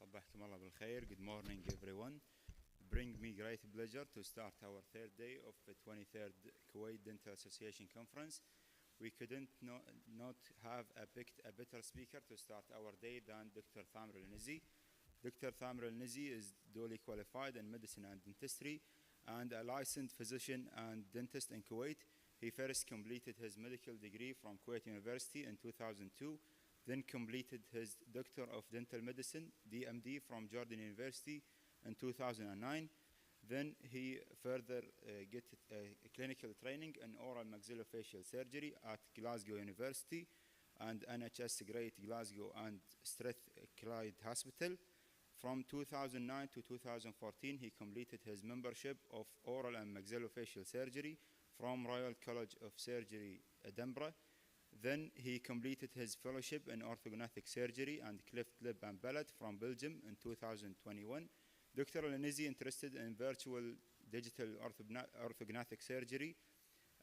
صبحكم الله بالخير. Good morning everyone. Bring me great pleasure to start our third day of the 23rd Kuwait Dental Association Conference. We couldn't not have picked a better speaker to start our day than Dr. Thamr Al-Nizi. Dr. Thamr Al-Nizi is duly qualified in medicine and dentistry and a licensed physician and dentist in Kuwait. He first completed his medical degree from Kuwait University in 2002, then completed his Doctor of Dental Medicine, DMD, from Jordan University in 2009. Then he further get clinical training in oral maxillofacial surgery at Glasgow University and NHS Great Glasgow and Strathclyde Hospital. From 2009 to 2014, he completed his membership of oral and maxillofacial surgery from Royal College of Surgery, Edinburgh. Then he completed his fellowship in orthodontic surgery and cleft lip and palate from Belgium in 2021. Dr. Al-Nizi interested in virtual digital orthodontic surgery,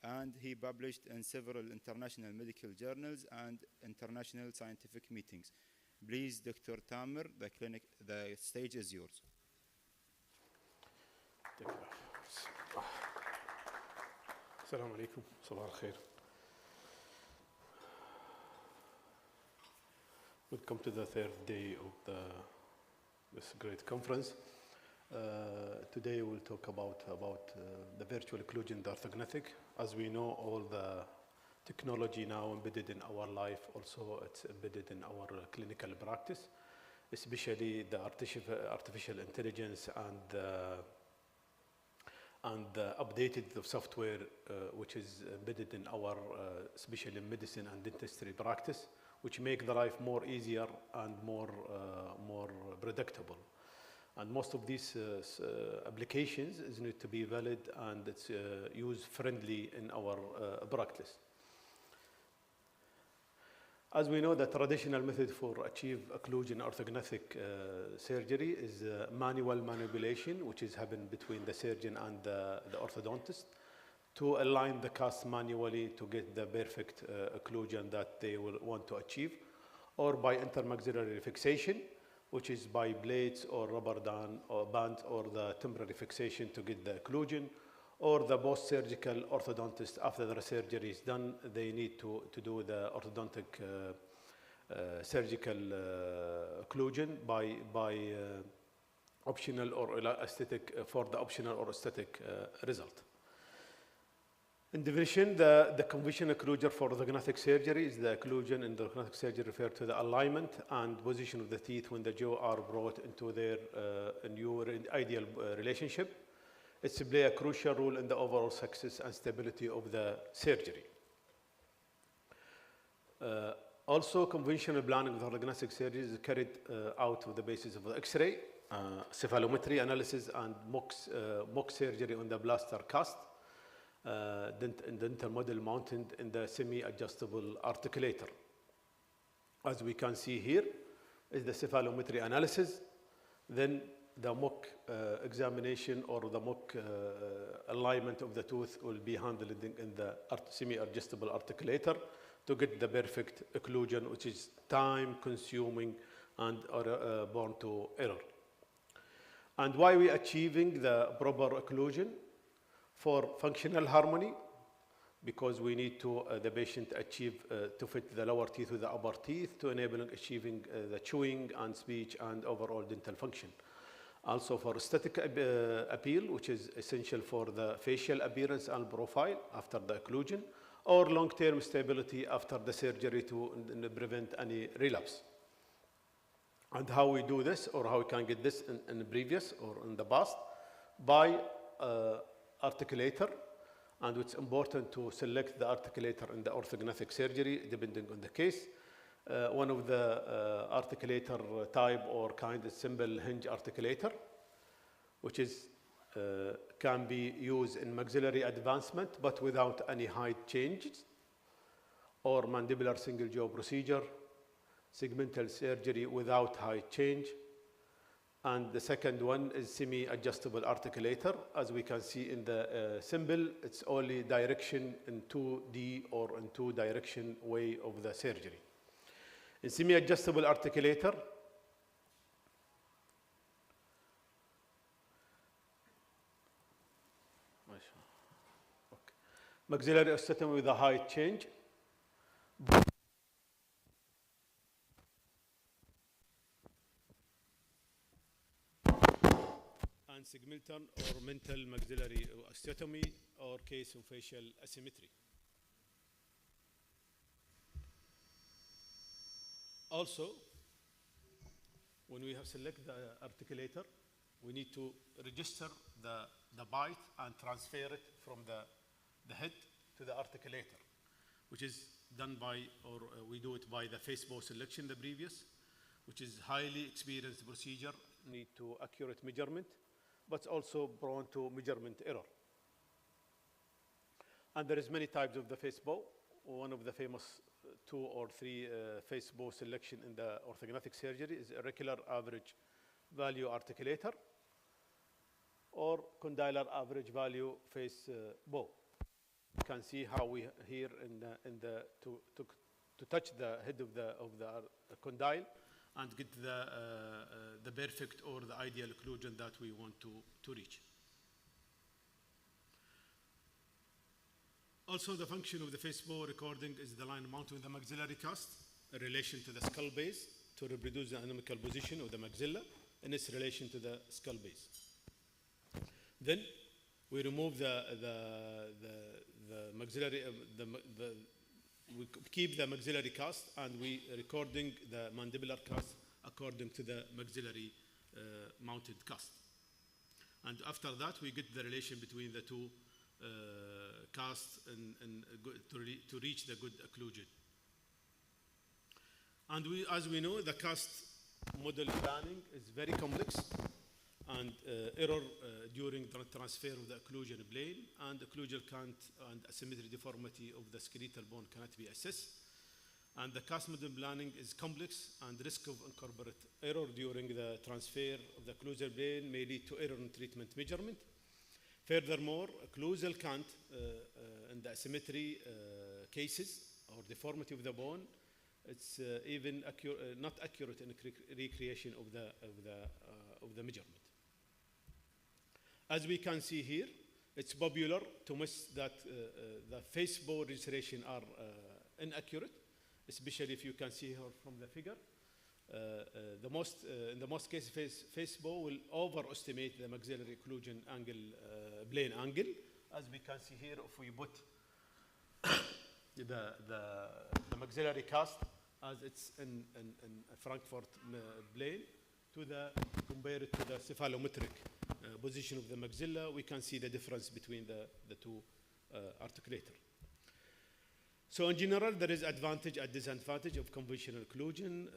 and he published in several international medical journals and international scientific meetings. Please, Dr. Thamr, the stage is yours. Assalamu alaikum. Sabah al-khair. Welcome to the third day of this great conference. Today we'll talk about the virtual occlusion orthodontic. As we know, all the technology now embedded in our life, also it's embedded in our clinical practice, especially the artificial intelligence and the updated software which is embedded in our especially medicine and dentistry practice, which make the life more easier and more predictable. And most of these applications need to be valid and it's user-friendly in our practice. As we know, the traditional method for achieve occlusion orthodontic surgery is manual manipulation, which is happening between the surgeon and the orthodontist to align the cast manually to get the perfect occlusion that they will want to achieve, or by intermaxillary fixation, which is by blades or rubber bands or the temporary fixation to get the occlusion, or the post-surgical orthodontist after the surgery is done, they need to do the orthodontic surgical occlusion by optional or aesthetic for the optional or aesthetic result. In division, the conventional occlusion for orthodontic surgery is the occlusion in the orthodontic surgery referred to the alignment and position of the teeth when the jaw are brought into their new ideal relationship. It's play a crucial role in the overall success and stability of the surgery. Also, conventional planning of orthodontic surgery is carried out on the basis of the X-ray, cephalometry analysis, and mock surgery on the plaster cast. Dental model mounted in the semi-adjustable articulator. As we can see here is the cephalometry analysis, then the mock examination or the mock alignment of the tooth will be handled in the semi-adjustable articulator to get the perfect occlusion, which is time-consuming and born to error. And why we achieving the proper occlusion? For functional harmony, because we need to the patient achieve to fit the lower teeth with the upper teeth to enable achieving the chewing and speech and overall dental function. Also for aesthetic appeal, which is essential for the facial appearance and profile after the occlusion, or long-term stability after the surgery to prevent any relapse. And how we do this, or how we can get this in the previous or in the past, by articulator, and it's important to select the articulator in the orthodontic surgery depending on the case. One of the articulator type or kind is simple hinge articulator, which is can be used in maxillary advancement but without any height changes, or mandibular single jaw procedure, segmental surgery without height change. And the second one is semi-adjustable articulator. As we can see in the symbol, it's only direction in 2D or in 2-direction way of the surgery. In semi-adjustable articulator, Okay. Maxillary osteotomy with a height change. And segmental or mental maxillary osteotomy or case of facial asymmetry. Also, when we have select the articulator, we need to register the bite and transfer it from the head to the articulator, which is done by, or we do it by the face bow selection, the previous, which is highly experienced procedure, need to accurate measurement, but also prone to measurement error. And there is many types of the face bow. One of the famous 2 or 3 face bow selection in the orthognathic surgery is irregular average value articulator or condylar average value face bow. You can see how we here to touch the head of the condyle and get the perfect or the ideal occlusion that we want to reach. Also, the function of the face bow recording is the line mounted with the maxillary cast in relation to the skull base to reproduce the anatomical position of the maxilla in its relation to the skull base. Then we remove the maxillary, we keep the maxillary cast and we recording the mandibular cast according to the maxillary mounted cast. And after that, we get the relation between the two casts to reach the good occlusion. And as we know, the cast model planning is very complex, and error during the transfer of the occlusion plane and occlusal count and asymmetry deformity of the skeletal bone cannot be assessed. And the cast model planning is complex, and risk of incorporate error during the transfer of the occlusal plane may lead to error in treatment measurement. Furthermore, occlusal count in the asymmetry cases or deformity of the bone, it's even not accurate in recreation of the measurement. As we can see here, it's popular to miss that the face bow registration are inaccurate, especially if you can see here from the figure. In the most cases, face bow will overestimate the maxillary occlusion angle, plane angle. As we can see here, if we put the maxillary cast as it's in Frankfurt plane compare it to the cephalometric position of the maxilla, we can see the difference between the two articulators. So in general, there is advantage and disadvantage of conventional occlusion.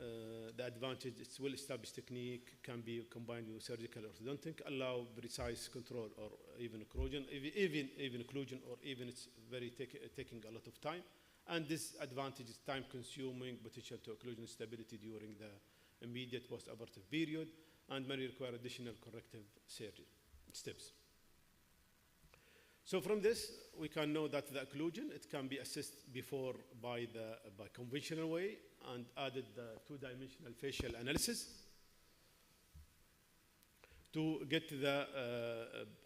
The advantage, it's well-established technique, can be combined with surgical orthodontic, allow precise control or even occlusion, even occlusion, or even it's very taking a lot of time. And this advantage is time-consuming, potential to occlusion stability during the immediate post-operative period, and may require additional corrective surgery steps. So from this, we can know that the occlusion, it can be assessed before by conventional way, and added the two-dimensional facial analysis to get the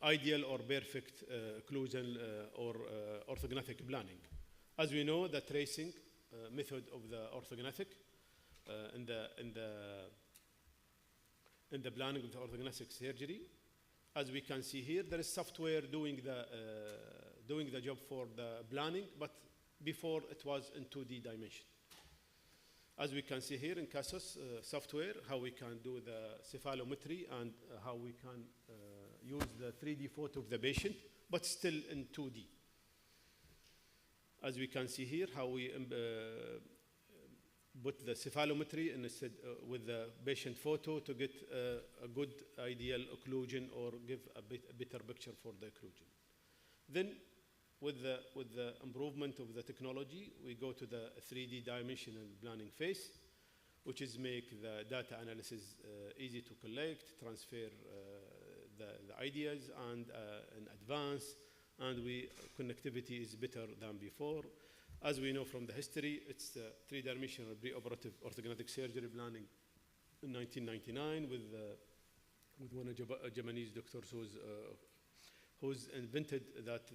ideal or perfect occlusion or orthognathic planning. As we know, the tracing method of the orthognathic in the planning of the orthognathic surgery. As we can see here, there is software doing the job for the planning, but before it was in 2D dimension. As we can see here in CASOS software, how we can do the cephalometry and how we can use the 3D photo of the patient, but still in 2D. As we can see here, how we put the cephalometry instead with the patient photo to get a good ideal occlusion or give a better picture for the occlusion. Then with the improvement of the technology, we go to the 3D dimensional planning phase, which is make the data analysis easy to collect, transfer the ideas and in advance, and connectivity is better than before. As we know from the history, it's the three-dimensional preoperative orthognathic surgery planning in 1999 with one of Japanese doctors who's invented that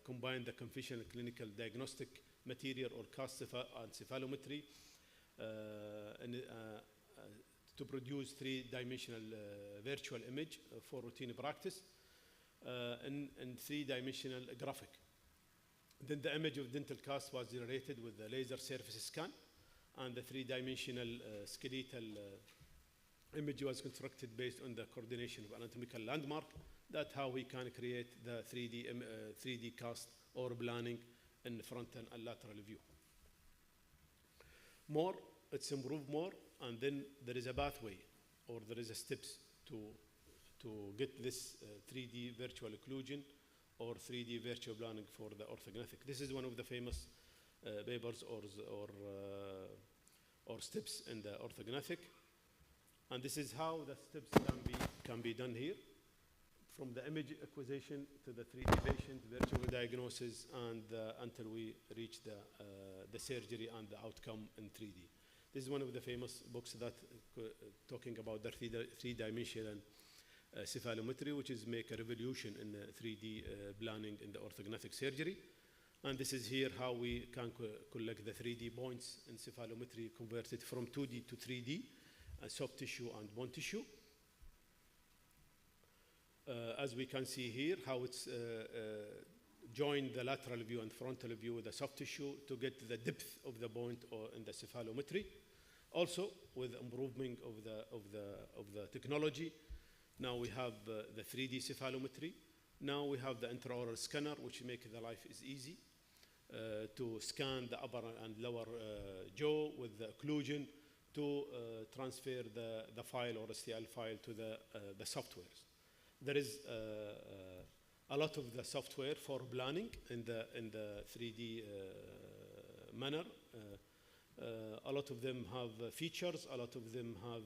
combine the conventional clinical diagnostic material or cast and cephalometry to produce three-dimensional virtual image for routine practice in three-dimensional graphic. Then the image of dental cast was generated with the laser surface scan, and the three-dimensional skeletal image was constructed based on the coordination of anatomical landmark. That's how we can create the 3D cast or planning in front and lateral view. More, it's improved more, and then there is a pathway or there is a steps to get this 3D virtual occlusion or 3D virtual planning for the orthognathic. This is one of the famous papers or steps in the orthognathic, and this is how the steps can be done here, from the image acquisition to the 3D patient, virtual diagnosis, and until we reach the surgery and the outcome in 3D. This is one of the famous books that talking about the three-dimensional cephalometry, which is make a revolution in the 3D planning in the orthognathic surgery. And this is here how we can collect the 3D points in cephalometry converted from 2D to 3D, soft tissue and bone tissue. As we can see here, how it's joined the lateral view and frontal view with the soft tissue to get the depth of the point or in the cephalometry. Also, with improvement of the technology, now we have the 3D cephalometry. Now we have the intraoral scanner, which makes the life is easy to scan the upper and lower jaw with the occlusion to transfer the file or STL file to the softwares. There is a lot of the software for planning in the 3D manner. A lot of them have features, a lot of them have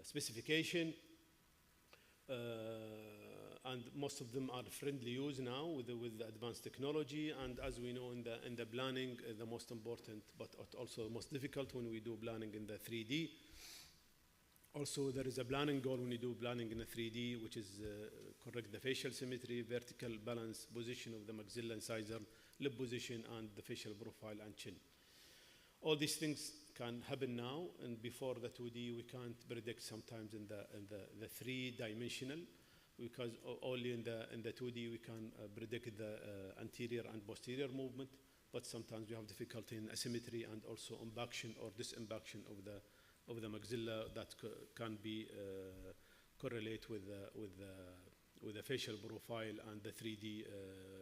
specification, and most of them are friendly use now with the advanced technology. And as we know in the planning, the most important but also most difficult when we do planning in the 3D. Also, there is a planning goal when you do planning in a 3D, which is correct the facial symmetry, vertical balance, position of the maxilla incisor, lip position, and the facial profile and chin. All these things can happen now, and before the 2D, we can't predict sometimes in the three-dimensional, because only in the 2D we can predict the anterior and posterior movement, but sometimes we have difficulty in asymmetry and also impaction or disimpaction of the maxilla that can be correlate with the facial profile and the 3D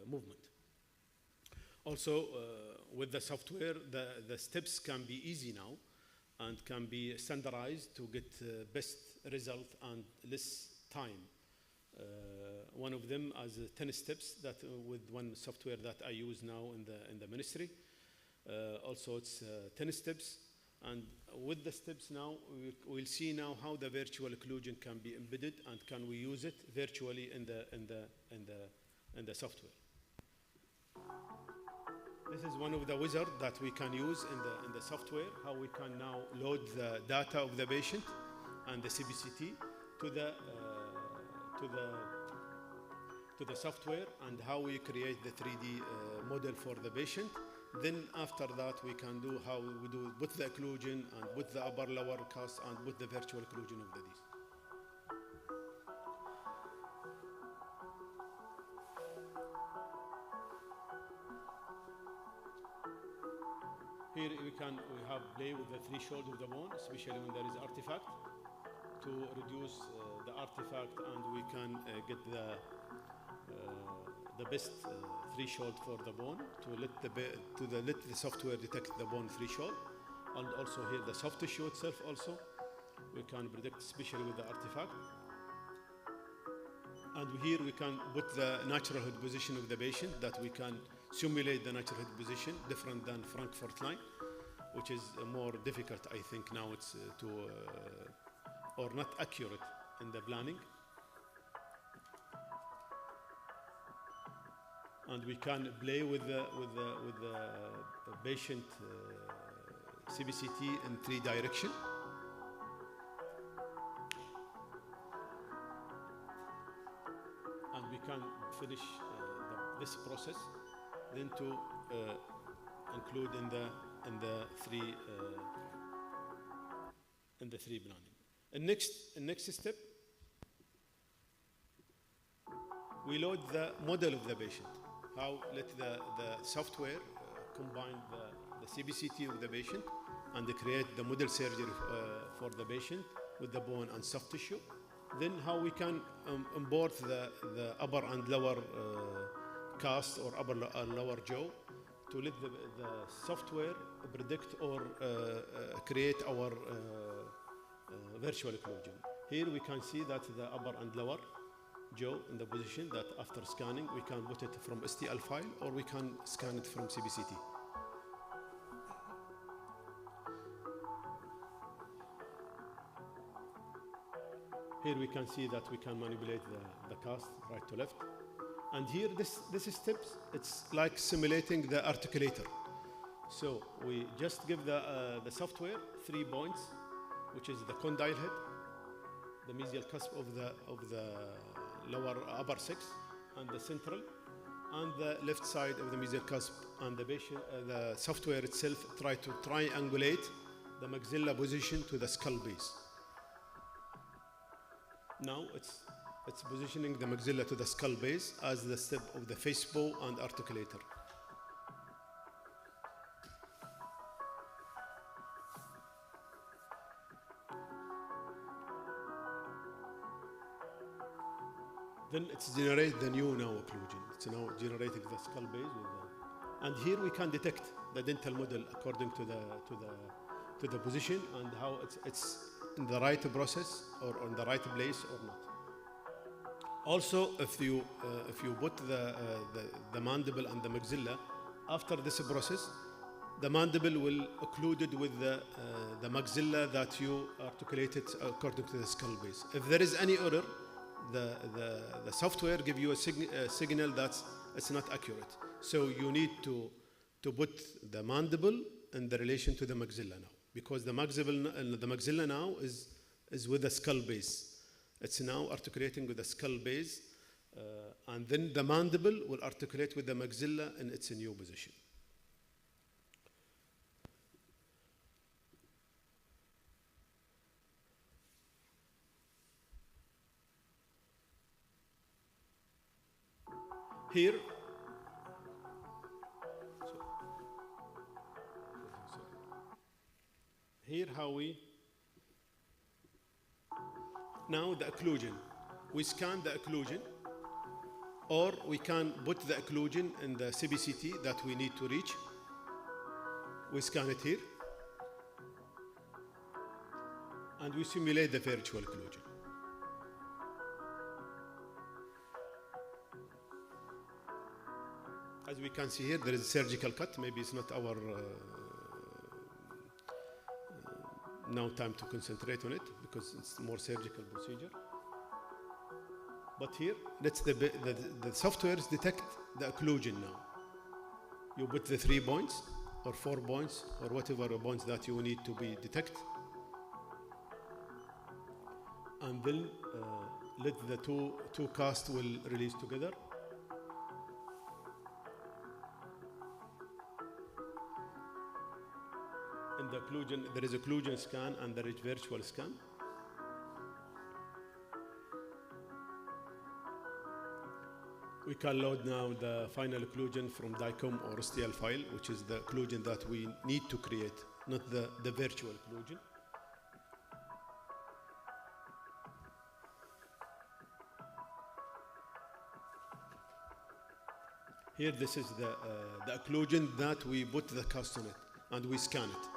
movement. Also, with the software, the steps can be easy now and can be standardized to get best result and less time. One of them is 10 steps that with one software that I use now in the ministry. Also, it's 10 steps. And with the steps now, we'll see now how the virtual occlusion can be embedded and can we use it virtually in the software. This is one of the wizards that we can use in the software, how we can now load the data of the patient and the CBCT to the software, and how we create the 3D model for the patient. Then after that, we can do how we do with the occlusion and with the upper lower cast and with the virtual occlusion of the teeth. Here we have play with the threshold of the bone, especially when there is artifact, to reduce the artifact, and we can get the best threshold for the bone to let the software detect the bone threshold, and also here the soft tissue itself also we can predict, especially with the artifact. And here we can put the natural head position of the patient, that we can simulate the natural head position different than Frankfurt line, which is more difficult, I think now it's or not accurate in the planning. And we can play with the patient CBCT in 3 directions. And can finish this process, then to include in the three planning. And next step, we load the model of the patient. How let the software combine the CBCT of the patient and create the model surgery for the patient with the bone and soft tissue. Then how we can import the upper and lower cast or upper and lower jaw to let the software predict or create our virtual occlusion. Here we can see that the upper and lower jaw in the position that after scanning we can put it from STL file or we can scan it from CBCT. Here we can see that we can manipulate the cast right to left. And here this steps, it's like simulating the articulator. So we just give the software 3 points, which is the condyle head, the mesial cusp of the lower upper 6, and the central, and the left side of the mesial cusp. And the software itself try to triangulate the maxilla position to the skull base. Now it's positioning the maxilla to the skull base as the step of the face bow and articulator. Then it's generate the new now occlusion. It's now generating the skull base and here we can detect the dental model according to the position and how it's in the right process or in the right place or not. Also, if you put the mandible and the maxilla after this process, the mandible will occluded with the maxilla that you articulated according to the skull base. If there is any error, the software give you a signal that it's not accurate. So you need to put the mandible in the relation to the maxilla now, because the maxilla now is with the skull base. It's now articulating with the skull base, and then the mandible will articulate with the maxilla in its new position. Here, how we now the occlusion. We scan the occlusion, or we can put the occlusion in the CBCT that we need to reach. We scan it here, and we simulate the virtual occlusion. As we can see here, there is a surgical cut. Maybe it's not our now time to concentrate on it because it's more surgical procedure. But here, the softwares detect the occlusion now. You put the 3 points or 4 points or whatever points that you need to be detect, and then let the two casts will release together. In the occlusion, there is occlusion scan and there is virtual scan. We can load now the final occlusion from DICOM or STL file, which is the occlusion that we need to create, not the virtual occlusion. Here, this is the occlusion that we put the cast on it and we scan it.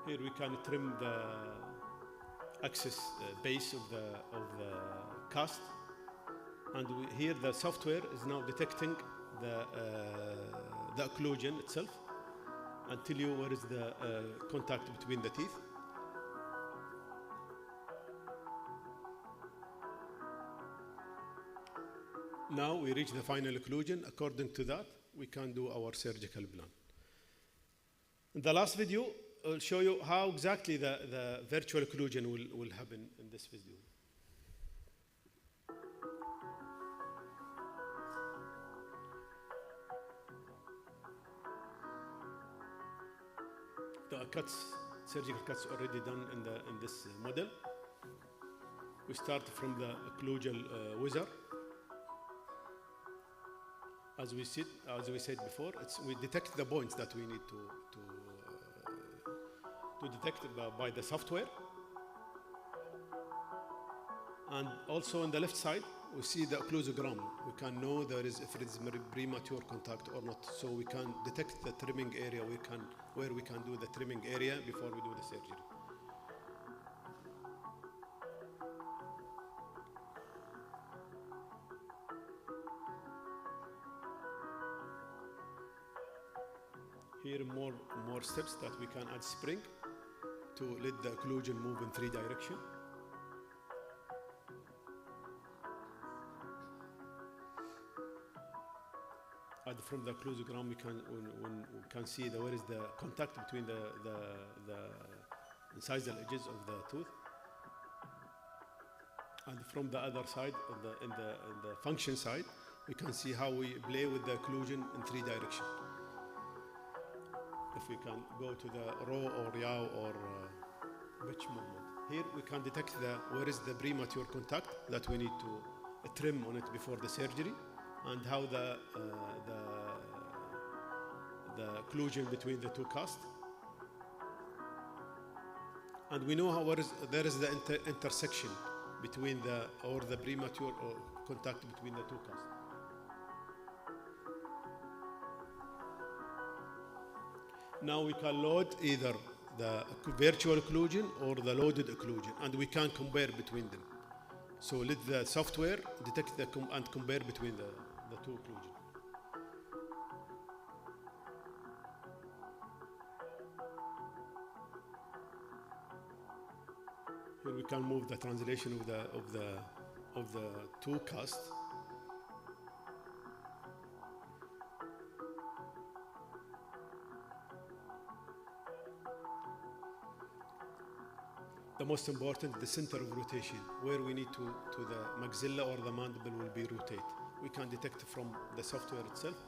Here we can trim the axis base of the cast, and here the software is now detecting the occlusion itself and tell you where is the contact between the teeth. Now we reach the final occlusion. According to that, we can do our surgical plan. In the last video, I'll show you how exactly the virtual occlusion will happen in this video. The cuts, surgical cuts already done in this model. We start from the occlusal wizard. As we said before, we detect the points that we need to detect by the software. And also on the left side, we see the occlusogram. We can know if it is premature contact or not. So we can detect the trimming area. Where we can do the trimming area before we do the surgery. Here more steps that we can add spring to let the occlusion move in 3 directions. And from the occlusogram, we can see where is the contact between the incisal edges of the tooth. And from the other side, in the function side, we can see how we play with the occlusion in 3 directions. If we can go to the row or yaw or pitch movement. Here we can detect where is the premature contact that we need to trim on it before the surgery, and how the occlusion between the two casts. And we know there is the intersection between the premature contact between the two casts. Now we can load either the virtual occlusion or the loaded occlusion, and we can compare between them. So let the software detect and compare between the two occlusions. Here we can move the translation of the two casts. The most important, the center of rotation, where we need to the maxilla or the mandible will be rotate. We can detect from the software itself.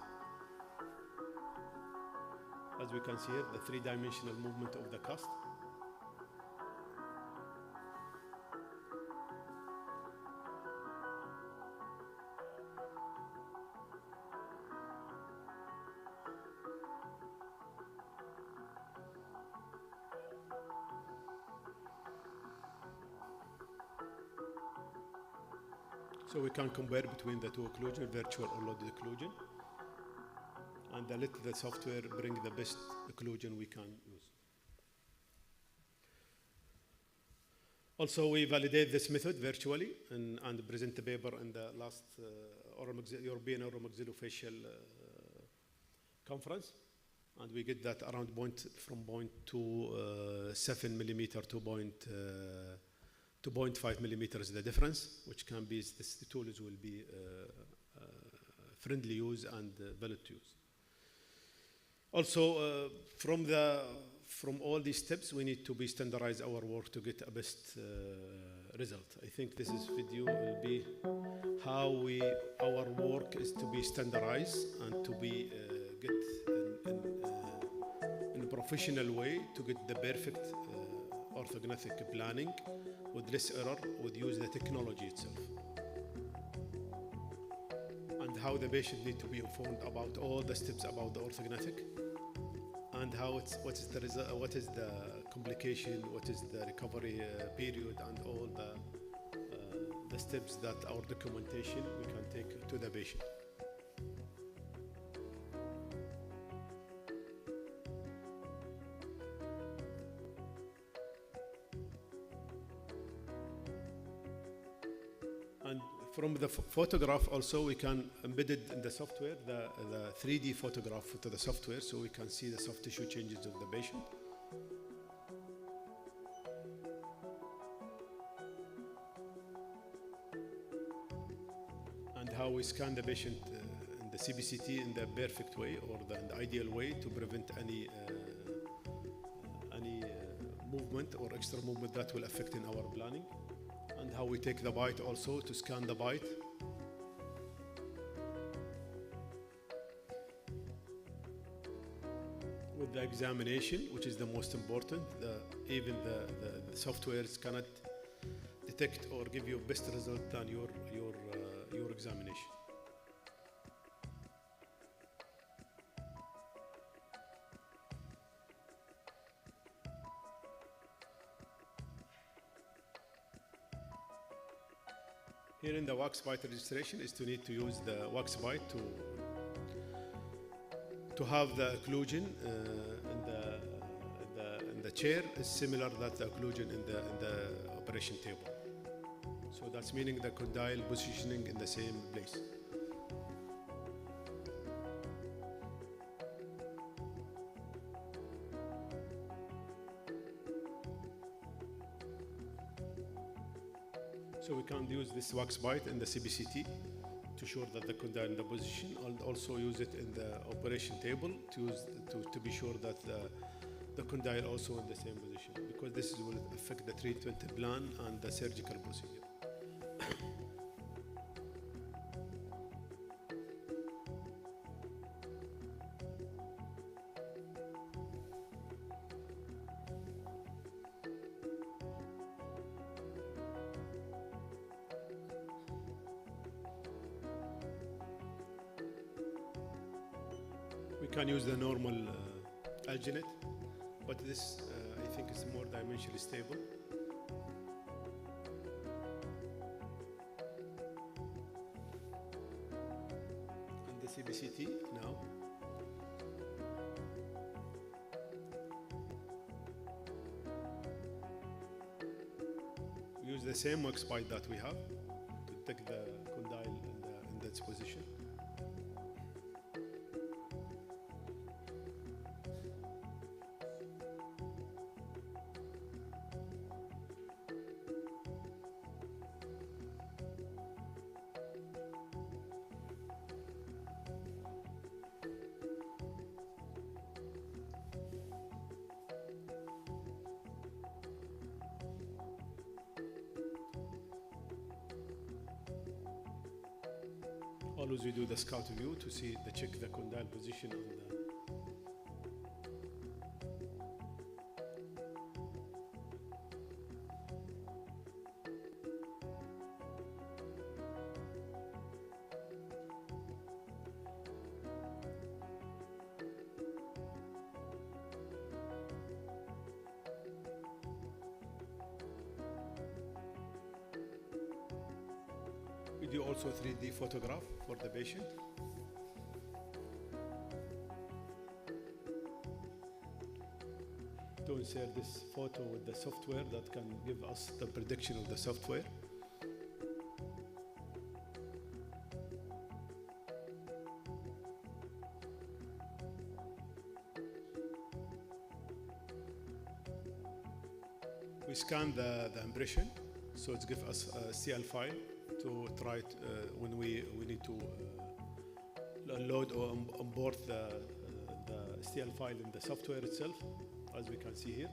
As we can see here, the 3-dimensional movement of the cast. So we can compare between the two occlusion, virtual or loaded occlusion, and let the software bring the best occlusion we can use. Also, we validate this method virtually and present the paper in the last European Oromaxillofacial conference, and we get that around from 0.27 millimeter to 2.5 millimeters the difference, which can be, the tools will be friendly use and valid to use. Also, from all these steps, we need to be standardize our work to get a best result. I think this video will be how our work is to be standardized and to be get in a professional way to get the perfect orthognathic planning with less error, with use the technology itself. And how the patient need to be informed about all the steps about the orthognathic, and what is the complication, what is the recovery period, and all the steps that our documentation we can take to the patient. And from the photograph also, we can embed it in the software, the 3D photograph to the software, so we can see the soft tissue changes of the patient. And how we scan the patient in the CBCT in the perfect way or in the ideal way to prevent any movement or extra movement that will affect in our planning, and how we take the bite also to scan the bite. With the examination, which is the most important, even the softwares cannot detect or give you best result than your examination. Here in the wax bite registration is to need to use the wax bite to have the occlusion in the chair is similar that the occlusion in the operation table. So that's meaning the condyle positioning in the same place. So we can use this wax bite in the CBCT to show that the condyle in the position, and also use it in the operation table to be sure that the condyle also in the same position, because this will affect the treatment plan and the surgical procedure. We can use the normal alginate, but this I think is more dimensionally stable. And the CBCT now. We use the same wax bite that we have to take the condyle in that position. Always we do the scout view to check the condyle position on the. We do also 3D photograph for the patient. To insert this photo with the software that can give us the prediction of the software. We scan the impression, so it gives us a CL file to try it when we need to load or import the CL file in the software itself, as we can see here.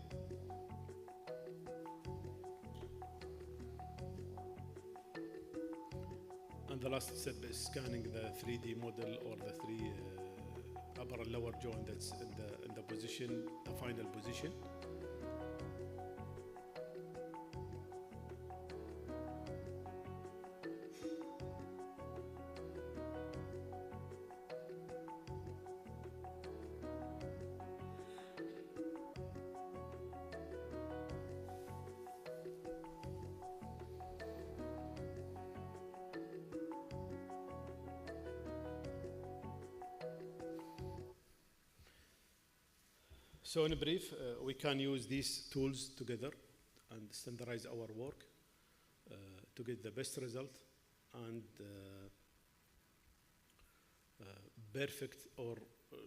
And the last step is scanning the 3D model or the three upper and lower jaw that's in the position, the final position. So in brief, we can use these tools together and standardize our work to get the best result and perfect, or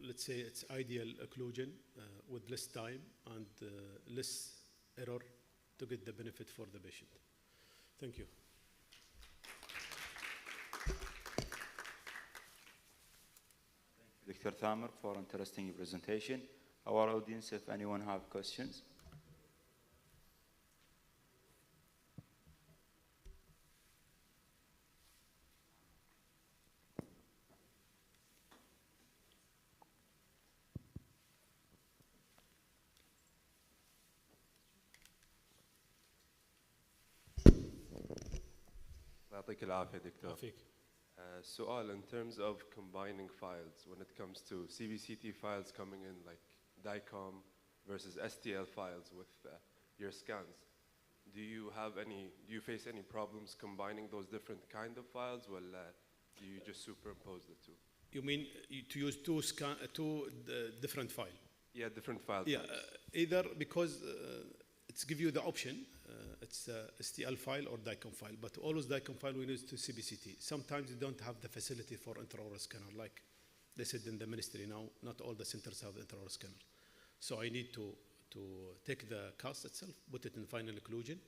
let's say it's ideal occlusion with less time and less error to get the benefit for the patient. Thank you. Dr. Thamer, for interesting presentation. Our audience, if anyone have questions. يعطيك العافية دكتور. عافيك. سؤال in terms of combining files when it comes to CBCT files coming in like DICOM versus STL files with your scans. Do you face any problems combining those different kind of files, or do you just superimpose the two? You mean to use two different files? Yeah, different files. Yeah, either because it's give you the option. It's a STL file or DICOM file, but always DICOM file we use to CBCT. Sometimes you don't have the facility for intraoral scanner, like they said in the ministry now, not all the centers have intraoral scanner. So I need to take the cast itself, put it in final occlusion,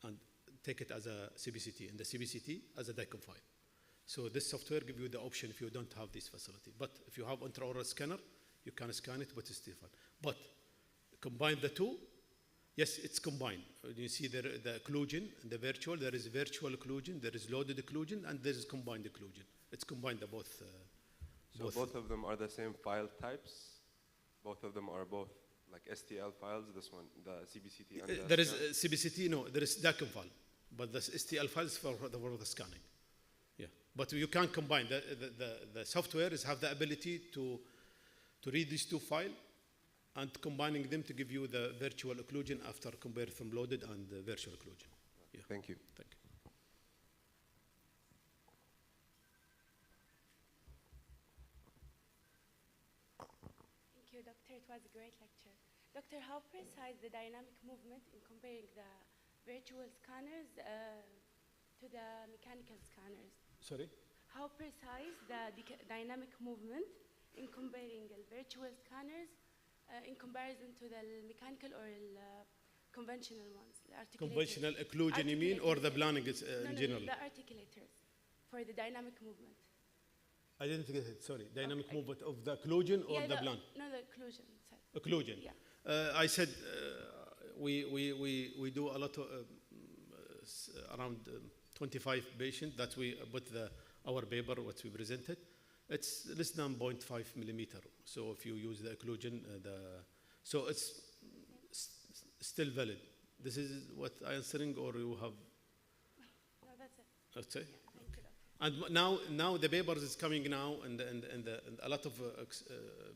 and take it as a CBCT, and the CBCT as a DICOM file. So this software gives you the option if you don't have this facility. But if you have intraoral scanner, you can scan it with a STL file. But combine the two. Yes, it's combined. You see the occlusion, the virtual, there is virtual occlusion, there is loaded occlusion, and there is combined occlusion. It's combined the both. So both of them are the same file types? Both of them are both like STL files, this one, the CBCT and the there is CBCT, no, there is DICOM file, but the STL file is for the scanning. Yeah, but you can combine. The software have the ability to read these two files and combining them to give you the virtual occlusion after compare from loaded and virtual occlusion. Yeah. Thank you. Thank you. Thank you, Doctor. It was a great lecture. Doctor, how precise the dynamic movement in comparing the virtual scanners to the mechanical scanners? Sorry? How precise the dynamic movement in comparing the virtual scanners in comparison to the mechanical or conventional ones? Conventional occlusion, you mean, or the planning is in general? The articulators for the dynamic movement. I didn't get it, sorry. Dynamic movement of the occlusion or the plan? No, the occlusion. Occlusion. Yeah. I said we do a lot of around 25 patients that we put our paper, what we presented. It's less than 0.5 millimeter. So if you use the occlusion, so it's still valid. This is what I'm answering, or you have? No, that's it. That's it. Yeah, thank you, And now the papers is coming now, and a lot of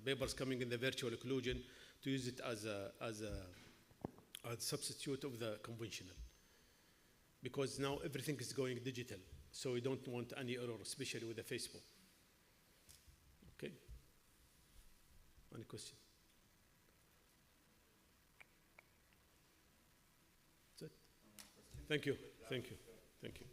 papers coming in the virtual occlusion to use it as a substitute of the conventional. Because now everything is going digital, so we don't want any error, especially with the Facebook. Okay. Any question? That's it. Thank you. Thank you. Thank you.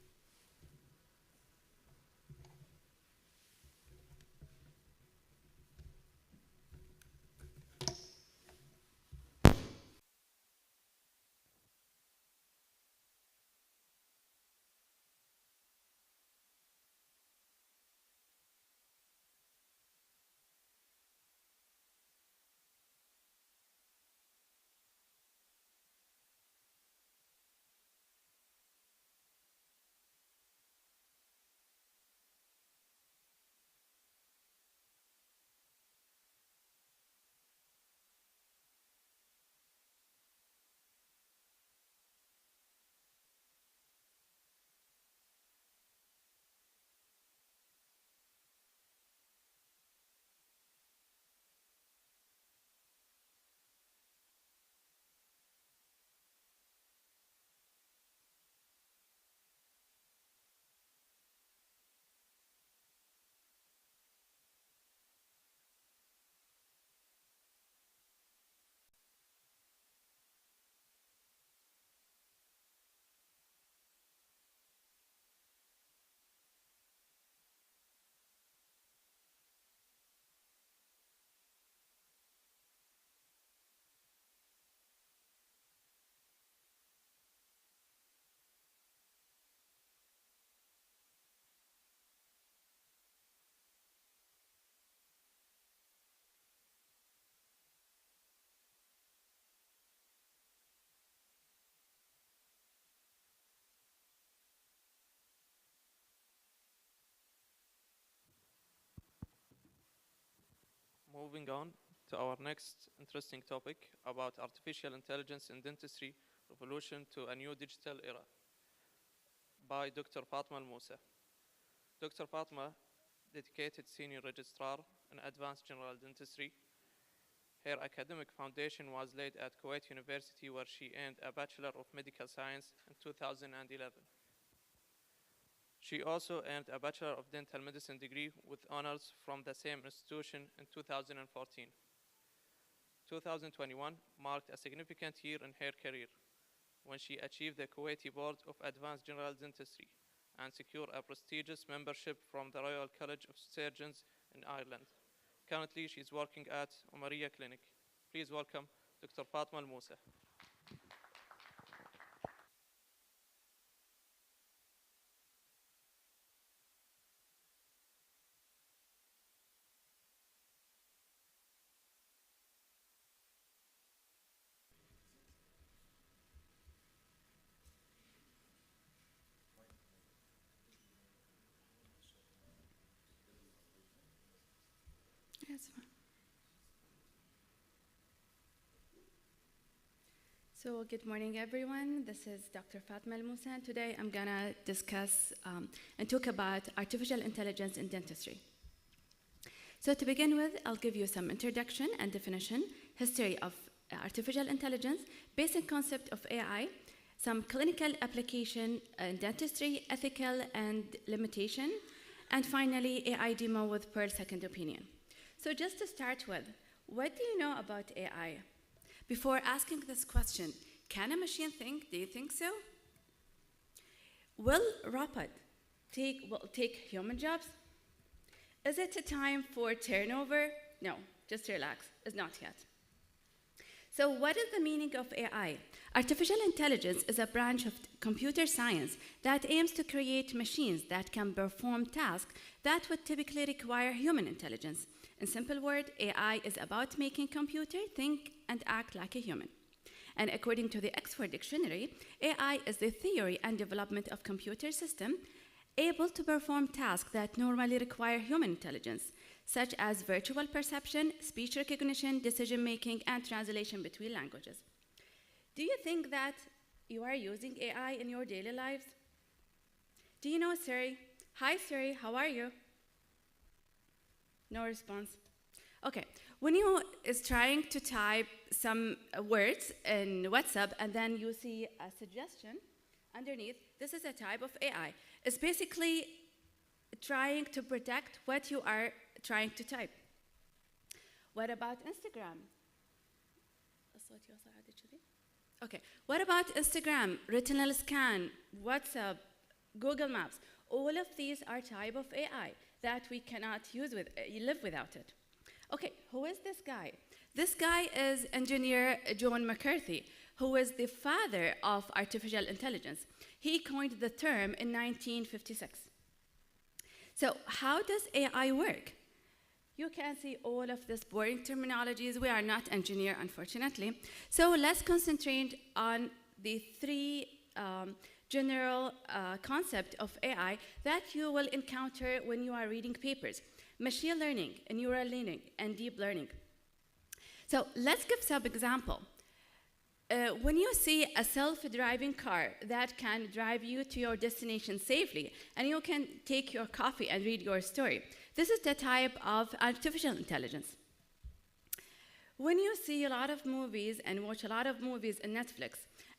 moving on to our next interesting topic about artificial intelligence in dentistry, revolution to a new digital era, by Dr. Fatma Al-Musa. Dr. Fatma, dedicated senior registrar in advanced general dentistry. Her academic foundation was laid at Kuwait University, where she earned a Bachelor of Medical Science in 2011. She also earned a Bachelor of Dental Medicine degree with honors from the same institution in 2014. 2021 marked a significant year in her career when she achieved the Kuwaiti Board of Advanced General Dentistry and secured a prestigious membership from the Royal College of Surgeons in Ireland. Currently, she is working at Omariya Clinic. Please welcome Dr. Fatma Al-Musa. Yes, ma'am. So good morning, everyone. This is Dr. Fatma Al-Musa, and today I'm gonna discuss and talk about artificial intelligence in dentistry. So to begin with, I'll give you some introduction and definition, history of artificial intelligence, basic concept of AI, some clinical application in dentistry, ethical and limitation, and finally, AI demo with Pearl second opinion. So just to start with, what do you know about AI? Before asking this question, can a machine think? Do you think so? Will robot take human jobs? Is it a time for turnover? No, just relax, it's not yet. So what is the meaning of AI? Artificial intelligence is a branch of computer science that aims to create machines that can perform tasks that would typically require human intelligence. In simple words, AI is about making computer think and act like a human. And according to the Oxford Dictionary, AI is the theory and development of computer system able to perform tasks that normally require human intelligence, such as virtual perception, speech recognition, decision-making, and translation between languages. Do you think that you are using AI in your daily lives? Do you know Siri? Hi Siri, how are you? No response. Okay, when you is trying to type some words in WhatsApp and then you see a suggestion underneath, this is a type of AI. It's basically trying to predict what you are trying to type. What about Instagram? Okay, what about Instagram, retinal scan, WhatsApp, Google Maps? All of these are type of AI that we cannot live without it. Okay, who is this guy? This guy is engineer John McCarthy, who is the father of artificial intelligence. He coined the term in 1956. So how does AI work? You can see all of this boring terminologies. We are not engineers, unfortunately. So let's concentrate on the three general concept of AI that you will encounter when you are reading papers: machine learning, neural learning, and deep learning. So let's give some example. When you see a self-driving car that can drive you to your destination safely, and you can take your coffee and read your story, this is the type of artificial intelligence. When you see a lot of movies and watch a lot of movies in Netflix,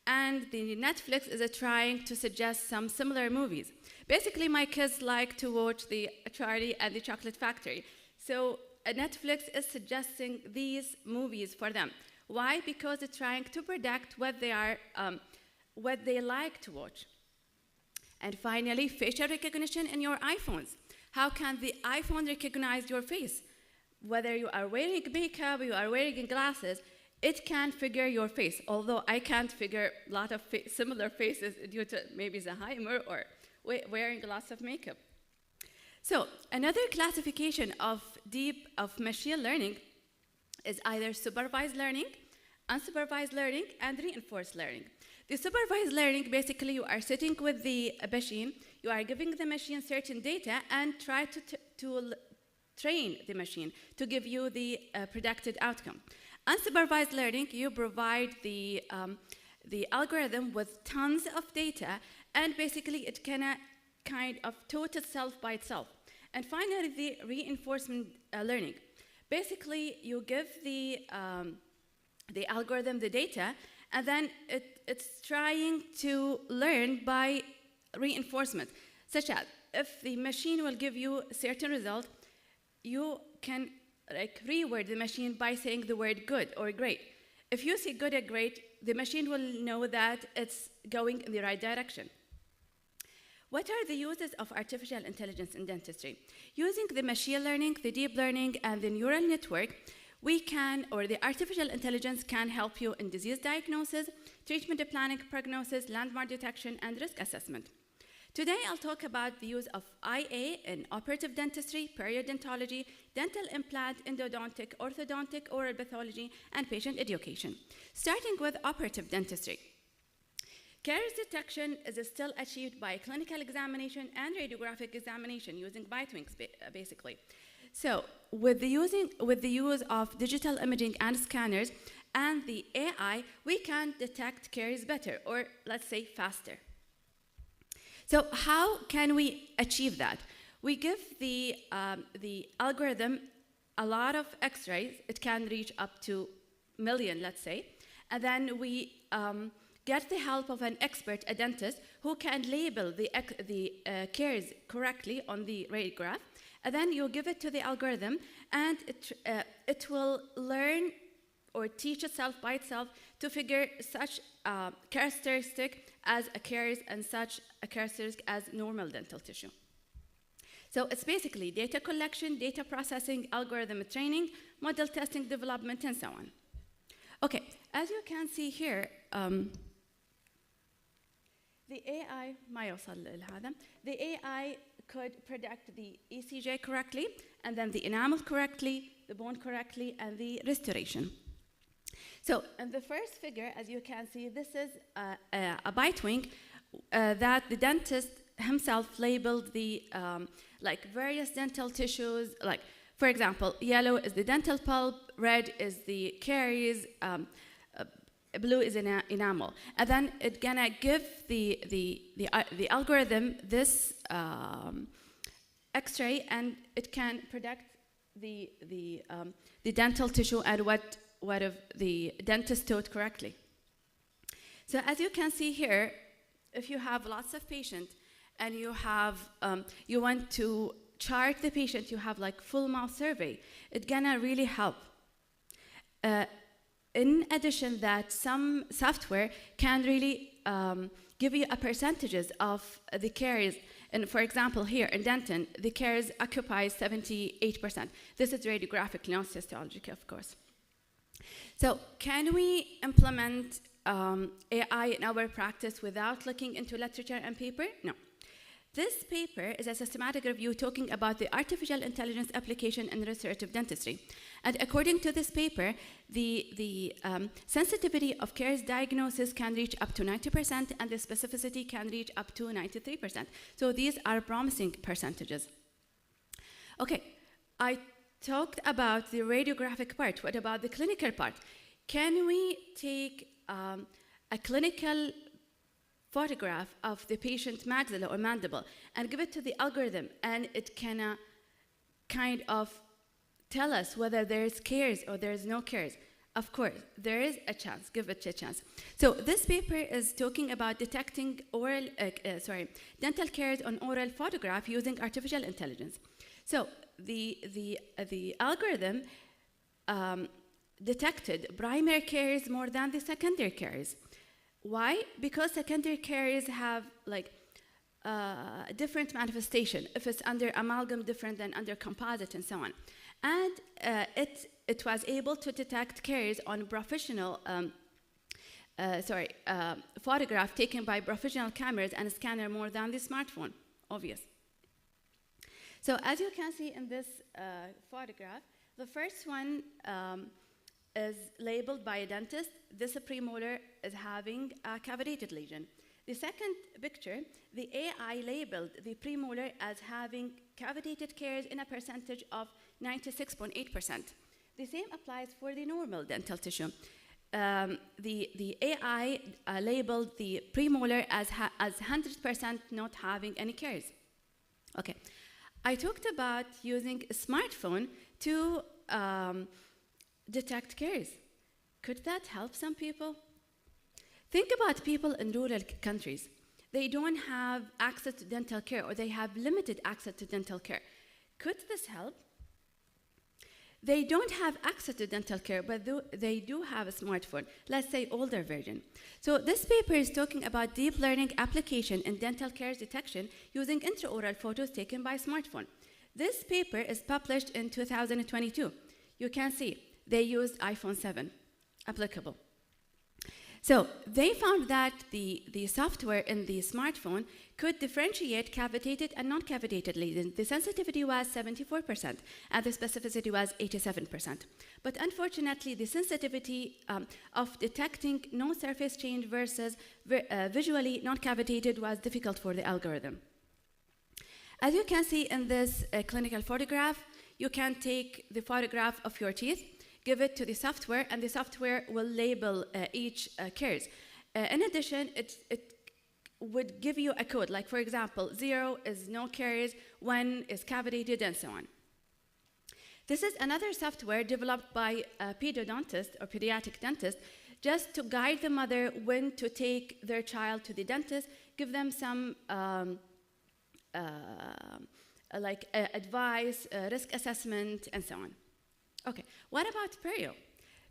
and the Netflix is trying to suggest some similar movies. Basically, my kids like to watch the Charlie and the Chocolate Factory. So Netflix is suggesting these movies for them. Why? Because it's trying to predict what they like to watch. And finally, facial recognition in your iPhones. How can the iPhone recognize your face? Whether you are wearing makeup, you are wearing glasses, it can figure your face, although I can't figure a lot of similar faces due to maybe Alzheimer or wearing lots of makeup. So another classification of machine learning is either supervised learning, unsupervised learning, and reinforced learning. The supervised learning, basically you are sitting with the machine, you are giving the machine certain data and try train the machine to give you the predicted outcome. Unsupervised learning, you provide the algorithm with tons of data, and basically it can kind of taught itself by itself. And finally, the reinforcement learning. Basically, you give the algorithm the data, and then it's trying to learn by reinforcement, such as if the machine will give you a certain result, you can reword the machine by saying the word good or great. If you say good or great, the machine will know that it's going in the right direction. What are the uses of artificial intelligence in dentistry? Using the machine learning, the deep learning, and the neural network, the artificial intelligence can help you in disease diagnosis, treatment planning, prognosis, landmark detection, and risk assessment. Today, I'll talk about the use of IA in operative dentistry, periodontology, dental implant, endodontic, orthodontic, oral pathology, and patient education. Starting with operative dentistry. Caries detection is still achieved by clinical examination and radiographic examination using bite wings, basically. So, with the use of digital imaging and scanners and the AI, we can detect caries better, or let's say faster. So, how can we achieve that? We give the algorithm a lot of X-rays. It can reach up to million, let's say, and then we get the help of an expert, a dentist, who can label the caries correctly on the radiograph, and then you give it to the algorithm, and it will learn or teach itself by itself to figure such characteristic as a caries and such a characteristic as normal dental tissue. So it's basically data collection, data processing, algorithm training, model testing, development, and so on. Okay, as you can see here, the AI could predict the ECJ correctly, and then the enamel correctly, the bone correctly, and the restoration. So in the first figure, as you can see, this is a bite wing that the dentist himself labeled the various dental tissues. Like, for example, yellow is the dental pulp, red is the caries, blue is enamel, and then it's gonna give the algorithm this X-ray, and it can predict the dental tissue and what if the dentist taught correctly. So as you can see here, if you have lots of patients and you have you want to chart the patient, you have like full mouth survey, it's gonna really help. In addition, that some software can really give you a percentages of the caries. And for example, here in Denton, the caries occupies 78%. This is radiographic, not histologic, of course. So can we implement AI in our practice without looking into literature and paper? No. This paper is a systematic review talking about the artificial intelligence application in restorative dentistry. And according to this paper, the sensitivity of caries diagnosis can reach up to 90%, and the specificity can reach up to 93%. So these are promising percentages. Okay, I talked about the radiographic part. What about the clinical part? Can we take a clinical photograph of the patient maxilla or mandible and give it to the algorithm, and it can kind of tell us whether there's caries or there's no caries? Of course, there is a chance. Give it a chance. So this paper is talking about detecting dental caries on oral photograph using artificial intelligence. So the algorithm detected primary caries more than the secondary caries. Why? Because secondary caries have like different manifestation. If it's under amalgam, different than under composite, and so on. And it was able to detect caries on professional photograph taken by professional cameras and scanner more than the smartphone. Obvious. So as you can see in this photograph, the first one is labeled by a dentist. This premolar is having a cavitated lesion. The second picture, the AI labeled the premolar as having cavitated caries in a percentage of 96.8%. The same applies for the normal dental tissue. The AI labeled the premolar as 100% not having any caries. Okay, I talked about using a smartphone to detect caries. Could that help some people? Think about people in rural countries. They don't have access to dental care, or they have limited access to dental care. Could this help? They don't have access to dental care, but they do have a smartphone, let's say older version. So this paper is talking about deep learning application in dental care detection using intraoral photos taken by smartphone. This paper is published in 2022. You can see they used iPhone 7 applicable. So they found that the software in the smartphone could differentiate cavitated and non-cavitated lesions. The sensitivity was 74% and the specificity was 87%. But unfortunately, the sensitivity of detecting no surface change versus visually non-cavitated was difficult for the algorithm. As you can see in this clinical photograph, you can take the photograph of your teeth, give it to the software, and the software will label each caries. In addition, it would give you a code, like for example, 0 is no caries, 1 is cavitated, and so on. This is another software developed by a pedodontist or pediatric dentist just to guide the mother when to take their child to the dentist, give them some advice, risk assessment, and so on. Okay, what about perio?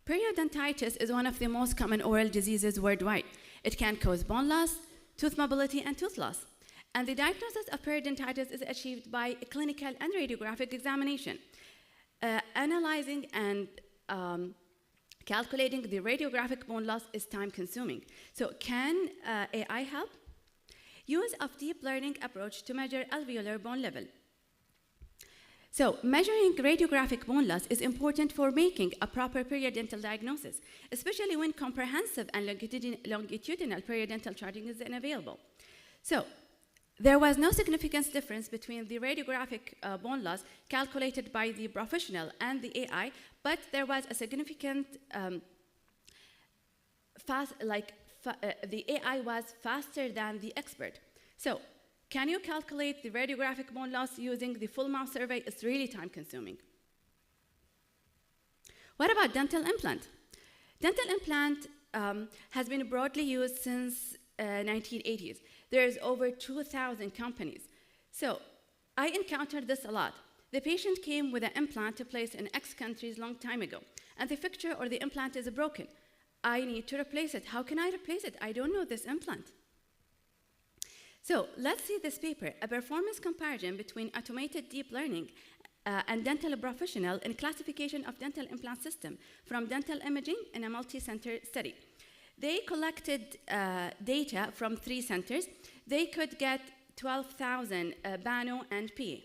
Periodontitis is one of the most common oral diseases worldwide. It can cause bone loss, tooth mobility, and tooth loss. And the diagnosis of periodontitis is achieved by a clinical and radiographic examination. Analyzing and calculating the radiographic bone loss is time-consuming. So can AI help? Use of deep learning approach to measure alveolar bone level. So measuring radiographic bone loss is important for making a proper periodontal diagnosis, especially when comprehensive and longitudinal periodontal charting is unavailable. So there was no significant difference between the radiographic bone loss calculated by the professional and the AI, but there was a significant the AI was faster than the expert. So can you calculate the radiographic bone loss using the full mouth survey? It's really time consuming. What about dental implant? Dental implant has been broadly used since 1980s. There's over 2,000 companies. So I encountered this a lot. The patient came with an implant to place in X countries long time ago, and the fixture or the implant is broken. I need to replace it. How can I replace it? I don't know this implant. So let's see this paper, a performance comparison between automated deep learning and dental professional in classification of dental implant system from dental imaging in a multi-center study. They collected data from 3 centers. They could get 12,000 BANO and PA.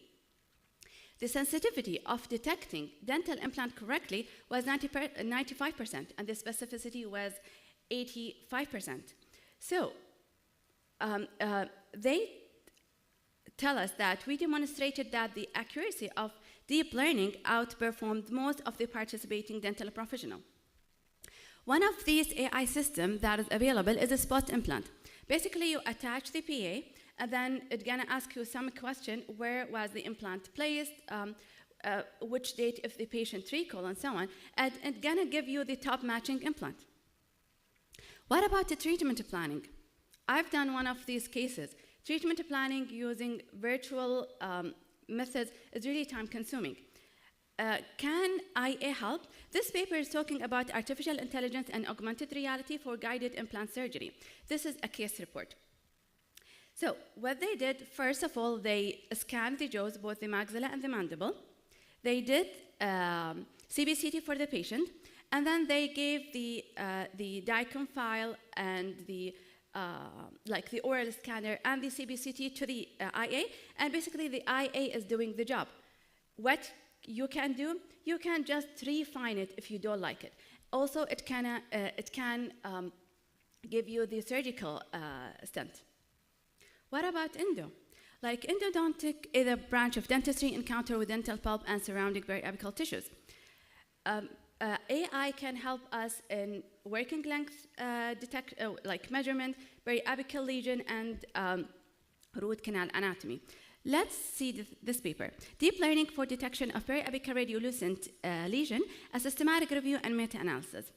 The sensitivity of detecting dental implant correctly was 95%, and the specificity was 85%. So they tell us that we demonstrated that the accuracy of deep learning outperformed most of the participating dental professionals. One of these AI systems that is available is a spot implant. Basically, you attach the PA, and then it's gonna ask you some question: where was the implant placed, which date if the patient recall, and so on, and it's gonna give you the top matching implant. What about the treatment planning? I've done one of these cases. Treatment planning using virtual methods is really time consuming. Can IA help? This paper is talking about artificial intelligence and augmented reality for guided implant surgery. This is a case report. So what they did, first of all, they scanned the jaws, both the maxilla and the mandible. They did CBCT for the patient, and then they gave the DICOM file and the the oral scanner and the CBCT to the IA, and basically the IA is doing the job. What you can do, you can just refine it if you don't like it. Also, it can give you the surgical stent. What about endo? Like endodontic is a branch of dentistry encounter with dental pulp and surrounding periapical tissues. AI can help us in working length like measurement, periapical lesion, and root canal anatomy. Let's see this paper. Deep learning for detection of periapical radiolucent lesion, a systematic review and meta-analysis.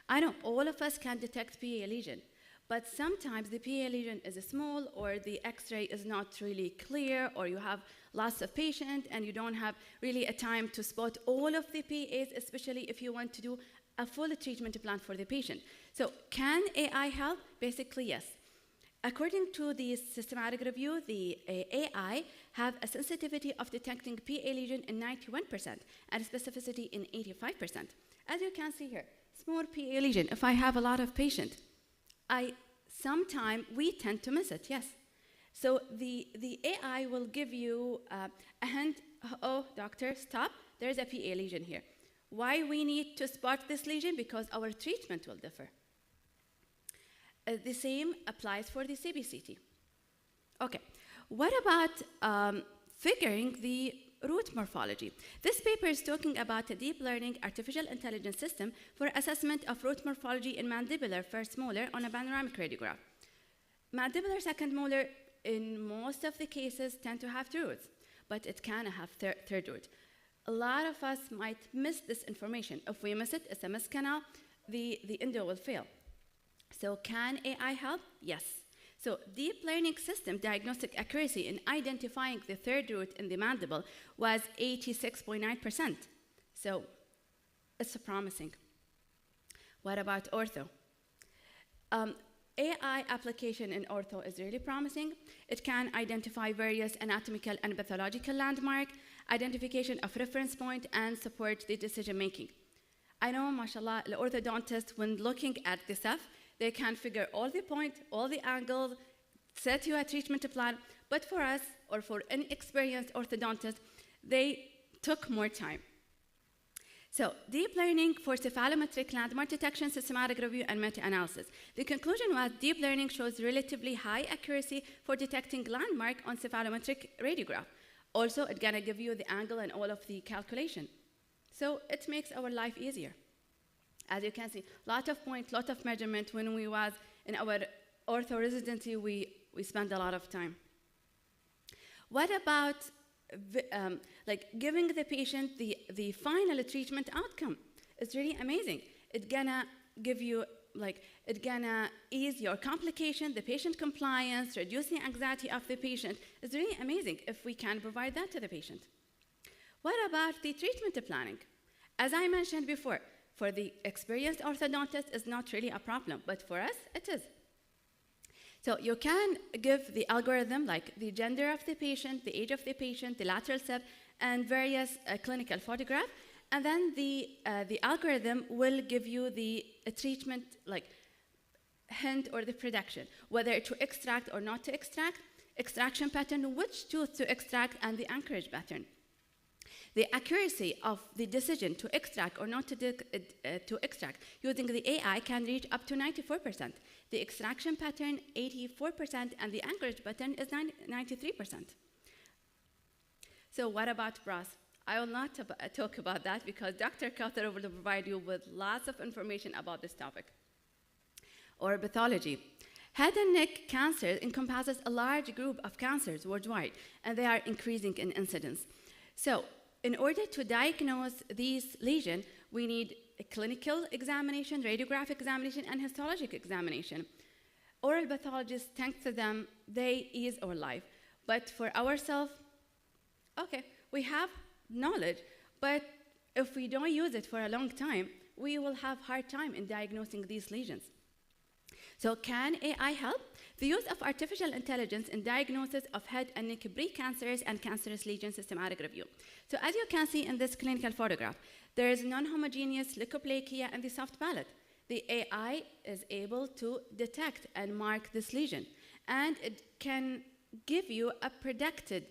I know all of us can detect PA lesion, but sometimes the PA lesion is small, or the X-ray is not really clear, or you have lots of patients and you don't have really a time to spot all of the PAs, especially if you want to do a full treatment plan for the patient. So can AI help? Basically, yes. According to the systematic review, the AI have a sensitivity of detecting PA lesion in 91% and a specificity in 85%. As you can see here, small PA lesion, if I have a lot of patients, sometimes we tend to miss it, yes. So the AI will give you a hint, oh, doctor, stop, there's a PA lesion here. Why we need to spot this lesion? Because our treatment will differ. The same applies for the CBCT. Okay, what about figuring the root morphology? This paper is talking about a deep learning artificial intelligence system for assessment of root morphology in mandibular first molar on a panoramic radiograph. Mandibular second molar, in most of the cases, tend to have two roots, but it can have third root. A lot of us might miss this information. If we miss it, it's a missed canal, the endo will fail. So can AI help? Yes. So deep learning system diagnostic accuracy in identifying the third root in the mandible was 86.9%. So it's promising. What about ortho? AI application in ortho is really promising. It can identify various anatomical and pathological landmark, identification of reference point, and support the decision making. I know, mashallah, the orthodontist, when looking at this stuff, they can figure all the point, all the angles, set you a treatment plan. But for us, or for any experienced orthodontist, they took more time. So deep learning for cephalometric landmark detection, systematic review, and meta-analysis. The conclusion was deep learning shows relatively high accuracy for detecting landmark on cephalometric radiograph. Also, it's gonna give you the angle and all of the calculation. So it makes our life easier. As you can see, lot of point, lot of measurement. When we was in our ortho residency, we spent a lot of time. What about like giving the patient the final treatment outcome? It's really amazing. It's gonna give you, like, it's gonna ease your complication, the patient compliance, reduce the anxiety of the patient. It's really amazing if we can provide that to the patient. What about the treatment planning? As I mentioned before, for the experienced orthodontist, it's not really a problem, but for us, it is. So you can give the algorithm, like the gender of the patient, the age of the patient, the lateral step, and various clinical photographs, and then the algorithm will give you the treatment, like hint or the prediction, whether to extract or not to extract, extraction pattern, which tooth to extract, and the anchorage pattern. The accuracy of the decision to extract or not to extract using the AI can reach up to 94%. The extraction pattern, 84%, and the anchorage pattern is 93%. So what about brass? I will not talk about that because Dr. Kauthar will provide you with lots of information about this topic. Or pathology. Head and neck cancer encompasses a large group of cancers worldwide, and they are increasing in incidence. So in order to diagnose these lesions, we need a clinical examination, radiographic examination, and histologic examination. Oral pathologists, thanks to them, they ease our life. But for ourselves, okay, we have knowledge, but if we don't use it for a long time, we will have hard time in diagnosing these lesions. So can AI help? The use of artificial intelligence in diagnosis of head and neck precancers and cancerous lesions systematic review. So as you can see in this clinical photograph, there is non-homogeneous leukoplakia in the soft palate. The AI is able to detect and mark this lesion, and it can give you a predicted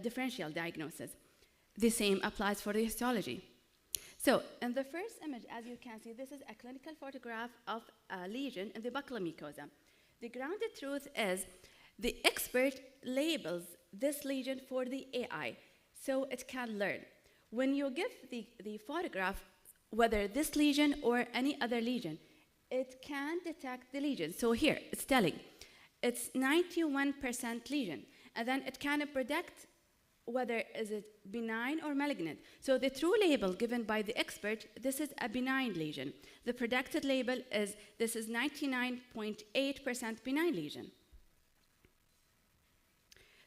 differential diagnosis. The same applies for the histology. So in the first image, as you can see, this is a clinical photograph of a lesion in the buccal mucosa. The grounded truth is the expert labels this lesion for the AI so it can learn. When you give the photograph, whether this lesion or any other lesion, it can detect the lesion. So here, it's telling it's 91% lesion, and then it can predict whether is it benign or malignant. So the true label given by the expert, this is a benign lesion. The predicted label is this is 99.8% benign lesion.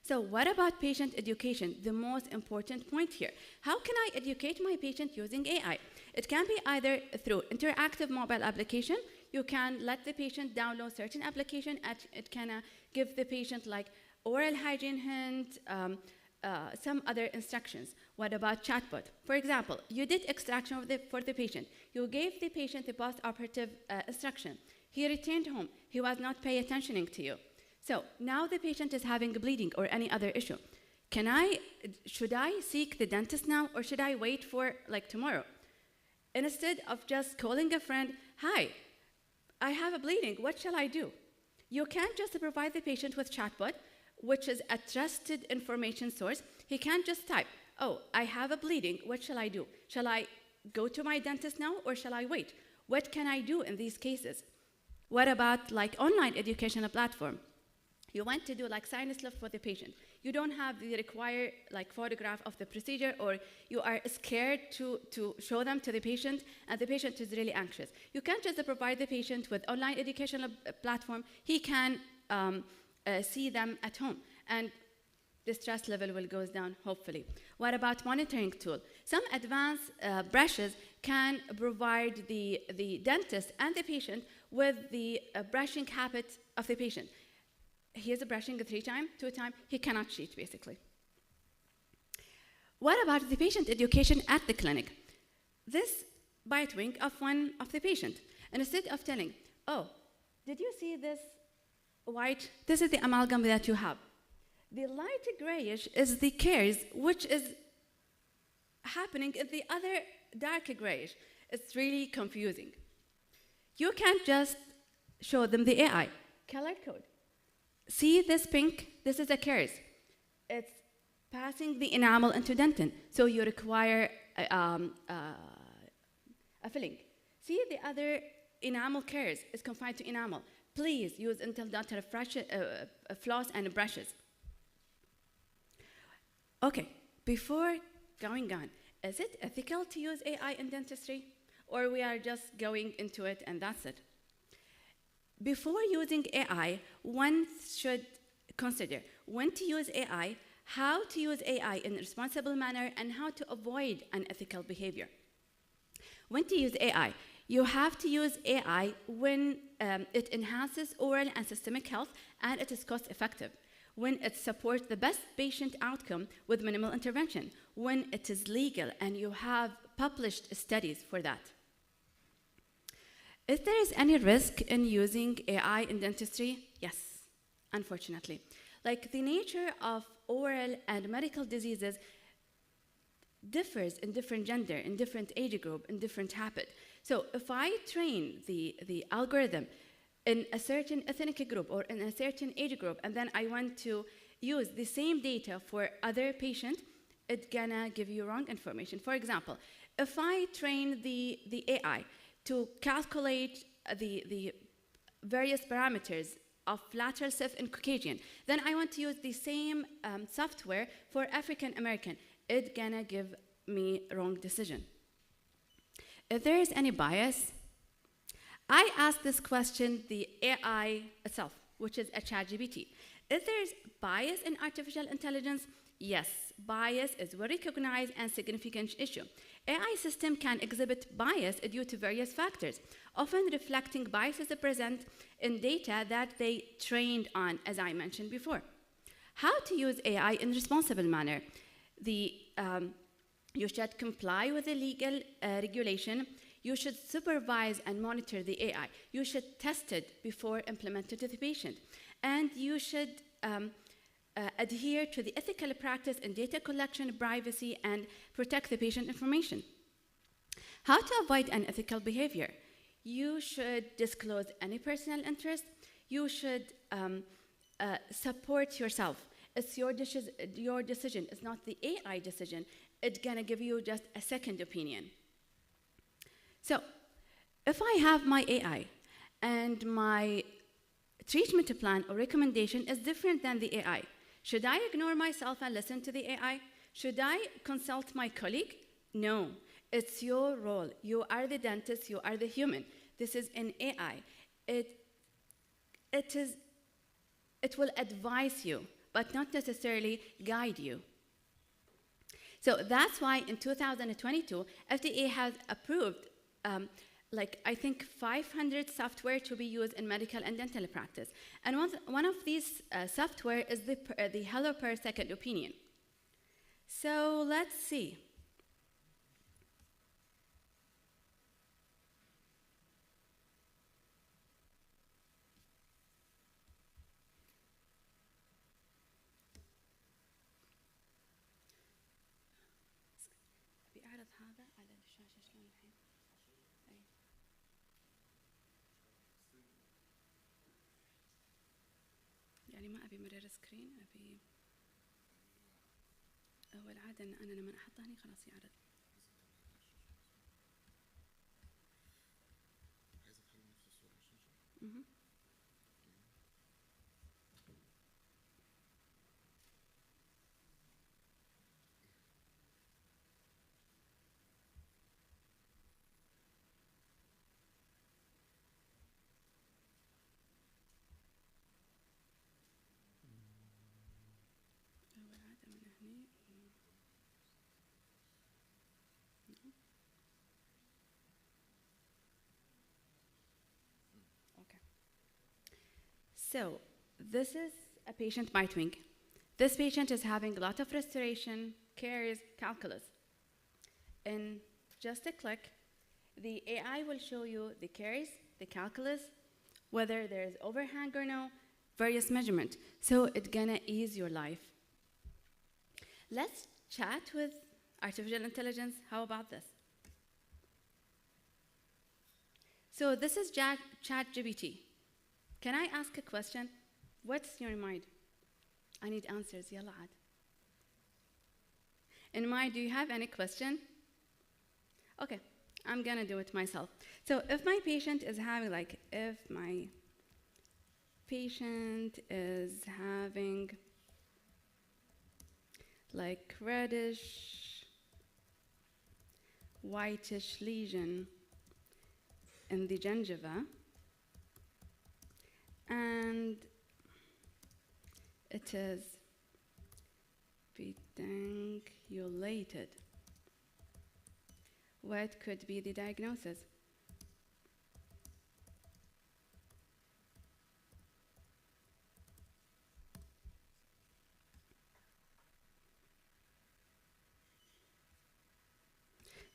So what about patient education? The most important point here. How can I educate my patient using AI? It can be either through interactive mobile application. You can let the patient download certain application, and it can give the patient like oral hygiene hint, some other instructions. What about chatbot? For example, you did extraction for the patient. You gave the patient the post-operative instruction. He returned home. He was not paying attention to you. So now the patient is having bleeding or any other issue. Should I seek the dentist now, or should I wait for like tomorrow? Instead of just calling a friend, hi, I have a bleeding, what shall I do? You can't just provide the patient with chatbot, which is a trusted information source. He can't just type, oh, I have a bleeding, what shall I do? Shall I go to my dentist now, or shall I wait? What can I do in these cases? What about like online educational platform? You want to do like sinus lift for the patient. You don't have the required like photograph of the procedure, or you are scared to show them to the patient, and the patient is really anxious. You can't just provide the patient with online educational platform. He can see them at home, and the stress level will go down, hopefully. What about monitoring tool? Some advanced brushes can provide the dentist and the patient with the brushing habit of the patient. He is brushing 3 times, 2 times, he cannot cheat, basically. What about the patient education at the clinic? This bite wing of one of the patient. And instead of telling, oh, did you see this white? This is the amalgam that you have. The light grayish is the caries, which is happening in the other dark grayish. It's really confusing. You can't just show them the AI. Color code. See this pink? This is a caries. It's passing the enamel into dentin, so you require a filling. See the other enamel caries is confined to enamel. Please use dental floss and brushes. Okay, before going on, is it ethical to use AI in dentistry? Or we are just going into it and that's it? Before using AI, one should consider when to use AI, how to use AI in a responsible manner, and how to avoid unethical behavior. When to use AI? You have to use AI when it enhances oral and systemic health and it is cost effective. When it supports the best patient outcome with minimal intervention. When it is legal and you have published studies for that. If there is any risk in using AI in dentistry, yes, unfortunately. Like the nature of oral and medical diseases differs in different gender, in different age group, in different habit. So if I train the algorithm in a certain ethnic group or in a certain age group, and then I want to use the same data for other patients, it's gonna give you wrong information. For example, if I train the AI to calculate the various parameters of lateral ceph and Caucasian, then I want to use the same software for African American. It's gonna give me wrong decision. If there is any bias, I ask this question the AI itself, which is a ChatGPT. If there is bias in artificial intelligence, yes, bias is a recognized and significant issue. AI system can exhibit bias due to various factors, often reflecting biases present in data that they trained on, as I mentioned before. How to use AI in a responsible manner? You should comply with the legal regulation. You should supervise and monitor the AI. You should test it before implementing to the patient. And you should adhere to the ethical practice in data collection, privacy, and protect the patient information. How to avoid unethical behavior? You should disclose any personal interest. You should support yourself. It's your decision. It's not the AI decision. It's gonna give you just a second opinion. So, if I have my AI and my treatment plan or recommendation is different than the AI, should I ignore myself and listen to the AI? Should I consult my colleague? No, it's your role. You are the dentist, you are the human. This is an AI. It will advise you, but not necessarily guide you. So that's why in 2022, FDA has approved I think 500 software to be used in medical and dental practice. And one of these software is the Hello Per Second Opinion. So let's see. بيعرض هذا على الشاشة شلون الحين؟ أي. يعني ما أبي مرر سكرين، أبي هو العادة إن أنا لما أحطه هني خلاص يعرض. So, this is a patient bite wing. This patient is having a lot of restoration, caries, calculus. In just a click, the AI will show you the caries, the calculus, whether there's overhang or no, various measurements. So it's gonna ease your life. Let's chat with artificial intelligence. How about this? So this is ChatGPT. Can I ask a question? What's your mind? I need answers. Yalla عاد. In mind, do you have any question? Okay, I'm gonna do it myself. So if my patient is having reddish, whitish lesion in the gingiva, and it is peduncle. What could be the diagnosis?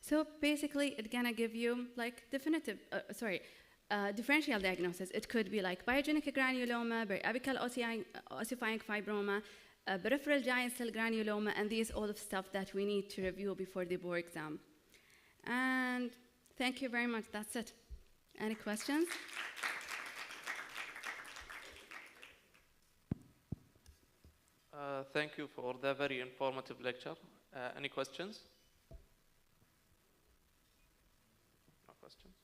So basically, it's gonna give you differential diagnosis. It could be like pyogenic granuloma, periapical ossifying fibroma, peripheral giant cell granuloma, and these all of stuff that we need to review before the board exam. And thank you very much. That's it. Any questions? Thank you for the very informative lecture. Any questions? No questions.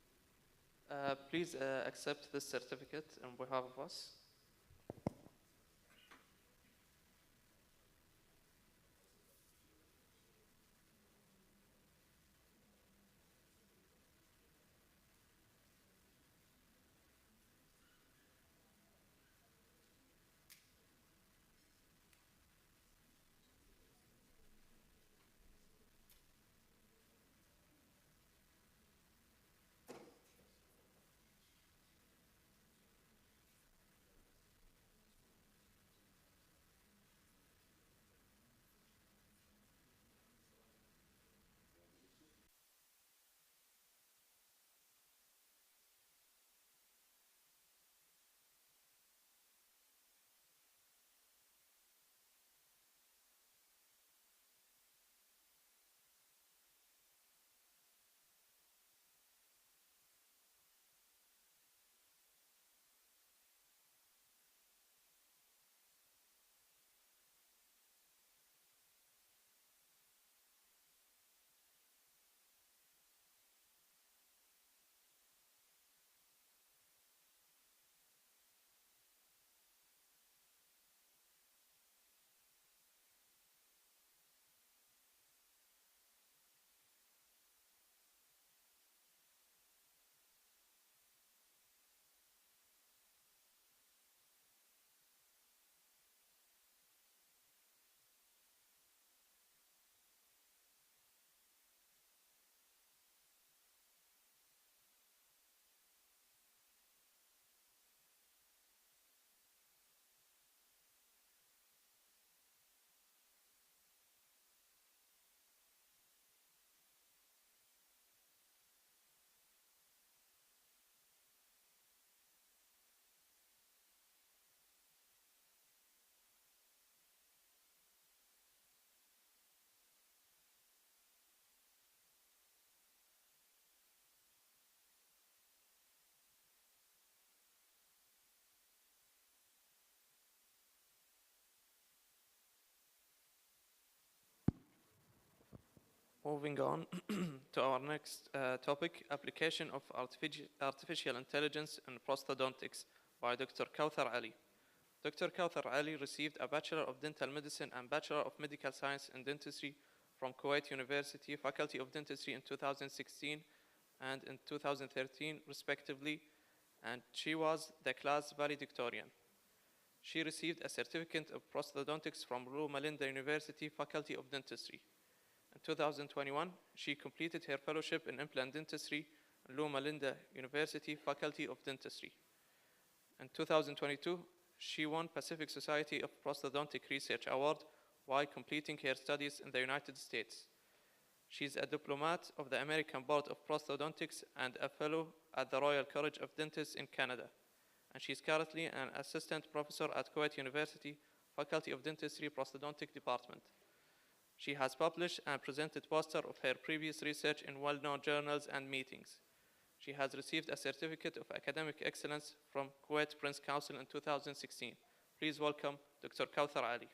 Please accept this certificate on behalf of us. Moving on to our next topic, application of artificial intelligence in prosthodontics by Dr. Kauthar Ali. Dr. Kauthar Ali received a Bachelor of Dental Medicine and Bachelor of Medical Science in Dentistry from Kuwait University Faculty of Dentistry in 2016 and in 2013, respectively, and she was the class valedictorian. She received a certificate of prosthodontics from Loma Linda University Faculty of Dentistry. In 2021, she completed her fellowship in implant dentistry at Loma Linda University Faculty of Dentistry. In 2022, she won Pacific Society of Prosthodontic Research Award while completing her studies in the United States. She's a diplomat of the American Board of Prosthodontics and a fellow at the Royal College of Dentists in Canada. And she's currently an assistant professor at Kuwait University Faculty of Dentistry Prosthodontic Department. She has published and presented posters of her previous research in well-known journals and meetings. She has received a certificate of academic excellence from Kuwait Prince Council in 2016. Please welcome Dr. Kauthar Ali.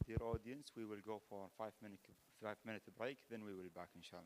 Dear audience, we will go for 5-minute break, then we will be back, inshallah.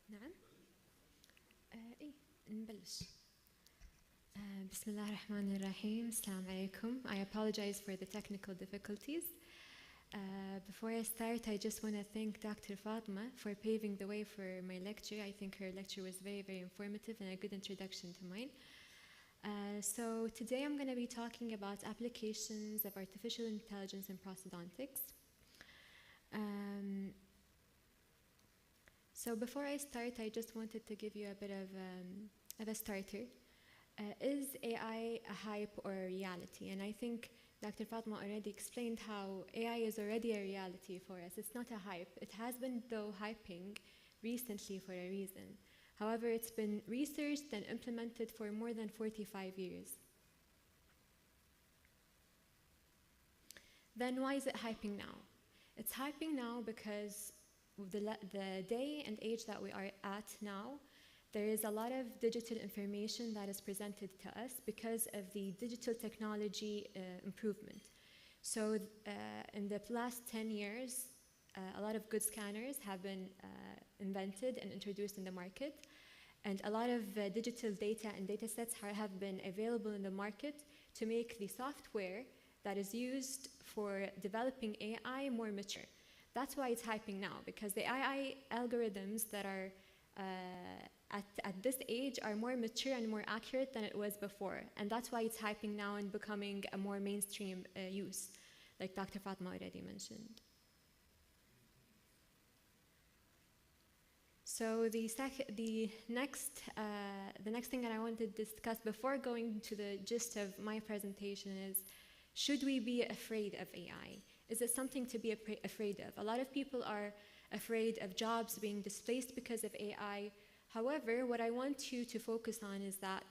نعم إيه نبلش بسم الله الرحمن الرحيم. السلام عليكم. I apologize for the technical difficulties. Before I start, I just want to thank Dr. Fatma for paving the way for my lecture. I think her lecture was very, very informative and a good introduction to mine. So today I'm going to be talking about applications of artificial intelligence in prosthodontics. So before I start, I just wanted to give you a bit of a starter. Is AI a hype or a reality? And I think Dr. Fatma already explained how AI is already a reality for us. It's not a hype. It has been, though, hyping recently for a reason. However, it's been researched and implemented for more than 45 years. Then why is it hyping now? It's hyping now because the day and age that we are at now, there is a lot of digital information that is presented to us because of the digital technology improvement. So in the last 10 years, a lot of good scanners have been invented and introduced in the market. And a lot of digital data and data sets have been available in the market to make the software that is used for developing AI more mature. That's why it's hyping now, because the AI algorithms that are at this age are more mature and more accurate than it was before. And that's why it's hyping now and becoming a more mainstream use, like Dr. Fatma already mentioned. So the next thing that I want to discuss before going to the gist of my presentation is, should we be afraid of AI? Is it something to be afraid of? A lot of people are afraid of jobs being displaced because of AI. However, what I want you to focus on is that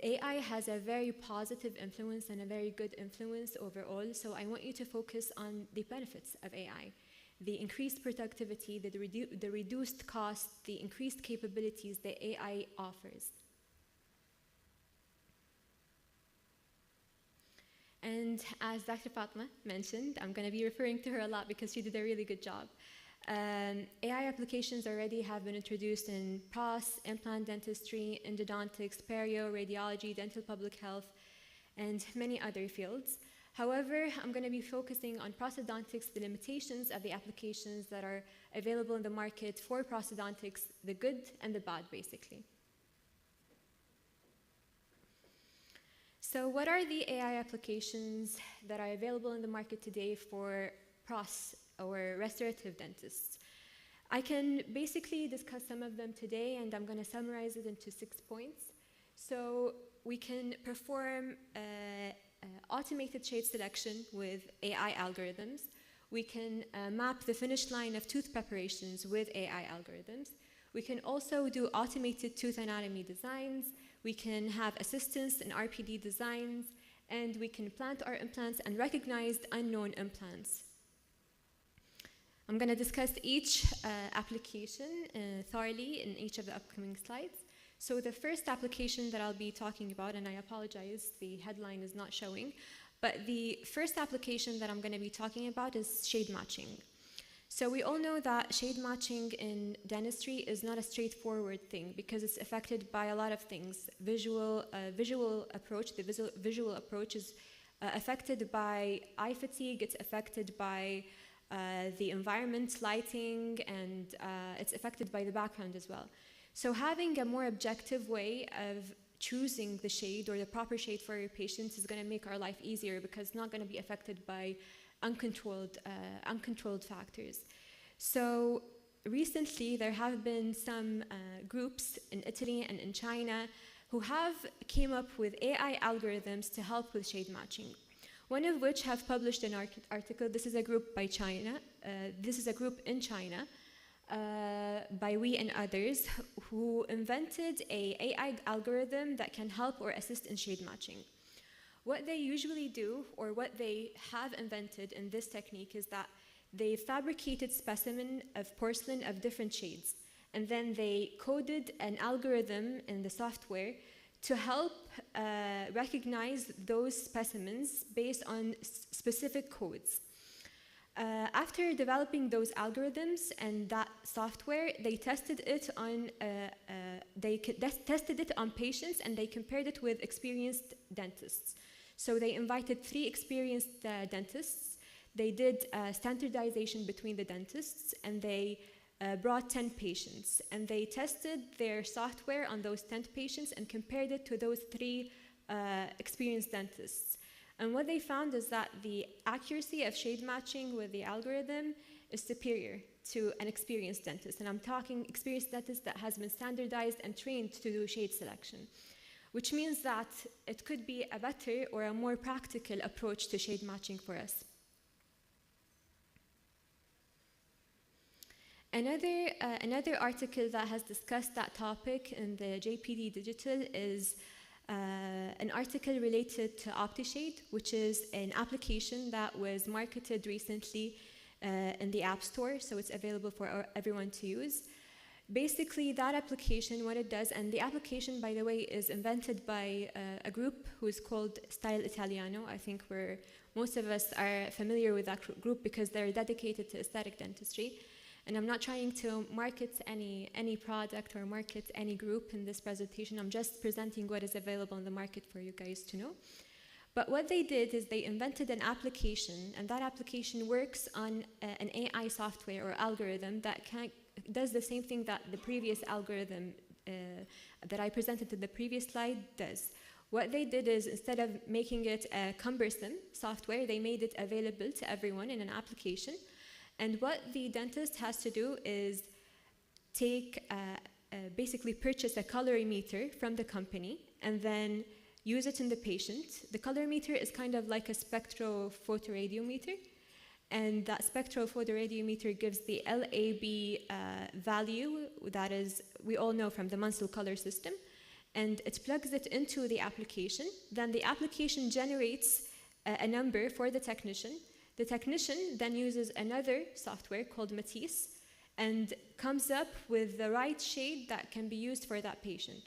AI has a very positive influence and a very good influence overall. So I want you to focus on the benefits of AI. The increased productivity, the reduced cost, the increased capabilities that AI offers. And as Dr. Fatma mentioned, I'm going to be referring to her a lot because she did a really good job. AI applications already have been introduced in pros, implant dentistry, endodontics, perio, radiology, dental public health, and many other fields. However, I'm going to be focusing on prosthodontics, the limitations of the applications that are available in the market for prosthodontics, the good and the bad, basically. So what are the AI applications that are available in the market today for pros or restorative dentists? I can basically discuss some of them today, and I'm going to summarize it into 6 points. So we can perform automated shade selection with AI algorithms. We can map the finish line of tooth preparations with AI algorithms. We can also do automated tooth anatomy designs. We can have assistance in RPD designs, and we can plant our implants and recognize unknown implants. I'm going to discuss each application thoroughly in each of the upcoming slides. So the first application that I'll be talking about, and I apologize, the headline is not showing, but the first application that I'm going to be talking about is shade matching. So we all know that shade matching in dentistry is not a straightforward thing because it's affected by a lot of things. Visual approach, the visual approach is affected by eye fatigue, it's affected by the environment, lighting, and it's affected by the background as well. So having a more objective way of choosing the shade or the proper shade for your patients is going to make our life easier because it's not going to be affected by uncontrolled factors. So recently there have been some groups in Italy and in China who have came up with AI algorithms to help with shade matching. One of which have published an article. This is a group by China. This is a group in China by we and others who invented an AI algorithm that can help or assist in shade matching. What they usually do, or what they have invented in this technique, is that they fabricated specimen of porcelain of different shades, and then they coded an algorithm in the software to help recognize those specimens based on specific codes. After developing those algorithms and that software, they tested it on patients, and they compared it with experienced dentists. So they invited 3 experienced dentists. They did standardization between the dentists, and they brought 10 patients. And they tested their software on those 10 patients and compared it to those 3 experienced dentists. And what they found is that the accuracy of shade matching with the algorithm is superior to an experienced dentist. And I'm talking experienced dentist that has been standardized and trained to do shade selection, which means that it could be a better or a more practical approach to shade matching for us. Another article that has discussed that topic in the JPD Digital is an article related to OptiShade, which is an application that was marketed recently in the App Store, so it's available for everyone to use. Basically, that application, what it does, and the application, by the way, is invented by a group who is called Style Italiano. I think most of us are familiar with that group because they're dedicated to aesthetic dentistry. And I'm not trying to market any product or market any group in this presentation. I'm just presenting what is available in the market for you guys to know. But what they did is they invented an application, and that application works on an AI software or algorithm that does the same thing that the previous algorithm that I presented in the previous slide does. What they did is, instead of making it a cumbersome software, they made it available to everyone in an application. And what the dentist has to do is basically purchase a colorimeter from the company and then use it in the patient. The colorimeter is kind of like a spectrophotoradiometer, and that spectrophotoradiometer gives the LAB value that is, we all know from the Munsell color system, and it plugs it into the application. Then the application generates a number for the technician. The technician then uses another software called Matisse and comes up with the right shade that can be used for that patient.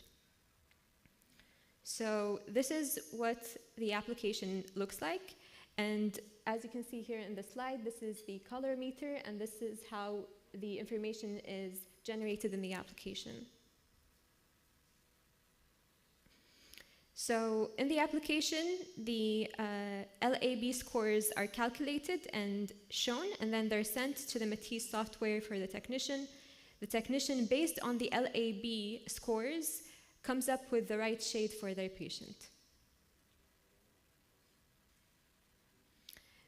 So this is what the application looks like. And as you can see here in the slide, this is the colorimeter, and this is how the information is generated in the application. So in the application, the LAB scores are calculated and shown, and then they're sent to the Matisse software for the technician. The technician, based on the LAB scores, comes up with the right shade for their patient.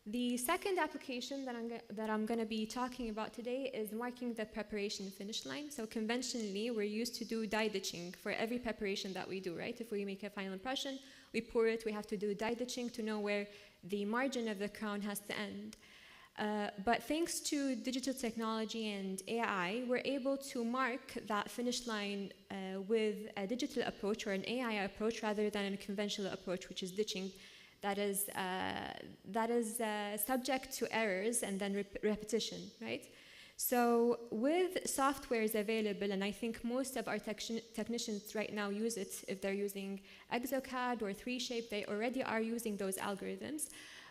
The second application that I'm going to be talking about today is marking the preparation finish line. So conventionally, we're used to do die ditching for every preparation that we do, right? If we make a final impression, we pour it, we have to do die ditching to know where the margin of the crown has to end. But thanks to digital technology and AI, we're able to mark that finish line with a digital approach or an AI approach rather than a conventional approach, which is ditching. That is subject to errors and then repetition, right? So with softwares available, and I think most of our technicians right now use it, if they're using ExoCAD or 3Shape, they already are using those algorithms.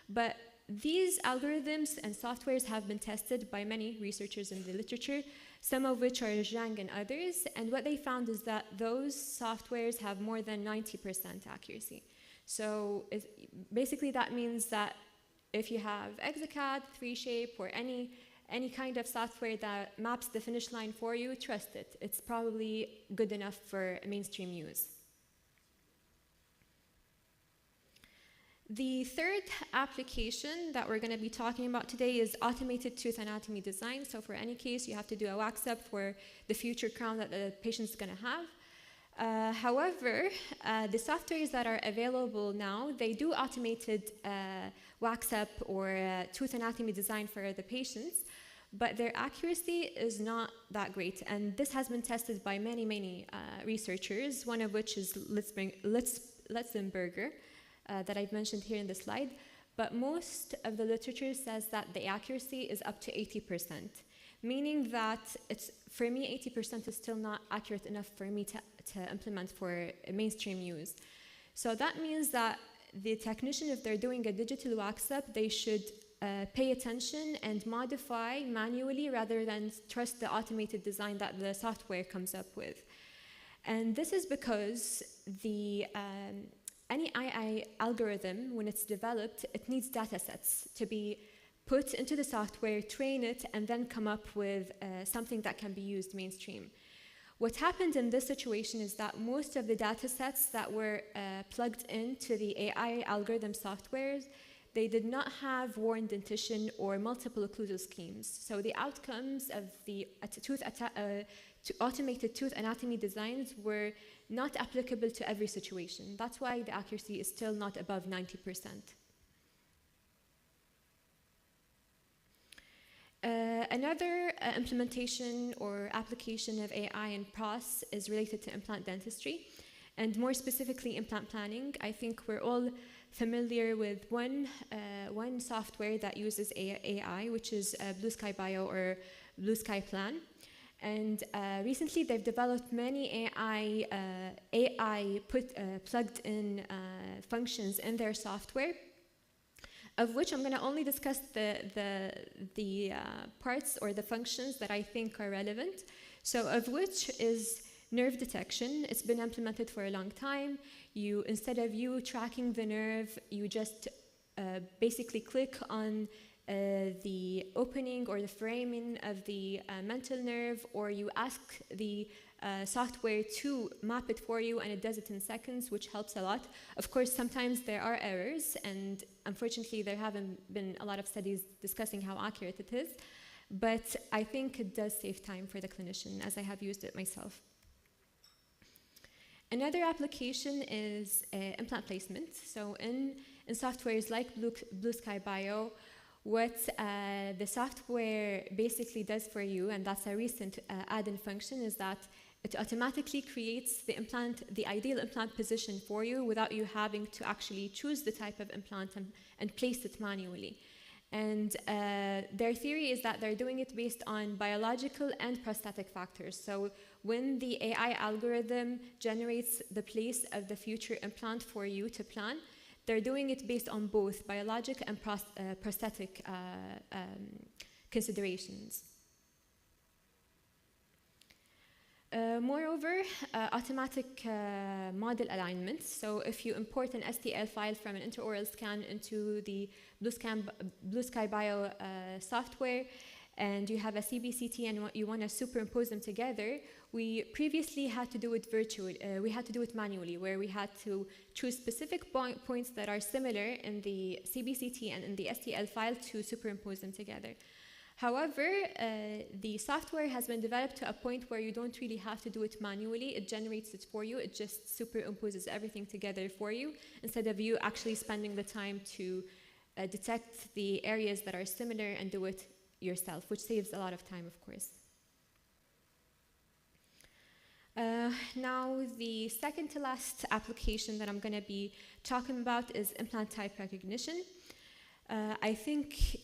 But these algorithms and softwares have been tested by many researchers in the literature, some of which are Zhang and others, and what they found is that those softwares have more than 90% accuracy. So basically that means that if you have ExoCAD, 3Shape, or any kind of software that maps the finish line for you, trust it. It's probably good enough for mainstream use. The third application that we're going to be talking about today is automated tooth anatomy design. So for any case, you have to do a wax up for the future crown that the patient's going to have. However, the softwares that are available now, they do automated wax up or tooth anatomy design for the patients, but their accuracy is not that great. And this has been tested by many researchers, one of which is Litzenberger, that I've mentioned here in the slide. But most of the literature says that the accuracy is up to 80%, meaning that for me, 80% is still not accurate enough for me to implement for mainstream use. So that means that the technician, if they're doing a digital wax up, they should pay attention and modify manually rather than trust the automated design that the software comes up with. And this is because any AI algorithm, when it's developed, it needs data sets to be put into the software, train it, and then come up with something that can be used mainstream. What happened in this situation is that most of the data sets that were plugged into the AI algorithm softwares, they did not have worn dentition or multiple occlusal schemes. So the outcomes of the automated tooth anatomy designs were not applicable to every situation. That's why the accuracy is still not above 90%. Another implementation or application of AI in PROS is related to implant dentistry, and more specifically implant planning. I think we're all familiar with one software that uses AI, which is Blue Sky Bio or Blue Sky Plan. And recently they've developed many AI plugged in functions in their software, of which I'm going to only discuss the parts or the functions that I think are relevant. So of which is nerve detection. It's been implemented for a long time. Instead of you tracking the nerve, you just basically click on the opening or the framing of the mental nerve, or you ask the software to map it for you, and it does it in seconds, which helps a lot. Of course, sometimes there are errors, and unfortunately there haven't been a lot of studies discussing how accurate it is, but I think it does save time for the clinician, as I have used it myself. Another application is implant placement. So in softwares like Blue Sky Bio, what the software basically does for you, and that's a recent add-in function, is that it automatically creates the ideal implant position for you without you having to actually choose the type of implant and place it manually. And their theory is that they're doing it based on biological and prosthetic factors. So when the AI algorithm generates the place of the future implant for you to plan, they're doing it based on both biologic and prosthetic considerations. Moreover, automatic model alignment. So if you import an STL file from an intraoral scan into the Blue Sky Bio software, and you have a CBCT and you want to superimpose them together, we previously had to do it virtually. We had to do it manually, where we had to choose specific points that are similar in the CBCT and in the STL file to superimpose them together. However, the software has been developed to a point where you don't really have to do it manually. It generates it for you. It just superimposes everything together for you, instead of you actually spending the time to detect the areas that are similar and do it yourself, which saves a lot of time, of course. Now, the second to last application that I'm going to be talking about is implant type recognition. I think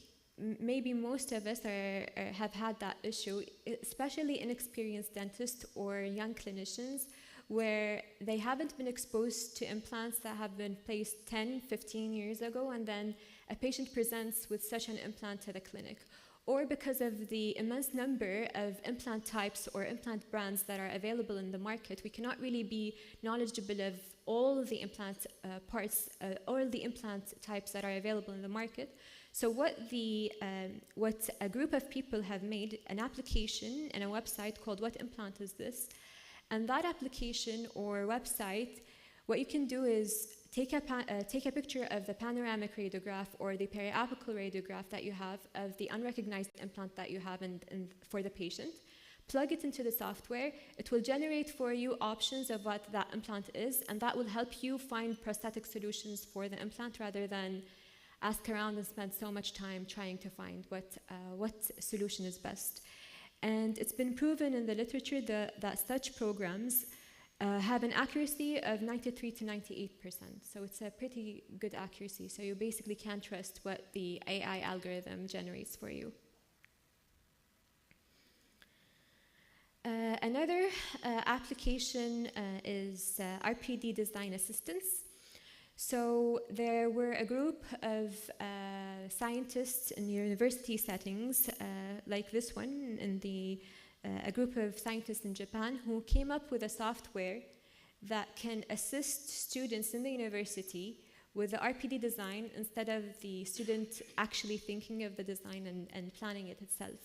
maybe most of us have had that issue, especially inexperienced dentists or young clinicians, where they haven't been exposed to implants that have been placed 10, 15 years ago, and then a patient presents with such an implant to the clinic. Or because of the immense number of implant types or implant brands that are available in the market, we cannot really be knowledgeable of all the implant parts, all the implant types that are available in the market. So what a group of people have made an application and a website called What Implant Is This? And that application or website, what you can do is take a picture of the panoramic radiograph or the periapical radiograph that you have of the unrecognized implant that you have for the patient, plug it into the software. It will generate for you options of what that implant is, and that will help you find prosthetic solutions for the implant rather than ask around and spend so much time trying to find what solution is best. And it's been proven in the literature that such programs have an accuracy of 93 to 98%. So it's a pretty good accuracy. So you basically can trust what the AI algorithm generates for you. Another application is RPD design assistance. So there were a group of scientists in university settings, like this one, a group of scientists in Japan, who came up with a software that can assist students in the university with the RPD design instead of the student actually thinking of the design and planning it itself.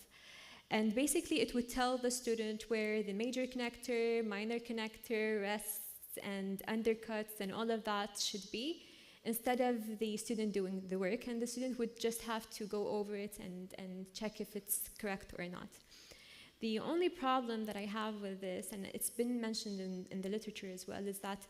And basically it would tell the student where the major connector, minor connector, rests, and undercuts and all of that should be, instead of the student doing the work, and the student would just have to go over it and check if it's correct or not. The only problem that I have with this, and it's been mentioned in the literature as well, is that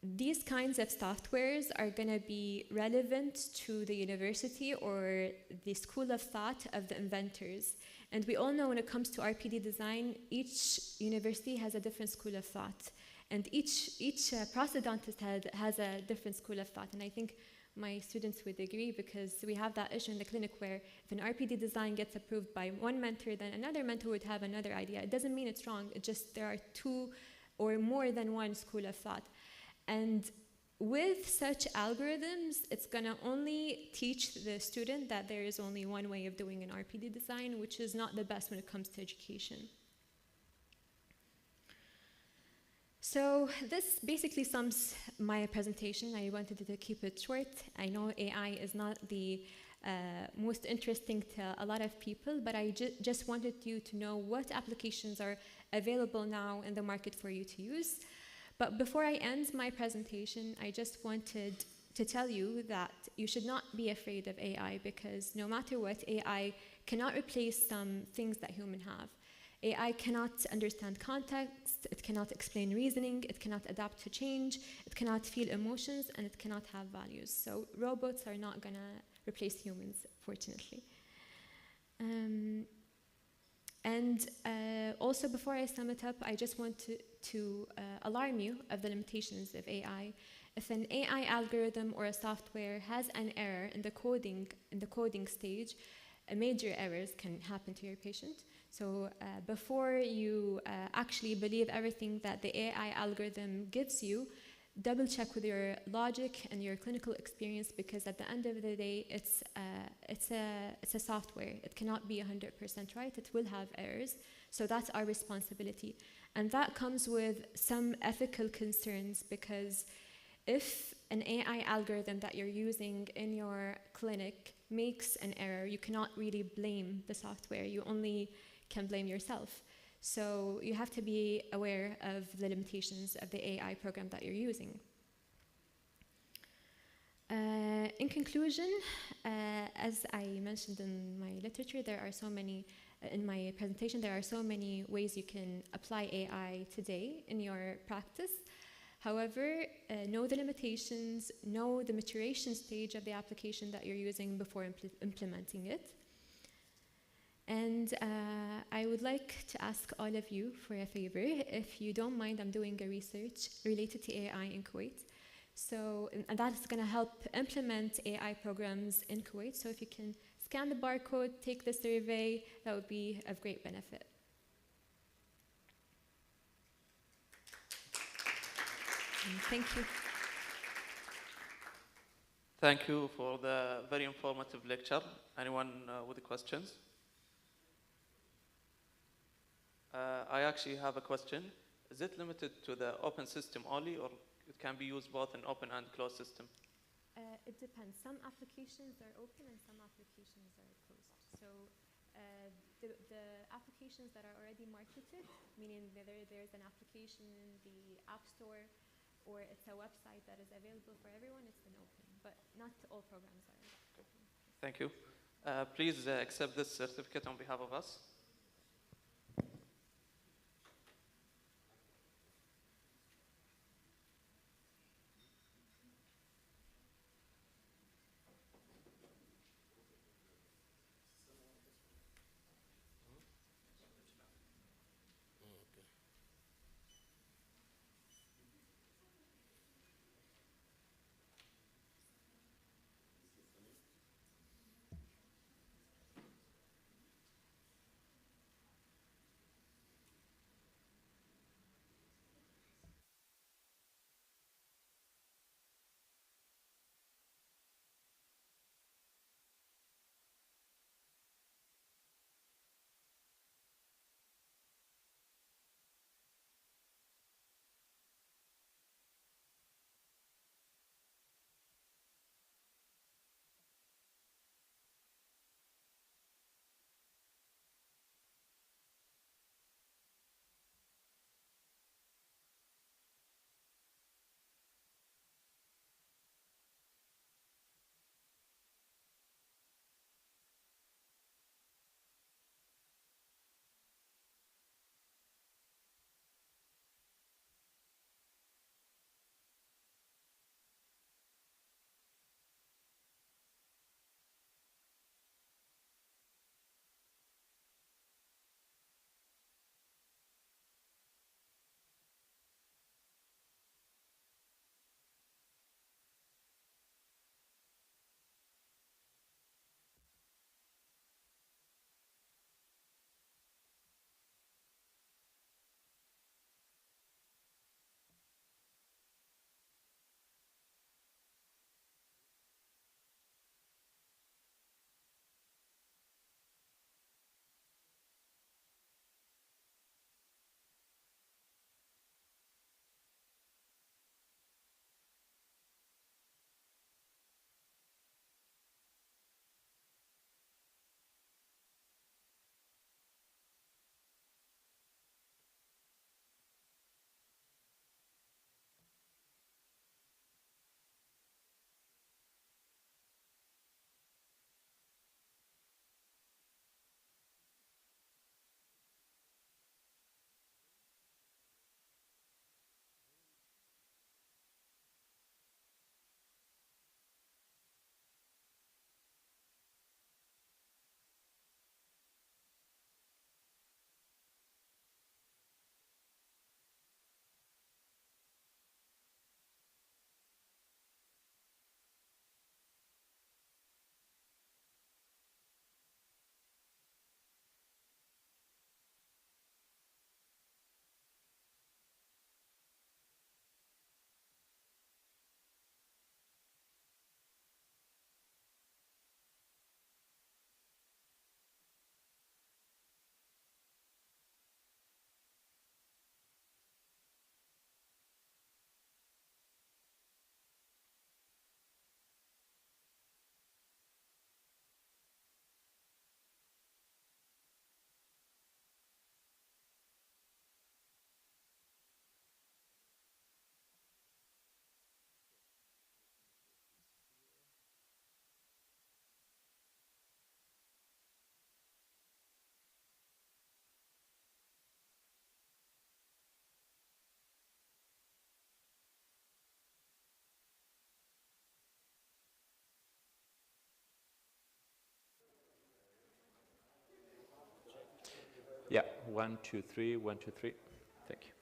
these kinds of softwares are going to be relevant to the university or the school of thought of the inventors. And we all know when it comes to RPD design, each university has a different school of thought. And each prosthodontist has a different school of thought. And I think my students would agree, because we have that issue in the clinic where if an RPD design gets approved by one mentor, then another mentor would have another idea. It doesn't mean it's wrong. It just there are two or more than one school of thought. And with such algorithms, it's going to only teach the student that there is only one way of doing an RPD design, which is not the best when it comes to education. So this basically sums my presentation. I wanted to keep it short. I know AI is not the most interesting to a lot of people, but I just wanted you to know what applications are available now in the market for you to use. But before I end my presentation, I just wanted to tell you that you should not be afraid of AI, because no matter what, AI cannot replace some things that humans have. AI cannot understand context, it cannot explain reasoning, it cannot adapt to change, it cannot feel emotions, and it cannot have values. So robots are not gonna replace humans, fortunately. Also, before I sum it up, I just want to alarm you of the limitations of AI. If an AI algorithm or a software has an error in the coding stage, major errors can happen to your patient. So before you actually believe everything that the AI algorithm gives you, double check with your logic and your clinical experience, because at the end of the day, it's a software. It cannot be 100% right. It will have errors. So that's our responsibility. And that comes with some ethical concerns, because if an AI algorithm that you're using in your clinic makes an error, you cannot really blame the software. You only can blame yourself. So you have to be aware of the limitations of the AI program that you're using. In conclusion, as I mentioned in my literature, there are so many, in my presentation, there are so many ways you can apply AI today in your practice. However, know the limitations, know the maturation stage of the application that you're using before implementing it. And I would like to ask all of you for a favor. If you don't mind, I'm doing a research related to AI in Kuwait. So, and that's going to help implement AI programs in Kuwait. So if you can scan the barcode, take the survey, that would be of great benefit. And thank you. Thank you for the very informative lecture. Anyone with questions? I actually have a question. Is it limited to the open system only, or it can be used both in open and closed system? It depends. Some applications are open and some applications are closed. So the applications that are already marketed, meaning whether there's an application in the App Store or it's a website that is available for everyone, it's an open. But not all programs are open. Thank you. Please accept this certificate on behalf of us. Yeah, 1, 2, 3, 1, 2, 3. Thank you.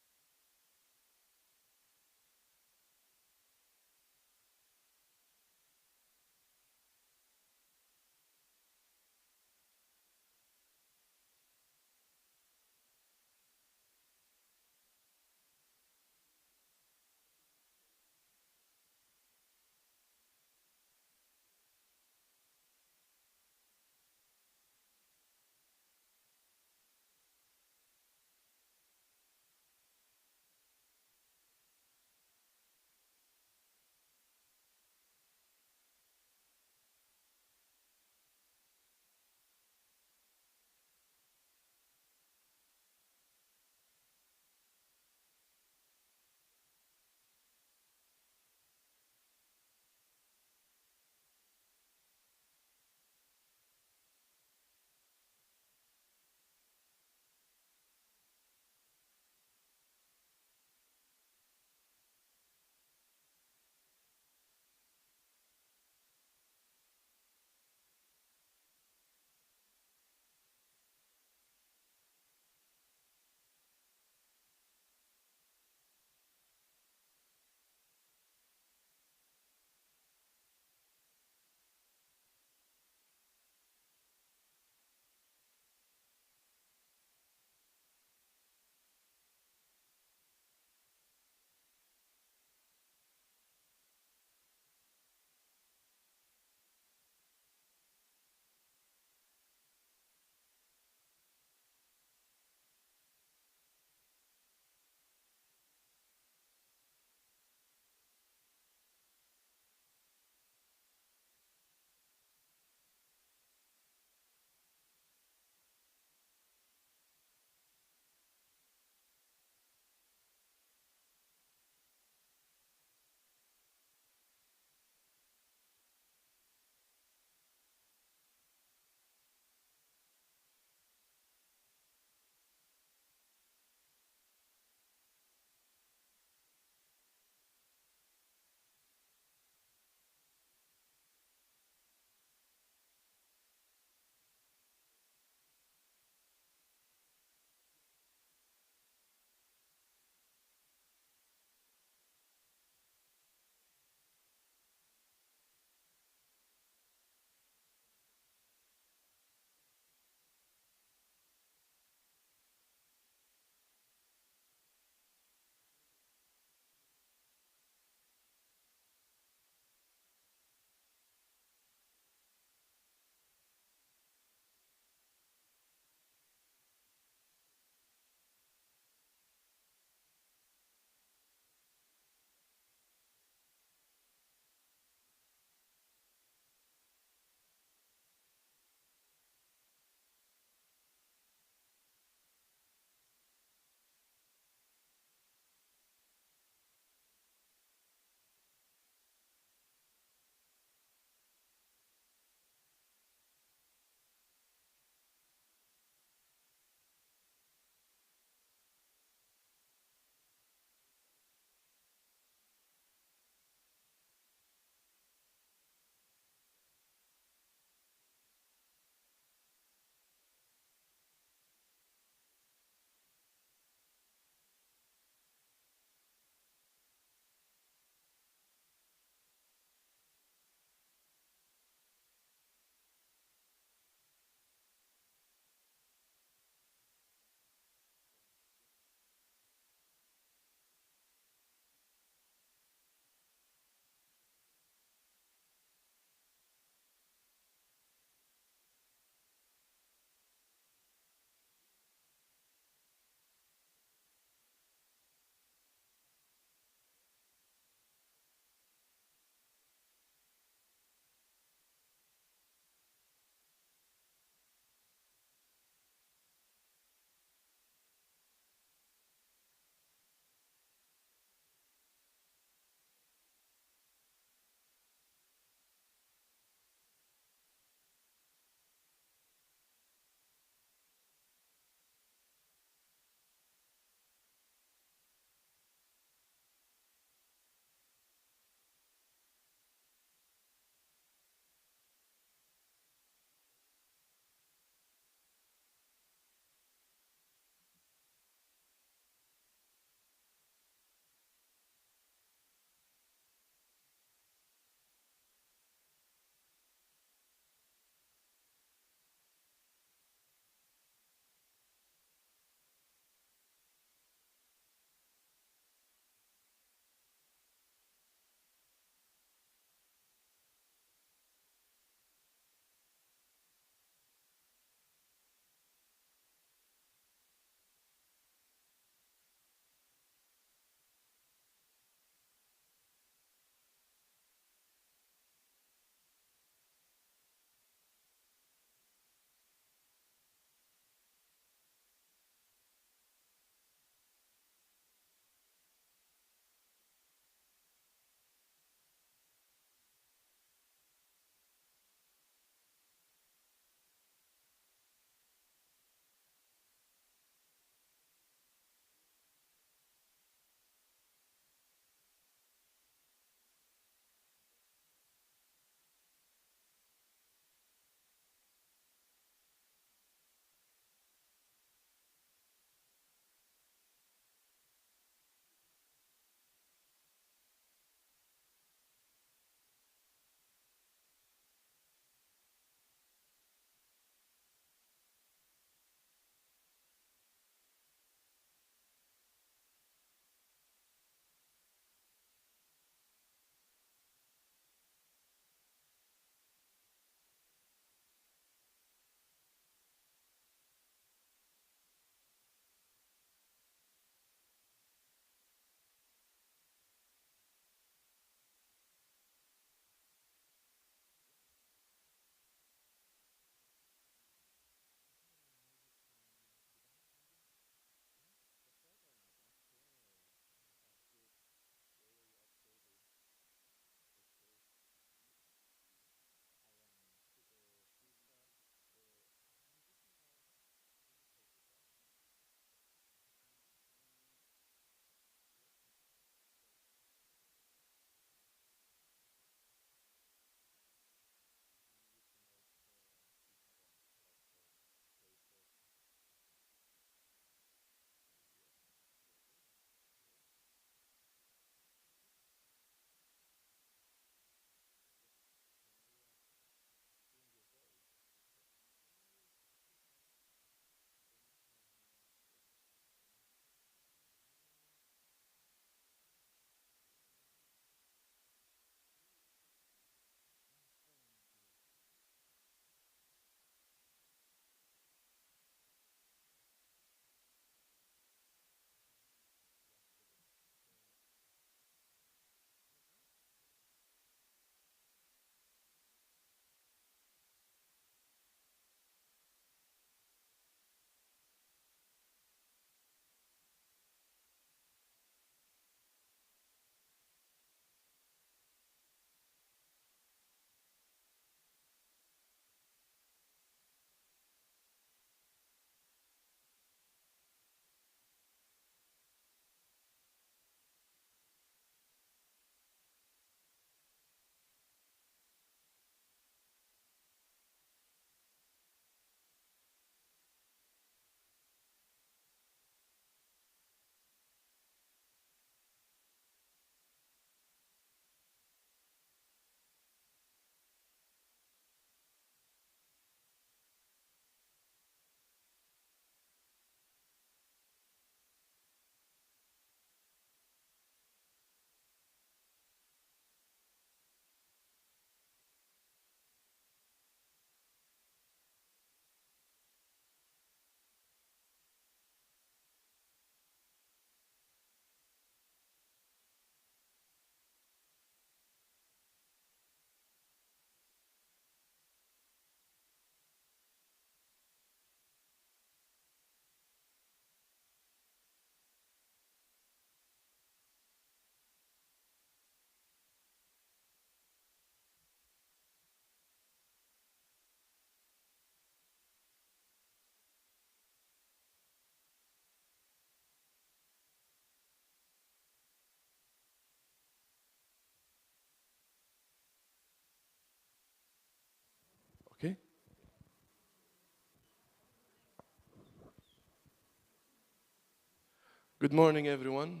Good morning, everyone.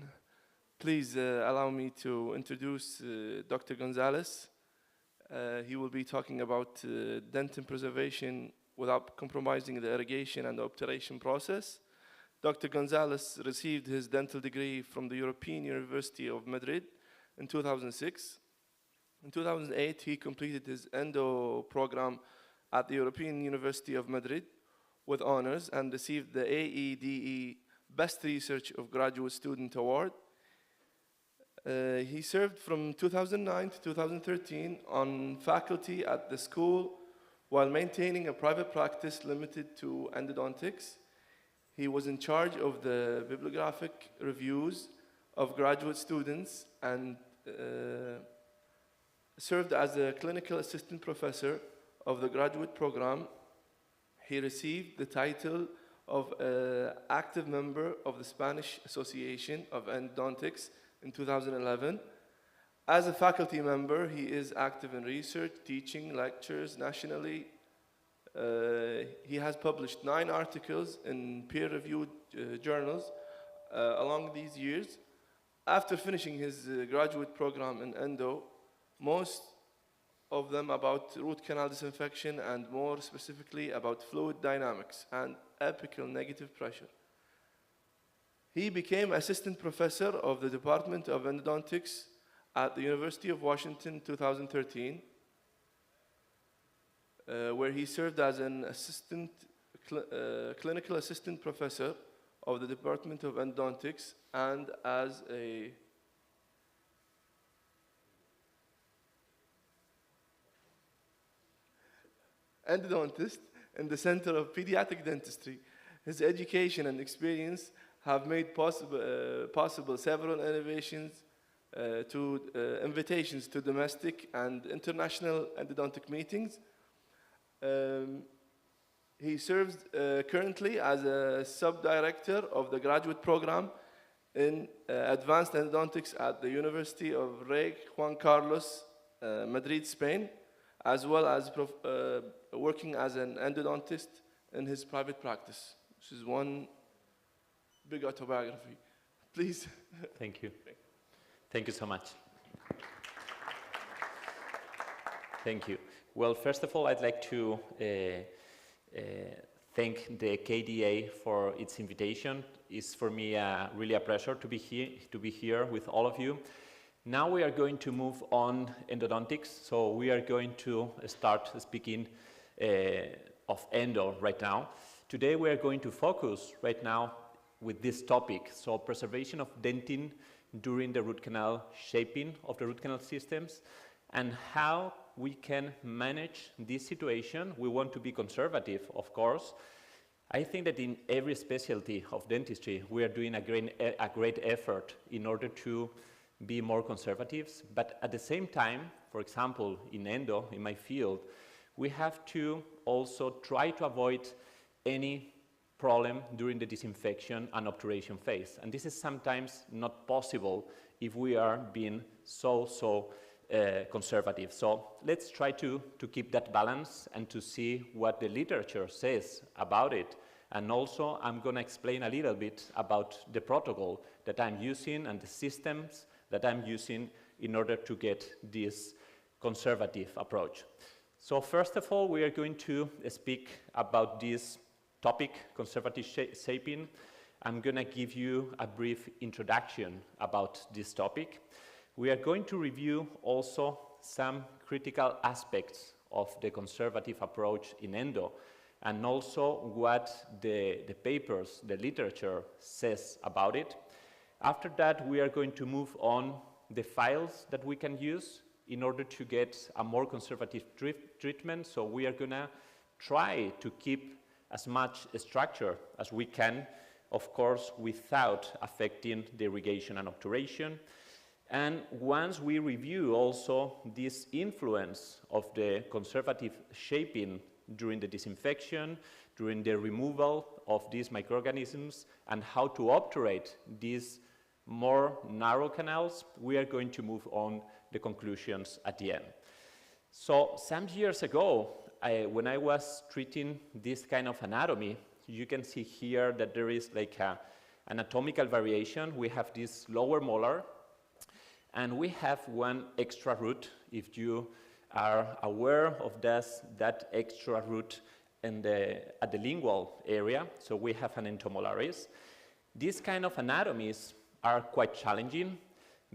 Please allow me to introduce Dr. Gonzalez. He will be talking about dentin preservation without compromising the irrigation and the obturation process. Dr. Gonzalez received his dental degree from the European University of Madrid in 2006. In 2008, he completed his endo program at the European University of Madrid with honors and received the AEDE Best Research of Graduate Student Award. He served from 2009 to 2013 on faculty at the school while maintaining a private practice limited to endodontics. He was in charge of the bibliographic reviews of graduate students and served as a clinical assistant professor of the graduate program. He received the title of active member of the Spanish Association of Endodontics in 2011. As a faculty member, he is active in research, teaching, lectures nationally. He has published 9 articles in peer-reviewed journals along these years. After finishing his graduate program in endo, most of them about root canal disinfection and more specifically about fluid dynamics and apical negative pressure. He became assistant professor of the Department of Endodontics at the University of Washington in 2013, where he served as an clinical assistant professor of the Department of Endodontics and as a endodontist in the Center of Pediatric Dentistry. His education and experience have made possible several innovations invitations to domestic and international endodontic meetings. He serves currently as a sub-director of the graduate program in advanced endodontics at the University of Rey Juan Carlos, Madrid, Spain, as well as working as an endodontist in his private practice. This is one big autobiography. Please. Thank you. Thank you so much. Thank you. Well, first of all, I'd like to thank the KDA for its invitation. It's for me really a pleasure to be here with all of you. Now we are going to move on endodontics. So we are going to start speaking of endo right now. Today we are going to focus right now with this topic, so preservation of dentin during the root canal shaping of the root canal systems and how we can manage this situation. We want to be conservative, of course. I think that in every specialty of dentistry, we are doing a great effort in order to be more conservative, but at the same time, for example, in endo, in my field, we have to also try to avoid any problem during the disinfection and obturation phase. And this is sometimes not possible if we are being so conservative. So let's try to keep that balance and to see what the literature says about it. And also, I'm going to explain a little bit about the protocol that I'm using and the systems that I'm using in order to get this conservative approach. So first of all, we are going to speak about this topic, conservative shaping. I'm going to give you a brief introduction about this topic. We are going to review also some critical aspects of the conservative approach in endo, and also what the papers, the literature says about it. After that, we are going to move on the files that we can use in order to get a more conservative treatment. So we are going to try to keep as much structure as we can, of course, without affecting the irrigation and obturation. And once we review also this influence of the conservative shaping during the disinfection, during the removal of these microorganisms, and how to obturate these more narrow canals, we are going to move on the conclusions at the end. So some years ago, when I was treating this kind of anatomy, you can see here that there is like anatomical variation. We have this lower molar, and we have one extra root. If you are aware of that extra root at the lingual area, so we have an entomolaris. These kind of anatomies are quite challenging,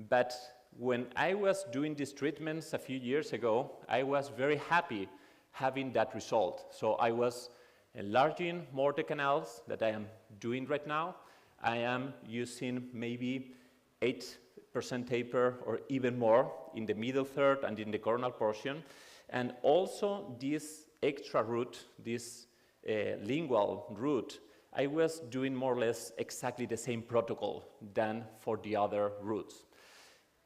but when I was doing these treatments a few years ago, I was very happy having that result. So I was enlarging more the canals that I am doing right now. I am using maybe 8% taper or even more in the middle third and in the coronal portion. And also this extra root, this lingual root, I was doing more or less exactly the same protocol than for the other roots.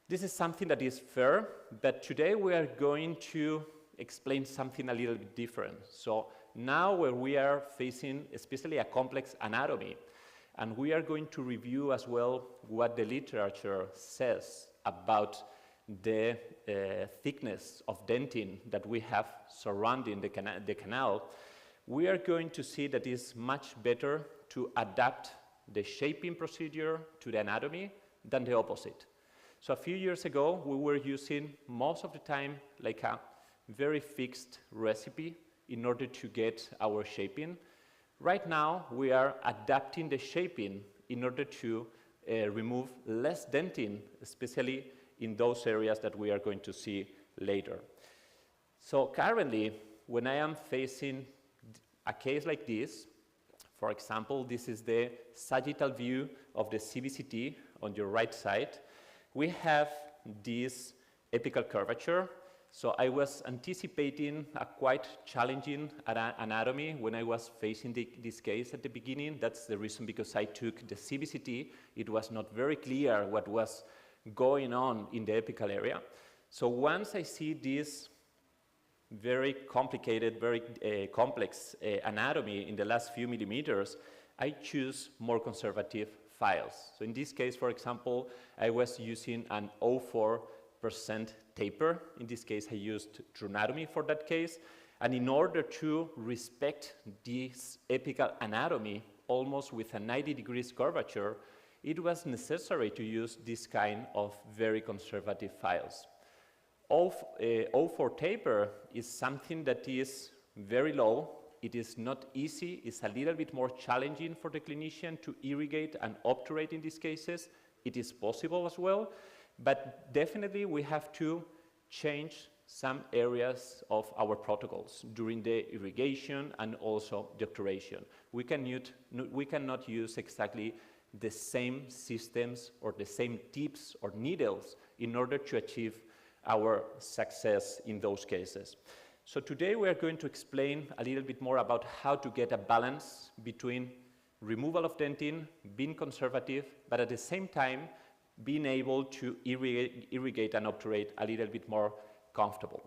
This is something that is fair, but today we are going to explain something a little bit different. So now where we are facing especially a complex anatomy, and we are going to review as well what the literature says about the thickness of dentin that we have surrounding the canal, we are going to see that it's much better to adapt the shaping procedure to the anatomy than the opposite. So a few years ago, we were using most of the time like a very fixed recipe in order to get our shaping. Right now, we are adapting the shaping in order to remove less dentin, especially in those areas that we are going to see later. So currently, when I am facing a case like this, for example, this is the sagittal view of the CBCT on your right side, we have this apical curvature. So I was anticipating a quite challenging anatomy when I was facing this case at the beginning. That's the reason because I took the CBCT. It was not very clear what was going on in the apical area. So once I see this very complicated, very complex anatomy in the last few millimeters, I choose more conservative files. So in this case, for example, I was using an 0.4% taper. In this case, I used Trunatomy for that case. And in order to respect this apical anatomy, almost with a 90 degrees curvature, it was necessary to use this kind of very conservative files. 0.4 taper is something that is very low. It is not easy. It's a little bit more challenging for the clinician to irrigate and obturate in these cases. It is possible as well, but definitely we have to change some areas of our protocols during the irrigation and also the obturation. We cannot use exactly the same systems or the same tips or needles in order to achieve our success in those cases. So today we are going to explain a little bit more about how to get a balance between removal of dentin, being conservative, but at the same time being able to irrigate and obturate a little bit more comfortable.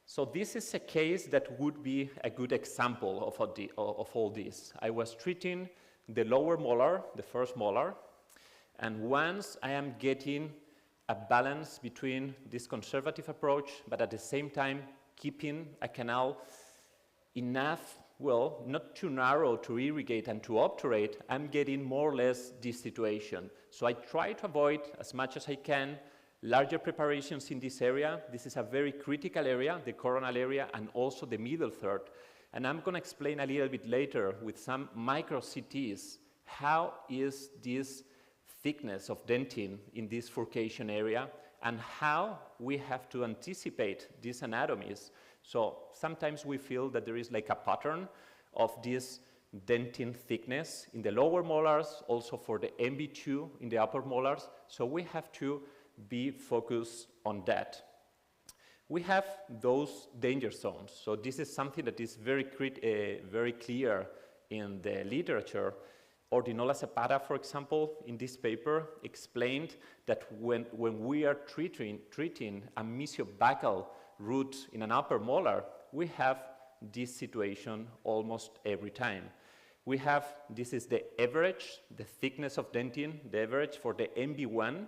So this is a case that would be a good example of all this. I was treating the lower molar, the first molar, and once I am getting a balance between this conservative approach, but at the same time keeping a canal enough, well, not too narrow to irrigate and to obturate, I'm getting more or less this situation. So I try to avoid as much as I can larger preparations in this area. This is a very critical area, the coronal area and also the middle third. And I'm going to explain a little bit later with some micro CTs how is this thickness of dentin in this furcation area and how we have to anticipate these anatomies. So sometimes we feel that there is like a pattern of this dentin thickness in the lower molars, also for the MB2 in the upper molars. So we have to be focused on that. We have those danger zones. So this is something that is very clear in the literature. Ordinola Zapata, for example, in this paper explained that when we are treating a mesiobuccal root in an upper molar, we have this situation almost every time. We have, this is the average, the thickness of dentin, the average for the MB1.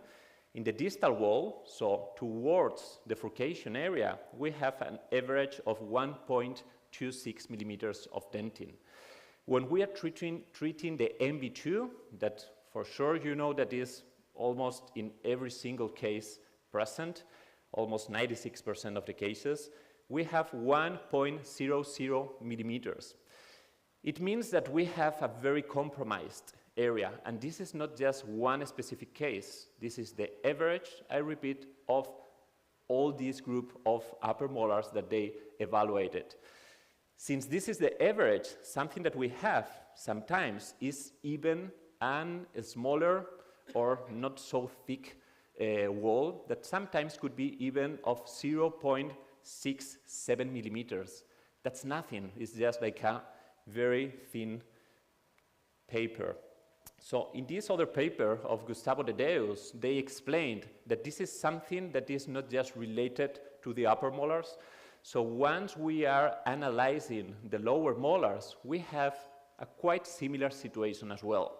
In the distal wall, so towards the furcation area, we have an average of 1.26 millimeters of dentin. When we are treating the MV2, that for sure you know that is almost in every single case present, almost 96% of the cases, we have 1.00 millimeters. It means that we have a very compromised area, and this is not just one specific case. This is the average, I repeat, of all this group of upper molars that they evaluated. Since this is the average, something that we have sometimes is even a smaller or not so thick wall that sometimes could be even of 0.67 millimeters. That's nothing. It's just like a very thin paper. So in this other paper of Gustavo de Deus, they explained that this is something that is not just related to the upper molars. So once we are analyzing the lower molars, we have a quite similar situation as well.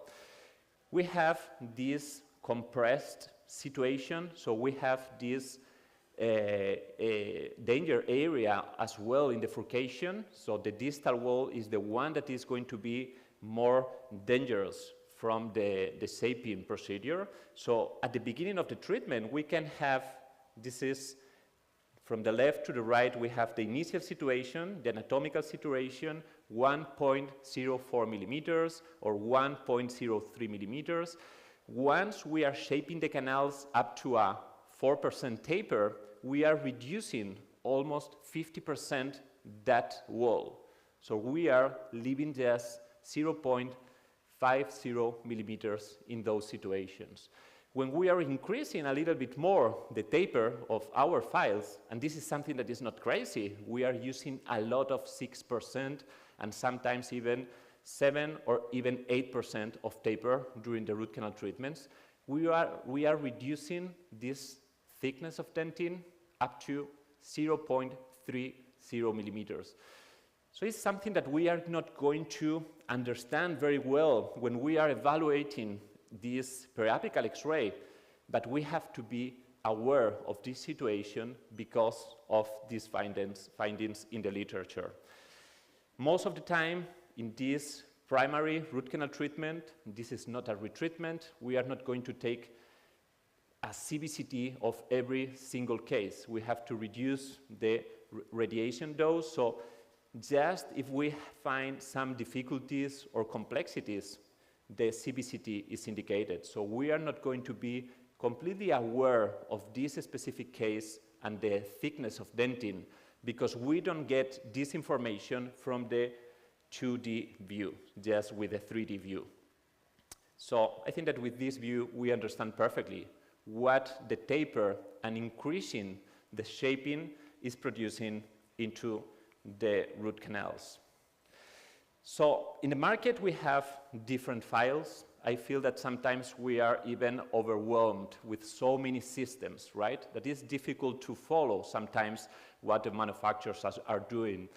We have this compressed situation, so we have this danger area as well in the furcation. So the distal wall is the one that is going to be more dangerous from the shaping procedure. So at the beginning of the treatment, we can have, this is from the left to the right, we have the initial situation, the anatomical situation, 1.04 millimeters or 1.03 millimeters. Once we are shaping the canals up to a 4% taper, we are reducing almost 50% that wall. So we are leaving just 0.50 millimeters in those situations. When we are increasing a little bit more the taper of our files, and this is something that is not crazy, we are using a lot of 6% and sometimes even 7 or even 8% of taper during the root canal treatments, we are reducing this thickness of dentin up to 0.30 millimeters. So it's something that we are not going to understand very well when we are evaluating this periapical X-ray, but we have to be aware of this situation because of these findings in the literature. Most of the time in this primary root canal treatment, this is not a retreatment. We are not going to take a CBCT of every single case. We have to reduce the radiation dose. So just if we find some difficulties or complexities, the CBCT is indicated. So we are not going to be completely aware of this specific case and the thickness of dentin because we don't get this information from the 2D view, just with a 3D view. So I think that with this view, we understand perfectly what the taper and increasing the shaping is producing into the root canals. So in the market, we have different files. I feel that sometimes we are even overwhelmed with so many systems, right? That is difficult to follow sometimes what the manufacturers are doing.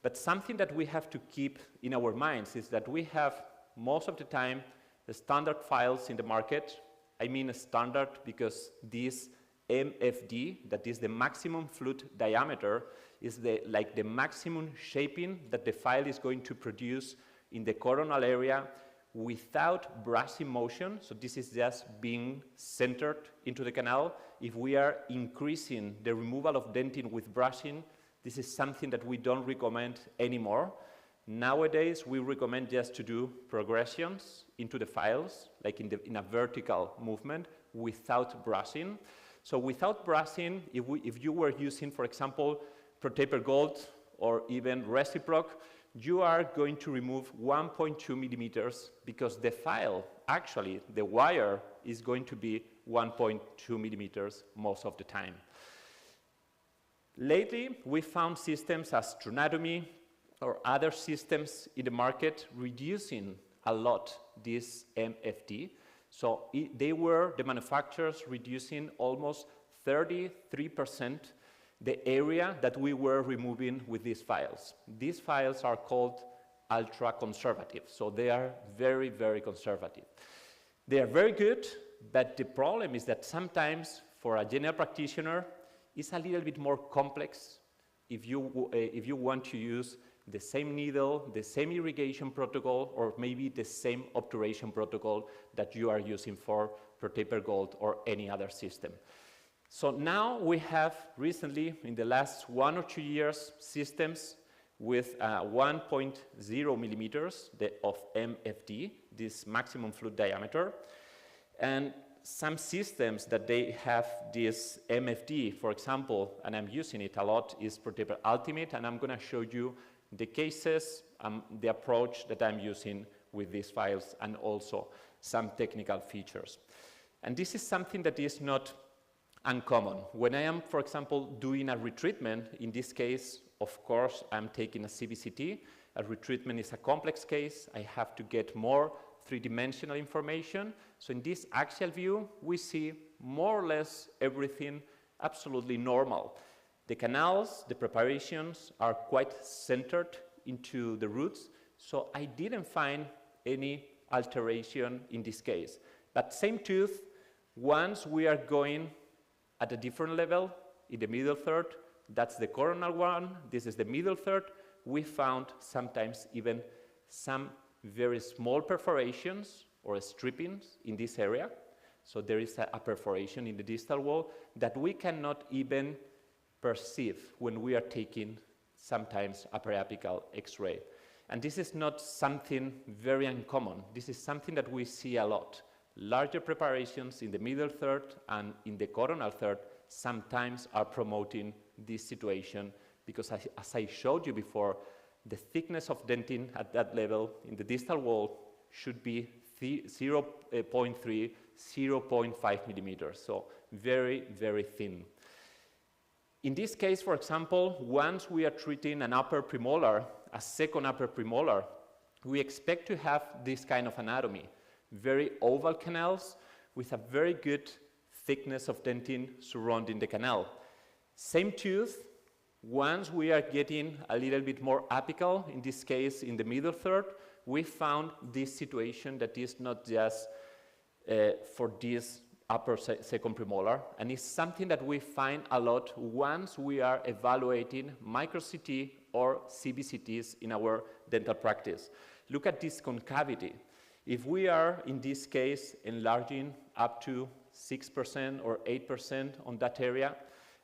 But something that we have to keep in our minds is that we have, most of the time, the standard files in the market. I mean standard because this MFD, that is the maximum fluid diameter, is like the maximum shaping that the file is going to produce in the coronal area without brushing motion. So this is just being centered into the canal. If we are increasing the removal of dentin with brushing, this is something that we don't recommend anymore. Nowadays, we recommend just to do progressions into the files, like in a vertical movement, without brushing. So without brushing, if you were using, for example, ProTaper Gold or even Reciproc, you are going to remove 1.2 millimeters because the file, actually, the wire is going to be 1.2 millimeters most of the time. Lately, we found systems as Tronatomy or other systems in the market reducing a lot this MFD. So the manufacturers reducing almost 33% the area that we were removing with these files. These files are called ultra-conservative, so they are very, very conservative. They are very good, but the problem is that sometimes for a general practitioner, it's a little bit more complex if you want to use the same needle, the same irrigation protocol, or maybe the same obturation protocol that you are using for ProTaper Gold or any other system. So now we have recently, in the last 1 or 2 years, systems with 1.0 millimeters of MFD, this maximum fluid diameter, and some systems that they have this MFD, for example, and I'm using it a lot, is ProTaper Ultimate, and I'm going to show you the cases, the approach that I'm using with these files, and also some technical features. And this is something that is not uncommon. When I am, for example, doing a retreatment, in this case, of course, I'm taking a CBCT. A retreatment is a complex case. I have to get more three-dimensional information. So in this axial view, we see more or less everything absolutely normal. The canals, the preparations are quite centered into the roots, so I didn't find any alteration in this case. But same tooth, once we are going at a different level, in the middle third, that's the coronal one, this is the middle third, we found sometimes even some very small perforations or strippings in this area. So there is a perforation in the distal wall that we cannot even perceive when we are taking sometimes a periapical X-ray. And this is not something very uncommon. This is something that we see a lot. Larger preparations in the middle third and in the coronal third sometimes are promoting this situation because, as I showed you before, the thickness of dentin at that level in the distal wall should be 0.3, 0.5 millimeters, so very, very thin. In this case, for example, once we are treating an upper premolar, a second upper premolar, we expect to have this kind of anatomy. Very oval canals with a very good thickness of dentin surrounding the canal. Same tooth, once we are getting a little bit more apical, in this case in the middle third, we found this situation that is not just for this upper second premolar, and it's something that we find a lot once we are evaluating micro-CT or CBCTs in our dental practice. Look at this concavity. If we are, in this case, enlarging up to 6% or 8% on that area,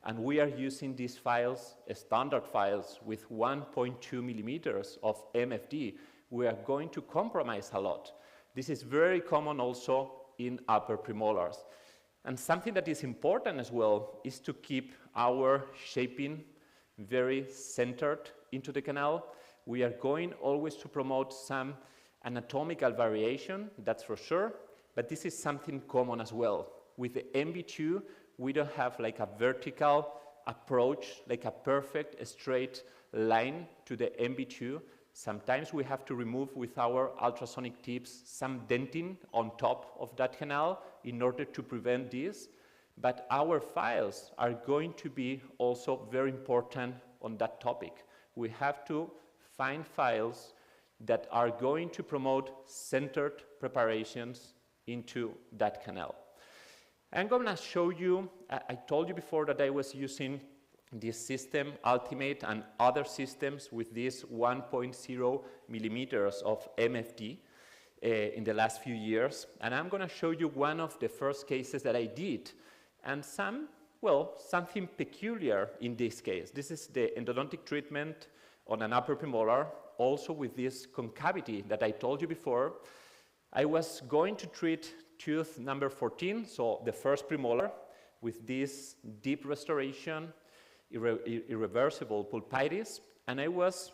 and we are using these files, standard files, with 1.2 millimeters of MFD, we are going to compromise a lot. This is very common also in upper premolars. And something that is important as well is to keep our shaping very centered into the canal. We are going always to promote some anatomical variation, that's for sure, but this is something common as well. With the MB2, we don't have like a vertical approach, like a perfect straight line to the MB2. Sometimes we have to remove with our ultrasonic tips some dentin on top of that canal in order to prevent this. But our files are going to be also very important on that topic. We have to find files that are going to promote centered preparations into that canal. I'm going to show you, I told you before that I was using this system, Ultimate, and other systems with this 1.0 millimeters of MFD in the last few years. And I'm going to show you one of the first cases that I did, and something peculiar in this case. This is the endodontic treatment on an upper premolar, also with this concavity that I told you before. I was going to treat tooth number 14, so the first premolar, with this deep restoration, irreversible pulpitis, and I was,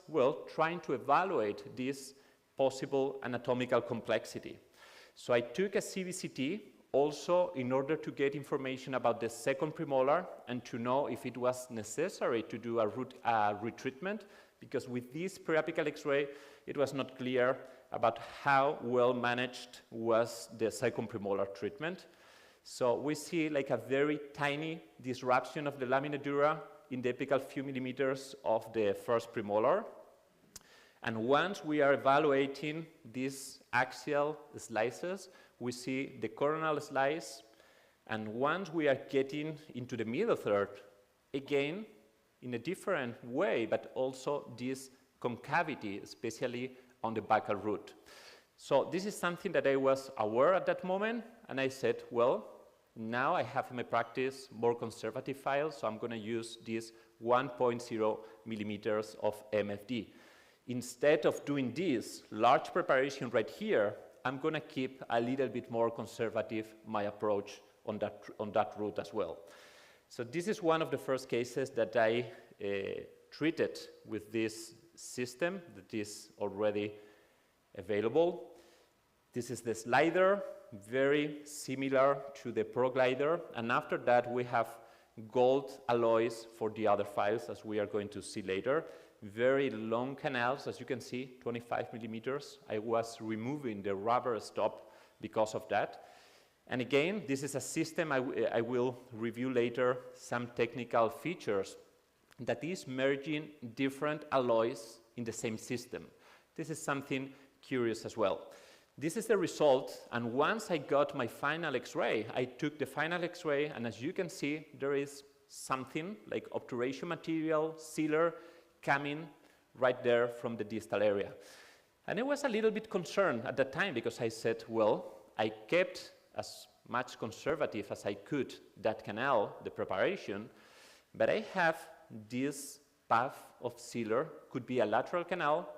trying to evaluate this possible anatomical complexity. So I took a CBCT also in order to get information about the second premolar and to know if it was necessary to do a retreatment, because with this periapical X-ray, it was not clear about how well managed was the second premolar treatment. So we see like a very tiny disruption of the lamina dura in the apical few millimeters of the first premolar. And once we are evaluating these axial slices, we see the coronal slice. And once we are getting into the middle third, again, in a different way, but also this concavity, especially on the buccal root. So this is something that I was aware at that moment, and I said, well, now I have in my practice more conservative files, so I'm going to use these 1.0 millimeters of MFD. Instead of doing this large preparation right here, I'm going to keep a little bit more conservative my approach on that route as well. So this is one of the first cases that I treated with this system that is already available. This is the slider, very similar to the Pro Glider, and after that we have gold alloys for the other files, as we are going to see later. Very long canals, as you can see, 25 millimeters. I was removing the rubber stop because of that. And again, this is a system I will review later, some technical features that is merging different alloys in the same system. This is something curious as well. This is the result, and once I got my final X-ray, I took the final X-ray, and as you can see, there is something like obturation material, sealer, coming right there from the distal area. And I was a little bit concerned at that time because I said, well, I kept as much conservative as I could that canal, the preparation, but I have this path of sealer, could be a lateral canal,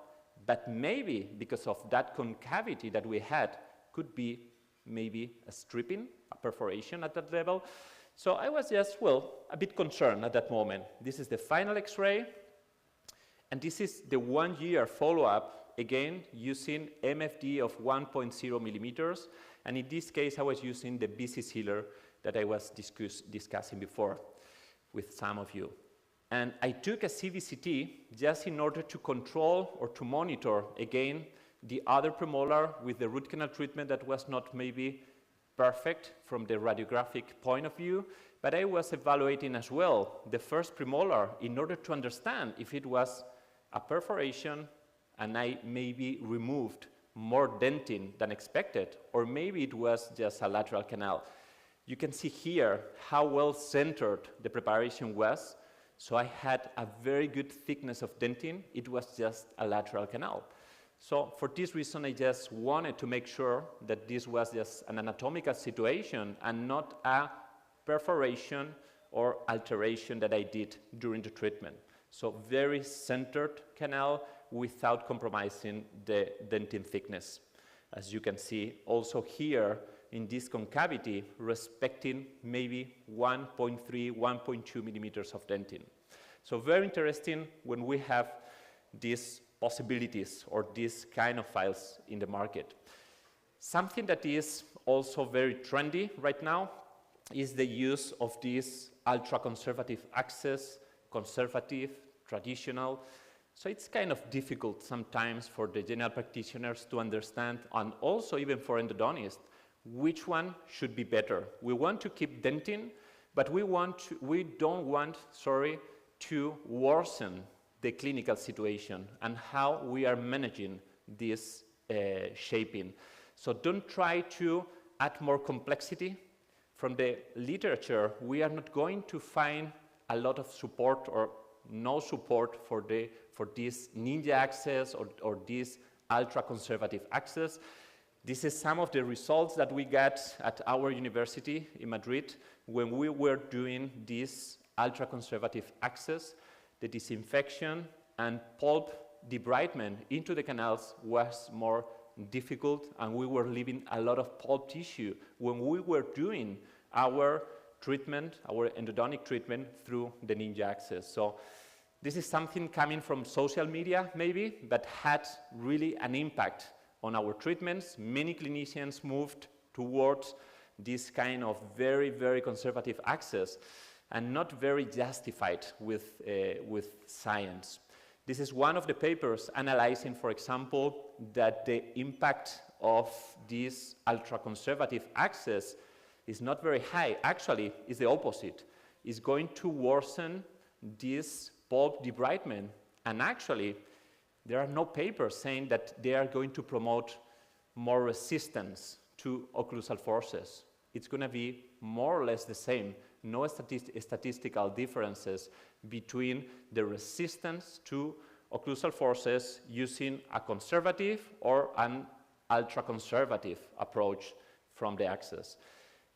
but maybe because of that concavity that we had, could be maybe a stripping, a perforation at that level. So I was just, well, a bit concerned at that moment. This is the final X-ray, and this is the 1 year follow-up, again, using MFD of 1.0 millimeters, and in this case, I was using the BC sealer that I was discussing before with some of you. And I took a CBCT just in order to control or to monitor, again, the other premolar with the root canal treatment that was not maybe perfect from the radiographic point of view, but I was evaluating as well the first premolar in order to understand if it was a perforation and I maybe removed more dentin than expected, or maybe it was just a lateral canal. You can see here how well centered the preparation was. So I had a very good thickness of dentin. It was just a lateral canal. So for this reason, I just wanted to make sure that this was just an anatomical situation and not a perforation or alteration that I did during the treatment. So very centered canal without compromising the dentin thickness. As you can see also here in this concavity, respecting maybe 1.3, 1.2 millimeters of dentin. So very interesting when we have these possibilities or these kind of files in the market. Something that is also very trendy right now is the use of this ultra-conservative access, conservative, traditional. So it's kind of difficult sometimes for the general practitioners to understand, and also even for endodontists, which one should be better. We want to keep dentin, but we don't want, to worsen the clinical situation and how we are managing this shaping. So don't try to add more complexity. From the literature, we are not going to find a lot of support or no support for this ninja access or this ultra-conservative access. This is some of the results that we got at our university in Madrid when we were doing this ultra-conservative access. The disinfection and pulp debridement into the canals was more difficult, and we were leaving a lot of pulp tissue when we were doing our treatment, our endodontic treatment through the ninja access. So this is something coming from social media maybe, but had really an impact on our treatments. Many clinicians moved towards this kind of very, very conservative access and not very justified with science. This is one of the papers analyzing, for example, that the impact of this ultra-conservative access is not very high. Actually, it's the opposite. It's going to worsen this pulp debridement. And actually, there are no papers saying that they are going to promote more resistance to occlusal forces. It's going to be more or less the same. No statistical differences between the resistance to occlusal forces using a conservative or an ultra-conservative approach from the axis.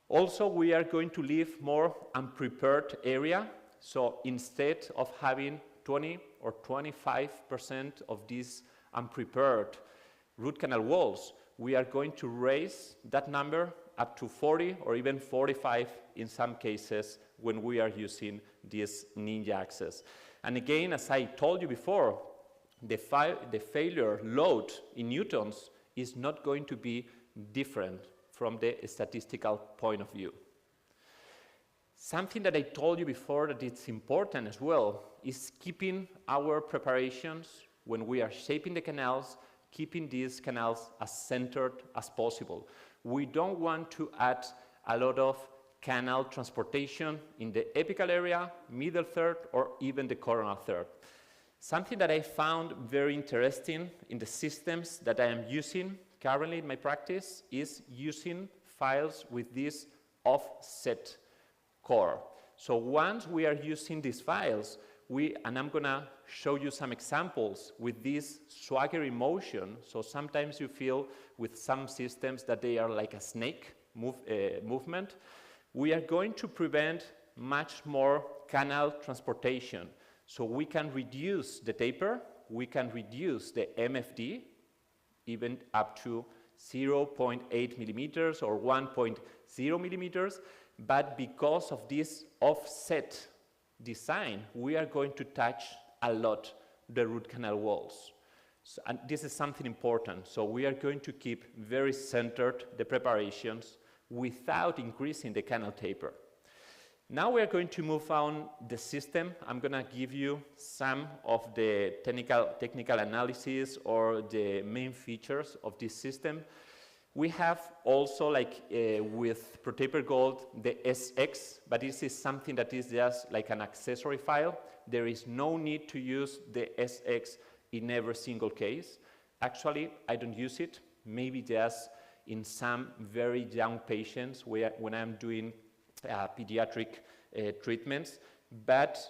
Also, we are going to leave more unprepared area. So instead of having 20 or 25% of these unprepared root canal walls, we are going to raise that number up to 40 or even 45 in some cases when we are using this ninja axis. And again, as I told you before, the failure load in newtons is not going to be different from the statistical point of view. Something that I told you before that it's important as well is keeping our preparations when we are shaping the canals, keeping these canals as centered as possible. We don't want to add a lot of canal transportation in the apical area, middle third, or even the coronal third. Something that I found very interesting in the systems that I am using currently in my practice is using files with this offset core. So once we are using these files, and I'm gonna show you some examples with this swaggery motion. So sometimes you feel with some systems that they are like a snake movement. We are going to prevent much more canal transportation. So we can reduce the taper, we can reduce the MFD, even up to 0.8 millimeters or 1.0 millimeters, but because of this offset design, we are going to touch a lot the root canal walls. So, and this is something important. So we are going to keep very centered the preparations without increasing the canal taper. Now we are going to move on the system. I'm going to give you some of the technical analysis or the main features of this system. We have also, like with ProTaper Gold, the SX, but this is something that is just like an accessory file. There is no need to use the SX in every single case. Actually, I don't use it, maybe just in some very young patients when I'm doing pediatric treatments, but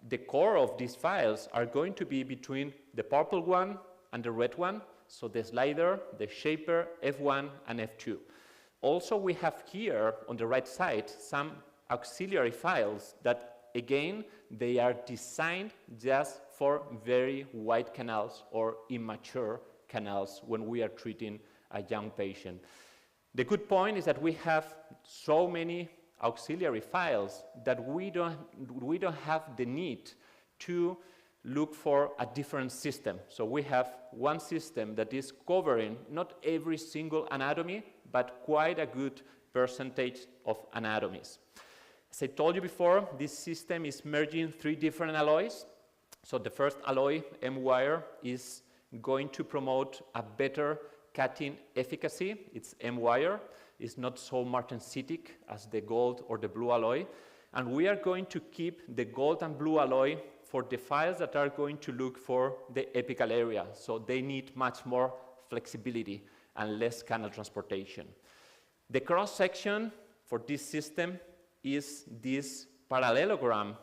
the core of these files are going to be between the purple one and the red one, so the slider, the shaper, F1 and F2. Also, we have here on the right side some auxiliary files that, again, they are designed just for very wide canals or immature canals when we are treating a young patient. The good point is that we have so many auxiliary files that we don't have the need to look for a different system. So we have one system that is covering not every single anatomy, but quite a good percentage of anatomies. As I told you before, this system is merging 3 different alloys. So the first alloy, M-wire, is going to promote a better cutting efficacy. It's M-wire. It's not so martensitic as the gold or the blue alloy. And we are going to keep the gold and blue alloy for the files that are going to look for the apical area. So they need much more flexibility and less canal transportation. The cross-section for this system is this parallelogram.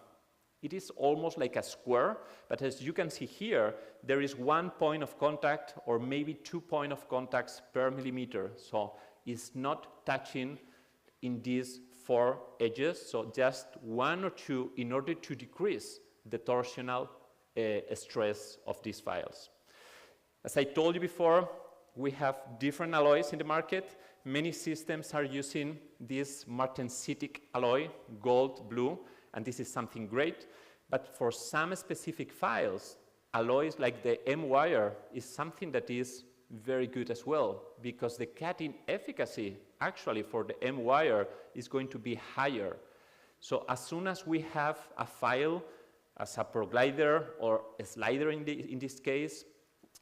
It is almost like a square, but as you can see here, there is 1 point of contact or maybe 2 points of contacts per millimeter. So it's not touching in these 4 edges, so just 1 or 2 in order to decrease the torsional stress of these files. As I told you before, we have different alloys in the market. Many systems are using this martensitic alloy, gold, blue, and this is something great. But for some specific files, alloys like the M-wire is something that is very good as well, because the cutting efficacy actually for the M-wire is going to be higher. So as soon as we have a file as a proglider or a slider in this case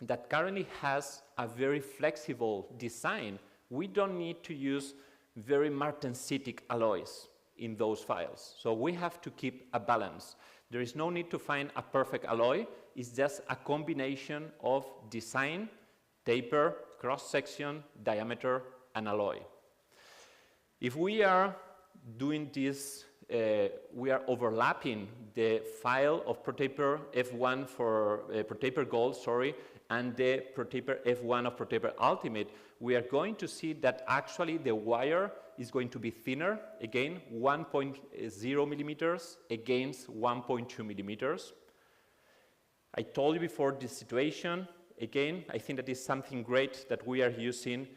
that currently has a very flexible design, we don't need to use very martensitic alloys in those files. So we have to keep a balance. There is no need to find a perfect alloy. It's just a combination of design, taper, cross-section, diameter, and alloy. If we are doing this we are overlapping the file of ProTaper F1 for ProTaper Gold, sorry, and the ProTaper F1 of ProTaper Ultimate, we are going to see that actually the wire is going to be thinner, again, 1.0 millimeters against 1.2 millimeters. I told you before this situation, again, I think that is something great that we are using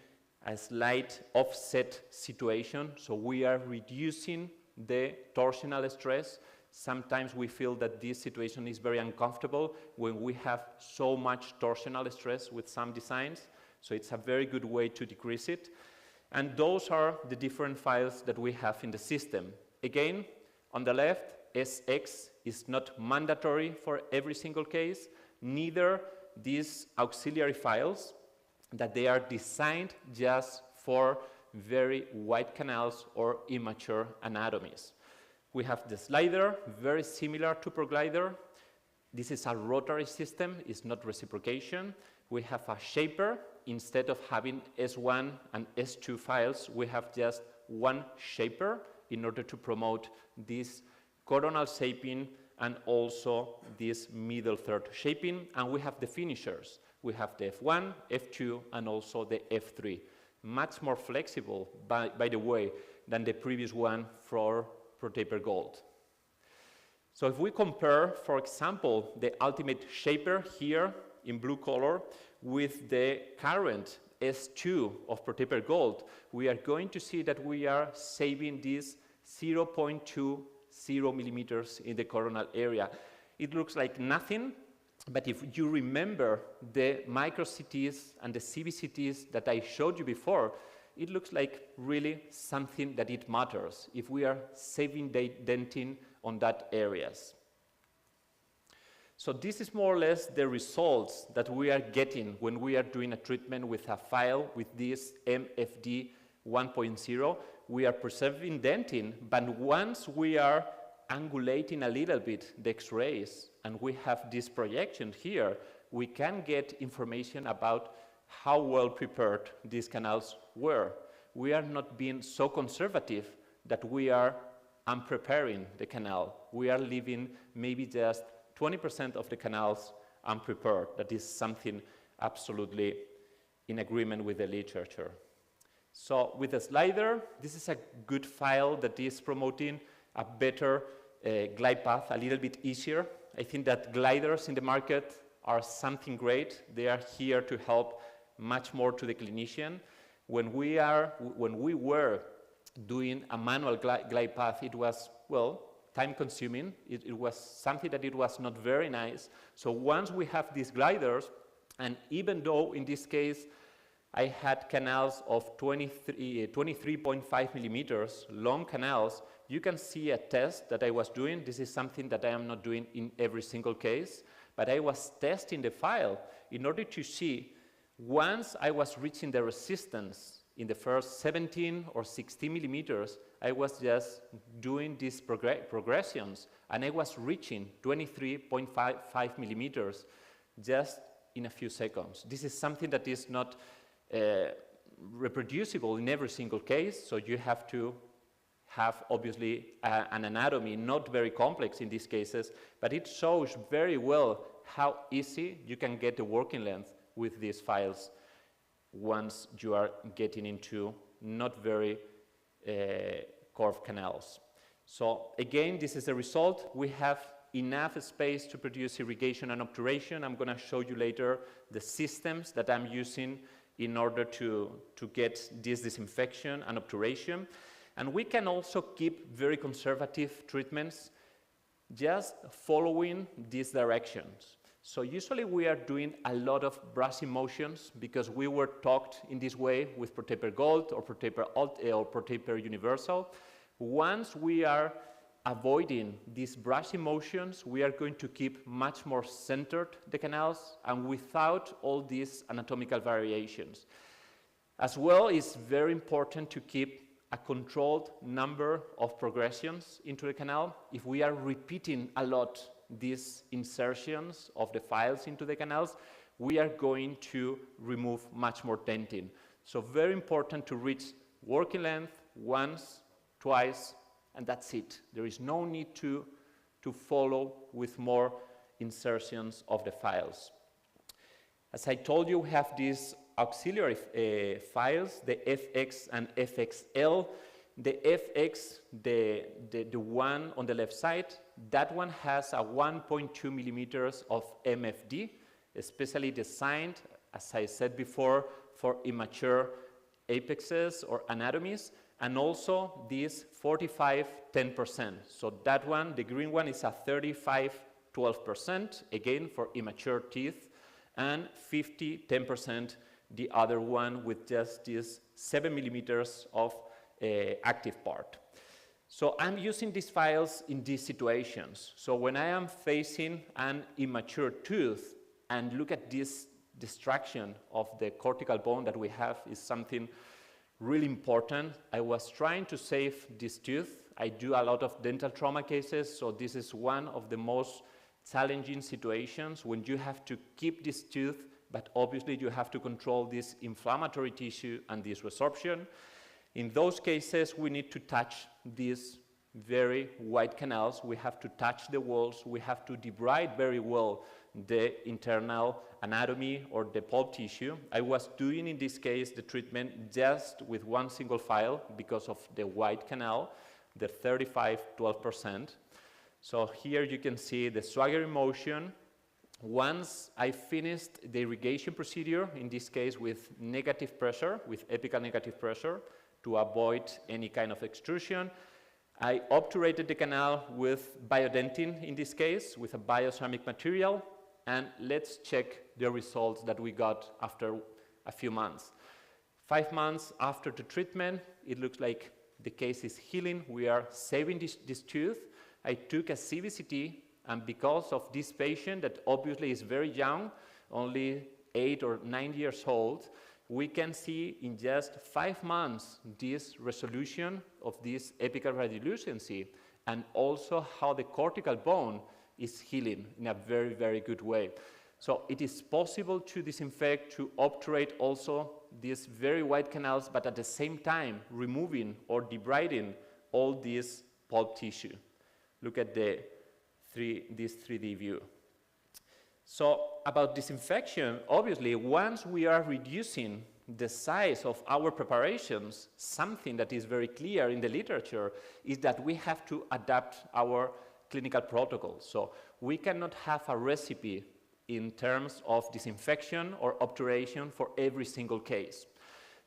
a slight offset situation, so we are reducing the torsional stress. Sometimes we feel that this situation is very uncomfortable when we have so much torsional stress with some designs, so it's a very good way to decrease it. And those are the different files that we have in the system. Again, on the left, SX is not mandatory for every single case, neither these auxiliary files, that they are designed just for very wide canals or immature anatomies. We have the slider, very similar to ProGlider. This is a rotary system, it's not reciprocation. We have a shaper. Instead of having S1 and S2 files, we have just one shaper in order to promote this coronal shaping and also this middle third shaping. And we have the finishers. We have the F1, F2, and also the F3. Much more flexible, by the way, than the previous one for ProTaper Gold. So if we compare, for example, the Ultimate Shaper here in blue color with the current S2 of ProTaper Gold, we are going to see that we are saving this 0.20 millimeters in the coronal area. It looks like nothing, but if you remember the micro CTs and the CBCTs that I showed you before, it looks like really something that it matters if we are saving the dentin on that areas. So this is more or less the results that we are getting when we are doing a treatment with a file with this MFD 1.0. We are preserving dentin, but once we are angulating a little bit the X-rays and we have this projection here, we can get information about how well prepared these canals were. We are not being so conservative that we are unpreparing the canal. We are leaving maybe just 20% of the canals unprepared. That is something absolutely in agreement with the literature. So with the slider, this is a good file that is promoting a better glide path, a little bit easier. I think that gliders in the market are something great. They are here to help much more to the clinician. When we were doing a manual glide path, it was, well, time-consuming. It was something that it was not very nice. So once we have these gliders, and even though in this case I had canals of 23.5 millimeters, long canals, you can see a test that I was doing. This is something that I am not doing in every single case, but I was testing the file in order to see once I was reaching the resistance in the first 17 or 16 millimeters, I was just doing these progressions, and I was reaching 23.5 millimeters just in a few seconds. This is something that is not reproducible in every single case, so you have to have, obviously, an anatomy not very complex in these cases, but it shows very well how easy you can get the working length with these files once you are getting into not very curved canals. So again, this is the result. We have enough space to produce irrigation and obturation. I'm going to show you later the systems that I'm using in order to get this disinfection and obturation. And we can also keep very conservative treatments just following these directions. So usually we are doing a lot of brushing motions because we were taught in this way with ProTaper Gold or ProTaper or ProTaper Universal. Once we are avoiding these brushing motions, we are going to keep much more centered the canals and without all these anatomical variations. As well, it's very important to keep a controlled number of progressions into the canal. If we are repeating a lot these insertions of the files into the canals, we are going to remove much more dentin. So very important to reach working length once, twice, and that's it. There is no need to follow with more insertions of the files. As I told you, we have these auxiliary files, the FX and FXL. The FX, the one on the left side, that one has a 1.2 millimeters of MFD, especially designed, as I said before, for immature apexes or anatomies, and also this 45-10%. So that one, the green one, is a 35-12%, again for immature teeth, and 50-10%, the other one with just this 7 millimeters of active part. So I'm using these files in these situations. So when I am facing an immature tooth and look at this distraction of the cortical bone that we have is something really important. I was trying to save this tooth. I do a lot of dental trauma cases, so this is one of the most challenging situations when you have to keep this tooth, but obviously you have to control this inflammatory tissue and this resorption. In those cases, we need to touch these very wide canals. We have to touch the walls. We have to debride very well the internal anatomy or the pulp tissue. I was doing, in this case, the treatment just with one single file because of the wide canal, the 35-12%. So here you can see the swaggering motion. Once I finished the irrigation procedure, in this case with negative pressure, with apical negative pressure, to avoid any kind of extrusion, I obturated the canal with biodentin, in this case, with a bioceramic material, and let's check the results that we got after a few months. 5 months after the treatment, it looks like the case is healing. We are saving this tooth. I took a CBCT, and because of this patient that obviously is very young, only 8 or 9 years old, we can see in just 5 months this resolution of this apical radiolucency, and also how the cortical bone is healing in a very, very good way. So it is possible to disinfect, to obturate also these very wide canals, but at the same time removing or debriding all this pulp tissue. Look at this 3D view. So about disinfection, obviously, once we are reducing the size of our preparations, something that is very clear in the literature is that we have to adapt our clinical protocols. So we cannot have a recipe in terms of disinfection or obturation for every single case.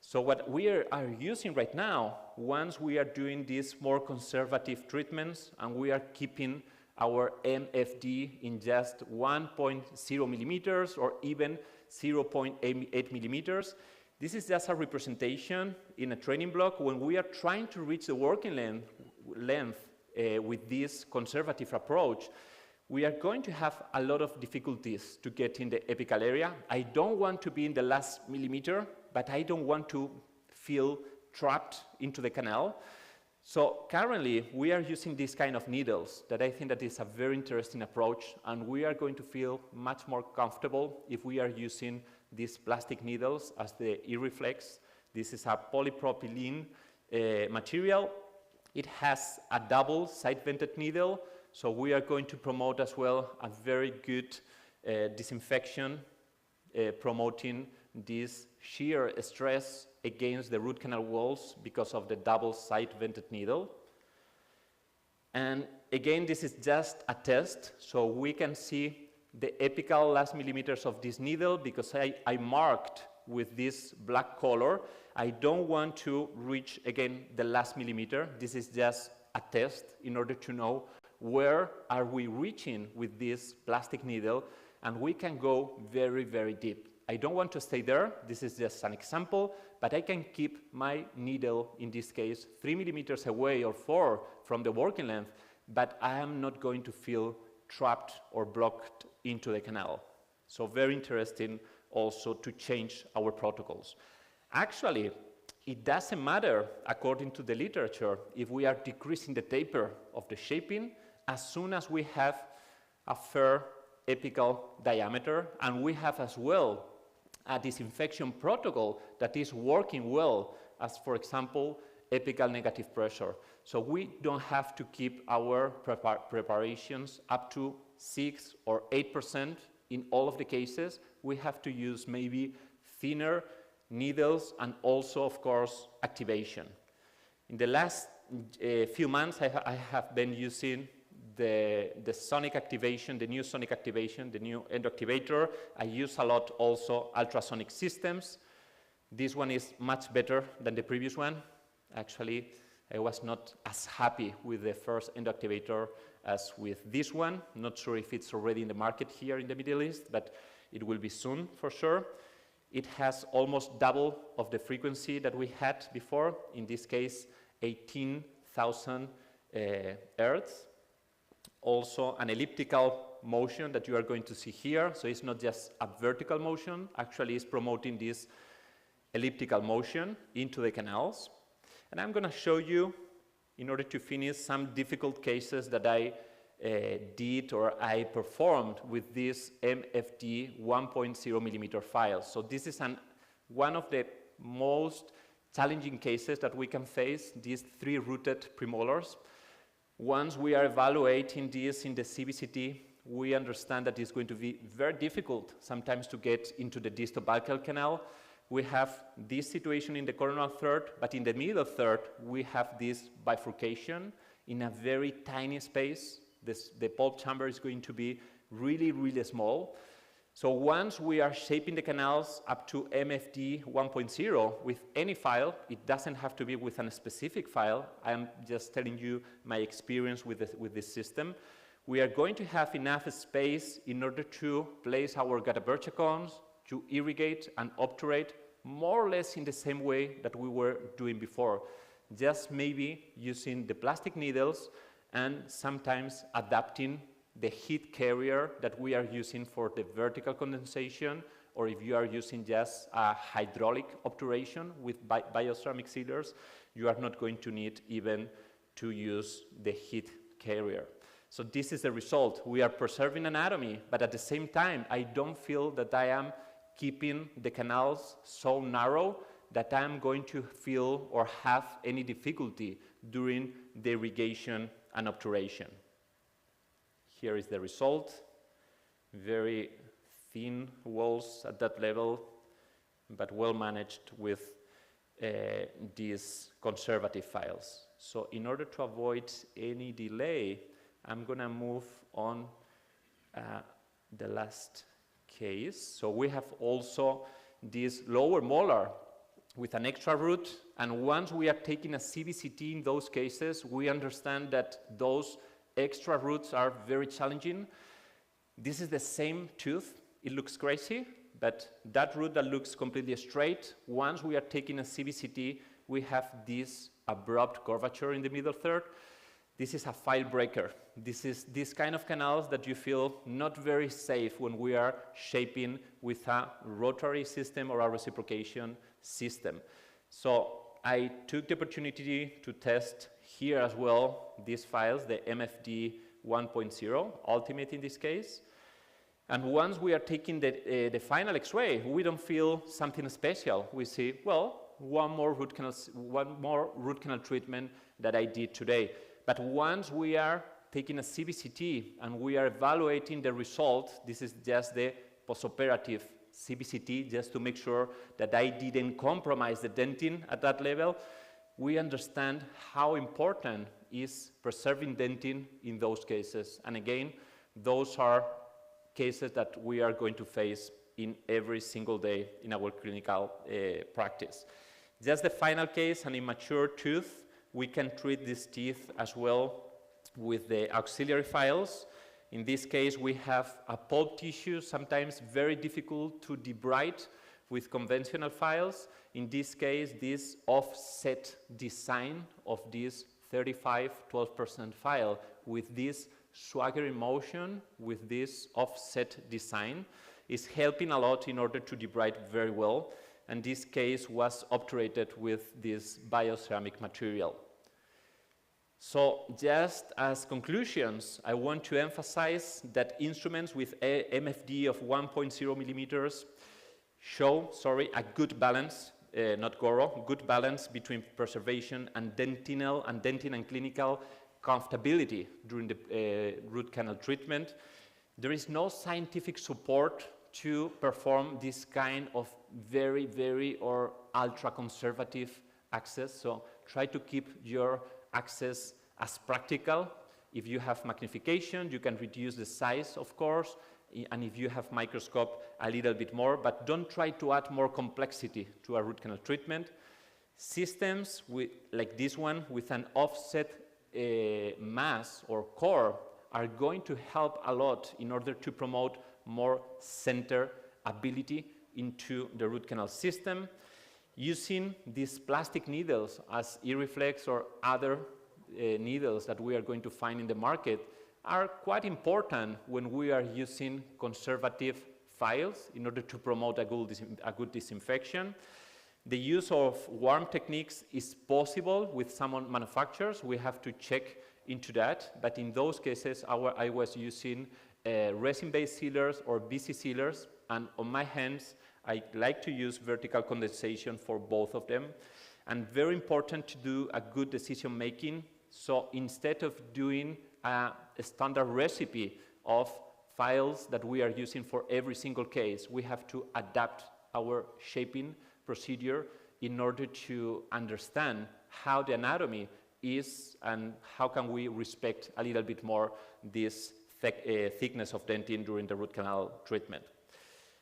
So what we are using right now, once we are doing these more conservative treatments and we are keeping our MFD in just 1.0 millimeters or even 0.8 millimeters. This is just a representation in a training block when we are trying to reach the working length with this conservative approach. We are going to have a lot of difficulties to get in the apical area. I don't want to be in the last millimeter, but I don't want to feel trapped into the canal. So currently, we are using these kind of needles that I think that is a very interesting approach, and we are going to feel much more comfortable if we are using these plastic needles as the E-Reflex. This is a polypropylene material. It has a double side-vented needle, so we are going to promote as well a very good disinfection, promoting this shear stress against the root canal walls because of the double side-vented needle. And again, this is just a test, so we can see the apical last millimeters of this needle because I marked with this black color. I don't want to reach, again, the last millimeter. This is just a test in order to know where are we reaching with this plastic needle, and we can go very, very deep. I don't want to stay there. This is just an example, but I can keep my needle, in this case, 3 millimeters away or 4 from the working length, but I am not going to feel trapped or blocked into the canal. So very interesting also to change our protocols. Actually, it doesn't matter, according to the literature, if we are decreasing the taper of the shaping, as soon as we have a fair apical diameter, and we have as well a disinfection protocol that is working well, as for example, apical negative pressure. So we don't have to keep our preparations up to 6 or 8% in all of the cases. We have to use maybe thinner needles and also, of course, activation. In the last few months, I have been using the sonic activation, the new sonic activation, the new endoactivator. I use a lot also ultrasonic systems. This one is much better than the previous one. Actually, I was not as happy with the first endoactivator as with this one. Not sure if it's already in the market here in the Middle East, but it will be soon for sure. It has almost double of the frequency that we had before, in this case 18,000 Hertz. Also an elliptical motion that you are going to see here, so it's not just a vertical motion, actually it's promoting this elliptical motion into the canals. And I'm going to show you, in order to finish, some difficult cases that I did or I performed with this MFD 1.0 millimeter file. So this is one of the most challenging cases that we can face, these 3 rooted premolars. Once we are evaluating this in the CBCT, we understand that it's going to be very difficult sometimes to get into the distal bulkhead canal. We have this situation in the coronal third, but in the middle third, we have this bifurcation in a very tiny space. The pulp chamber is going to be really, really small. So once we are shaping the canals up to MFD 1.0 with any file, it doesn't have to be with a specific file. I'm just telling you my experience with this system. We are going to have enough space in order to place our gutta-percha cones, to irrigate and obturate more or less in the same way that we were doing before, just maybe using the plastic needles and sometimes adapting the heat carrier that we are using for the vertical condensation, or if you are using just a hydraulic obturation with bioceramic sealers, you are not going to need even to use the heat carrier. So this is the result. We are preserving anatomy, but at the same time, I don't feel that I am keeping the canals so narrow that I am going to feel or have any difficulty during the irrigation and obturation. Here is the result. Very thin walls at that level, but well managed with these conservative files. So in order to avoid any delay, I'm going to move on the last case. So we have also this lower molar with an extra root, and once we are taking a CBCT in those cases, we understand that those extra roots are very challenging. This is the same tooth. It looks crazy, but that root that looks completely straight, once we are taking a CBCT, we have this abrupt curvature in the middle third. This is a file breaker. This is this kind of canals that you feel not very safe when we are shaping with a rotary system or a reciprocation system. So I took the opportunity to test here as well these files, the MFD 1.0, Ultimate in this case. And once we are taking the final X-ray, we don't feel something special. We see, well, one more root canal treatment that I did today. But once we are taking a CBCT and we are evaluating the result, this is just the postoperative CBCT, just to make sure that I didn't compromise the dentin at that level, we understand how important is preserving dentin in those cases. And again, those are cases that we are going to face in every single day in our clinical practice. Just the final case, an immature tooth. We can treat these teeth as well with the auxiliary files. In this case, we have a pulp tissue, sometimes very difficult to debride with conventional files. In this case, this offset design of this 35-12% file with this swaggering motion, with this offset design, is helping a lot in order to debride very well. And this case was obturated with this bioceramic material. So just as conclusions, I want to emphasize that instruments with a MFD of 1.0 millimeters show, a good balance not Goro, good balance between preservation and dentinal and dentin and clinical comfortability during the root canal treatment. There is no scientific support to perform this kind of very, very or ultra-conservative access. So try to keep your access as practical. If you have magnification, you can reduce the size, of course, and if you have microscope, a little bit more, but don't try to add more complexity to a root canal treatment. Systems like this one with an offset mass or core are going to help a lot in order to promote more center ability into the root canal system. Using these plastic needles as Irreflex or other needles that we are going to find in the market are quite important when we are using conservative files in order to promote a good disinfection. The use of warm techniques is possible with some manufacturers. We have to check into that, but in those cases I was using resin-based sealers or BC sealers, and on my hands I like to use vertical condensation for both of them. And very important to do a good decision making. So instead of doing a standard recipe of files that we are using for every single case, we have to adapt our shaping procedure in order to understand how the anatomy is and how can we respect a little bit more this thickness of dentin during the root canal treatment.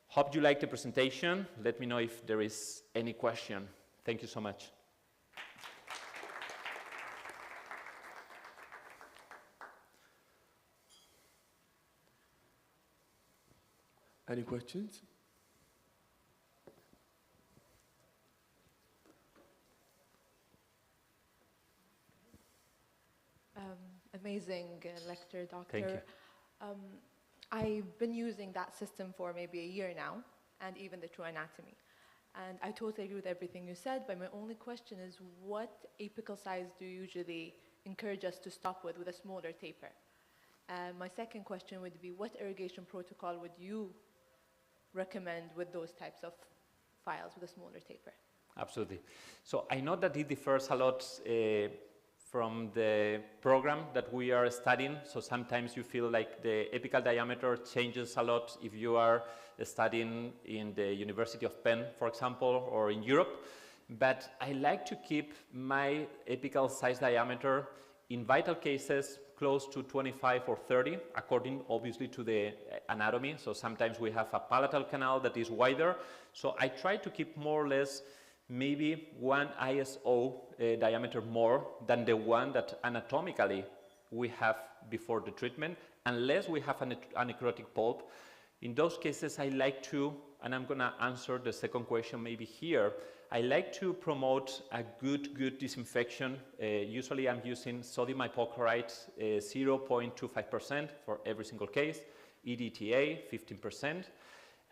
Hope you liked the presentation. Let me know if there is any question. Thank you so much. Any questions? Amazing lecture, Doctor. Thank you. I've been using that system for maybe a year now, and even the true anatomy. And I totally agree with everything you said, but my only question is, what apical size do you usually encourage us to stop with a smaller taper? My second question would be, what irrigation protocol would you recommend with those types of files with a smaller taper? Absolutely. So I know that it differs a lot from the program that we are studying. So sometimes you feel like the apical diameter changes a lot if you are studying in the University of Penn, for example, or in Europe. But I like to keep my apical size diameter in vital cases close to 25 or 30, according obviously to the anatomy. So sometimes we have a palatal canal that is wider. So I try to keep more or less maybe 1 ISO diameter more than the one that anatomically we have before the treatment, unless we have a necrotic pulp. In those cases, I like to, and I'm gonna answer the second question maybe here, I like to promote a good disinfection. Usually I'm using sodium hypochlorite 0.25% for every single case, EDTA 15%.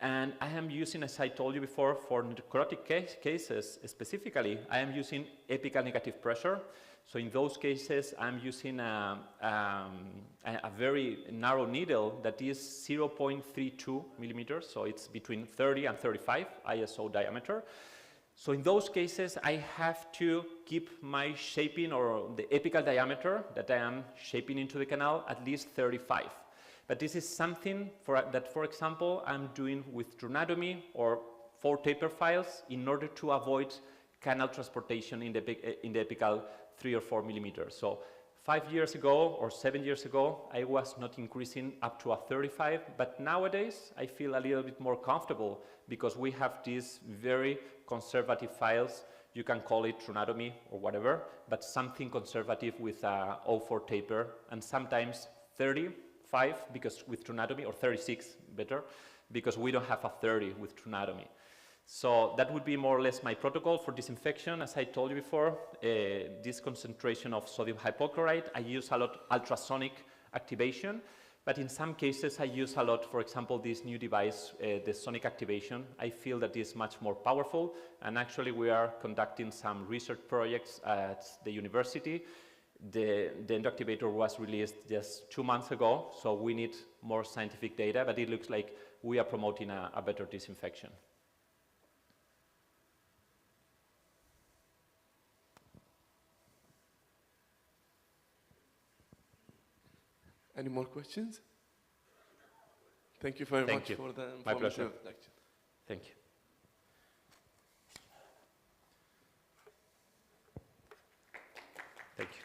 And I am using, as I told you before, for necrotic cases specifically, I am using apical negative pressure. So in those cases, I'm using a very narrow needle that is 0.32 millimeters. So it's between 30 and 35 ISO diameter. So in those cases, I have to keep my shaping or the apical diameter that I am shaping into the canal at least 35. But this is something that, for example, I'm doing with trunatomy or 4 taper files in order to avoid canal transportation in the apical 3 or 4 millimeters. So 5 years ago or 7 years ago, I was not increasing up to a 35, but nowadays I feel a little bit more comfortable because we have these very conservative files. You can call it trunatomy or whatever, but something conservative with a 0.4 taper, and sometimes 35 because with trunatomy, or 36 better, because we don't have a 30 with trunatomy. So that would be more or less my protocol for disinfection. As I told you before, this concentration of sodium hypochlorite, I use a lot ultrasonic activation, but in some cases I use a lot, for example, this new device, the sonic activation. I feel that is much more powerful, and actually we are conducting some research projects at the university. The endoactivator was released just 2 months ago, so we need more scientific data, but it looks like we are promoting a better disinfection. Any more questions? Thank you very Thank much you. for the My pleasure. informative lecture. Thank you. Thank you.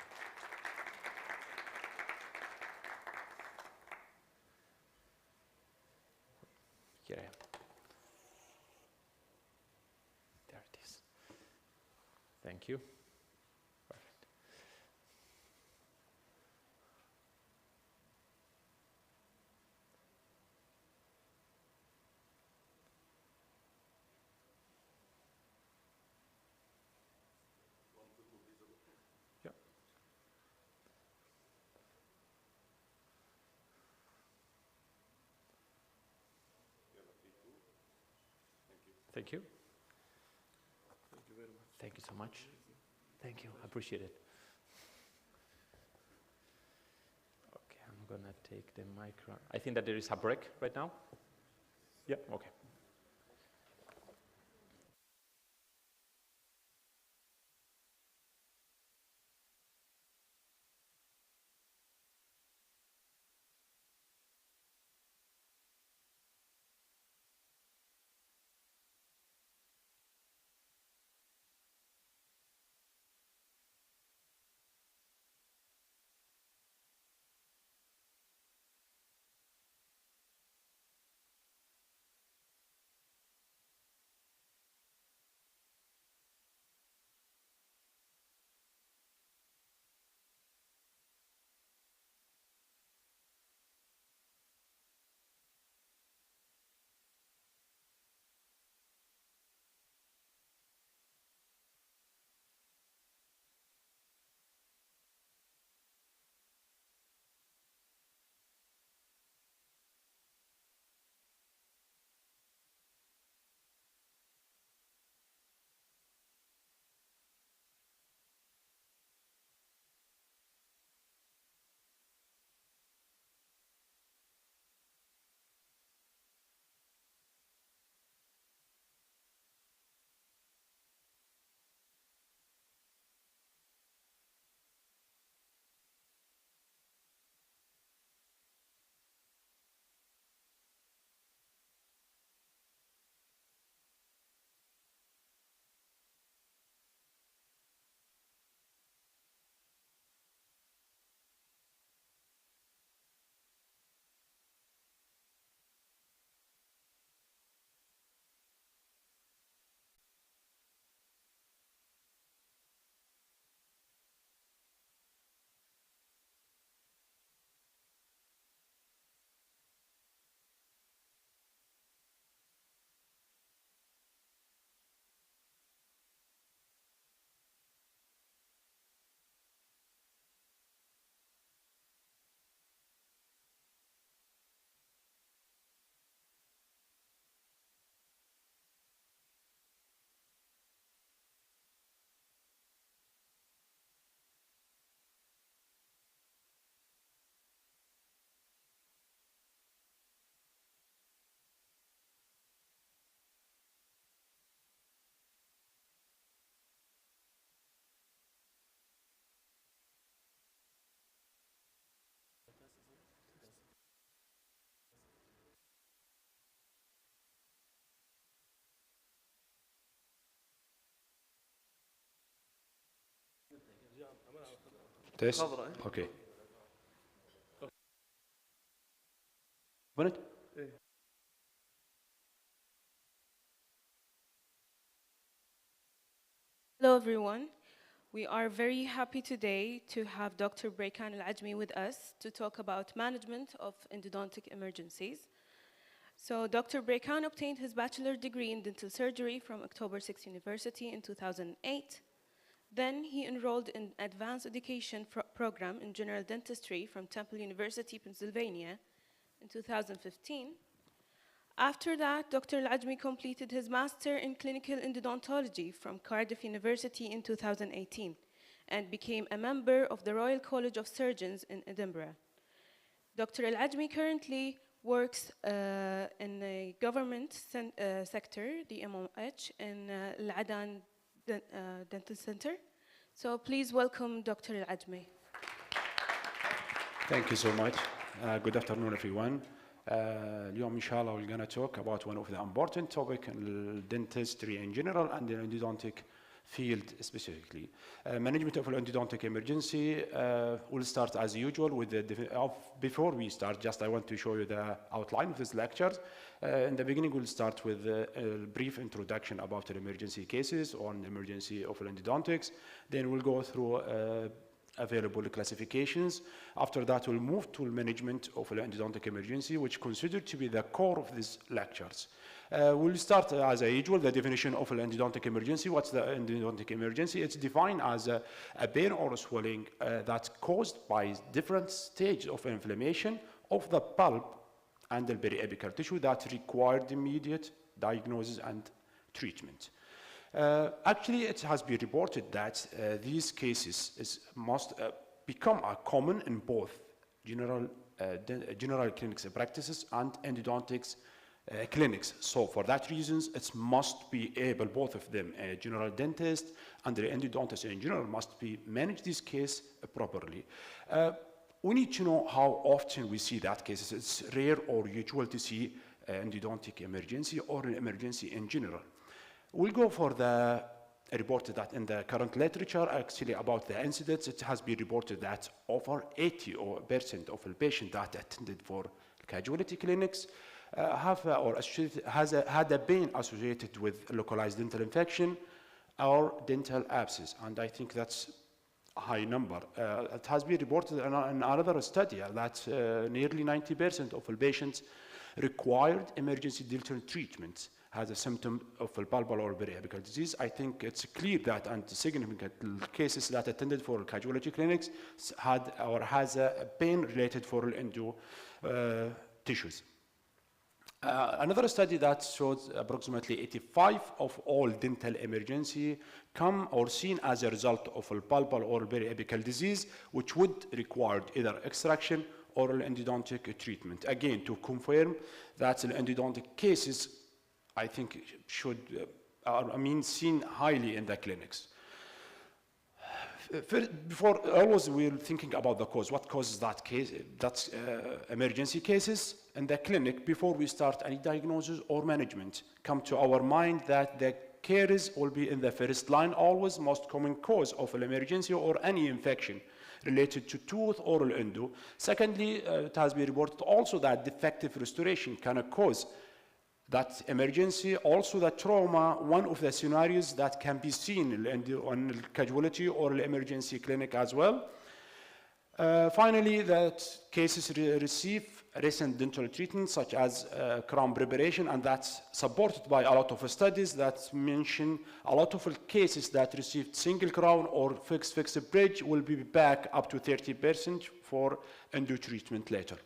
Here I am. There it is. Thank you. Perfect. Yeah. Thank you. Thank you very much. Thank you so much. Thank you. I appreciate it. Okay, I'm gonna take the micro. I think that there is a break right now. Yeah. Okay. Test. خضراء. Okay. Minute. Hello, everyone. We are very happy today to have Dr. Braykan Al-Ajmi with us to talk about management of endodontic emergencies. So Dr. Braykan obtained his bachelor degree in dental surgery from October 6 University in 2008. Then he enrolled in advanced education program in general dentistry from Temple University, Pennsylvania in 2015. After that, Dr. Al-Ajmi completed his master in clinical endodontology from Cardiff University in 2018 and became a member of the Royal College of Surgeons in Edinburgh. Dr. Al-Ajmi currently works in a government sector, the MOH, in Al-Adan Dental Center. So please welcome Dr. Al-Ajmi. Thank you so much. Good afternoon, everyone. اليوم إن شاء الله we're going to talk about one of the important topic in dentistry in general and the endodontic field specifically. Management of endodontic emergency. We'll start as usual with the before we start, just I want to show you the outline of this lecture. In the beginning, we'll start with a brief introduction about the emergency cases on emergency of endodontics. Then we'll go through available classifications. After that, we'll move to management of endodontic emergency, which is considered to be the core of these lectures. We'll start as usual, the definition of an endodontic emergency. What's the endodontic emergency? It's defined as a pain or swelling that's caused by different stages of inflammation of the pulp and the periapical tissue that required immediate diagnosis and treatment. Actually, it has been reported that these cases must become common in both general clinics practices and endodontics clinics. So for that reasons, it must be able, both of them, a general dentist and the endodontist in general must be manage this case properly. We need to know how often we see that cases. It's rare or usual to see endodontic emergency or an emergency in general. We'll go for the reported that in the current literature, actually about the incidents, it has been reported that over 80% of the patients that attended for casualty clinics have or had a pain associated with localized dental infection or dental abscess, and I think that's a high number. It has been reported in another study that nearly 90% of the patients required emergency dental treatment has a symptom of pulpal or periapical disease. I think it's clear that and significant cases that attended for casualty clinics had or has a pain related for endo tissues. Another study that shows approximately 85% of all dental emergency come or seen as a result of a pulpal or periapical disease, which would require either extraction or endodontic treatment. Again, to confirm that the endodontic cases, I think, should, seen highly in the clinics. Before, always we're thinking about the cause. What causes that case? That's emergency cases in the clinic. Before we start any diagnosis or management, come to our mind that the caries will be in the first line, always most common cause of an emergency or any infection related to tooth or endo. Secondly, it has been reported also that defective restoration can cause that emergency, also the trauma, one of the scenarios that can be seen on casualty or emergency clinic as well. Finally, that cases receive recent dental treatment such as crown preparation, and that's supported by a lot of studies that mention a lot of cases that received single crown or fixed bridge will be back up to 30% for endo treatment later.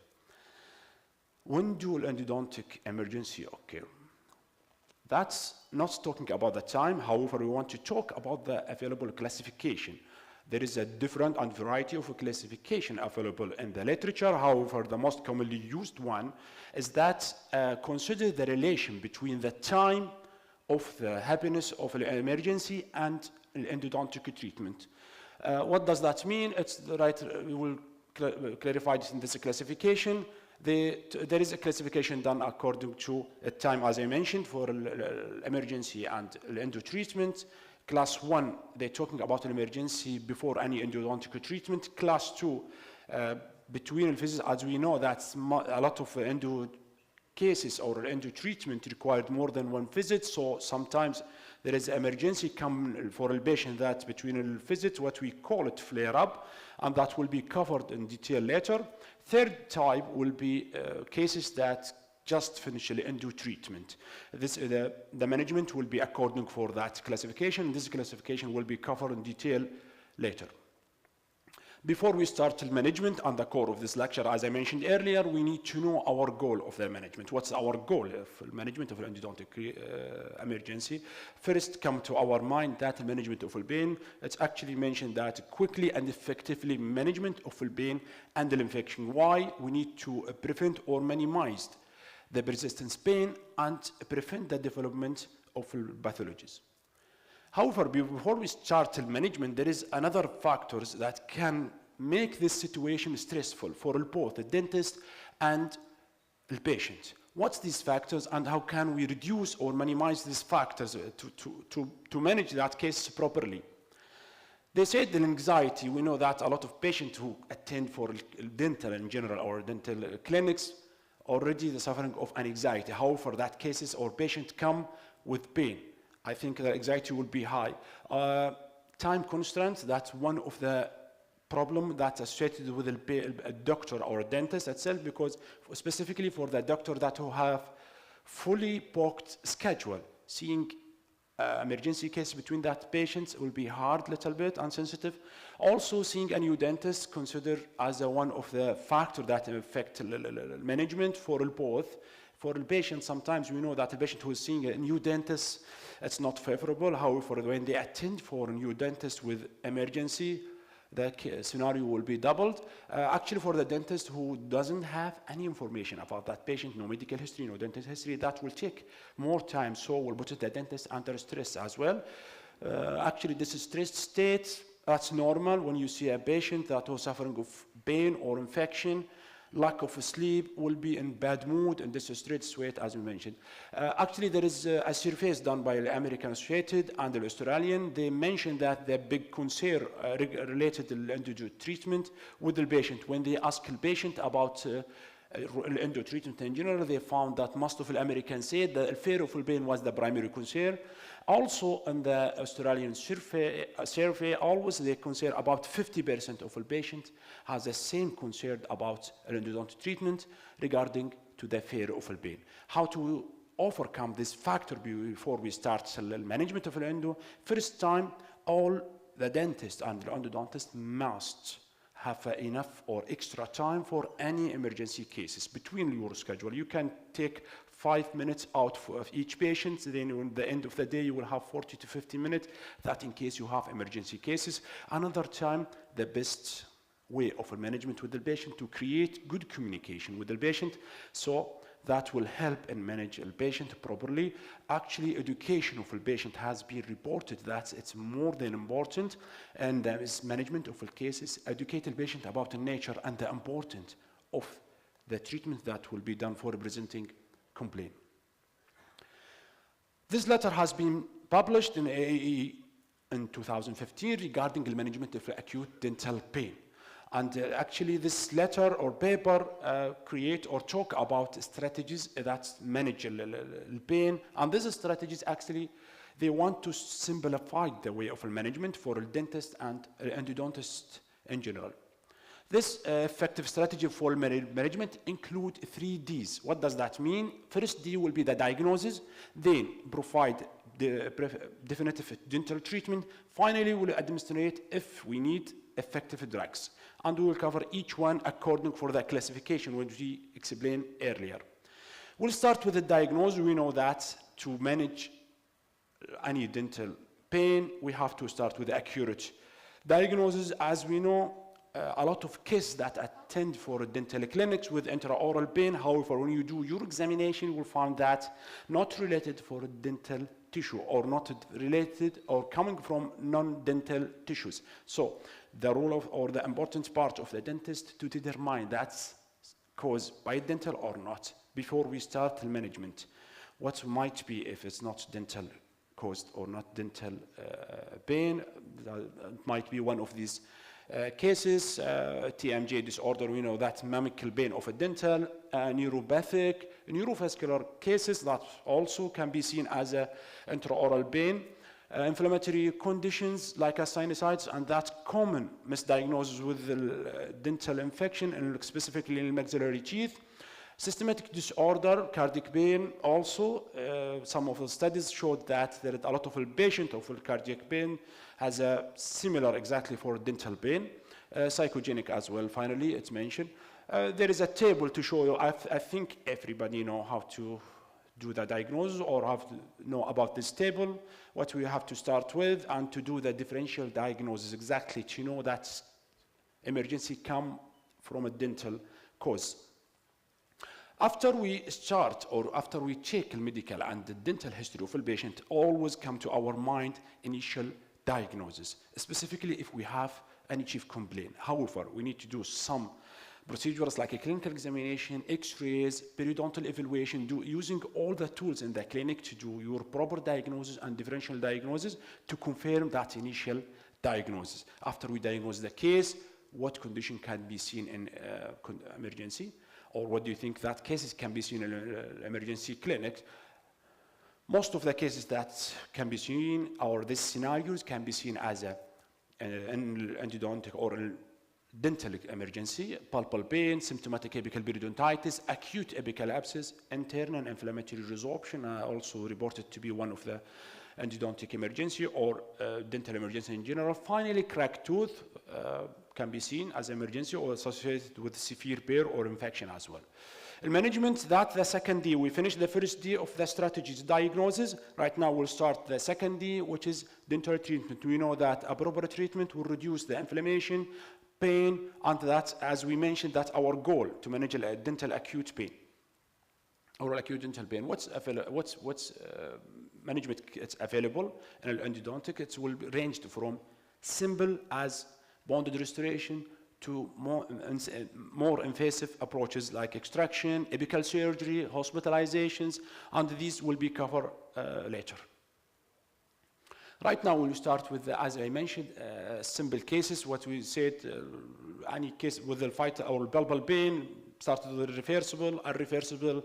When do endodontic emergency occur? That's not talking about the time. However, we want to talk about the available classification. There is a different and variety of classification available in the literature. However, the most commonly used one is that consider the relation between the time of the happiness of an emergency and endodontic treatment. What does that mean? It's right. We will clarify this in this classification. There is a classification done according to a time, as I mentioned, for emergency and endo treatment. Class 1, they're talking about an emergency before any endodontic treatment. Class 2, between visits, as we know, that's a lot of endo cases or endo treatment required more than one visit. So sometimes there is emergency come for a patient that between a visit, what we call it flare up, and that will be covered in detail later. Third type will be cases that just finish the endo treatment. The management will be according for that classification. This classification will be covered in detail later. Before we start the management and the core of this lecture, as I mentioned earlier, we need to know our goal of the management. What's our goal of management of endodontic emergency? First, come to our mind that management of pain. It's actually mentioned that quickly and effectively management of pain and the infection. Why? We need to prevent or minimize the persistent pain and prevent the development of pathologies. However, before we start the management, there is another factors that can make this situation stressful for both the dentist and the patient. What's these factors and how can we reduce or minimize these factors to manage that case properly? They said the anxiety, we know that a lot of patients who attend for dental in general or dental clinics already they're suffering of anxiety. However, that cases or patient come with pain. I think the anxiety will be high. Time constraints, that's one of the problem that's associated with a doctor or a dentist itself, because specifically for the doctor that who have fully booked schedule, seeing emergency case between that patients will be hard, little bit, and sensitive. Also, seeing a new dentist considered as one of the factors that affect management for both. For the patient, sometimes we know that the patient who is seeing a new dentist, it's not favorable. However, when they attend for a new dentist with emergency, the scenario will be doubled. Actually, for the dentist who doesn't have any information about that patient, no medical history, no dental history, that will take more time, so will put the dentist under stress as well. Actually, this stress state, that's normal when you see a patient that was suffering of pain or infection, lack of sleep, will be in bad mood, and this is straight sweat, as we mentioned. Actually, there is a survey done by the American Associated and the Australian. They mentioned that the big concern related to endo treatment with the patient. When they ask the patient about endo treatment in general, they found that most of the Americans said that fear of pain was the primary concern. Also, in the Australian survey, always they concern about 50% of the patient has the same concern about endodontic treatment regarding to the fear of pain. How to overcome this factor before we start the management of the endo? First time, all the dentists and the endodontist must have enough or extra time for any emergency cases between your schedule. You can take 5 minutes out of each patient, then at the end of the day you will have 40 to 50 minutes, that in case you have emergency cases. Another time, the best way of management with the patient to create good communication with the patient, so that will help and manage the patient properly. Actually, education of the patient has been reported that it's more than important, and there is management of the cases, educate the patient about the nature and the importance of the treatment that will be done for presenting complaint. This letter has been published in AAE in 2015 regarding the management of acute dental pain. And actually this letter or paper create or talk about strategies that manage pain. And these strategies actually, they want to simplify the way of management for a dentist and endodontist in general. This effective strategy for management include 3 Ds. What does that mean? First D will be the diagnosis, then provide the definitive dental treatment. Finally, we'll administrate if we need effective drugs. And we will cover each one according for the classification which we explained earlier. We'll start with the diagnosis. We know that to manage any dental pain, we have to start with the accurate diagnosis. As we know, a lot of cases that attend for dental clinics with intraoral pain. However, when you do your examination, you will find that not related for dental tissue or not related or coming from non-dental tissues. So the role of or the important part of the dentist to determine that's caused by dental or not before we start the management. What might be if it's not dental caused or not dental pain, that might be one of these cases. TMJ disorder, we know that mechanical pain of a dental, neuropathic, neurovascular cases that also can be seen as a intraoral pain, inflammatory conditions like a sinusitis, and that common misdiagnosis with the dental infection and specifically in the maxillary teeth. Systematic disorder, cardiac pain also, some of the studies showed that there is a lot of patients of cardiac pain has a similar exactly for dental pain, psychogenic as well, finally, it's mentioned. There is a table to show you, I think everybody know how to do the diagnosis or have to know about this table, what we have to start with, and to do the differential diagnosis exactly to know that emergency come from a dental cause. After we start or after we check the medical and the dental history of a patient, always come to our mind initial diagnosis, specifically if we have any chief complaint. However, we need to do some procedures like a clinical examination, x-rays, periodontal evaluation, using all the tools in the clinic to do your proper diagnosis and differential diagnosis to confirm that initial diagnosis. After we diagnose the case, what condition can be seen in emergency, or what do you think that cases can be seen in an emergency clinic? Most of the cases that can be seen, or these scenarios can be seen as an endodontic or dental emergency, pulpal pain, symptomatic apical periodontitis, acute apical abscess, internal inflammatory resorption, also reported to be one of the endodontic emergency or dental emergency in general. Finally, cracked tooth can be seen as emergency or associated with severe pain or infection as well. In management, that's the second D. We finished the first D of the strategies diagnosis. Right now, we'll start the second D, which is dental treatment. We know that appropriate treatment will reduce the inflammation, pain, and that's, as we mentioned, that's our goal, to manage dental acute pain or acute dental pain. What's management it's available in endodontic? It will range from simple as bonded restoration to more invasive approaches like extraction, apical surgery, hospitalizations, and these will be covered later. Right now, we'll start with, as I mentioned, simple cases. What we said, any case with the fight or bulbar pain, started with reversible, irreversible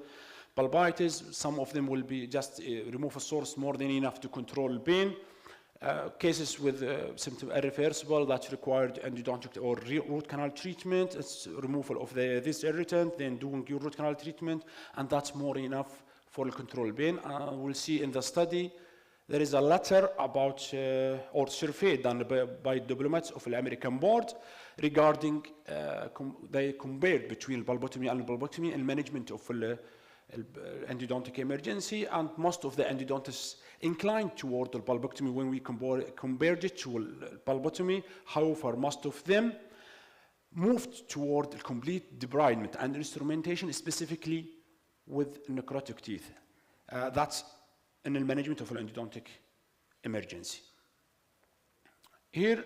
bulbitis. Some of them will be just remove a source more than enough to control pain. Cases with symptom irreversible that required endodontic or root canal treatment. It's removal of this irritant, then doing your root canal treatment, and that's more enough for control pain. We'll see in the study. There is a letter about, or survey done by diplomats of the American board regarding, they compared between bulbotomy and bulbotomy and management of endodontic emergency, and most of the endodontists inclined toward the bulbotomy when we compared it to bulbotomy. However, most of them moved toward complete debridement and instrumentation, specifically with necrotic teeth. That's in the management of an endodontic emergency. Here,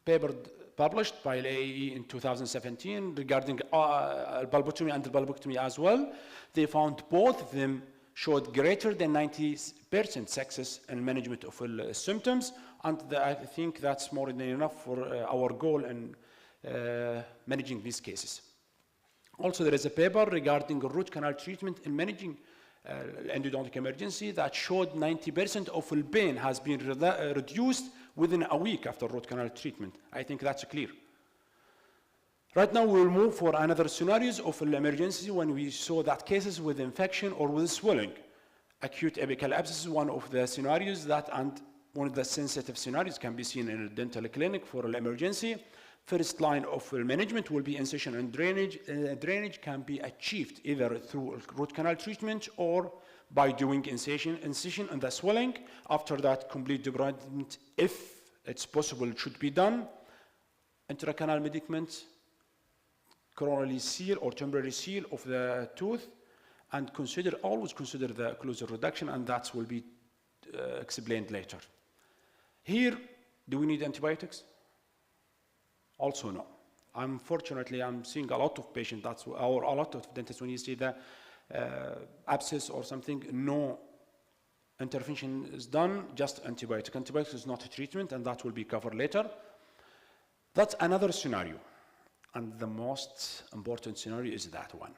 paper published by AAE in 2017 regarding bulbotomy and bulbotomy as well. They found both of them showed greater than 90% success in management of symptoms, and I think that's more than enough for our goal in managing these cases. Also, there is a paper regarding root canal treatment in managing endodontic emergency that showed 90% of pain has been reduced within a week after root canal treatment. I think that's clear. Right now, we will move for another scenarios of emergency when we saw that cases with infection or with swelling. Acute apical abscess is one of the scenarios that, and one of the sensitive scenarios can be seen in a dental clinic for an emergency. First line of management will be incision and drainage. Drainage can be achieved either through root canal treatment or by doing incision and the swelling. After that, complete debridement, if it's possible, should be done. Intracanal medicament, coronally seal or temporary seal of the tooth, and always consider the occlusal reduction, and that will be explained later. Here, do we need antibiotics? Also no. Unfortunately, I'm seeing a lot of patients, or a lot of dentists, when you see the abscess or something, no intervention is done, just antibiotic. Antibiotic is not a treatment, and that will be covered later. That's another scenario. And the most important scenario is that one.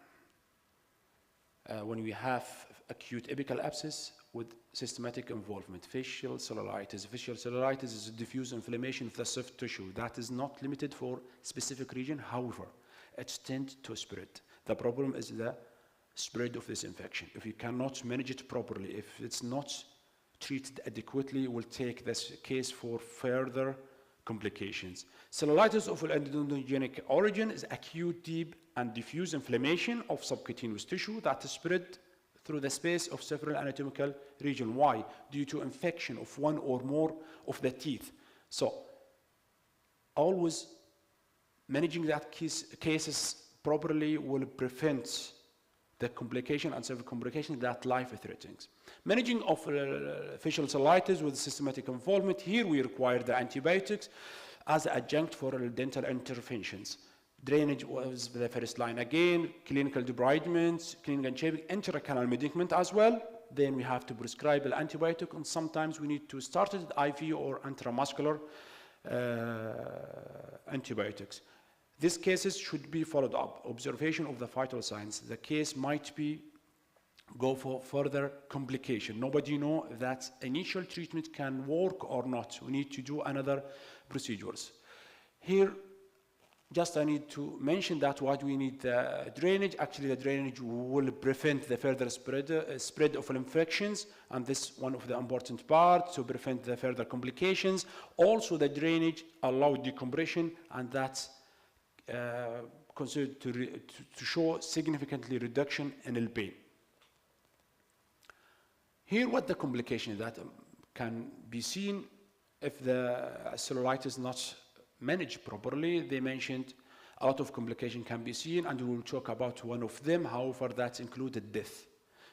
When we have acute apical abscess with systematic involvement, facial cellulitis. Facial cellulitis is a diffuse inflammation of the soft tissue that is not limited for specific region. However, it tends to spread. The problem is the spread of this infection. If you cannot manage it properly, if it's not treated adequately, it will take this case for further complications. Cellulitis of endodontogenic origin is acute, deep, and diffuse inflammation of subcutaneous tissue that is spread through the space of several anatomical regions. Why? Due to infection of one or more of the teeth. So, always managing that cases properly will prevent the complication and severe complications that life-threatening. Managing of facial cellulitis with systematic involvement, here we require the antibiotics. as adjunct for dental interventions. Drainage was the first line. Again, clinical debridement, clinical shaping, intracanal medicament as well. Then we have to prescribe an antibiotic, and sometimes we need to start it IV or intramuscular antibiotics. These cases should be followed up. Observation of the vital signs. The case might be go for further complication. Nobody know that initial treatment can work or not. We need to do another procedures. Here, just I need to mention that what we need the drainage. Actually, the drainage will prevent the further spread of infections, and this is one of the important parts to prevent the further complications. Also, the drainage allows decompression, and that's considered to show significantly reduction in the pain. Here, what the complication that can be seen if the cellulitis is not managed properly. They mentioned a lot of complication can be seen, and we will talk about one of them. However, that included death.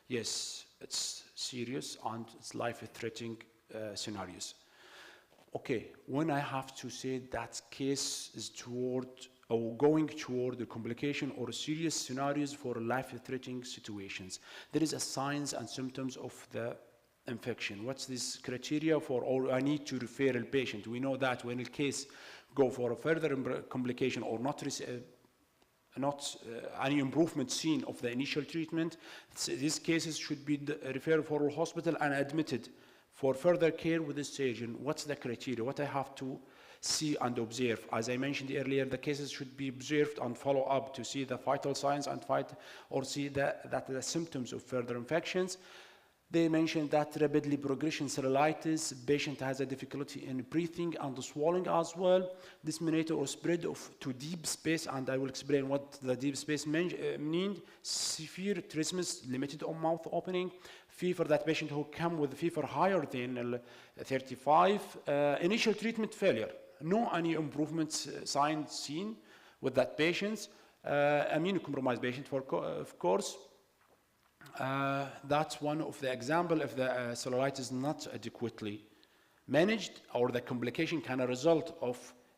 Yes, it's serious and it's life-threatening scenarios. Okay, when I have to say that case is toward or going toward the complication or serious scenarios for life-threatening situations, there is a signs and symptoms of the infection. What's this criteria for, or I need to refer a patient? We know that when a case go for a further complication or not any improvement seen of the initial treatment, these cases should be referred for a hospital and admitted for further care with the surgeon. What's the criteria? What I have to see and observe? As I mentioned earlier, the cases should be observed and follow up to see the vital signs and see that the symptoms of further infections. They mentioned that rapidly progression cellulitis, patient has a difficulty in breathing and swallowing as well. Disseminated or spread to deep space, and I will explain what the deep space means. Severe trismus, limited on mouth opening. Fever, that patient who come with fever higher than 35. Initial treatment failure. No any improvement signs seen with that patient. Immunocompromised patient, of course. That's one of the example if the cellulitis is not adequately managed or the complication can result of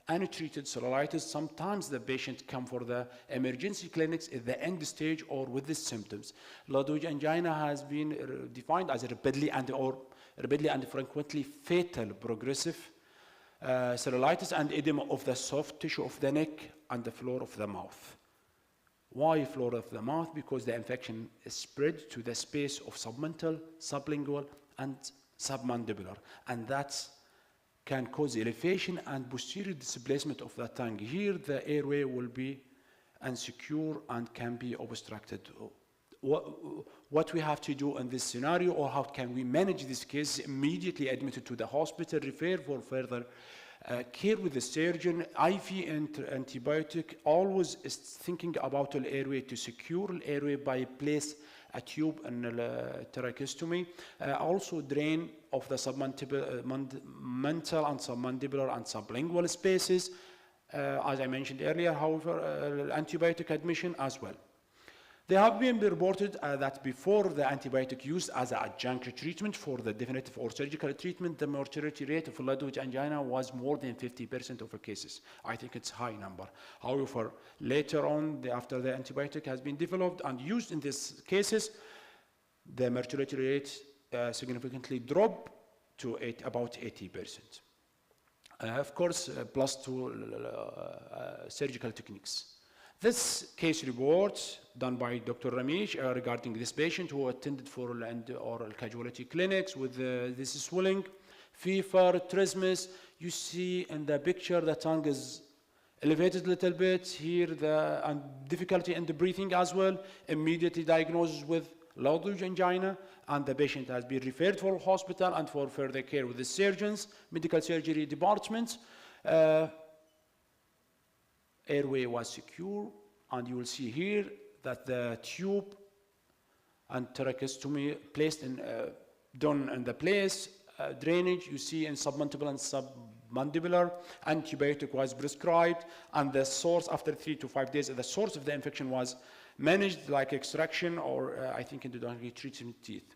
untreated cellulitis. Sometimes the patient come for the emergency clinics at the end stage or with the symptoms. Low-dose angina has been defined as a rapidly and frequently fatal progressive cellulitis and edema of the soft tissue of the neck and the floor of the mouth. Why floor of the mouth? Because the infection is spread to the space of submental, sublingual, and submandibular, and that can cause elevation and posterior displacement of the tongue. Here, the airway will be insecure and can be obstructed. What we have to do in this scenario, or how can we manage this case? Immediately admitted to the hospital, refer for further care with the surgeon. IV antibiotic, always is thinking about the airway to secure the airway by place a tube in the tracheostomy. Also drain of the submental and submandibular and sublingual spaces. As I mentioned earlier, however, antibiotic admission as well. They have been reported that before the antibiotic used as an adjunct treatment for the definitive or surgical treatment, the mortality rate of low-dose angina was more than 50% of the cases. I think it's a high number. However, later on, after the antibiotic has been developed and used in these cases, the mortality rate significantly dropped to about 80%. Of course, plus two surgical techniques. This case report done by Dr. Ramesh regarding this patient who attended for oral casualty clinics with this swelling, fever, trismus. You see in the picture the tongue is elevated a little bit here, and difficulty in the breathing as well. Immediately diagnosed with low-dose angina, and the patient has been referred for hospital and for further care with the surgeons, medical surgery department. Airway was secure, and you will see here that the tube and tracheostomy placed in done in the place. Drainage you see in submandibular and submandibular. Antibiotic was prescribed, and the source after 3 to 5 days, the source of the infection was managed like extraction or I think endodontic treatment teeth.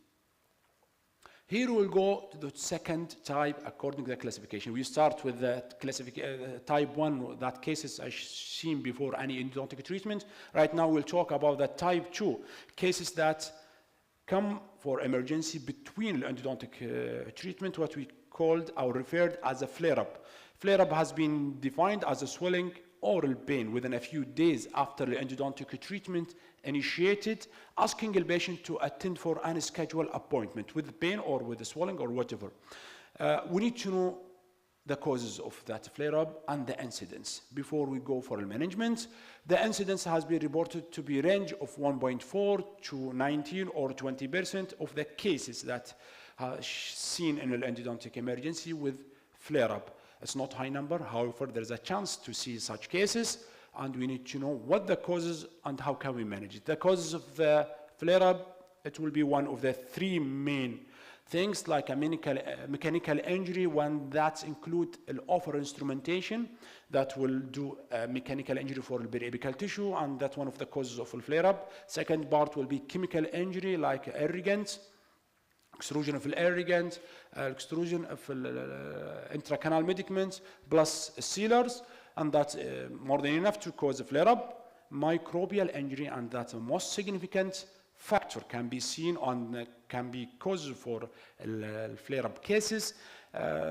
Here we'll go to the second type according to the classification. We start with the type 1, that cases I've seen before any endodontic treatment. Right now we'll talk about the type 2, cases that come for emergency between the endodontic treatment, what we called or referred as a flare-up. Flare-up has been defined as a swelling oral pain within a few days after the endodontic treatment initiated, asking the patient to attend for any scheduled appointment with the pain or with the swelling or whatever. We need to know the causes of that flare-up and the incidence before we go for the management. The incidence has been reported to be range of 1.4 to 19 or 20% of the cases that are seen in an endodontic emergency with flare-up. It's not a high number, however, there's a chance to see such cases, and we need to know what the causes and how can we manage it. The causes of the flare-up, it will be one of the three main things, like a mechanical injury, one that include an offer instrumentation that will do a mechanical injury for the periapical tissue, and that's one of the causes of a flare-up. Second part will be chemical injury like irrigants, extrusion of irrigants, extrusion of intracanal medicaments, plus sealers, and that's more than enough to cause a flare-up. Microbial injury, and that's the most significant factor can be seen on can be cause for flare-up cases.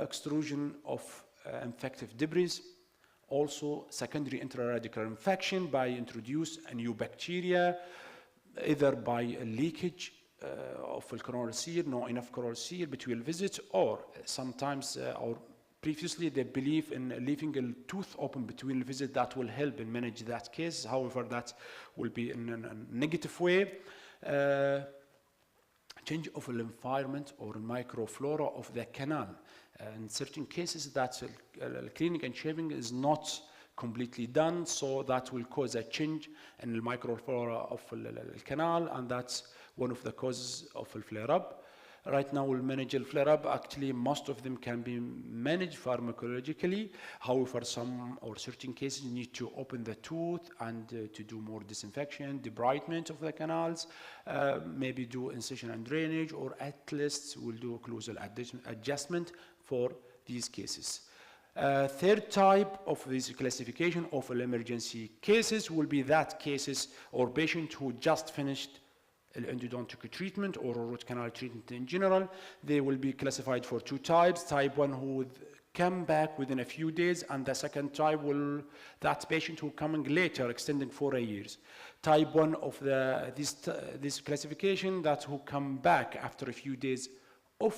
Extrusion of infective debris, also secondary intraradicular infection by introduce a new bacteria, either by a leakage of the coronal seal, not enough coronal seal between visits, or sometimes or previously they believe in leaving a tooth open between visits. That will help in manage that case. However, that will be in a negative way. Change of the environment or microflora of the canal. In certain cases that cleaning and shaving is not completely done, so that will cause a change in the microflora of the canal, and that's one of the causes of a flare-up. Right now we'll manage a flare-up. Actually, most of them can be managed pharmacologically. However, some or certain cases need to open the tooth and to do more disinfection, debridement of the canals, maybe do incision and drainage, or at least we'll do occlusal adjustment for these cases. Third type of this classification of emergency cases will be that cases or patient who just finished endodontic treatment or root canal treatment in general. They will be classified for two types. Type 1 who would come back within a few days, and the second type will that patient who coming later, extending for a year. Type 1 of this classification, that who come back after a few days of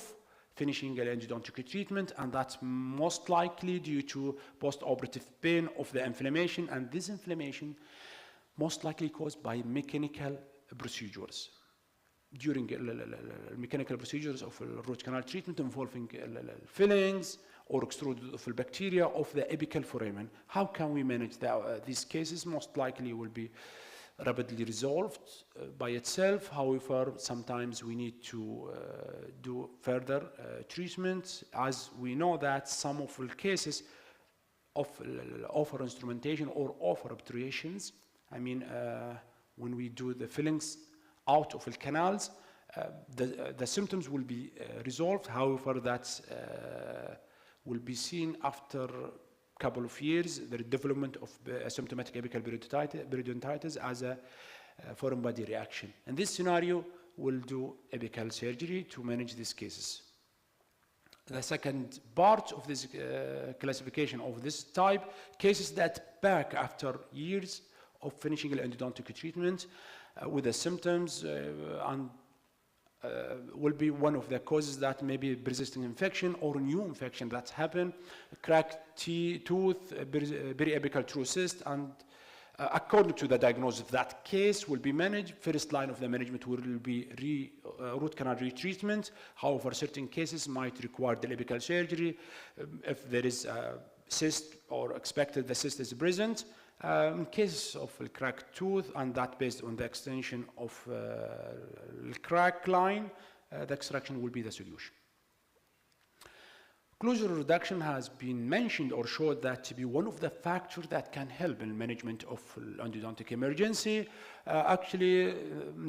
finishing an endodontic treatment, and that's most likely due to post-operative pain of the inflammation, and this inflammation most likely caused by mechanical procedures. During mechanical procedures of root canal treatment involving fillings or extruded of bacteria of the apical foramen. How can we manage these cases? Most likely will be rapidly resolved by itself. However, sometimes we need to do further treatments, as we know that some of the cases of offer instrumentation or offer obturations, I mean, when we do the fillings out of the canals, the symptoms will be resolved. However, that will be seen after a couple of years, the development of asymptomatic apical periodontitis as a foreign body reaction. In this scenario, we'll do apical surgery to manage these cases. The second part of this classification of this type, cases that back after years of finishing the endodontic treatment with the symptoms and will be one of the causes that may be persisting infection or new infection that's happened, cracked tooth, periapical true cyst, and according to the diagnosis of that case will be managed. First line of the management will be root canal retreatment. However, certain cases might require the apical surgery if there is a cyst or expected the cyst is present. In case of a cracked tooth, and that based on the extension of the crack line, the extraction will be the solution. Closure reduction has been mentioned or showed that to be one of the factors that can help in management of endodontic emergency. Actually,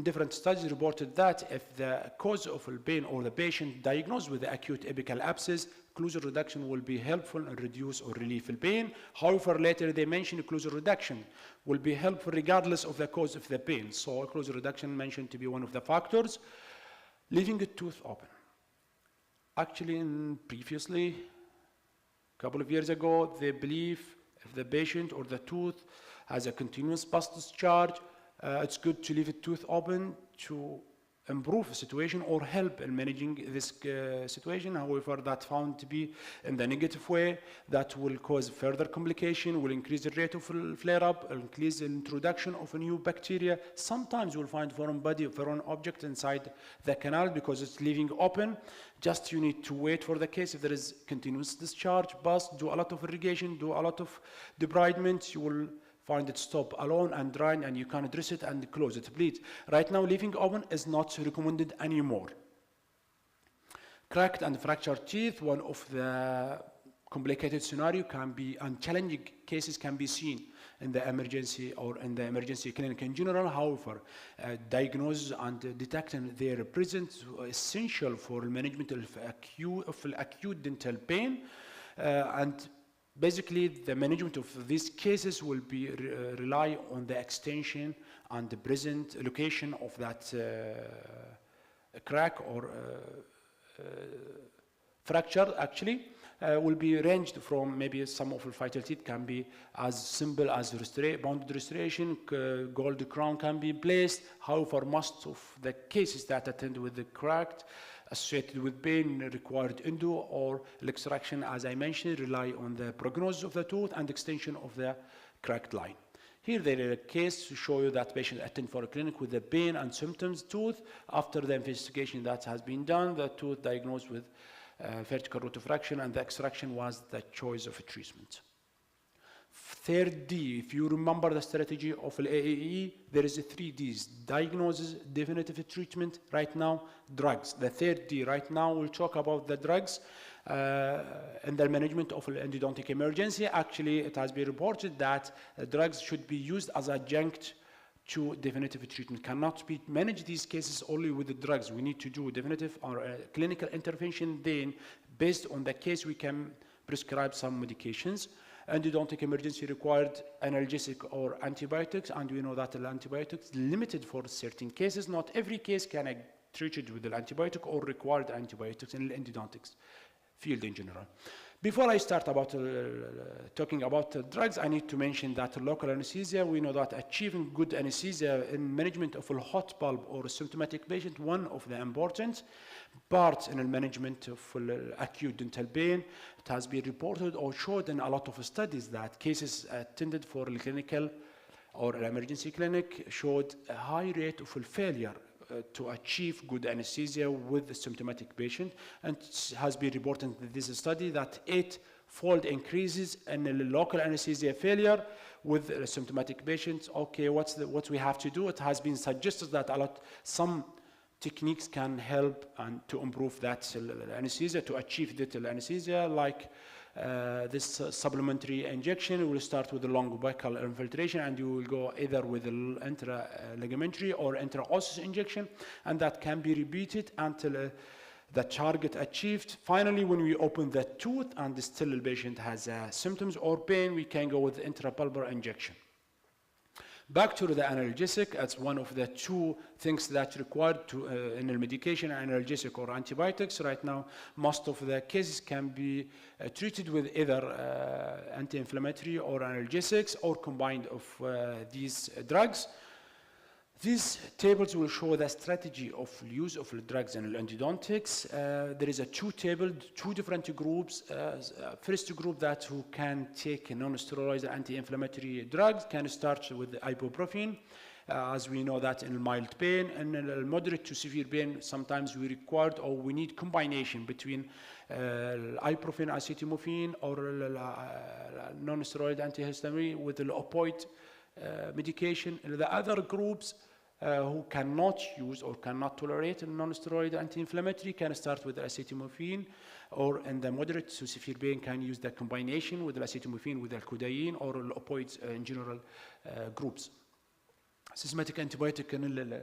different studies reported that if the cause of pain or the patient diagnosed with the acute apical abscess, closure reduction will be helpful in reduce or relieve pain. However, later they mentioned closure reduction will be helpful regardless of the cause of the pain. So closure reduction mentioned to be one of the factors. Leaving a tooth open. Actually, previously, a couple of years ago, they believe if the patient or the tooth has a continuous pus discharge, it's good to leave a tooth open to improve the situation or help in managing this situation. However, that found to be in the negative way. That will cause further complication, will increase the rate of flare-up, increase the introduction of a new bacteria. Sometimes we'll find foreign body, foreign object inside the canal because it's leaving open. Just you need to wait for the case. If there is continuous discharge, pus, do a lot of irrigation, do a lot of debridement, you will find it stop alone and drying, and you can address it and close it, bleed. Right now, leaving open is not recommended anymore. Cracked and fractured teeth, one of the complicated scenario can be, and challenging cases can be seen in the emergency or in the emergency clinic in general. However, diagnosis and detecting their presence is essential for management of acute dental pain, and basically, the management of these cases will be rely on the extension and the present location of that crack or fracture. Actually, will be ranged from maybe some of the vital teeth can be as simple as bonded restoration, gold crown can be placed. However, most of the cases that attend with the cracked associated with pain required endo or extraction, as I mentioned, rely on the prognosis of the tooth and extension of the cracked line. Here there is a case to show you that patient attend for a clinic with the pain and symptoms tooth. After the investigation that has been done, the tooth diagnosed with vertical root fraction, and the extraction was the choice of a treatment. Third D, if you remember the strategy of AAE, there is a 3 Ds: diagnosis, definitive treatment, right now, drugs. The third D, right now, we'll talk about the drugs and the management of endodontic emergency. Actually, it has been reported that drugs should be used as adjunct to definitive treatment. Cannot be manage these cases only with the drugs. We need to do definitive or clinical intervention. Then, based on the case, we can prescribe some medications. Endodontic emergency required analgesic or antibiotics, and we know that the antibiotics limited for certain cases. Not every case can be treated with the antibiotic or required antibiotics in the endodontics field in general. Before I start about talking about drugs, I need to mention that local anesthesia, we know that achieving good anesthesia in management of a hot bulb or a symptomatic patient, one of the important parts in the management of acute dental pain. It has been reported or showed in a lot of studies that cases attended for a clinical or an emergency clinic showed a high rate of failure to achieve good anesthesia with the symptomatic patient, and it has been reported in this study that 8-fold increases in the local anesthesia failure with the symptomatic patients. Okay, what we have to do? It has been suggested that some techniques can help and to improve that anesthesia, to achieve dental anesthesia, like this supplementary injection. We'll start with the long buccal infiltration, and you will go either with the intra-ligamentary or intraosseous injection, and that can be repeated until the target achieved. Finally, when we open the tooth and still the patient has symptoms or pain, we can go with the intrapulbar injection. Back to the analgesic, it's one of the two things that's required to, in a medication, analgesic or antibiotics. Right now, most of the cases can be treated with either anti-inflammatory or analgesics or combined of these drugs. These tables will show the strategy of use of drugs in endodontics. There is a two different groups. First group that who can take non-steroidal anti-inflammatory drugs can start with ibuprofen. As we know that in mild pain and in moderate to severe pain, sometimes we required or we need combination between ibuprofen, acetaminophen, or non-steroidal antihistamine with the opioid medication. And the other groups who cannot use or cannot tolerate a non-steroidal anti-inflammatory can start with acetaminophen, or in the moderate to severe pain can use the combination with the acetaminophen with the codeine or opioids in general groups. Systematic antibiotic and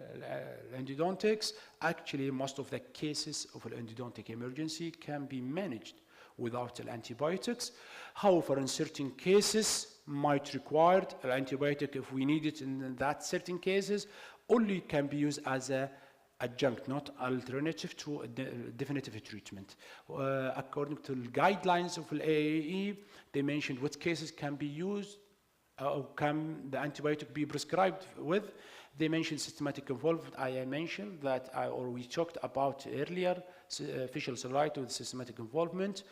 endodontics, actually most of the cases of endodontic emergency can be managed without antibiotics. However, in certain cases might require an antibiotic if we need it in that certain cases, only can be used as a adjunct, not alternative to a definitive treatment. According to the guidelines of the AAE, they mentioned what cases can be used, can the antibiotic be prescribed with. They mentioned systematic involvement. I mentioned that, or we talked about earlier, facial cellulitis with systematic involvement,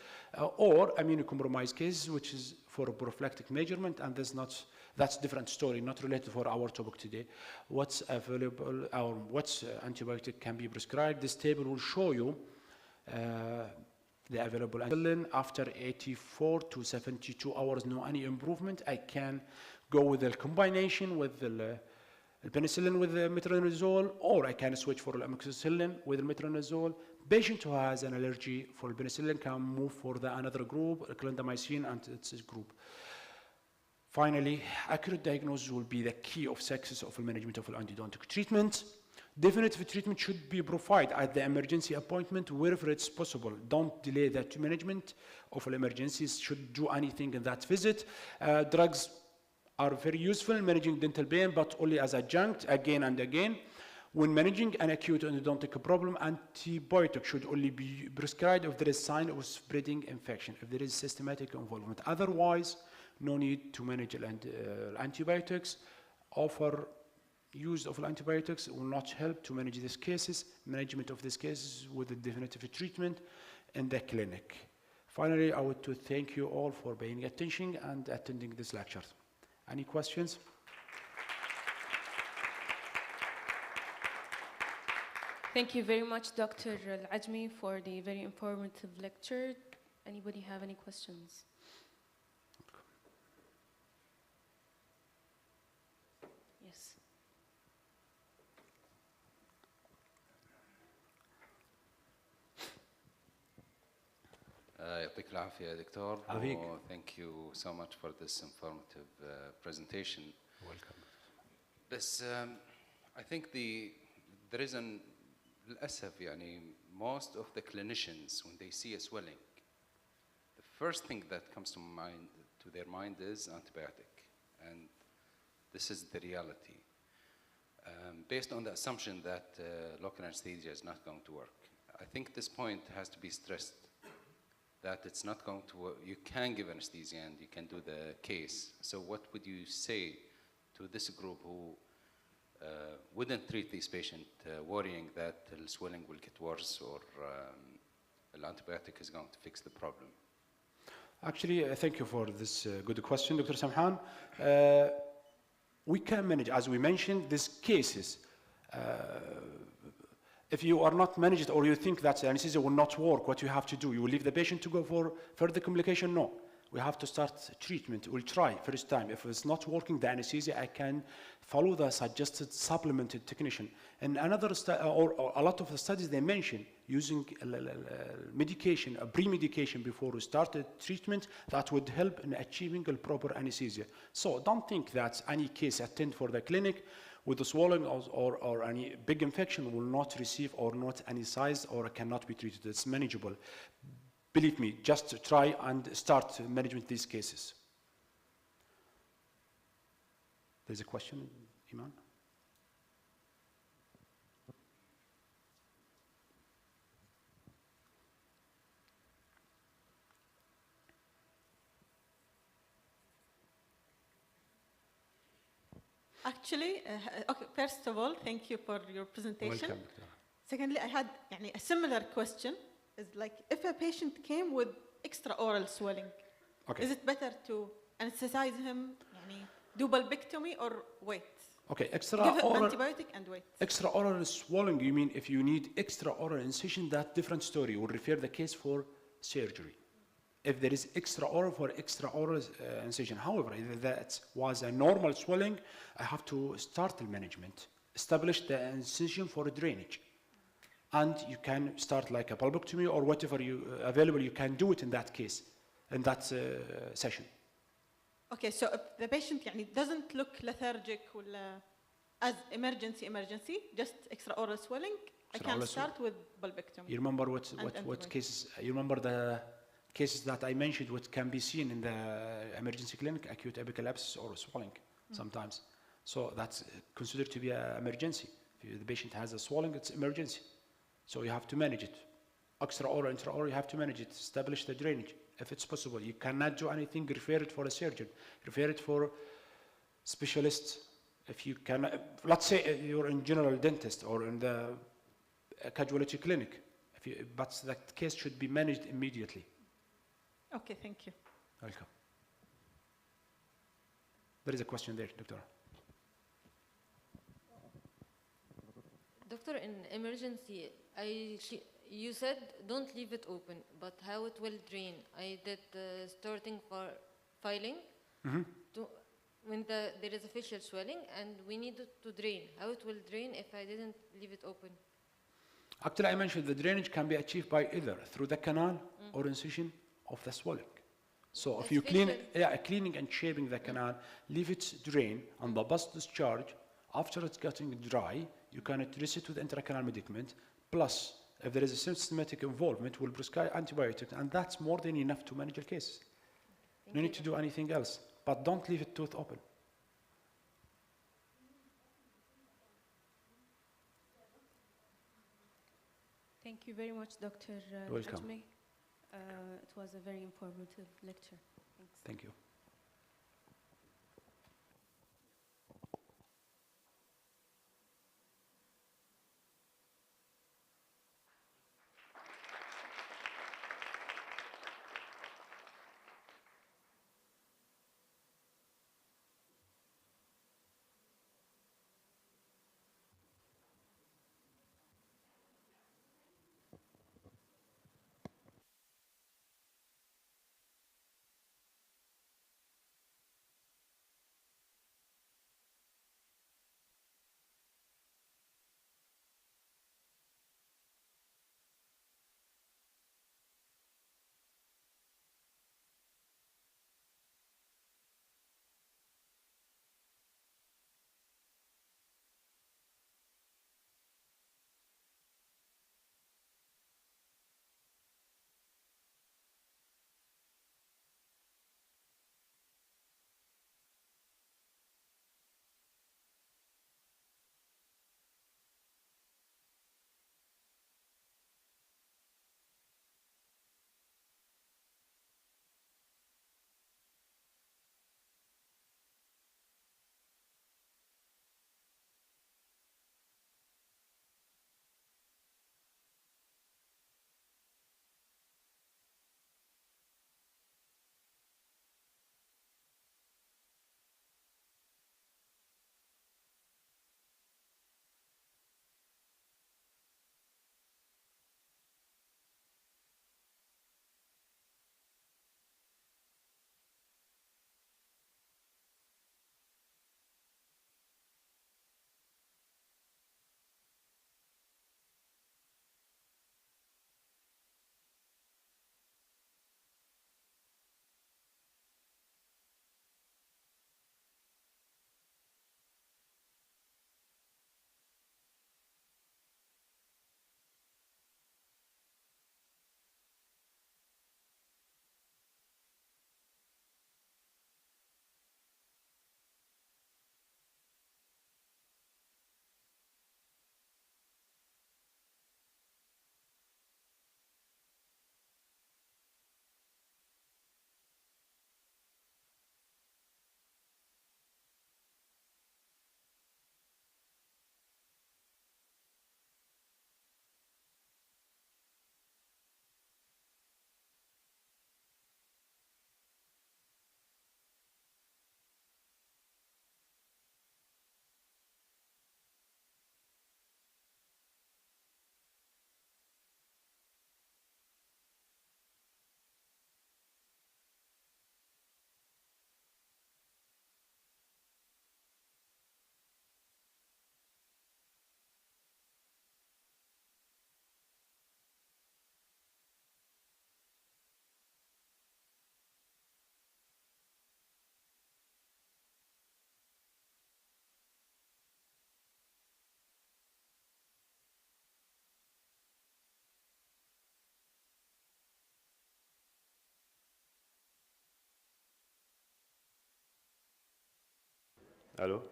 or immunocompromised cases, which is for a prophylactic measurement, and that's different story, not related for our topic today. What's available, or what's antibiotic can be prescribed. This table will show you the available penicillin. After 84 to 72 hours, no any improvement, I can go with the combination with the penicillin with the metronidazole, or I can switch for amoxicillin with the metronidazole. Patient who has an allergy for penicillin can move for the another group, clindamycin and its group. Finally, accurate diagnosis will be the key of success of the management of endodontic treatment. Definitive treatment should be provided at the emergency appointment wherever it's possible. Don't delay that management of emergencies. Should do anything in that visit. Drugs are very useful in managing dental pain, but only as adjunct again and again. When managing an acute endodontic problem, antibiotic should only be prescribed if there is sign of spreading infection, if there is systematic involvement. Otherwise, no need to manage antibiotics. Offer use of antibiotics will not help to manage these cases. Management of these cases with a definitive treatment in the clinic. Finally, I want to thank you all for paying attention and attending this lecture. Any questions? Thank you very much, Dr. Al-Ajmi, for the very informative lecture. Anybody have any questions? Yes. يعطيك العافية يا دكتور. Thank you so much for this informative presentation. Welcome. But I think there is للأسف most of the clinicians when they see a swelling, the first thing that comes to their mind is antibiotic, and this is the reality. Based on the assumption that local anesthesia is not going to work, I think this point has to be stressed, that it's not going to work. You can give anesthesia and you can do the case. So what would you say to this group who wouldn't treat this patient, worrying that the swelling will get worse or the antibiotic is going to fix the problem? Actually, thank you for this good question, Dr. Samhan. We can manage, as we mentioned, these cases. If you are not managed or you think that anesthesia will not work, what you have to do, you will leave the patient to go for further complication? No. We have to start treatment. We'll try first time. If it's not working, the anesthesia, I can follow the suggested supplemented technician. And another or a lot of the studies they mention using medication, a pre-medication before we started treatment, that would help in achieving a proper anesthesia. So don't think that any case attend for the clinic with a swelling or any big infection will not receive or not anesthetized or cannot be treated. It's manageable. Believe me, just try and start management these cases. There's a question, Iman? Actually, okay, first of all, thank you for your presentation. Welcome. Secondly, I had a similar question. Is like, if a patient came with extraoral swelling, okay, is it better to anesthetize him, do bulbectomy, or wait? Okay, Give him extraoral antibiotic and wait. Extraoral swelling, you mean if you need extraoral incision, that different story. We'll refer the case for surgery. If there is extraoral for extraoral incision. However, if that was a normal swelling, I have to start the management establish the incision for drainage. And you can start like a bulbectomy or whatever you available, you can do it in that case, in that session. Okay, so if the patient يعني doesn't look lethargic ولا as emergency, just extraoral swelling, I can Extraoral start with bulbectomy. You remember what antibiotics. cases, you remember the cases that I mentioned what can be seen in the emergency clinic, acute apical abscess or swelling sometimes. So that's considered to be an emergency. If the patient has a swelling, it's emergency. So you have to manage it. Extraoral, intraoral, you have to manage it, establish the drainage. If it's possible, you cannot do anything, refer it for a surgeon, refer it for specialist. If you can, let's say you're in general dentist or in the casualty clinic, but that case should be managed immediately. Okay, thank you. Welcome. There is a question there, Doctor. Doctor, in emergency, you said don't leave it open, but how it will drain? I did starting for filing. When there is a facial swelling and we need it to drain. How it will drain if I didn't leave it open? Actually, I mentioned the drainage can be achieved by either through the canal or incision of the swelling. So if you cleaning and shaping the canal, leave it drain, and the pus discharge, after it's getting dry, you can address it with intracanal medicament, plus if there is a systematic involvement, we'll prescribe antibiotics, and that's more than enough to manage the case. No need to do anything else, but don't leave it tooth open. Thank you very much, Dr. Welcome. Ajmi. It was a very informative lecture. Thanks. Thank you. Hello?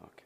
Okay.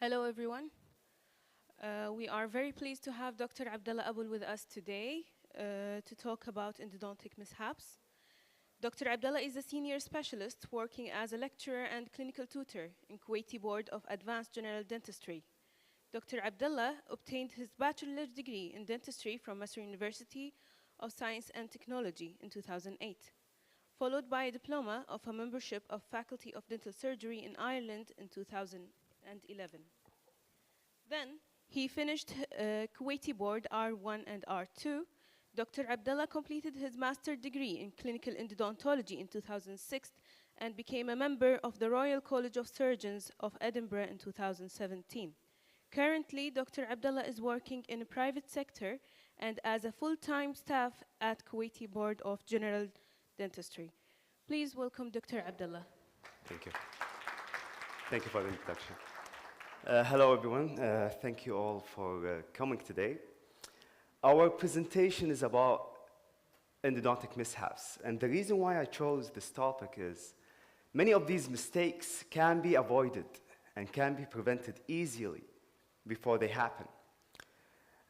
Hello, everyone. We are very pleased to have Dr. Abdullah Abul with us today to talk about endodontic mishaps. Dr. Abdullah is a senior specialist working as a lecturer and clinical tutor in Kuwaiti Board of Advanced General Dentistry. Dr. Abdullah obtained his bachelor's degree in dentistry from Masr University of Science and Technology in 2008, followed by a diploma of a membership of Faculty of Dental Surgery in Ireland in 2011. Then he finished Kuwaiti Board R1 and R2. Dr. Abdullah completed his master's degree in clinical endodontology in 2006 and became a member of the Royal College of Surgeons of Edinburgh in 2017. Currently, Dr. Abdullah is working in a private sector and as a full-time staff at Kuwaiti Board of General Dentistry. Please welcome Dr. Abdullah. Thank you. Thank you for the introduction. Hello, everyone. Thank you all for coming today. Our presentation is about endodontic mishaps. And the reason why I chose this topic is many of these mistakes can be avoided and can be prevented easily before they happen.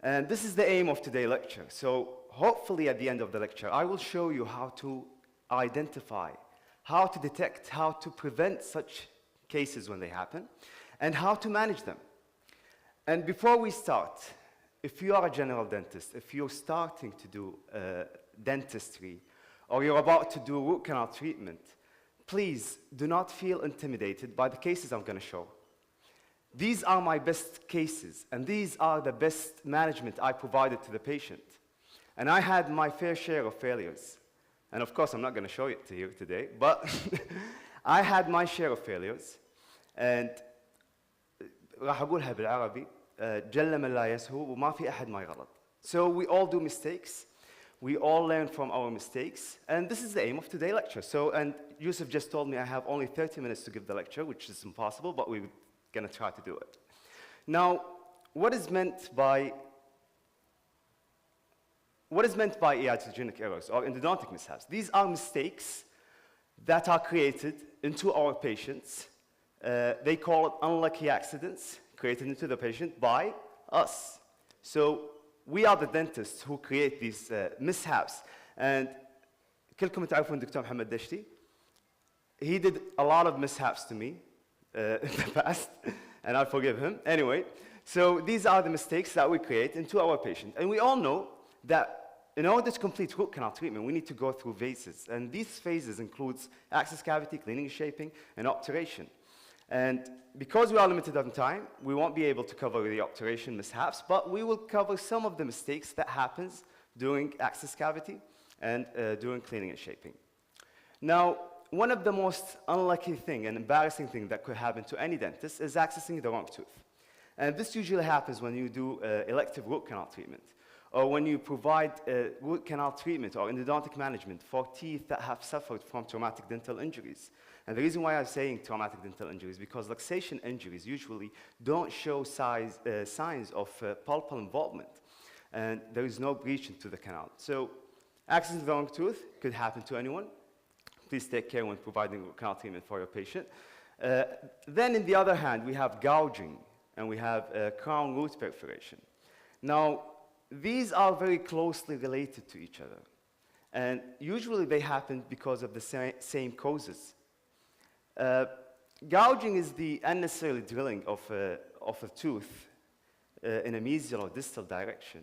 And this is the aim of today's lecture. So hopefully at the end of the lecture, I will show you how to identify, how to detect, how to prevent such cases when they happen, and how to manage them. And before we start, if you are a general dentist, if you're starting to do dentistry, or you're about to do root canal treatment, please do not feel intimidated by the cases I'm going to show. These are my best cases, and these are the best management I provided to the patient. And I had my fair share of failures. And of course, I'm not going to show it to you today, but I had my share of failures. And راح أقولها بالعربي جل من لا يسهو وما في أحد ما يغلط. So we all do mistakes. We all learn from our mistakes. And this is the aim of today's lecture. So, and Yusuf just told me I have only 30 minutes to give the lecture, which is impossible, but we're going to try to do it. Now, what is meant by iatrogenic errors or endodontic mishaps? These are mistakes that are created into our patients. They call it unlucky accidents created into the patient by us. So we are the dentists who create these mishaps. And كلكم تعرفون دكتور محمد دشتي. He did a lot of mishaps to me in the past, and I forgive him. Anyway, so these are the mistakes that we create into our patient. And we all know that in order to complete root canal treatment, we need to go through phases. And these phases includes access cavity, cleaning and shaping, and obturation. And because we are limited on time, we won't be able to cover the obturation mishaps, but we will cover some of the mistakes that happens during access cavity and during cleaning and shaping. Now, one of the most unlucky thing and embarrassing thing that could happen to any dentist is accessing the wrong tooth. And this usually happens when you do elective root canal treatment, or when you provide root canal treatment or endodontic management for teeth that have suffered from traumatic dental injuries. And the reason why I'm saying traumatic dental injuries, because luxation injuries usually don't show signs of pulpal involvement, and there is no breach into the canal. So accessing the wrong tooth could happen to anyone. Please take care when providing root canal treatment for your patient. Then, on the other hand, we have gouging, and we have crown root perforation. Now, these are very closely related to each other, and usually they happen because of the same causes. Gouging is the unnecessary drilling of a tooth in a mesial or distal direction,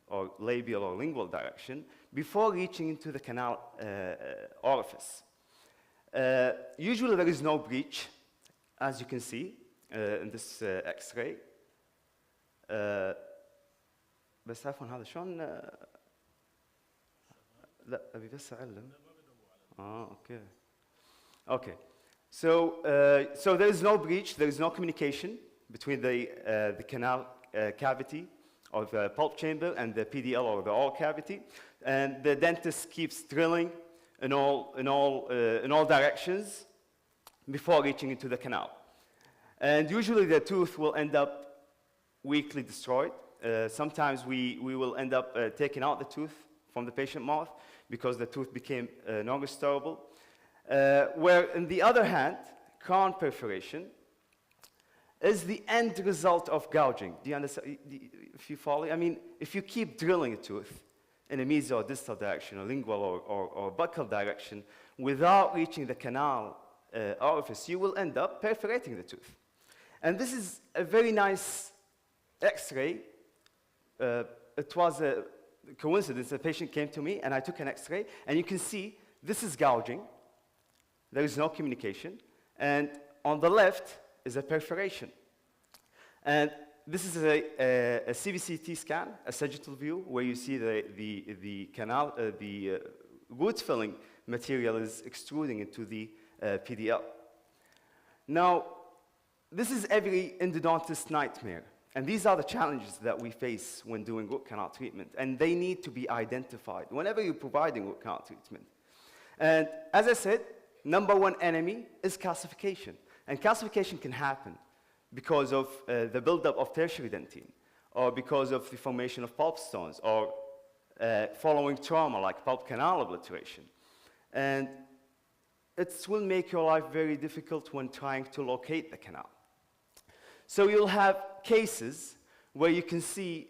or labial or lingual direction, before reaching into the canal orifice. Usually there is no breach, as you can see in this X-ray. بس عفوا هذا شلون لا أبي بس أعلم okay. So there is no breach, there is no communication between the canal cavity or the pulp chamber and the PDL or the oral cavity, and the dentist keeps drilling in all directions before reaching into the canal. And usually the tooth will end up weakly destroyed. Sometimes we will end up taking out the tooth from the patient mouth because the tooth became non-restorable. Where, on the other hand, crown perforation is the end result of gouging. Do you understand? If you follow? I mean, if you keep drilling a tooth in a mesial or distal direction, or lingual or buccal direction, without reaching the canal orifice, you will end up perforating the tooth. And this is a very nice X-ray. It was a coincidence. A patient came to me, and I took an X-ray, and you can see this is gouging. There is no communication. And on the left is a perforation. And this is a CBCT scan, a sagittal view, where you see the canal, the root filling material is extruding into the PDL. Now, this is every endodontist's nightmare. And these are the challenges that we face when doing root canal treatment. And they need to be identified whenever you're providing root canal treatment. And as I said, number one enemy is calcification. And calcification can happen because of the buildup of tertiary dentine, or because of the formation of pulp stones, or following trauma like pulp canal obliteration. And it will make your life very difficult when trying to locate the canal. So you'll have cases where you can see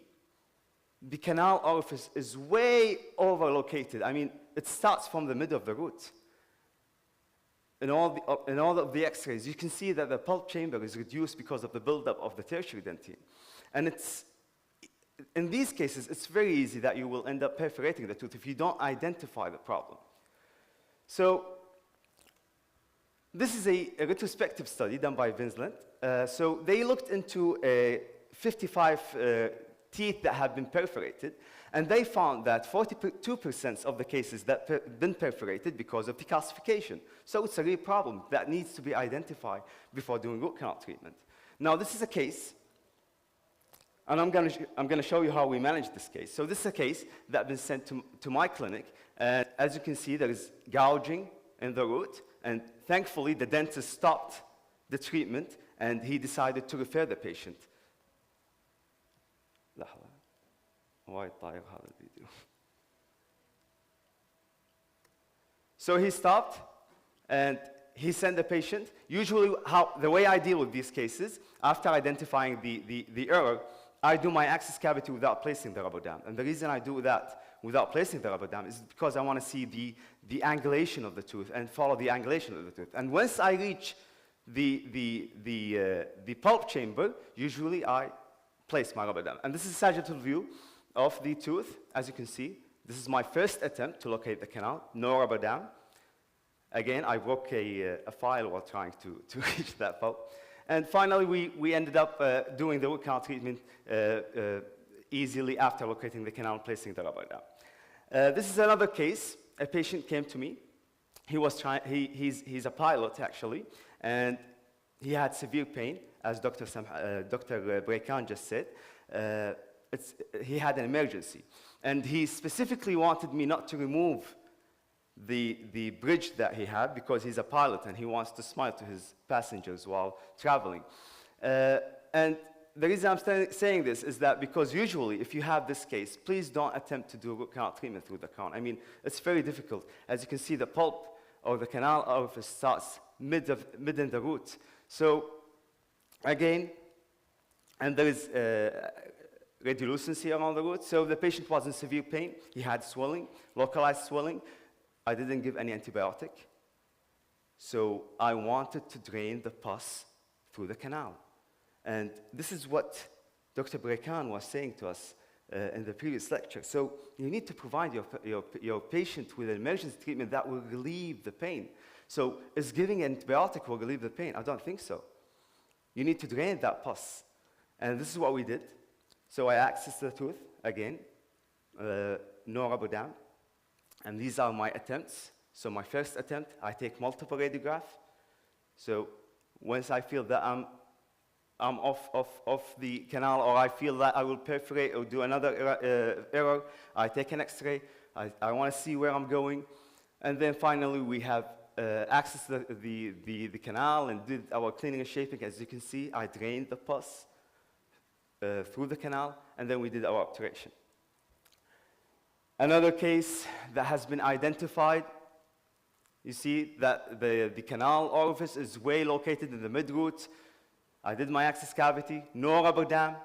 the canal orifice is way over-located. I mean, it starts from the middle of the root. In all of the X-rays, you can see that the pulp chamber is reduced because of the buildup of the tertiary dentine. And in these cases, it's very easy that you will end up perforating the tooth if you don't identify the problem. So this is a retrospective study done by Vinsland. So they looked into 55 teeth that have been perforated, and they found that 42% of the cases that have been perforated because of decalcification. So it's a real problem that needs to be identified before doing root canal treatment. Now, this is a case, and I'm going to show you how we manage this case. So this is a case that has been sent to my clinic, and as you can see, there is gouging in the root, and thankfully, the dentist stopped the treatment, and he decided to refer the patient. لحظة. وايد طاير هذا الفيديو. So he stopped, and he sent the patient. Usually, the way I deal with these cases, after identifying the error, I do my access cavity without placing the rubber dam. And the reason I do that without placing the rubber dam is because I want to see the angulation of the tooth and follow the angulation of the tooth. And once I reach the pulp chamber, usually I place my rubber dam. And this is a sagittal view of the tooth. As you can see, this is my first attempt to locate the canal, no rubber dam. Again, I broke a file while trying to reach that pulp. And finally, we ended up doing the root canal treatment easily after locating the canal and placing the rubber down. This is another case. A patient came to me. He's a pilot, actually, and he had severe pain, as Dr. Brekan just said. He had an emergency. And he specifically wanted me not to remove the bridge that he had because he's a pilot and he wants to smile to his passengers while traveling. And the reason I'm saying this is that because usually if you have this case, please don't attempt to do root canal treatment through the crown. I mean, it's very difficult. As you can see, the pulp or the canal orifice starts mid in the root. So again, and there is radiolucency around the root. So the patient was in severe pain. He had swelling, localized swelling. I didn't give any antibiotic. So I wanted to drain the pus through the canal. And this is what Dr. Brekan was saying to us in the previous lecture. So you need to provide your patient with an emergency treatment that will relieve the pain. So is giving antibiotic will relieve the pain? I don't think so. You need to drain that pus. And this is what we did. So I accessed the tooth again, no rubber dam. And these are my attempts. So my first attempt, I take multiple radiographs. So once I feel that I'm off the canal, or I feel that I will perforate or do another error, I take an X-ray. I want to see where I'm going. And then finally, we have accessed the canal and did our cleaning and shaping. As you can see, I drained the pus through the canal, and then we did our obturation. Another case that has been identified, you see that the canal orifice is way located in the mid-root. I did my access cavity, no rubber dam.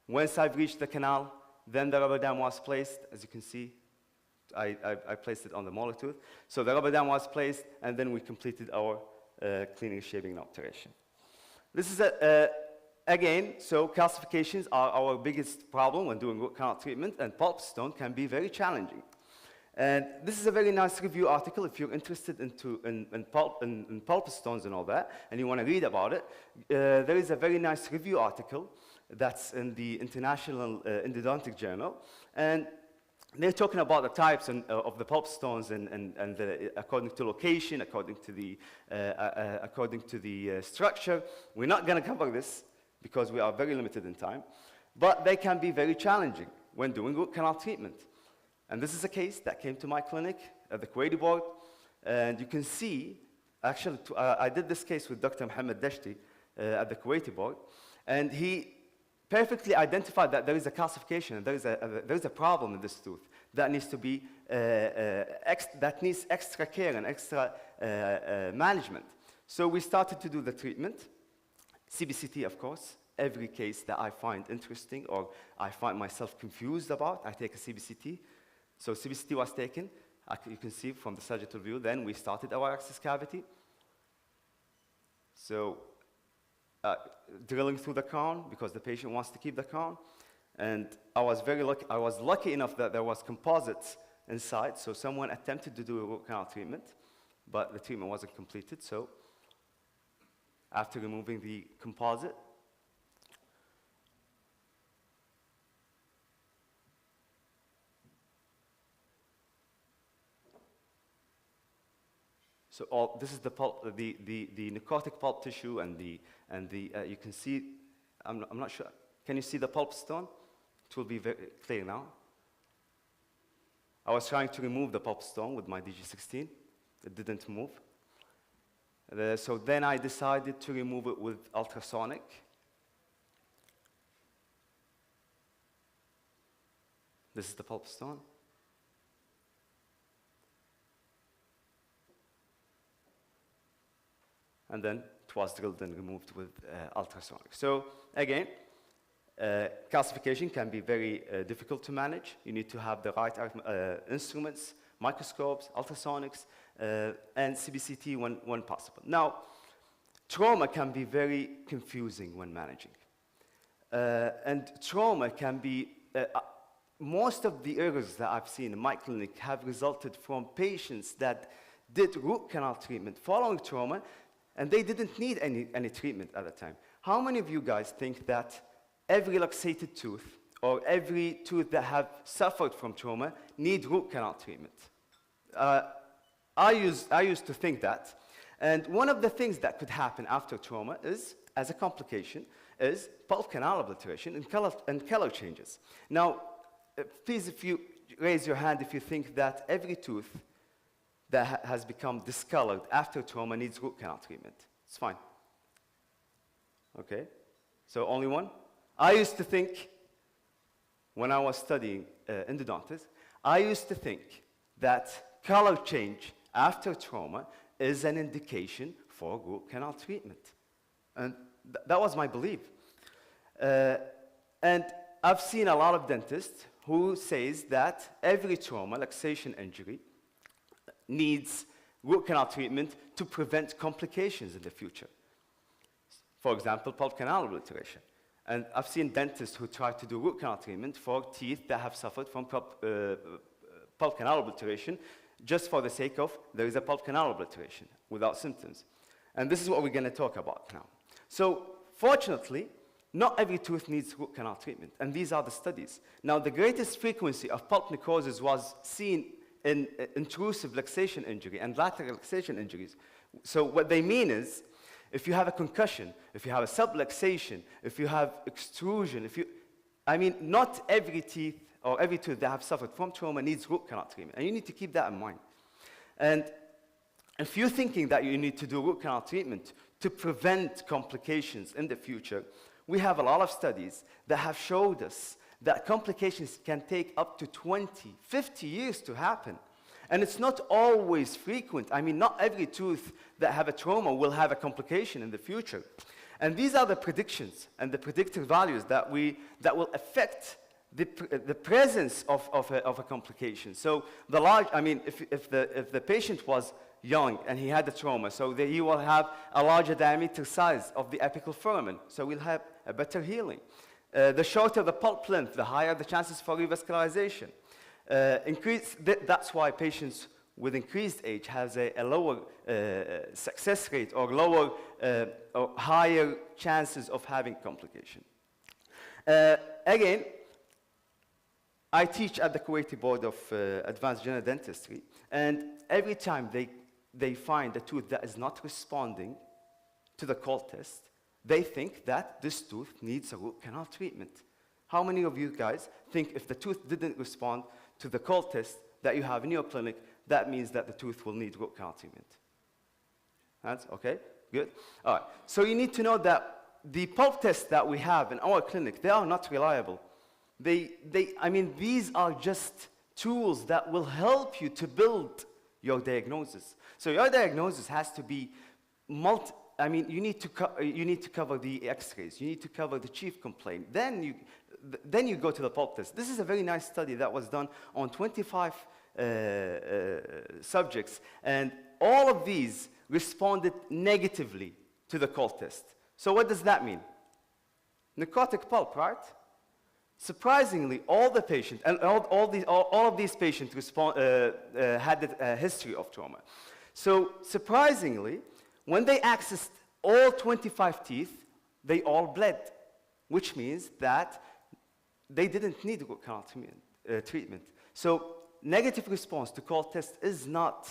Once I've reached the canal, then the rubber dam was placed. As you can see, I placed it on the molar tooth. So the rubber dam was placed, and then we completed our cleaning, shaping, and obturation. This is again, so calcifications are our biggest problem when doing root canal treatment, and pulp stone can be very challenging. And this is a very nice review article if you're interested in pulp stones and all that, and you want to read about it. There is a very nice review article that's in the International Endodontic Journal, and they're talking about the types of the pulp stones and according to location, according to the structure. We're not going to cover this because we are very limited in time, but they can be very challenging when doing root canal treatment. And this is a case that came to my clinic at the Kuwaiti board, and you can see, actually, I did this case with Dr. Mohammed Dashti at the Kuwaiti board, and he perfectly identified that there is a calcification, and there is a problem in this tooth that needs to be, that needs extra care and extra management. So we started to do the treatment. CBCT, of course. Every case that I find interesting or I find myself confused about, I take a CBCT. So CBCT was taken. You can see from the sagittal view. Then we started our access cavity. So drilling through the crown because the patient wants to keep the crown. And I was very lucky. I was lucky enough that there was composites inside. So someone attempted to do a root canal treatment, but the treatment wasn't completed. So after removing the composite, so this is the pulp, the necrotic pulp tissue, and the you can see. I'm not sure. Can you see the pulp stone? It will be very clear now. I was trying to remove the pulp stone with my DG16. It didn't move. So then I decided to remove it with ultrasonic. This is the pulp stone. And then it was drilled and removed with ultrasonic. So again, calcification can be very difficult to manage. You need to have the right instruments, microscopes, ultrasonics, and CBCT when possible. Now, trauma can be very confusing when managing. And trauma can be, most of the errors that I've seen in my clinic have resulted from patients that did root canal treatment following trauma, and they didn't need any treatment at the time. How many of you guys think that every luxated tooth or every tooth that have suffered from trauma need root canal treatment? I used to think that. And one of the things that could happen after trauma is, as a complication, is pulp canal obliteration and color changes. Now, please, if you raise your hand if you think that every tooth that has become discolored after trauma needs root canal treatment. It's fine. Okay? So only one? I used to think, when I was studying endodontics, I used to think that color change after trauma is an indication for root canal treatment. And that was my belief. And I've seen a lot of dentists who says that every trauma, luxation injury, needs root canal treatment to prevent complications in the future. For example, pulp canal obliteration. And I've seen dentists who try to do root canal treatment for teeth that have suffered from pulp canal obliteration just for the sake of there is a pulp canal obliteration without symptoms. And this is what we're going to talk about now. So fortunately, not every tooth needs root canal treatment, and these are the studies. Now, the greatest frequency of pulp necrosis was seen in intrusive luxation injury and lateral luxation injuries. So what they mean is, if you have a concussion, if you have a subluxation, if you have extrusion, not every teeth or every tooth that have suffered from trauma needs root canal treatment, and you need to keep that in mind. And if you're thinking that you need to do root canal treatment to prevent complications in the future, we have a lot of studies that have showed us that complications can take up to 20, 50 years to happen. And it's not always frequent. Not every tooth that have a trauma will have a complication in the future. And these are the predictions and the predictor values that will affect the presence of a complication. So if the patient was young and he had a trauma, so he will have a larger diameter size of the apical foramen, so we'll have a better healing. The shorter the pulp length, the higher the chances for revascularization. That's why patients with increased age has a lower success rate or lower or higher chances of having complication. Again, I teach at the Kuwaiti Board of Advanced General Dentistry, and every time they find a tooth that is not responding to the cold test, they think that this tooth needs a root canal treatment. How many of you guys think if the tooth didn't respond to the cold test that you have in your clinic, that means that the tooth will need root canal treatment? That's okay? Good. All right. So you need to know that the pulp tests that we have in our clinic, they are not reliable. These are just tools that will help you to build your diagnosis. So your diagnosis has to be you need to cover the X-rays. You need to cover the chief complaint. Then you go to the pulp test. This is a very nice study that was done on 25 subjects, and all of these responded negatively to the cold test. So what does that mean? Necrotic pulp, right? Surprisingly, all the patients, and all of these patients had a history of trauma. So surprisingly, when they accessed all 25 teeth, they all bled, which means that they didn't need root canal treatment. So negative response to cold test is not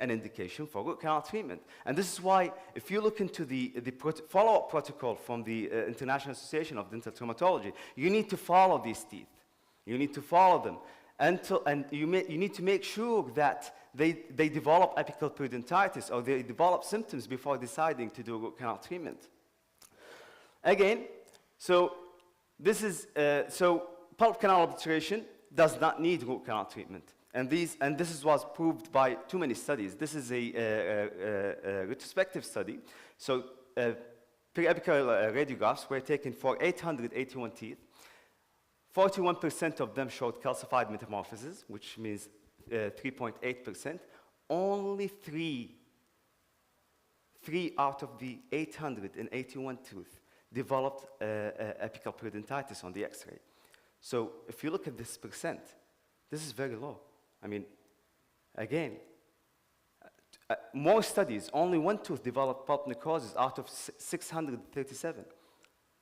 an indication for root canal treatment. And this is why, if you look into the follow-up protocol from the International Association of Dental Traumatology, you need to follow these teeth. You need to follow them. And you need to make sure that they develop apical periodontitis or they develop symptoms before deciding to do root canal treatment. Again, so pulp canal obliteration does not need root canal treatment. And this was proved by too many studies. This is a retrospective study. So periapical radiographs were taken for 881 teeth. 41% of them showed calcified metamorphosis, which means 3.8%. Only three out of the 881 tooth developed apical periodontitis on the X-ray. So if you look at this percent, this is very low. Again, more studies, only one tooth developed pulp necrosis out of 637.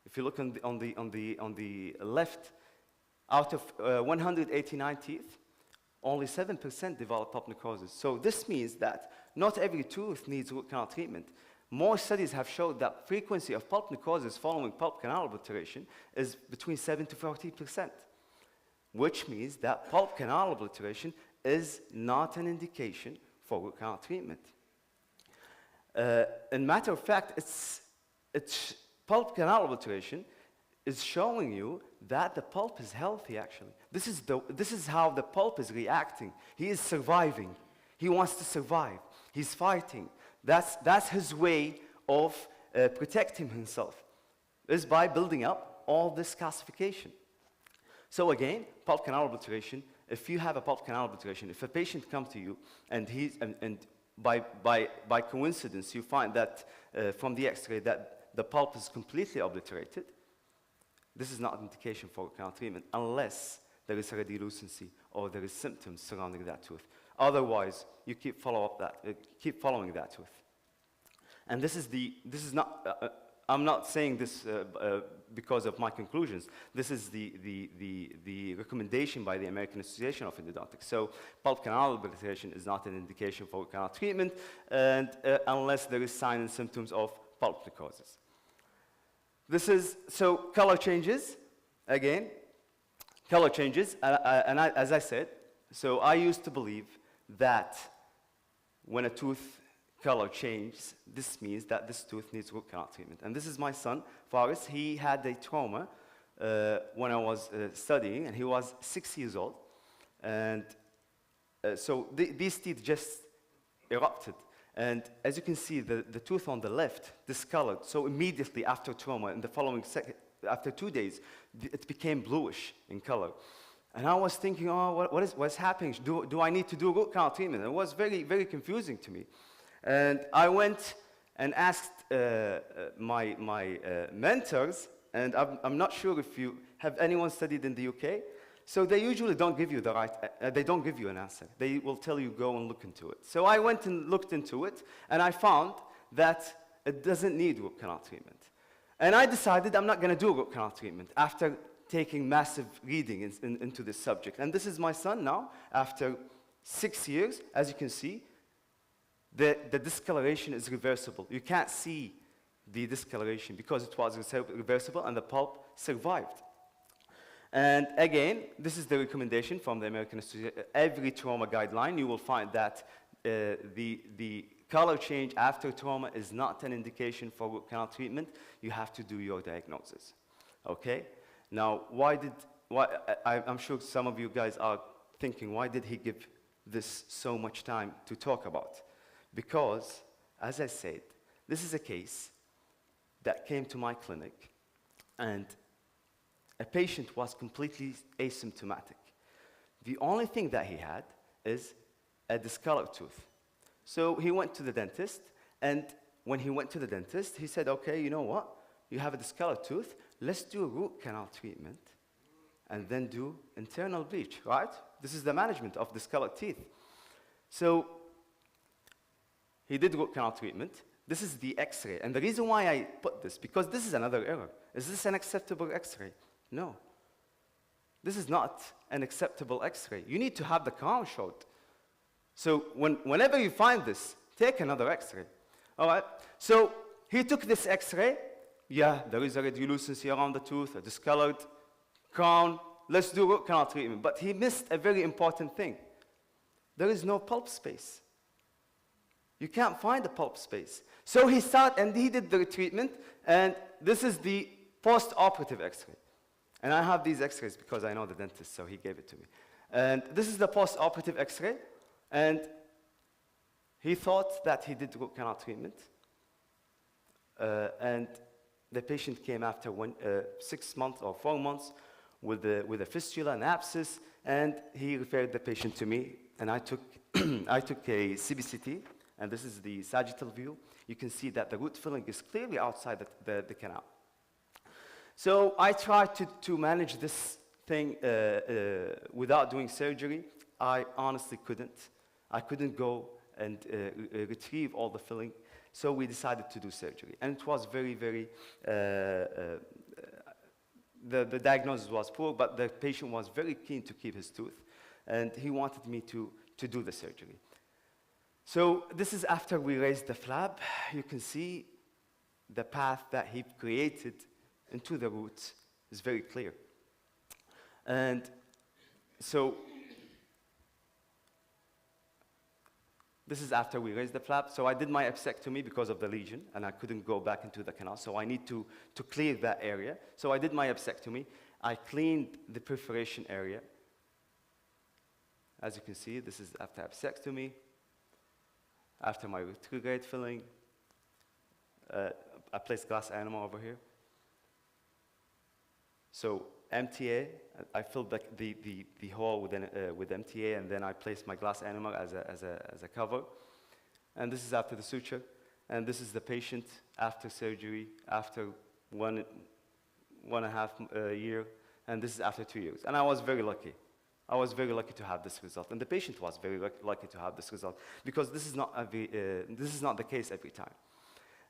If you look on the left, out of 189 teeth, only 7% develop pulp necrosis. So this means that not every tooth needs root canal treatment. More studies have showed that frequency of pulp necrosis following pulp canal obliteration is between 7 to 40%, which means that pulp canal obliteration is not an indication for root canal treatment. In matter of fact, it's pulp canal obliteration is showing you that the pulp is healthy, actually. This is how the pulp is reacting. He is surviving. He wants to survive. He's fighting. That's his way of protecting himself, is by building up all this calcification. So again, pulp canal obliteration, if you have a pulp canal obliteration, if a patient comes to you and by coincidence you find that from the x-ray that the pulp is completely obliterated, this is not an indication for root canal treatment unless there is a radiolucency or there is symptoms surrounding that tooth. Otherwise, you keep following that tooth. And this is not, I'm not saying this because of my conclusions. This is the recommendation by the American Association of Endodontics. So pulp canal obliteration is not an indication for root canal treatment, and unless there is signs and symptoms of pulp necrosis. So color changes, again, color changes, as I said, so I used to believe that when a tooth color changes, this means that this tooth needs root canal treatment. And this is my son, Faris. He had a trauma when I was studying, and he was 6 years old. And so these teeth just erupted. And as you can see, the tooth on the left discolored. So immediately after trauma, in the following after 2 days, it became bluish in color. And I was thinking, oh, what's happening? Do I need to do root canal treatment? It was very, very confusing to me. And I went and asked my mentors, and I'm not sure if you have anyone studied in the UK. So they usually don't give you they don't give you an answer. They will tell you, go and look into it. So I went and looked into it, and I found that it doesn't need root canal treatment. And I decided I'm not going to do root canal treatment after taking massive reading into this subject. And this is my son now, after 6 years. As you can see, the discoloration is reversible. You can't see the discoloration because it was reversible and the pulp survived. And again, this is the recommendation from the American Association. Every trauma guideline, you will find that the color change after trauma is not an indication for root canal treatment. You have to do your diagnosis. Okay? Now, I'm sure some of you guys are thinking, why did he give this so much time to talk about? Because, as I said, this is a case that came to my clinic, and a patient was completely asymptomatic. The only thing that he had is a discolored tooth. So he went to the dentist, and when he went to the dentist, he said, okay, you know what? You have a discolored tooth. Let's do a root canal treatment and then do internal bleach, right? This is the management of discolored teeth. So he did root canal treatment. This is the x-ray. And the reason why I put this, because this is another error. Is this an acceptable x-ray? No. This is not an acceptable x-ray. You need to have the crown showed. So whenever you find this, take another x-ray. All right? So he took this x-ray. Yeah, there is a radiolucency around the tooth, a discolored crown. Let's do root canal treatment. But he missed a very important thing. There is no pulp space. You can't find the pulp space. So he started, and he did the treatment, and this is the post-operative x-ray. And I have these x-rays because I know the dentist, so he gave it to me. And this is the post-operative x-ray, and he thought that he did root canal treatment. And the patient came after 6 months or 4 months with a fistula, an abscess, and he referred the patient to me, and I took a CBCT, and this is the sagittal view. You can see that the root filling is clearly outside the canal. So I tried to manage this thing without doing surgery. I honestly couldn't. I couldn't go and retrieve all the filling. So we decided to do surgery. And it was very, very, the diagnosis was poor, but the patient was very keen to keep his tooth. And he wanted me to do the surgery. So this is after we raised the flap. You can see the path that he created into the roots is very clear. And so this is after we raised the flap. So I did my apsectomy because of the lesion, and I couldn't go back into the canal. So I need to clear that area. So I did my apsectomy. I cleaned the perforation area. As you can see, this is after apsectomy, after my retrograde filling. I placed glass animal over here. So MTA, I filled the hole with MTA, and then I placed my glass animal as a cover. And this is after the suture. And this is the patient after surgery, after one and a half year. And this is after 2 years. And I was very lucky. I was very lucky to have this result. And the patient was very lucky to have this result, because this is not the case every time.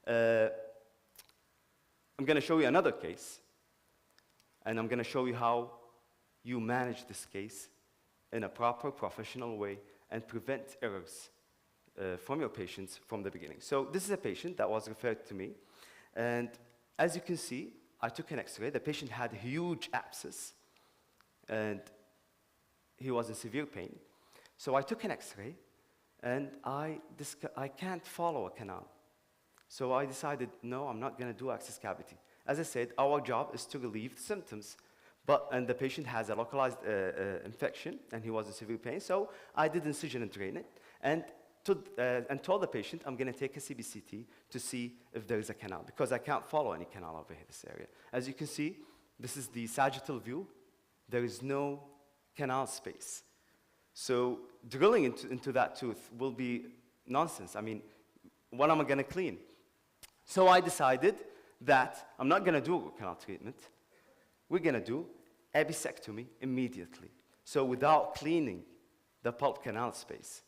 I'm going to show you another case. And I'm going to show you how you manage this case in a proper, professional way and prevent errors from your patients from the beginning. So this is a patient that was referred to me. And as you can see, I took an X-ray. The patient had a huge abscess, and he was in severe pain. So I took an X-ray, and I can't follow a canal. So I decided, no, I'm not going to do access cavity. As I said, our job is to relieve the symptoms. And the patient has a localized infection, and he was in severe pain. So I did incision and drain it, and told the patient I'm going to take a CBCT to see if there is a canal, because I can't follow any canal over here, this area. As you can see, this is the sagittal view. There is no canal space. So drilling into that tooth will be nonsense. I mean, what am I going to clean? So I decided that I'm not going to do root canal treatment. We're going to do apisectomy immediately. So without cleaning the pulp canal space.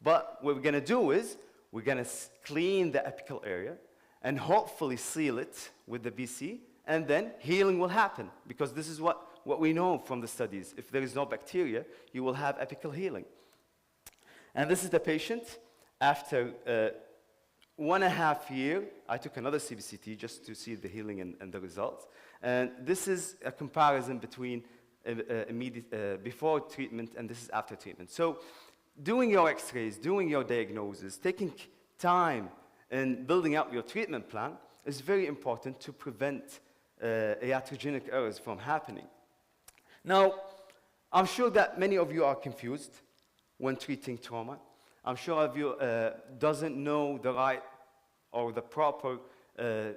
But what we're going to do is we're going to clean the apical area and hopefully seal it with the BC, and then healing will happen, because this is what we know from the studies. If there is no bacteria, you will have apical healing. And this is the patient. After 1.5 years, I took another CBCT just to see the healing and the results. And this is a comparison between before treatment, and this is after treatment. So doing your X-rays, doing your diagnosis, taking time in building up your treatment plan is very important to prevent iatrogenic errors from happening. Now, I'm sure that many of you are confused when treating trauma. I'm sure of you doesn't know the right or the proper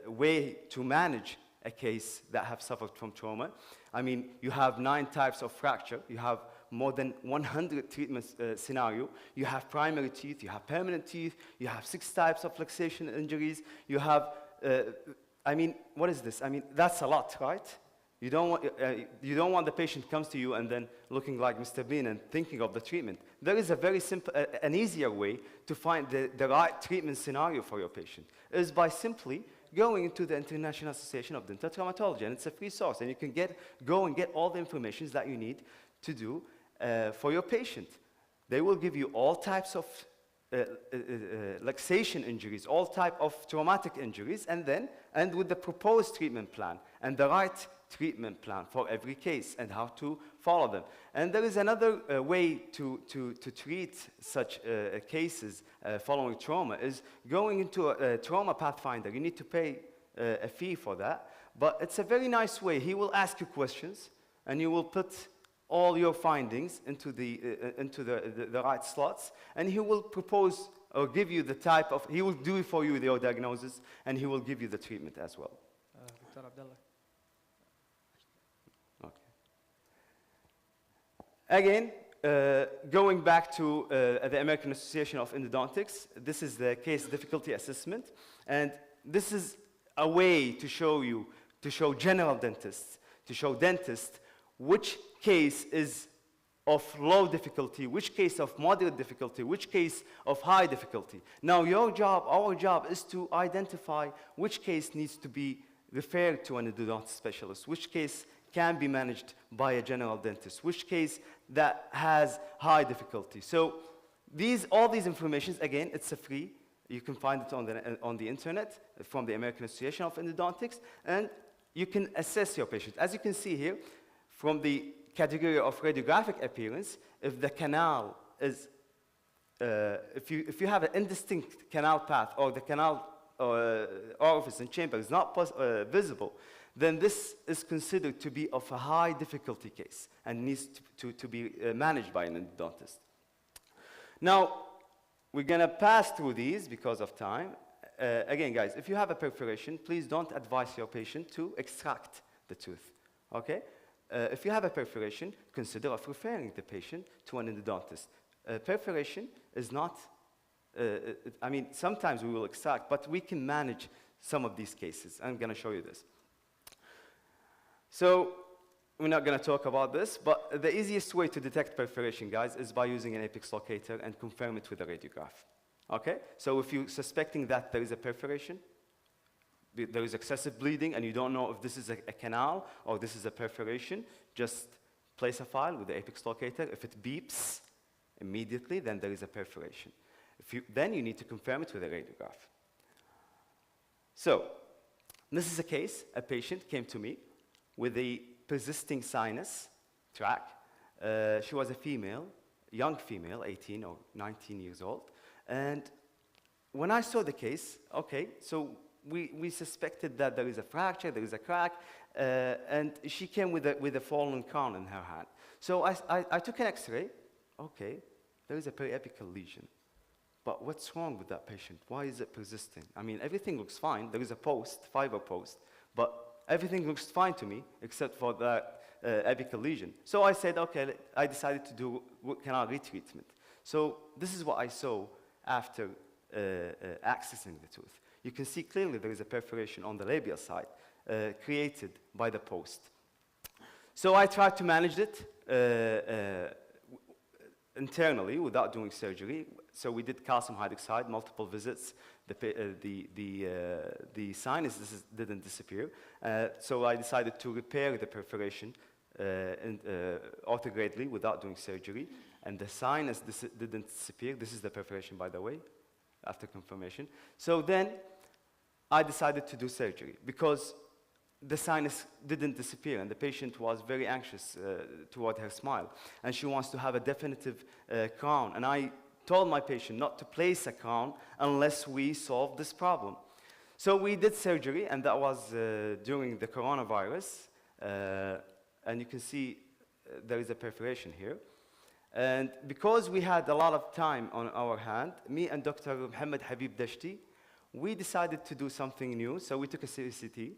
way to manage a case that have suffered from trauma. I mean, you have 9 types of fracture. You have more than 100 treatment scenario. You have primary teeth. You have permanent teeth. You have 6 types of luxation injuries. You have, I mean, what is this? I mean, that's a lot, right? You don't want the patient comes to you and then looking like Mr. Bean and thinking of the treatment. There is a very simple, an easier way to find the right treatment scenario for your patient, is by simply going into the International Association of Dental Traumatology, and it's a free source, and you can go and get all the information that you need to do for your patient. They will give you all types of luxation injuries, all type of traumatic injuries, and with the proposed treatment plan and the right treatment plan for every case and how to follow them. And there is another way to treat such cases following trauma, is going into a trauma pathfinder. You need to pay a fee for that, but it's a very nice way. He will ask you questions, and you will put all your findings into the right slots, and he will propose or give you the type of, he will do for you your diagnosis, and he will give you the treatment as well. Dr. Abdullah. Again, going back to the American Association of Endodontics, this is the case difficulty assessment, and this is a way to show general dentists, to show dentists which case is of low difficulty, which case of moderate difficulty, which case of high difficulty. Now your job, our job, is to identify which case needs to be referred to an endodontist specialist, which case can be managed by a general dentist, which case that has high difficulty. So all these informations, again, it's a free. You can find it on the internet from the American Association of Endodontics, and you can assess your patient. As you can see here, from the category of radiographic appearance, if the canal is, if you have an indistinct canal path or the canal orifice and chamber is not visible, then this is considered to be of a high difficulty case and needs to be managed by an endodontist. Now, we're going to pass through these because of time. Again, guys, if you have a perforation, please don't advise your patient to extract the tooth, okay? If you have a perforation, consider of referring the patient to an endodontist. Perforation is not, I mean, sometimes we will extract, but we can manage some of these cases. I'm going to show you this. So we're not going to talk about this, but the easiest way to detect perforation, guys, is by using an apex locator and confirm it with a radiograph. Okay? So if you're suspecting that there is a perforation, there is excessive bleeding, and you don't know if this is a canal or this is a perforation, just place a file with the apex locator. If it beeps immediately, then there is a perforation. Then you need to confirm it with a radiograph. So this is a case. A patient came to me with a persisting sinus tract. She was a female, young female, 18 or 19 years old. And when I saw the case, okay, so we suspected that there is a fracture, there is a crack, and she came with a fallen crown in her hand. So I took an X-ray. Okay, there is a periapical lesion. But what's wrong with that patient? Why is it persisting? I mean, everything looks fine. There is a post, fiber post, but everything looks fine to me except for that apical lesion. So I said, okay, I decided to do root canal retreatment. So this is what I saw after accessing the tooth. You can see clearly there is a perforation on the labial side created by the post. So I tried to manage it internally without doing surgery. So we did calcium hydroxide, multiple visits. The sinus didn't disappear. So I decided to repair the perforation orthogradely without doing surgery. And the sinus didn't disappear. This is the perforation, by the way, after confirmation. So then I decided to do surgery because the sinus didn't disappear, and the patient was very anxious toward her smile. And she wants to have a definitive crown. And I told my patient not to place a crown unless we solve this problem. So we did surgery, and that was during the coronavirus. And you can see there is a perforation here. And because we had a lot of time on our hand, me and Dr. Mohammed Habib Dashti, we decided to do something new. So we took a CCT,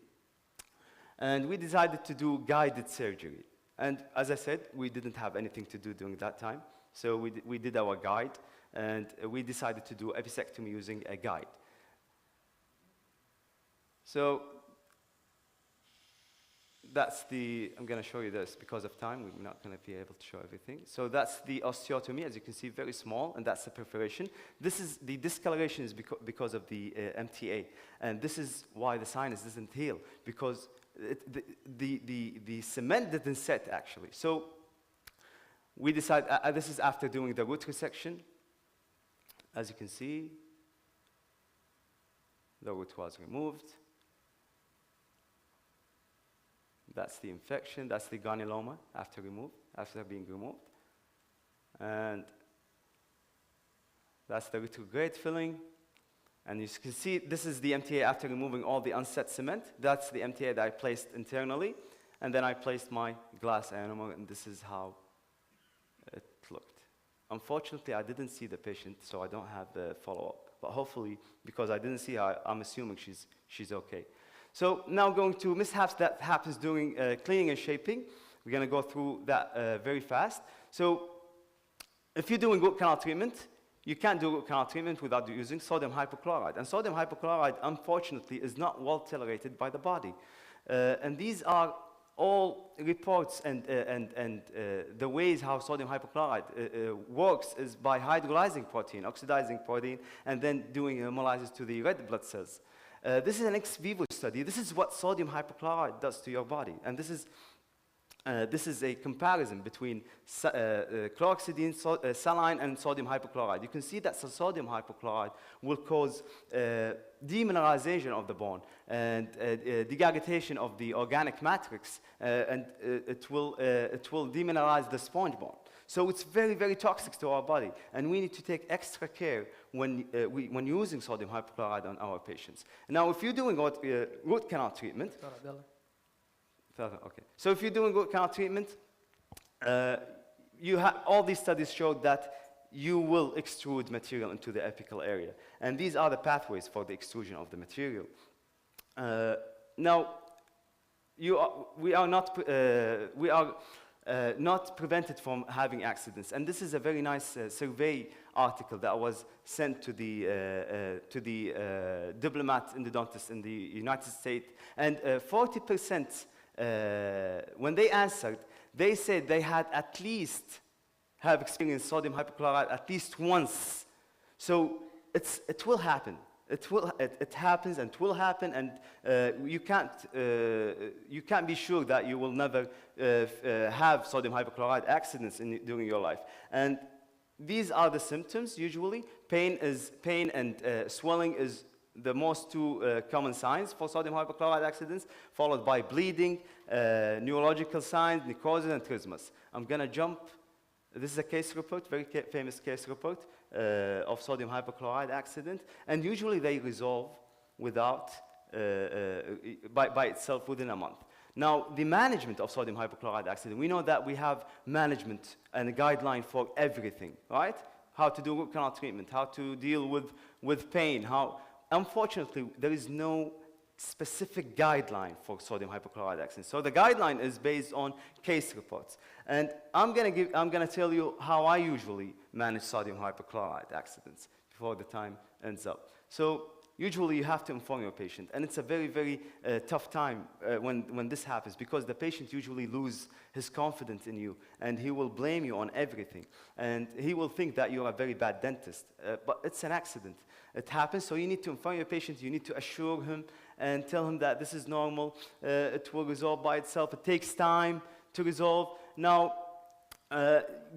and we decided to do guided surgery. And as I said, we didn't have anything to do during that time. So we did our guide, and we decided to do episectomy using a guide. So that's I'm going to show you this because of time. We're not going to be able to show everything. So that's the osteotomy, as you can see, very small, and that's the perforation. The discoloration is because of the MTA, and this is why the sinus doesn't heal, because the cement didn't set, actually. So we decided, this is after doing the root resection. As you can see, the root was removed. That's the infection. That's the granuloma after being removed. And that's the retrograde filling. And you can see this is the MTA after removing all the unset cement. That's the MTA that I placed internally. And then I placed my glass ionomer, and this is how it looked. Unfortunately, I didn't see the patient, so I don't have the follow-up. But hopefully, because I didn't see her, I'm assuming she's okay. So now going to mishaps that happens during cleaning and shaping. We're going to go through that very fast. So if you're doing root canal treatment, you can't do root canal treatment without using sodium hypochlorite. And sodium hypochlorite, unfortunately, is not well tolerated by the body. And these are all reports and the ways how sodium hypochlorite works is by hydrolyzing protein, oxidizing protein, and then doing hemolysis to the red blood cells. This is an ex vivo study. This is what sodium hypochlorite does to your body. And this is a comparison between chlorhexidine, saline, and sodium hypochlorite. You can see that sodium hypochlorite will cause demineralization of the bone and degradation of the organic matrix, and it will demineralize the sponge bone. So it's very, very toxic to our body, and we need to take extra care when using sodium hypochlorite on our patients. Now, if you're doing root canal treatment, okay. So if you're doing root canal treatment, all these studies showed that you will extrude material into the apical area, and these are the pathways for the extrusion of the material. Now, we are not prevented from having accidents, and this is a very nice survey article that was sent to the diplomat endodontists in the United States, and 40%. When they answered, they said they had at least have experienced sodium hypochlorite at least once. So it will happen. It happens and it will happen, and you can't be sure that you will never have sodium hypochlorite accidents during your life. And these are the symptoms usually. Pain and swelling is the most two common signs for sodium hypochlorite accidents, followed by bleeding, neurological signs, necrosis, and trismus. I'm going to jump. This is a case report, very famous case report of sodium hypochlorite accident, and usually they resolve without, by itself within a month. Now, the management of sodium hypochlorite accident, we know that we have management and a guideline for everything, right? How to do root canal treatment, how to deal with pain, Unfortunately, there is no specific guideline for sodium hypochlorite accidents. So the guideline is based on case reports. And I'm going to tell you how I usually manage sodium hypochlorite accidents before the time ends up. So usually you have to inform your patient, and it's a very, very tough time when this happens, because the patient usually loses his confidence in you, and he will blame you on everything, and he will think that you're a very bad dentist, but it's an accident. It happens, so you need to inform your patient, you need to assure him and tell him that this is normal, it will resolve by itself, it takes time to resolve. Now,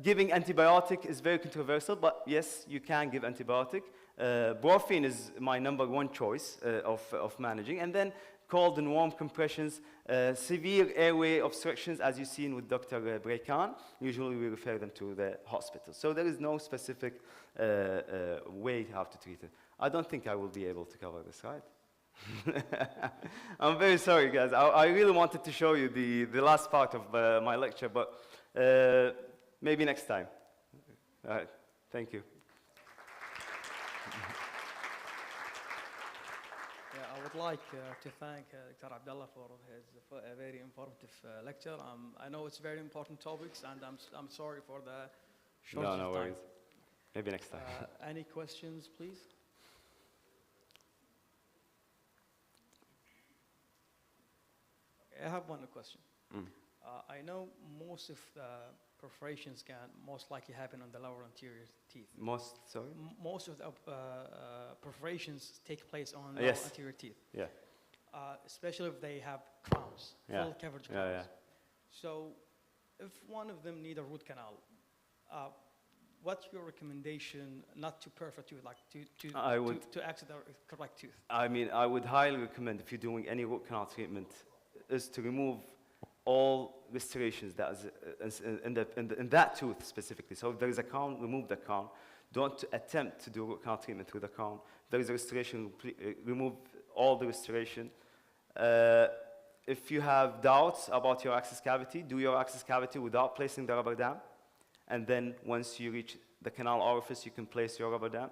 giving antibiotic is very controversial, but yes, you can give antibiotic. Morphine is my #1 choice of managing, and then cold and warm compressions, severe airway obstructions, as you've seen with Dr. Breikan, usually we refer them to the hospital. So there is no specific way how to treat it. I don't think I will be able to cover this, right? I'm very sorry, guys. I really wanted to show you the last part of my lecture, but maybe next time. All right, thank you. I would like to thank Dr. Abdullah for his very informative lecture. I know it's very important topics, and I'm sorry for the shortage of time. No worries. Maybe next time. Any questions, please? I have one question. I know most of the perforations can most likely happen on the lower anterior teeth. Most of the perforations take place on lower anterior teeth. Yeah. Especially if they have crowns, full coverage crowns. Yeah. So, if one of them need a root canal, what's your recommendation not to perfect tooth, like to exit the correct tooth? I mean, I would highly recommend, if you're doing any root canal treatment, is to remove all restorations that is in that tooth specifically. So if there is a crown, remove the crown. Don't attempt to do root canal treatment with a crown. If there is a restoration, remove all the restoration. If you have doubts about your access cavity, do your access cavity without placing the rubber dam. And then once you reach the canal orifice, you can place your rubber dam.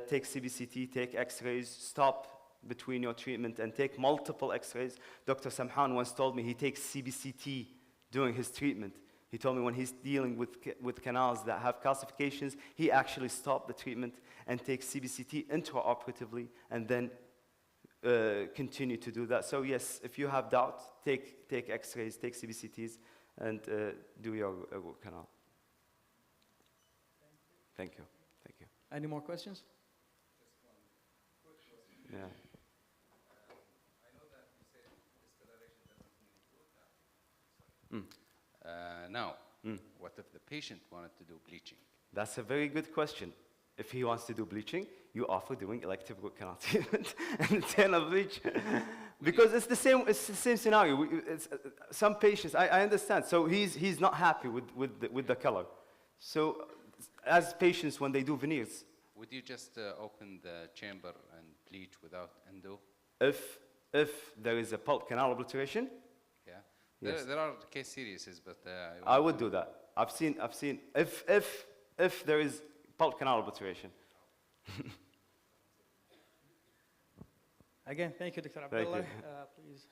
Take CBCT, take x-rays, stop between your treatment and take multiple x-rays. Dr. Samhan once told me he takes CBCT during his treatment. He told me when he's dealing with canals that have calcifications, he actually stopped the treatment and takes CBCT intraoperatively and then continue to do that. So yes, if you have doubt, take X-rays, take CBCTs, and do your root canal. Thank you. Thank you. Any more questions? Yeah. Now, what if the patient wanted to do bleaching? That's a very good question. If he wants to do bleaching, you offer doing elective root canal treatment and internal bleach. Because it's the same scenario. Some patients, I understand. So he's not happy with the color. So as patients, when they do veneers, Would you just open the chamber and bleach without endo? if there is a pulp canal obliteration, Yeah. yes. There are case series, but I would do that. I've seen if there is pulp canal obliteration. Again, thank you, Dr. Thank you. Abdullah. Please.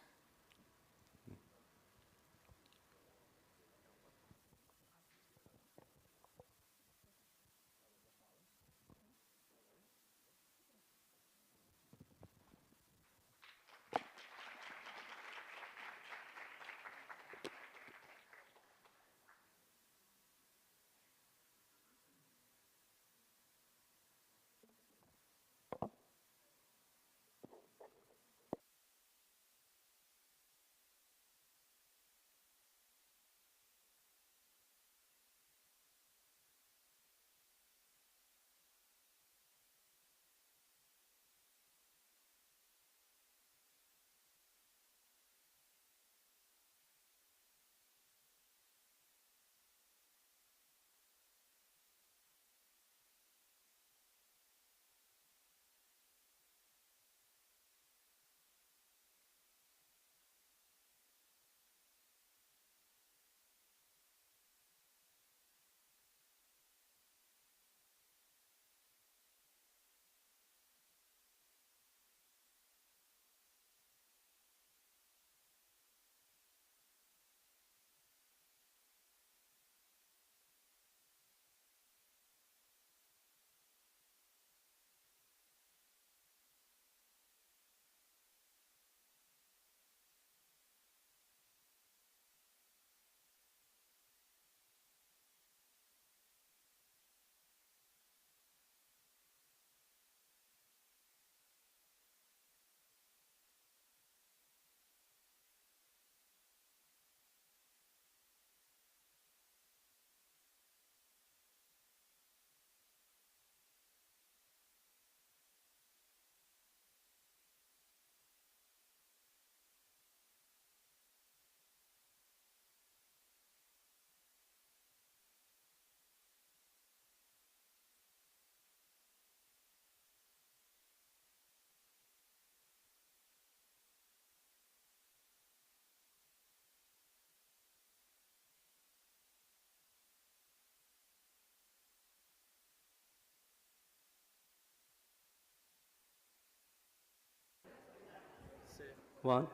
One.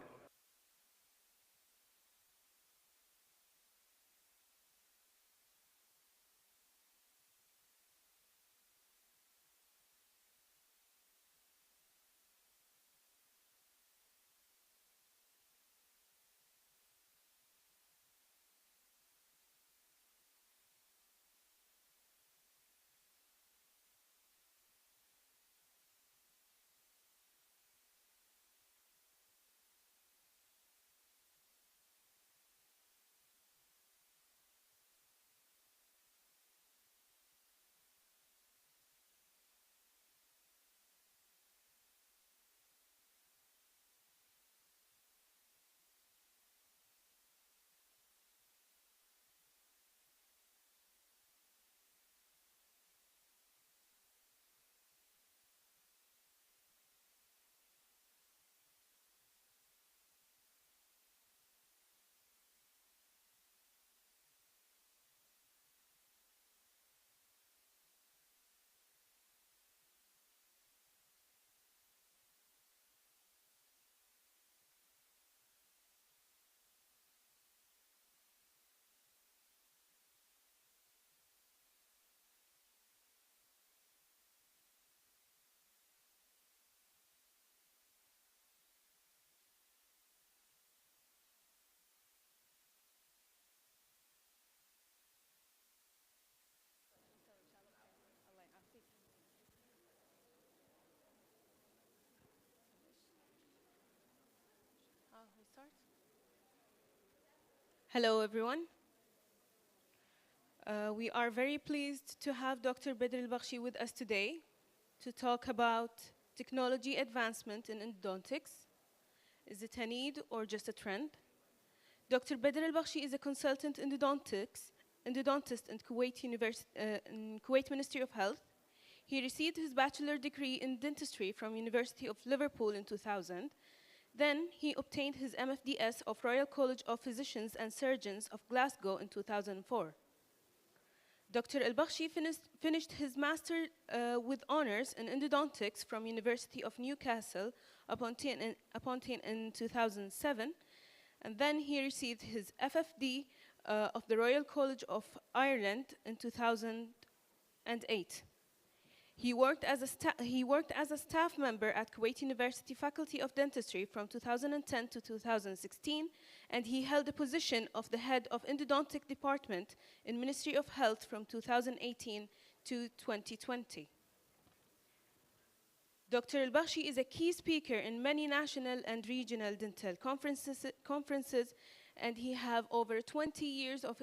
Hello, everyone. We are very pleased to have Dr. Badr al-Bakhshi with us today to talk about technology advancement in endodontics. Is it a need or just a trend? Dr. Badr al-Bakhshi is a consultant endodontist in Kuwait Ministry of Health. He received his bachelor degree in dentistry from University of Liverpool in 2000. Then he obtained his MFDS of Royal College of Physicians and Surgeons of Glasgow in 2004. Dr. al-Bakhshi finished his master with honors in endodontics from University of Newcastle upon 10 in 2007, and then he received his FFD of the Royal College of Ireland in 2008. He worked as a staff member at Kuwait University Faculty of Dentistry from 2010 to 2016, and he held the position of the head of endodontic department in Ministry of Health from 2018 to 2020. Dr. al-Bakhshi is a key speaker in many national and regional dental conferences, and he has over 20 years of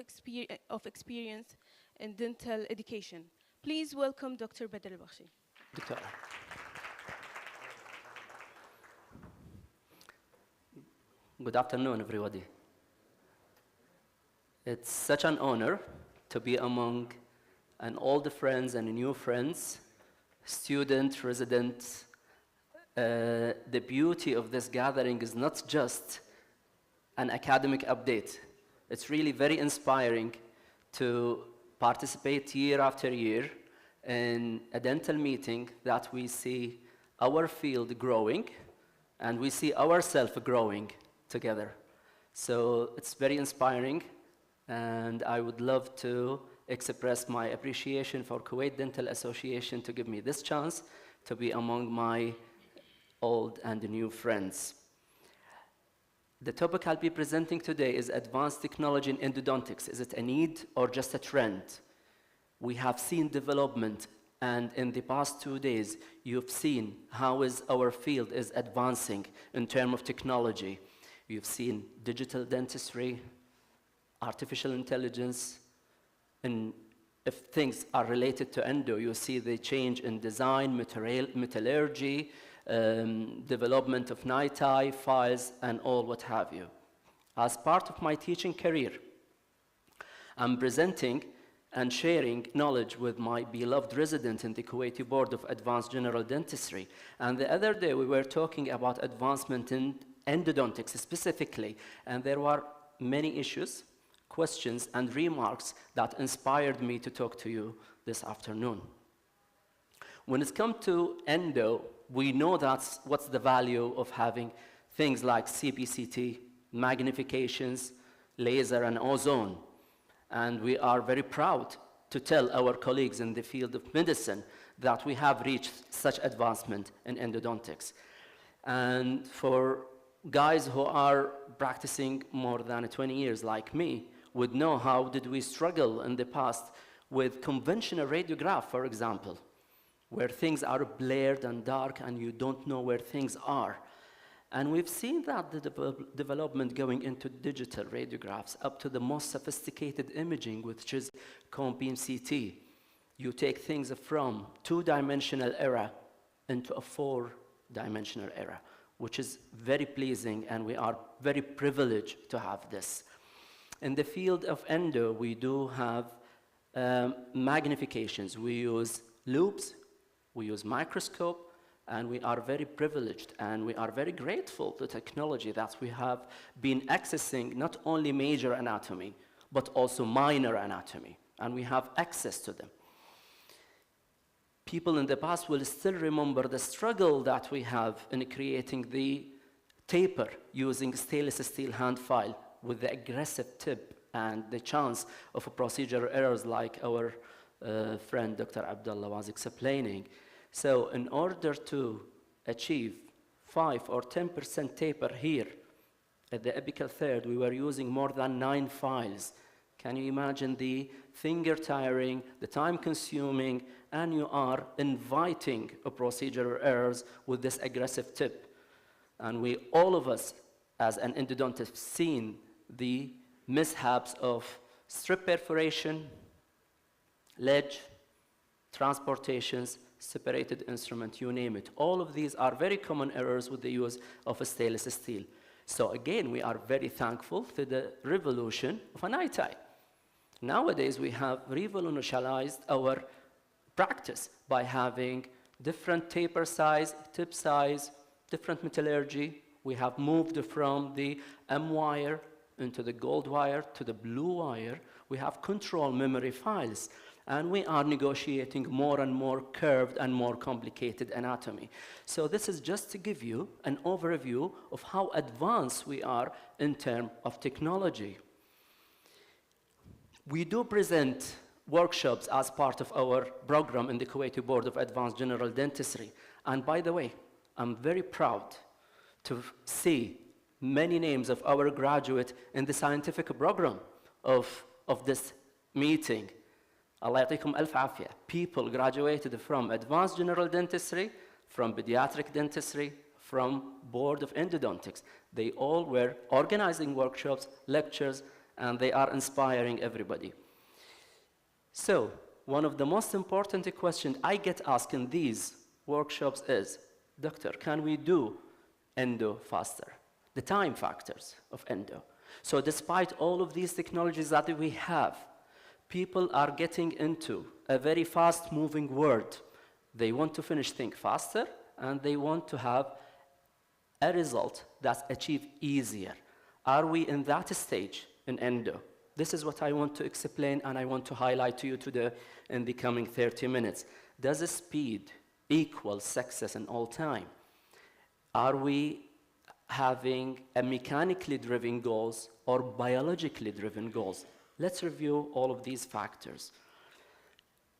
experience in dental education. Please welcome Dr. Badr al-Bakhshi. Dr. Good afternoon, everybody. It's such an honor to be among old friends and new friends, students, residents. The beauty of this gathering is not just an academic update. It's really very inspiring to participate year after year in a dental meeting that we see our field growing and we see ourselves growing together. So it's very inspiring, and I would love to express my appreciation for Kuwait Dental Association to give me this chance to be among my old and new friends. The topic I'll be presenting today is advanced technology in endodontics. Is it a need or just a trend? We have seen development, and in the past 2 days, you've seen how our field is advancing in terms of technology. You've seen digital dentistry, artificial intelligence, and if things are related to endo, you see the change in design, metallurgy, development of NITI, files, and all what have you. As part of my teaching career, I'm presenting and sharing knowledge with my beloved resident in the Kuwaiti Board of Advanced General Dentistry. And the other day, we were talking about advancement in endodontics specifically, and there were many issues, questions, and remarks that inspired me to talk to you this afternoon. When it comes to endo, we know that's what's the value of having things like CPCT, magnifications, laser, and ozone. And we are very proud to tell our colleagues in the field of medicine that we have reached such advancement in endodontics. And for guys who are practicing more than 20 years like me would know how did we struggle in the past with conventional radiograph, for example, where things are blurred and dark and you don't know where things are. And we've seen that the development going into digital radiographs up to the most sophisticated imaging, which is cone beam CT. You take things from 2-dimensional era into a 4-dimensional era, which is very pleasing, and we are very privileged to have this. In the field of endo, we do have magnifications. We use loops, we use microscope, and we are very privileged, and we are very grateful to technology that we have been accessing not only major anatomy, but also minor anatomy, and we have access to them. People in the past will still remember the struggle that we have in creating the taper using stainless steel hand file with the aggressive tip and the chance of procedural errors like our friend Dr. Abdullah was explaining. So in order to achieve 5 or 10% taper here at the apical third, we were using more than 9 files. Can you imagine the finger tiring, the time consuming, and you are inviting a procedural errors with this aggressive tip. And all of us, as an endodontist, seen the mishaps of strip perforation, ledge, transportations, separated instrument, you name it. All of these are very common errors with the use of a stainless steel. So again, we are very thankful to the revolution of an eye-tie. Nowadays, we have revolutionized our practice by having different taper size, tip size, different metallurgy. We have moved from the M wire into the gold wire to the blue wire. We have control memory files, and we are negotiating more and more curved and more complicated anatomy. So this is just to give you an overview of how advanced we are in terms of technology. We do present workshops as part of our program in the Kuwaiti Board of Advanced General Dentistry. And by the way, I'm very proud to see many names of our graduates in the scientific program of this meeting. Allah yatikum alf afia. People graduated from Advanced General Dentistry, from Pediatric Dentistry, from Board of Endodontics. They all were organizing workshops, lectures, and they are inspiring everybody. So, one of the most important questions I get asked in these workshops is, Doctor, can we do endo faster? The time factors of endo. So despite all of these technologies that we have, people are getting into a very fast-moving world. They want to finish things faster, and they want to have a result that's achieved easier. Are we in that stage in endo? This is what I want to explain, and I want to highlight to you today in the coming 30 minutes. Does speed equal success in all time? Are we having a mechanically driven goals or biologically driven goals? Let's review all of these factors.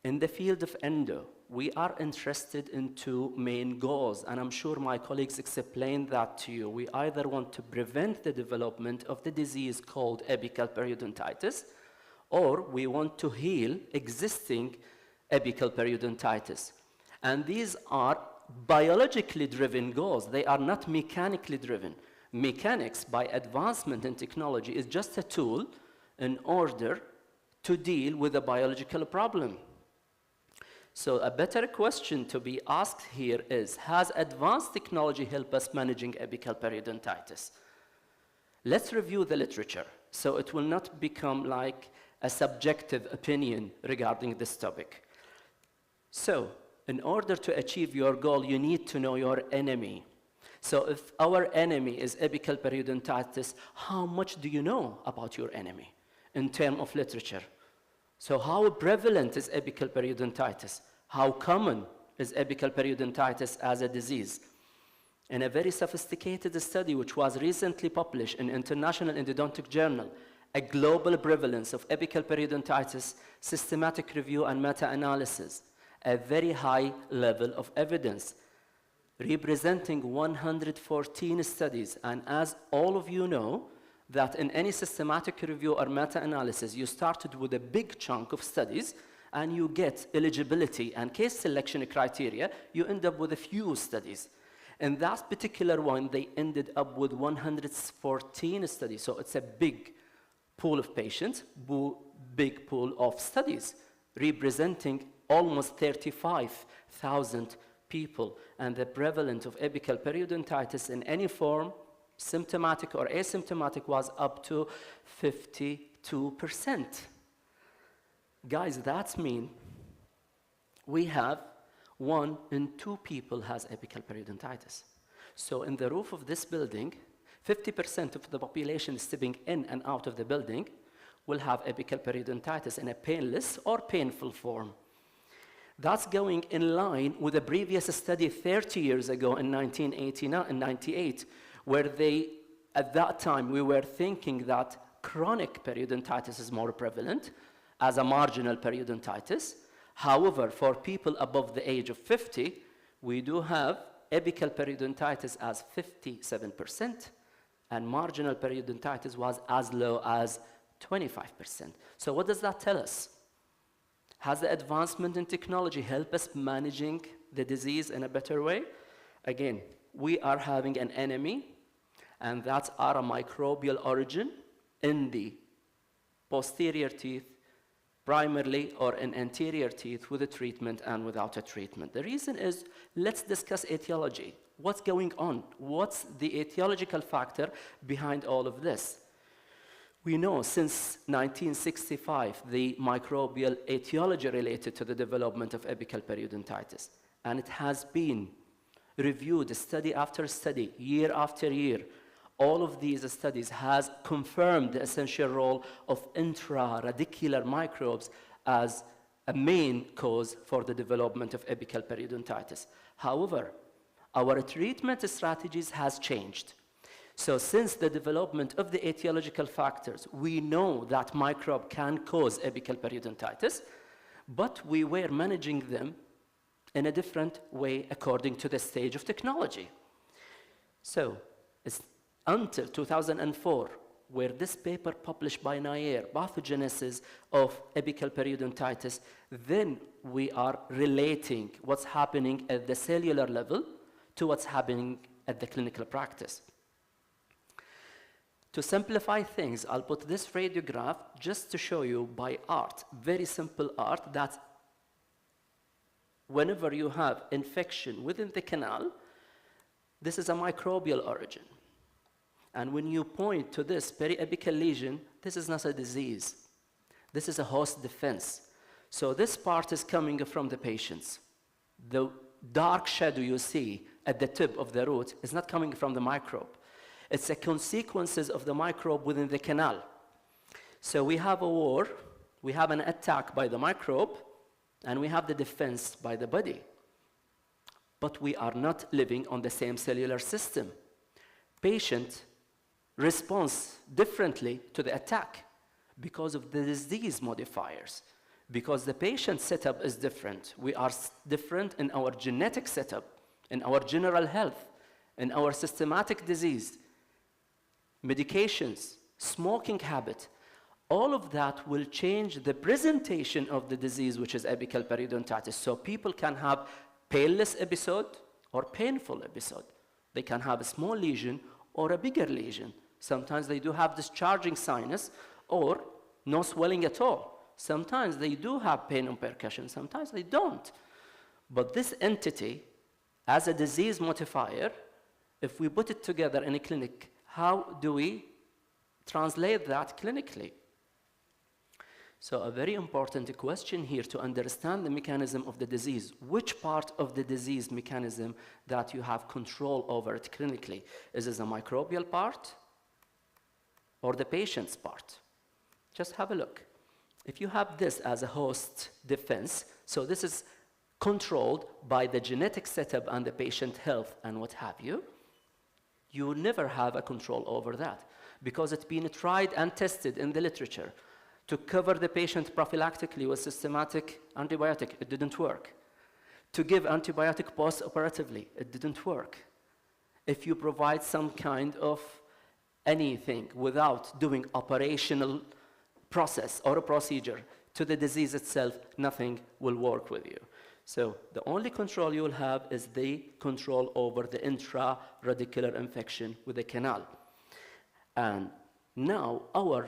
In the field of endo, we are interested in two main goals, and I'm sure my colleagues explained that to you. We either want to prevent the development of the disease called apical periodontitis, or we want to heal existing apical periodontitis. And these are biologically driven goals. They are not mechanically driven. Mechanics, by advancement in technology, is just a tool in order to deal with a biological problem. So a better question to be asked here is, has advanced technology helped us managing apical periodontitis? Let's review the literature, so it will not become like a subjective opinion regarding this topic. So, in order to achieve your goal, you need to know your enemy. So if our enemy is apical periodontitis, how much do you know about your enemy in terms of literature? So how prevalent is apical periodontitis? How common is apical periodontitis as a disease? In a very sophisticated study which was recently published in International Endodontic Journal, a global prevalence of apical periodontitis, systematic review and meta-analysis, a very high level of evidence, representing 114 studies. And as all of you know, that in any systematic review or meta-analysis, you started with a big chunk of studies, and you get eligibility and case selection criteria, you end up with a few studies. In that particular one, they ended up with 114 studies. So it's a big pool of patients, big pool of studies, representing almost 35,000 people. And the prevalence of apical periodontitis in any form, symptomatic or asymptomatic, was up to 52%. Guys, that means we have 1 in 2 people has apical periodontitis. So in the roof of this building, 50% of the population stepping in and out of the building will have apical periodontitis in a painless or painful form. That's going in line with a previous study 30 years ago in 1989 and 98, where they, at that time, we were thinking that chronic periodontitis is more prevalent as a marginal periodontitis. However, for people above the age of 50, we do have apical periodontitis as 57%, and marginal periodontitis was as low as 25%. So what does that tell us? Has the advancement in technology helped us managing the disease in a better way? Again, we are having an enemy, and that's our microbial origin in the posterior teeth, primarily, or in anterior teeth with a treatment and without a treatment. The reason is, let's discuss etiology. What's going on? What's the etiological factor behind all of this? We know since 1965 the microbial etiology related to the development of apical periodontitis, and it has been reviewed study after study, year after year. All of these studies has confirmed the essential role of intra-radicular microbes as a main cause for the development of apical periodontitis. However, our treatment strategies has changed. So since the development of the etiological factors, we know that microbe can cause apical periodontitis, but we were managing them in a different way according to the stage of technology. So it's until 2004, where this paper published by Nair, Pathogenesis of Apical Periodontitis, then we are relating what's happening at the cellular level to what's happening at the clinical practice. To simplify things, I'll put this radiograph just to show you by art, very simple art, that whenever you have infection within the canal, this is a microbial origin. And when you point to this periapical lesion, this is not a disease. This is a host defense. So this part is coming from the patients. The dark shadow you see at the tip of the root is not coming from the microbe. It's the consequences of the microbe within the canal. So we have a war, we have an attack by the microbe, and we have the defense by the body. But we are not living on the same cellular system. Patient responds differently to the attack because of the disease modifiers. Because the patient setup is different. We are different in our genetic setup, in our general health, in our systematic disease, medications, smoking habit. All of that will change the presentation of the disease, which is apical periodontitis. So people can have painless episode or painful episode. They can have a small lesion or a bigger lesion. Sometimes they do have discharging sinus or no swelling at all. Sometimes they do have pain and percussion, sometimes they don't. But this entity, as a disease modifier, if we put it together in a clinic, how do we translate that clinically? So a very important question here to understand the mechanism of the disease. Which part of the disease mechanism that you have control over it clinically? Is it the microbial part or the patient's part? Just have a look. If you have this as a host defense, so this is controlled by the genetic setup and the patient health and what have you, you will never have a control over that because it's been tried and tested in the literature. To cover the patient prophylactically with systematic antibiotic, it didn't work. To give antibiotic post-operatively, it didn't work. If you provide some kind of anything without doing operational process or a procedure to the disease itself, nothing will work with you. So the only control you will have is the control over the intra-radicular infection with the canal. And now our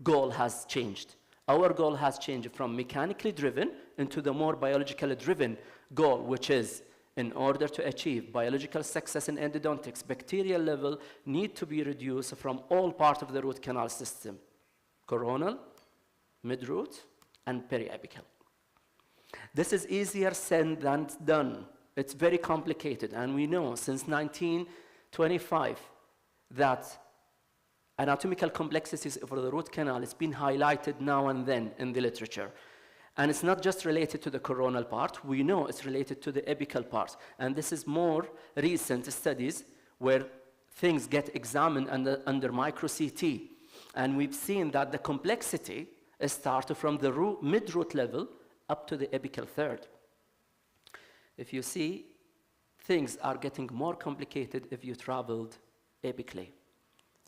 goal has changed. Our goal has changed from mechanically driven into the more biologically driven goal, which is in order to achieve biological success in endodontics, bacterial level need to be reduced from all parts of the root canal system: coronal, mid-root, and periapical. This is easier said than done. It's very complicated, and we know since 1925 that anatomical complexities of the root canal has been highlighted now and then in the literature. And it's not just related to the coronal part. We know it's related to the apical part. And this is more recent studies where things get examined under micro-CT. And we've seen that the complexity starts from the mid-root level up to the apical third. If you see, things are getting more complicated if you traveled apically.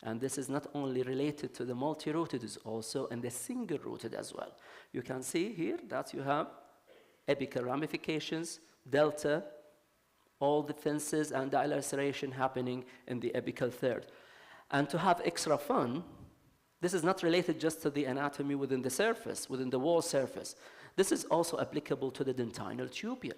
And this is not only related to the multi-rooted, it's also in the single-rooted as well. You can see here that you have apical ramifications, delta, all the fences and dilaceration happening in the apical third. And to have extra fun, This is not related just to the anatomy within the surface, within the wall surface. This is also applicable to the dentinal tubule.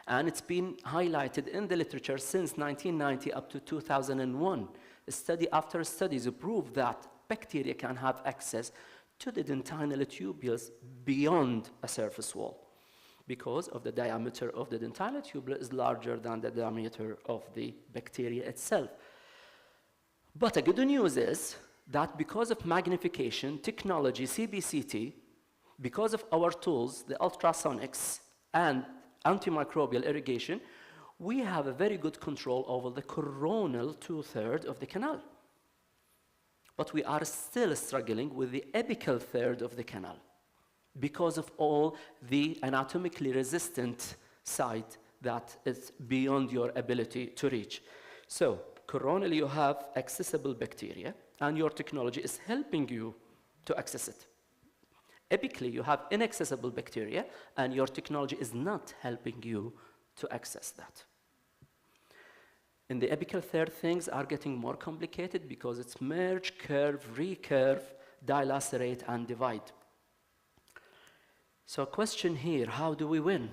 And it's been highlighted in the literature since 1990 up to 2001. Study after studies prove that bacteria can have access to the dentinal tubules beyond a surface wall because of the diameter of the dentinal tubule is larger than the diameter of the bacteria itself. But the good news is that because of magnification, technology, CBCT, because of our tools, the ultrasonics and antimicrobial irrigation, we have a very good control over the coronal 2/3 of the canal. But we are still struggling with the apical third of the canal because of all the anatomically resistant site that is beyond your ability to reach. So, coronally you have accessible bacteria, and your technology is helping you to access it. Apically, you have inaccessible bacteria, and your technology is not helping you to access that. In the apical third, things are getting more complicated because it's merge, curve, recurve, dilacerate, and divide. So question here, how do we win?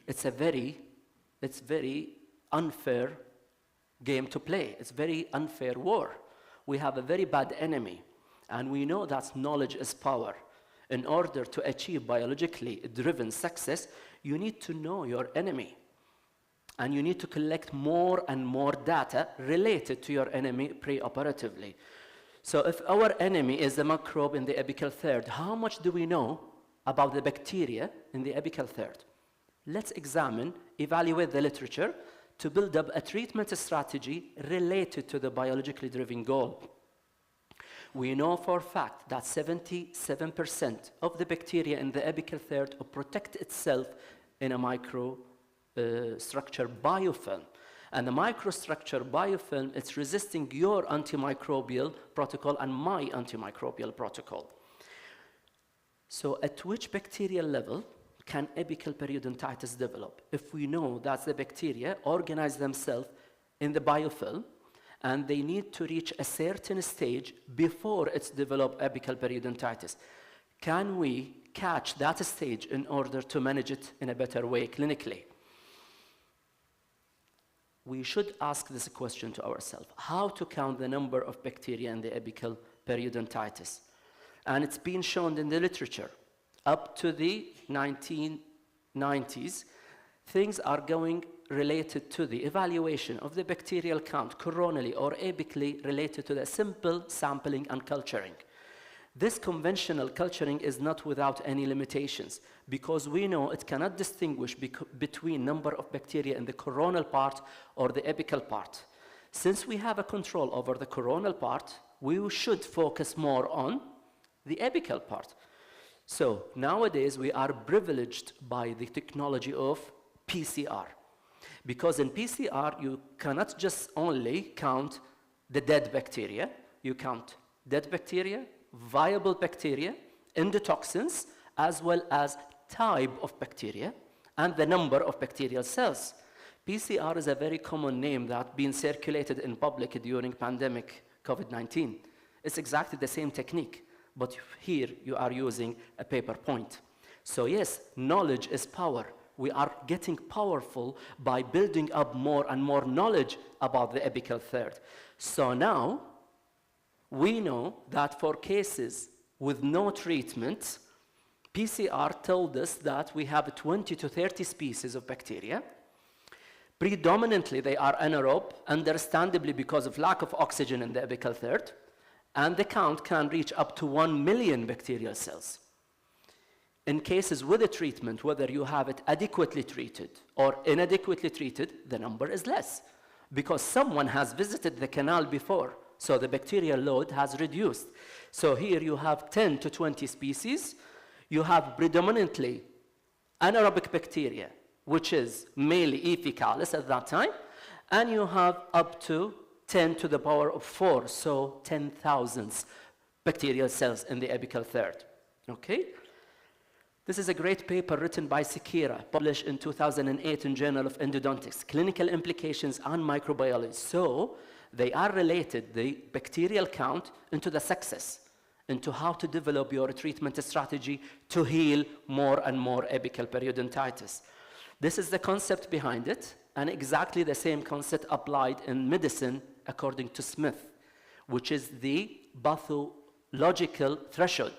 It's very unfair game to play. It's very unfair war. We have a very bad enemy, and we know that knowledge is power. In order to achieve biologically driven success, you need to know your enemy. And you need to collect more and more data related to your enemy preoperatively. So if our enemy is the microbe in the apical third, how much do we know about the bacteria in the apical third? Let's evaluate the literature to build up a treatment strategy related to the biologically driven goal. We know for a fact that 77% of the bacteria in the apical third protect itself in a microstructure biofilm. And the microstructure biofilm, it's resisting your antimicrobial protocol and my antimicrobial protocol. So at which bacterial level can apical periodontitis develop? If we know that the bacteria organize themselves in the biofilm, and they need to reach a certain stage before it's developed apical periodontitis. Can we catch that stage in order to manage it in a better way clinically? We should ask this question to ourselves, how to count the number of bacteria in the apical periodontitis? And it's been shown in the literature. Up to the 1990s, things are going related to the evaluation of the bacterial count coronally or apically related to the simple sampling and culturing. This conventional culturing is not without any limitations because we know it cannot distinguish between number of bacteria in the coronal part or the apical part. Since we have a control over the coronal part, we should focus more on the apical part. So nowadays we are privileged by the technology of PCR. Because in PCR, you cannot just only count the dead bacteria. You count dead bacteria, viable bacteria, endotoxins, as well as type of bacteria and the number of bacterial cells. PCR is a very common name that's been circulated in public during pandemic COVID-19. It's exactly the same technique, but here you are using a paper point. So yes, knowledge is power. We are getting powerful by building up more and more knowledge about the apical third. So now, we know that for cases with no treatment, PCR told us that we have 20 to 30 species of bacteria. Predominantly, they are anaerobe, understandably because of lack of oxygen in the apical third, and the count can reach up to 1 million bacterial cells. In cases with a treatment, whether you have it adequately treated or inadequately treated, the number is less because someone has visited the canal before, so the bacterial load has reduced. So here you have 10 to 20 species. You have predominantly anaerobic bacteria, which is mainly E. faecalis at that time, and you have up to 10 to the power of 4, so 10,000 bacterial cells in the apical third. Okay? This is a great paper written by Sekira, published in 2008 in Journal of Endodontics, Clinical Implications on Microbiology. So they are related, the bacterial count, into the success, into how to develop your treatment strategy to heal more and more apical periodontitis. This is the concept behind it, and exactly the same concept applied in medicine according to Smith, which is the pathological threshold.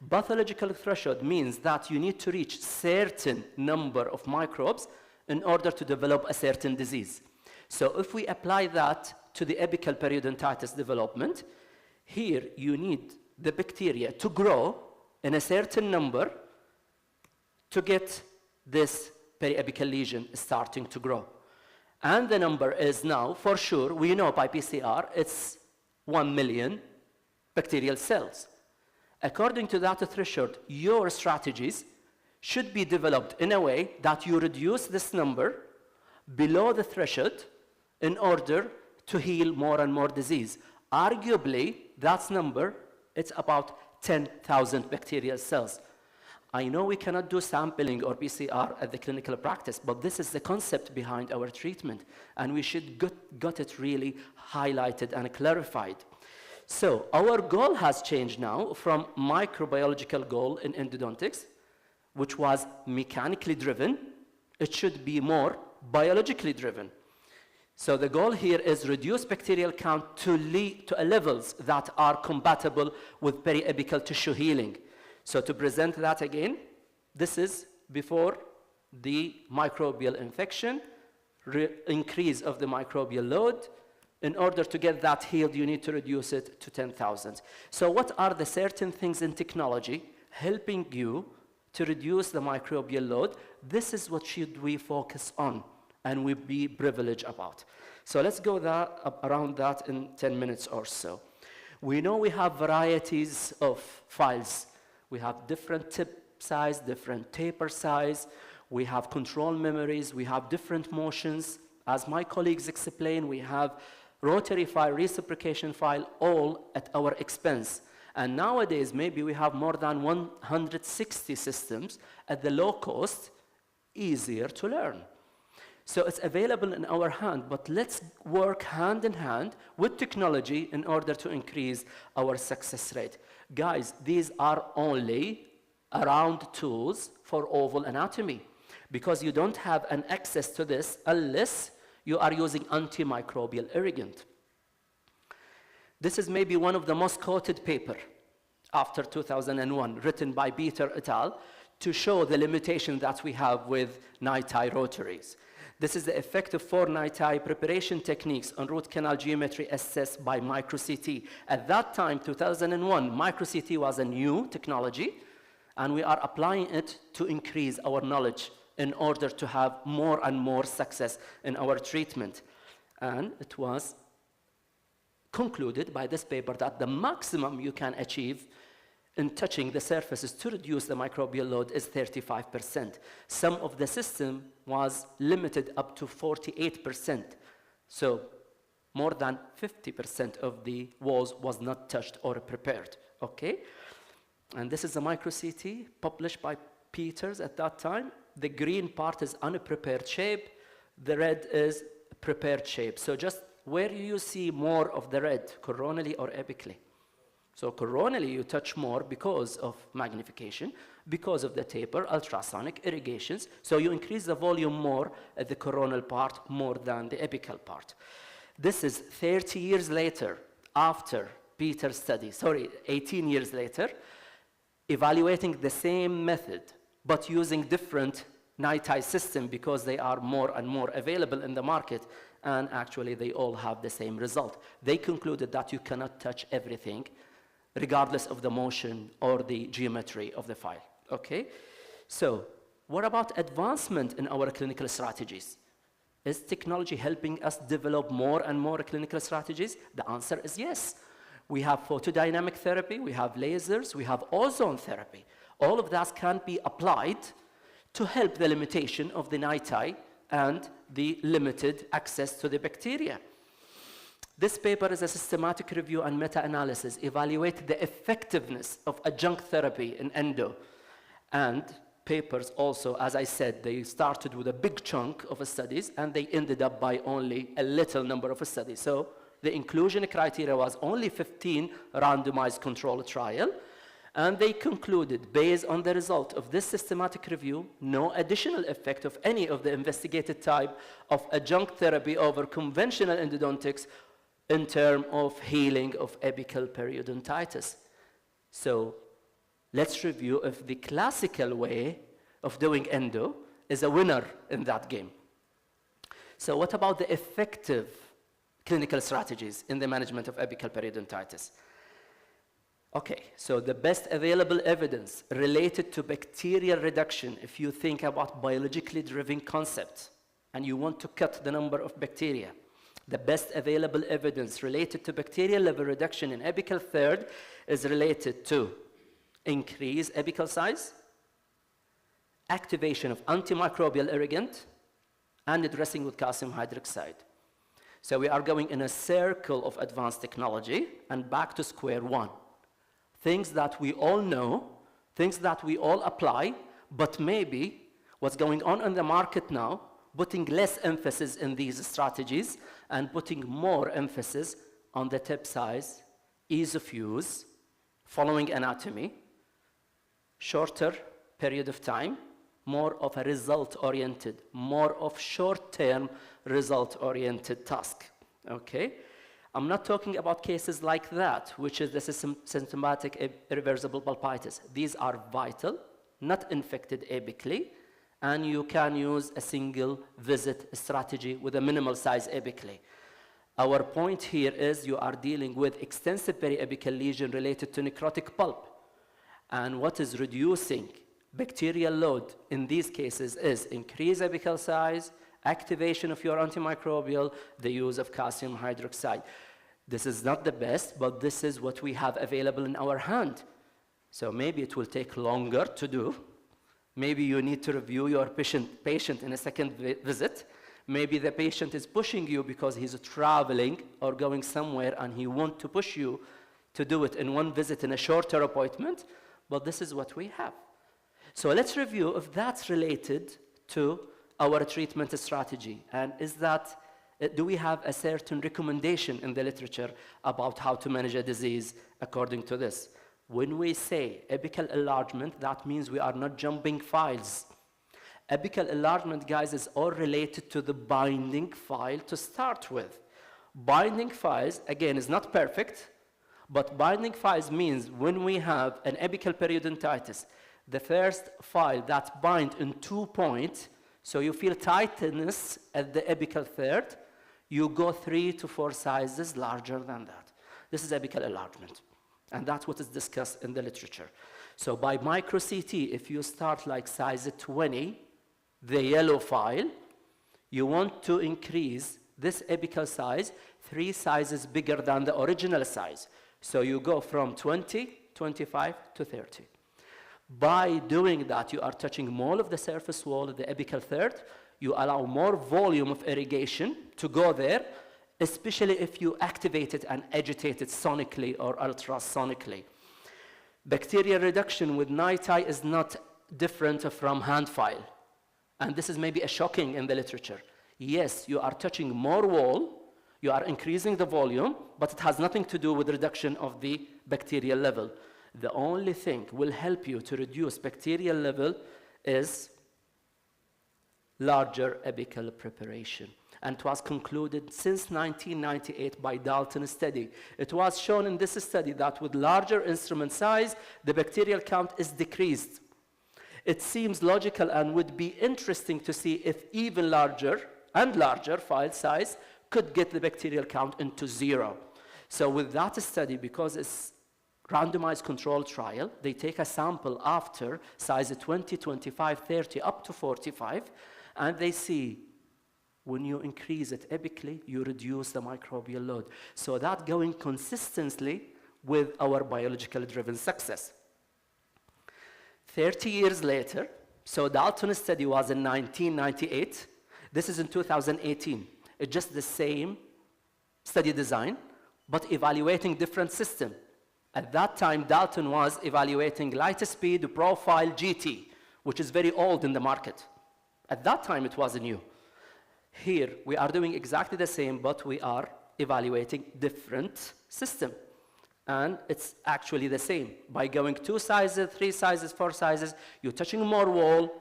Pathological threshold means that you need to reach certain number of microbes in order to develop a certain disease. So if we apply that to the apical periodontitis development, here you need the bacteria to grow in a certain number to get this periapical lesion starting to grow. And the number is now, for sure, we know by PCR, it's 1 million bacterial cells. According to that threshold, your strategies should be developed in a way that you reduce this number below the threshold in order to heal more and more disease. Arguably, that number, it's about 10,000 bacterial cells. I know we cannot do sampling or PCR at the clinical practice, but this is the concept behind our treatment, and we should get it really highlighted and clarified. So our goal has changed now from microbiological goal in endodontics, which was mechanically driven. It should be more biologically driven. So the goal here is reduce bacterial count to levels that are compatible with periapical tissue healing. So to present that again, this is before the microbial infection, increase of the microbial load. In order to get that healed, you need to reduce it to 10,000. So what are the certain things in technology helping you to reduce the microbial load? This is what should we focus on and we be privileged about. So let's go around that in 10 minutes or so. We know we have varieties of files. We have different tip size, different taper size. We have control memories. We have different motions. As my colleagues explained, we have rotary file, reciprocation file, all at our expense. And nowadays, maybe we have more than 160 systems at the low cost, easier to learn. So it's available in our hand, but let's work hand in hand with technology in order to increase our success rate. Guys, these are only round tools for oval anatomy, because you don't have an access to this unless you are using antimicrobial irrigant. This is maybe one of the most quoted paper after 2001, written by Peter et al. To show the limitation that we have with NITI rotaries. This is the effect of 4 NITI preparation techniques on root canal geometry assessed by micro-CT. At that time, 2001, micro-CT was a new technology, and we are applying it to increase our knowledge in order to have more and more success in our treatment. And it was concluded by this paper that the maximum you can achieve in touching the surfaces to reduce the microbial load is 35%. Some of the system was limited up to 48%. So more than 50% of the walls was not touched or prepared, okay? And this is a micro-CT published by Peters at that time. The green part is unprepared shape. The red is prepared shape. So just where you see more of the red, coronally or apically? So coronally, you touch more because of magnification, because of the taper, ultrasonic, irrigations. So you increase the volume more at the coronal part more than the apical part. This is 30 years later, after Peter's study, 18 years later, evaluating the same method, but using different NITI system because they are more and more available in the market, and actually they all have the same result. They concluded that you cannot touch everything, regardless of the motion or the geometry of the file, okay? So what about advancement in our clinical strategies? Is technology helping us develop more and more clinical strategies? The answer is yes. We have photodynamic therapy, we have lasers, we have ozone therapy. All of that can be applied to help the limitation of the NITI and the limited access to the bacteria. This paper is a systematic review and meta-analysis, evaluate the effectiveness of adjunct therapy in endo. And papers also, as I said, they started with a big chunk of studies and they ended up by only a little number of studies. So the inclusion criteria was only 15 randomized controlled trial. And they concluded, based on the result of this systematic review, no additional effect of any of the investigated type of adjunct therapy over conventional endodontics in terms of healing of apical periodontitis. So let's review if the classical way of doing endo is a winner in that game. So what about the effective clinical strategies in the management of apical periodontitis? Okay, so the best available evidence related to bacterial reduction, if you think about biologically driven concept and you want to cut the number of bacteria, the best available evidence related to bacterial level reduction in apical third is related to increase apical size, activation of antimicrobial irrigant, and dressing with calcium hydroxide. So we are going in a circle of advanced technology and back to square one. Things that we all know, things that we all apply, but maybe what's going on in the market now, putting less emphasis in these strategies and putting more emphasis on the tip size, ease of use, following anatomy, shorter period of time, more of a result-oriented, more of short-term result-oriented task, okay? I'm not talking about cases like that, which is the symptomatic irreversible pulpitis. These are vital, not infected apically, and you can use a single visit strategy with a minimal size apically. Our point here is you are dealing with extensive periapical lesion related to necrotic pulp. And what is reducing bacterial load in these cases is increased apical size, activation of your antimicrobial, the use of calcium hydroxide. This is not the best, but this is what we have available in our hand. So maybe it will take longer to do. Maybe you need to review your patient in a second visit. Maybe the patient is pushing you because he's traveling or going somewhere and he wants to push you to do it in one visit in a shorter appointment, but this is what we have. So let's review if that's related to our treatment strategy, and do we have a certain recommendation in the literature about how to manage a disease according to this? When we say apical enlargement, that means we are not jumping files. Apical enlargement, guys, is all related to the binding file to start with. Binding files, again, is not perfect, but binding files means when we have an apical periodontitis, the first file that binds in 2 points, so you feel tightness at the apical third, you go 3 to 4 sizes larger than that. This is apical enlargement, and that's what is discussed in the literature. So by micro CT, if you start like size 20, the yellow file, you want to increase this apical size 3 sizes bigger than the original size. So you go from 20, 25 to 30. By doing that, you are touching more of the surface wall of the apical third. You allow more volume of irrigation to go there, especially if you activate it and agitate it sonically or ultrasonically. Bacterial reduction with NITI is not different from hand file. And this is maybe a shocking in the literature. Yes, you are touching more wall, you are increasing the volume, but it has nothing to do with reduction of the bacterial level. The only thing will help you to reduce bacterial level is larger apical preparation. And it was concluded since 1998 by Dalton study. It was shown in this study that with larger instrument size, the bacterial count is decreased. It seems logical and would be interesting to see if even larger and larger file size could get the bacterial count into 0. So with that study, because it's randomized control trial, they take a sample after size 20, 25, 30, up to 45, and they see when you increase it apically, you reduce the microbial load. So that going consistently with our biologically driven success. 30 years later, so Dalton study was in 1998. This is in 2018. It's just the same study design, but evaluating different system. At that time, Dalton was evaluating light speed profile GT, which is very old in the market. At that time, it was new. Here, we are doing exactly the same, but we are evaluating different system. And it's actually the same. By going 2 sizes, 3 sizes, 4 sizes, you're touching more wall,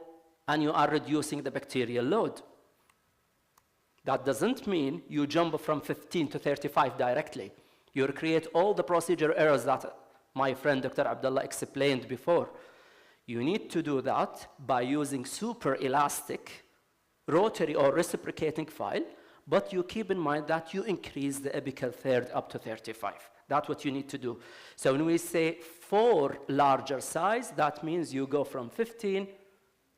and you are reducing the bacterial load. That doesn't mean you jump from 15 to 35 directly. You create all the procedure errors that my friend Dr. Abdullah explained before. You need to do that by using super elastic, rotary or reciprocating file, but you keep in mind that you increase the apical third up to 35. That's what you need to do. So when we say 4 larger size, that means you go from 15,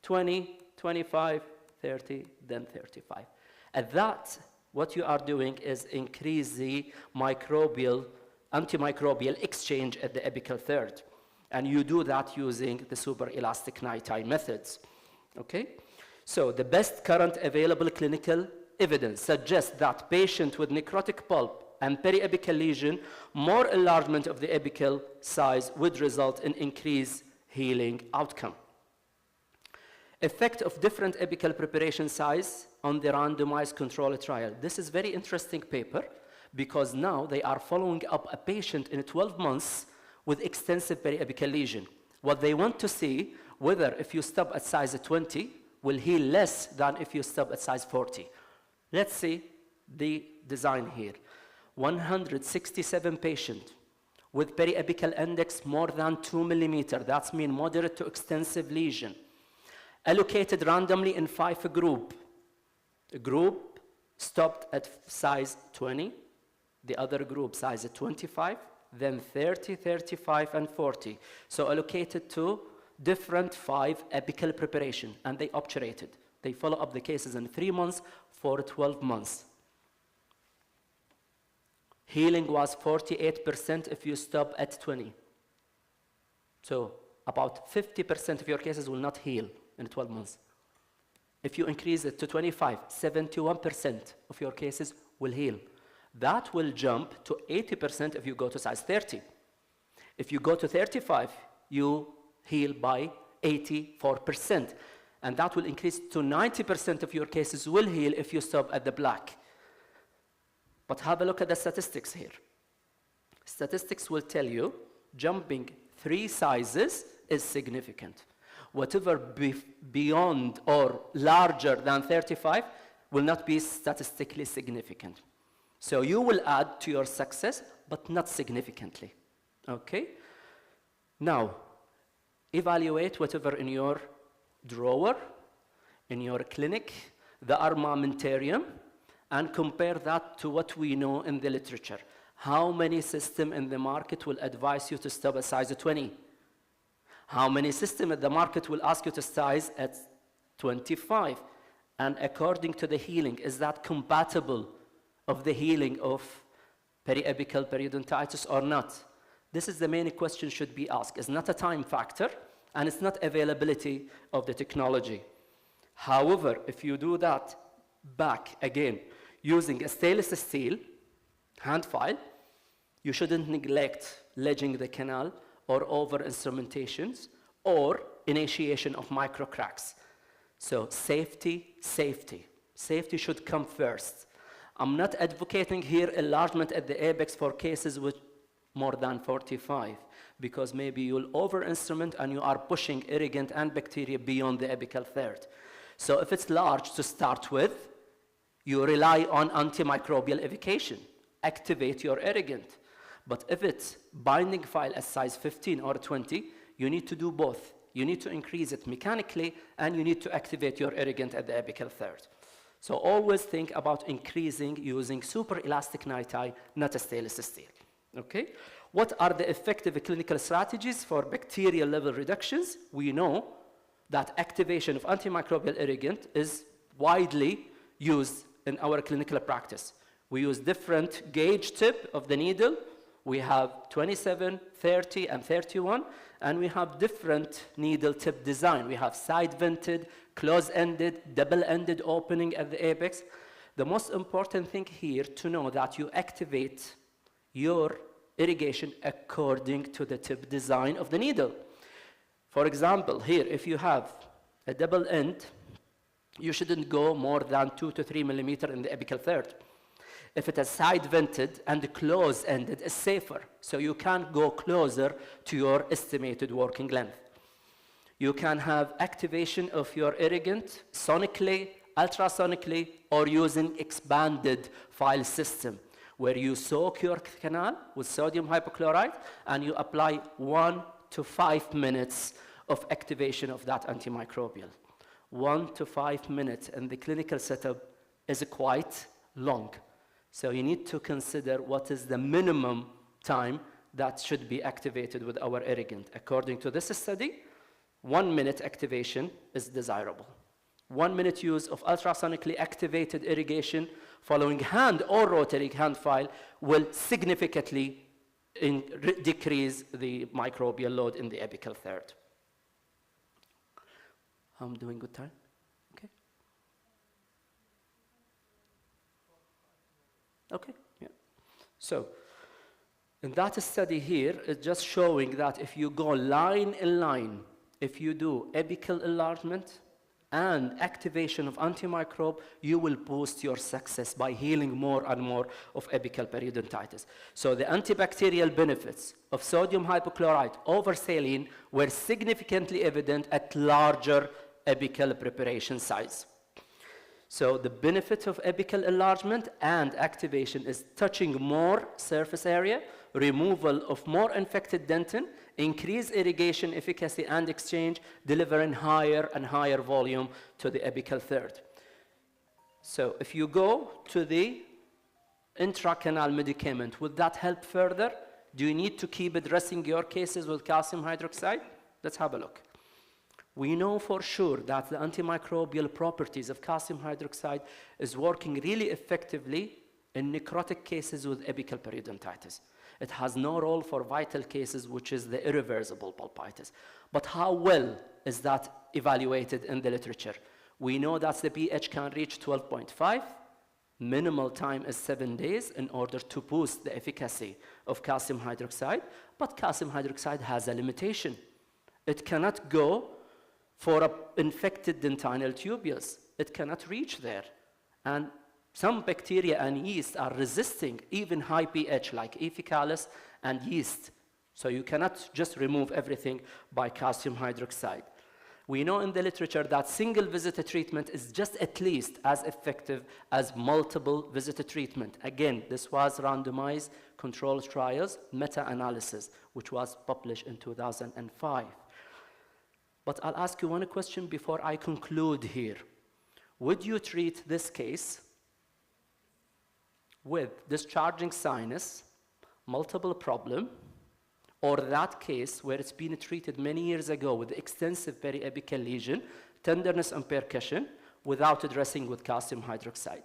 20, 25, 30, then 35. At that, what you are doing is increase the antimicrobial exchange at the apical third. And you do that using the super elastic NITI methods. Okay? So the best current available clinical evidence suggests that patient with necrotic pulp and periapical lesion, more enlargement of the apical size would result in increased healing outcome. Effect of different apical preparation size on the randomized control trial. This is very interesting paper because now they are following up a patient in 12 months with extensive periapical lesion. What they want to see whether if you stop at size 20 will heal less than if you stop at size 40. Let's see the design here. 167 patients with periapical index more than 2 millimeter. That's mean moderate to extensive lesion. Allocated randomly in 5 groups. A group stopped at size 20, the other group size 25, then 30, 35, and 40. So allocated to different 5 apical preparation, and they obturated. They follow up the cases in 3 months for 12 months. Healing was 48% if you stop at 20. So about 50% of your cases will not heal in 12 months. If you increase it to 25, 71% of your cases will heal. That will jump to 80% if you go to size 30. If you go to 35, you heal by 84%. And that will increase to 90% of your cases will heal if you stop at the black. But have a look at the statistics here. Statistics will tell you jumping 3 sizes is significant. Whatever beyond or larger than 35 will not be statistically significant. So you will add to your success, but not significantly. Okay? Now, evaluate whatever in your drawer, in your clinic, the armamentarium, and compare that to what we know in the literature. How many systems in the market will advise you to stop at size 20? How many systems in the market will ask you to size at 25? And according to the healing, is that compatible of the healing of periapical periodontitis or not? This is the main question should be asked. It's not a time factor, and it's not availability of the technology. However, if you do that back again, using a stainless steel hand file, you shouldn't neglect ledging the canal or over instrumentations or initiation of micro cracks. So safety, safety. Safety should come first. I'm not advocating here enlargement at the apex for cases with more than 45, because maybe you'll over-instrument and you are pushing irrigant and bacteria beyond the apical third. So if it's large to start with, you rely on antimicrobial evocation. Activate your irrigant. But if it's binding file at size 15 or 20, you need to do both. You need to increase it mechanically, and you need to activate your irrigant at the apical third. So always think about increasing using super elastic NITI, not a stainless steel. Okay? What are the effective clinical strategies for bacterial level reductions? We know that activation of antimicrobial irrigant is widely used in our clinical practice. We use different gauge tip of the needle. We have 27, 30, and 31, and we have different needle tip design. We have side-vented, close-ended, double-ended opening at the apex. The most important thing here to know that you activate your irrigation according to the tip design of the needle. For example, here, if you have A double end, you shouldn't go more than 2 to 3 millimeter in the apical third. If it is side vented and close ended, it's safer. So you can't go closer to your estimated working length. You can have activation of your irrigant sonically, ultrasonically, or using expanded file system, where you soak your canal with sodium hypochlorite and you apply 1 to 5 minutes of activation of that antimicrobial. 1 to 5 minutes in the clinical setup is quite long. So you need to consider what is the minimum time that should be activated with our irrigant. According to this study, 1 minute activation is desirable. 1 minute use of ultrasonically activated irrigation following hand or rotary hand file will significantly decrease the microbial load in the apical third. I'm doing good time? Okay. Okay, yeah. So, in that study here, it's just showing that if you go line in line, if you do apical enlargement and activation of antimicrobe, you will boost your success by healing more and more of apical periodontitis. So the antibacterial benefits of sodium hypochlorite over saline were significantly evident at larger apical preparation size. So the benefit of apical enlargement and activation is touching more surface area, removal of more infected dentin, increased irrigation efficacy and exchange, delivering higher and higher volume to the apical third. So if you go to the intracanal medicament, would that help further? Do you need to keep addressing your cases with calcium hydroxide? Let's have a look. We know for sure that the antimicrobial properties of calcium hydroxide is working really effectively in necrotic cases with apical periodontitis. It has no role for vital cases, which is the irreversible pulpitis. But how well is that evaluated in the literature? We know that the pH can reach 12.5. Minimal time is 7 days in order to boost the efficacy of calcium hydroxide. But calcium hydroxide has a limitation. It cannot go for infected dentinal tubules. It cannot reach there. And some bacteria and yeast are resisting even high pH like E. faecalis and yeast. So you cannot just remove everything by calcium hydroxide. We know in the literature that single visit treatment is just at least as effective as multiple visit treatment. Again, this was randomized controlled trials, meta-analysis, which was published in 2005. But I'll ask you one question before I conclude here. Would you treat this case with discharging sinus, multiple problem, or that case where it's been treated many years ago with extensive periapical lesion, tenderness and percussion, without addressing with calcium hydroxide?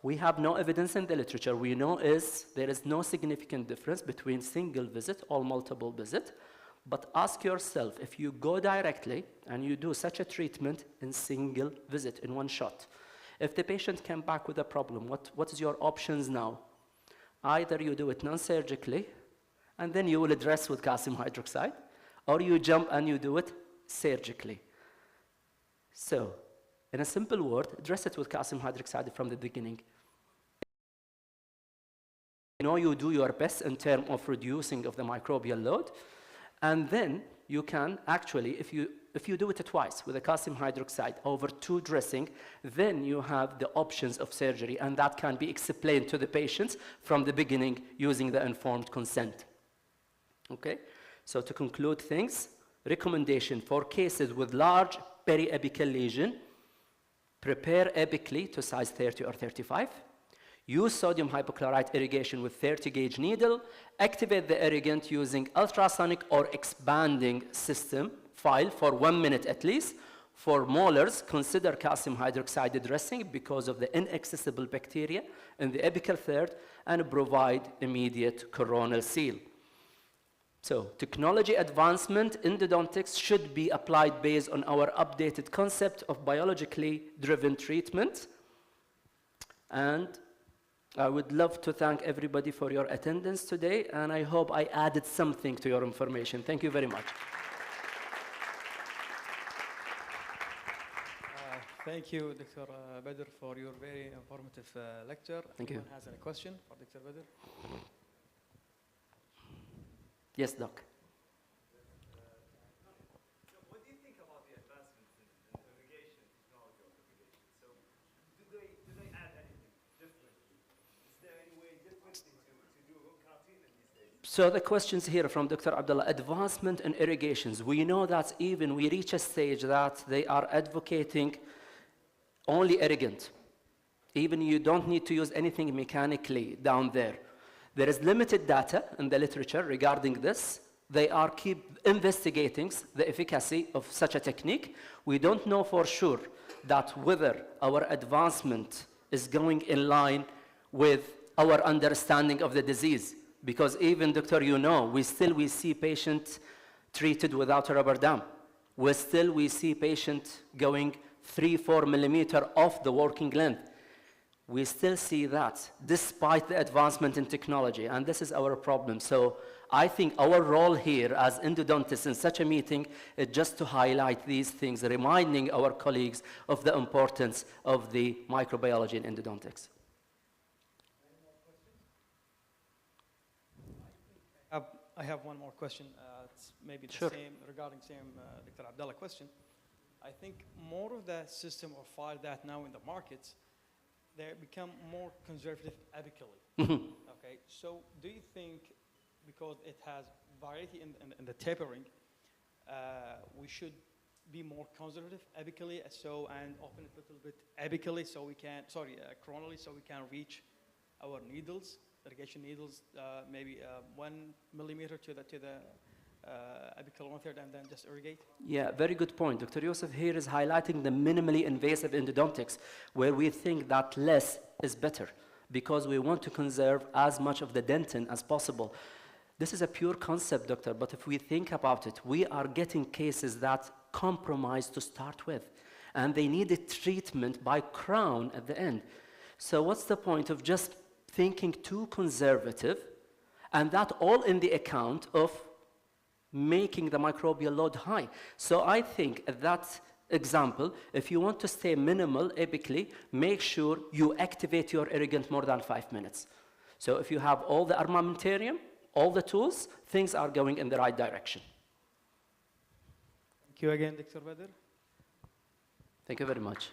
We have no evidence in the literature. We know there is no significant difference between single visit or multiple visit. But ask yourself, if you go directly and you do such a treatment in single visit, in one shot, if the patient came back with a problem, what is your options now? Either you do it non-surgically, and then you will address with calcium hydroxide, or you jump and you do it surgically. So, in a simple word, address it with calcium hydroxide from the beginning. You know you do your best in terms of reducing of the microbial load, and then you can actually, if you do it twice with a calcium hydroxide over 2 dressing, then you have the options of surgery, and that can be explained to the patients from the beginning using the informed consent. Okay? So to conclude things, recommendation for cases with large periapical lesion, prepare apically to size 30 or 35. Use sodium hypochlorite irrigation with 30 gauge needle. Activate the irrigant using ultrasonic or expanding system file for 1 minute at least. For molars, consider calcium hydroxide dressing because of the inaccessible bacteria in the apical third, and provide immediate coronal seal. So technology advancement in endodontics should be applied based on our updated concept of biologically driven treatment. And I would love to thank everybody for your attendance today, and I hope I added something to your information. Thank you very much. Thank you, Dr. Badr, for your very informative lecture. Thank you. Anyone has any question for Dr. Badr? Yes, Doc. What do you think about the advancements in irrigation technology of irrigation? So, do they add anything differently? Is there any way differently to do cartoon in these days? So the questions here from Dr. Abdullah, advancement in irrigations. We know that even we reach a stage that they are advocating only irrigant. Even you don't need to use anything mechanically down there. There is limited data in the literature regarding this. They are keep investigating the efficacy of such a technique. We don't know for sure that whether our advancement is going in line with our understanding of the disease. Because even, doctor, we see patients treated without a rubber dam. We see patients going 3-4 millimeter off the working length. We still see that despite the advancement in technology, and this is our problem. So I think our role here as endodontists in such a meeting is just to highlight these things, reminding our colleagues of the importance of the microbiology in endodontics. I have one more question. It's maybe the Sure. same, regarding Dr. Abdullah question. I think more of the system or file that now in the markets, they become more conservative apically. Okay, so do you think, because it has variety in the tapering, we should be more conservative apically, and open it a little bit apically so we can, coronally, so we can reach our needles, irrigation needles, maybe 1 millimeter to the apical 1/3, and then just irrigate? Yeah, very good point. Dr. Yusuf here is highlighting the minimally invasive endodontics, where we think that less is better because we want to conserve as much of the dentin as possible. This is a pure concept, doctor, but if we think about it, we are getting cases that compromise to start with, and they need a treatment by crown at the end. So what's the point of just thinking too conservative, and that all in the account of making the microbial load high? So I think at that example, if you want to stay minimal apically, make sure you activate your irrigant more than 5 minutes. So if you have all the armamentarium, all the tools, things are going in the right direction. Thank you again, Dr. Badr. Thank you very much.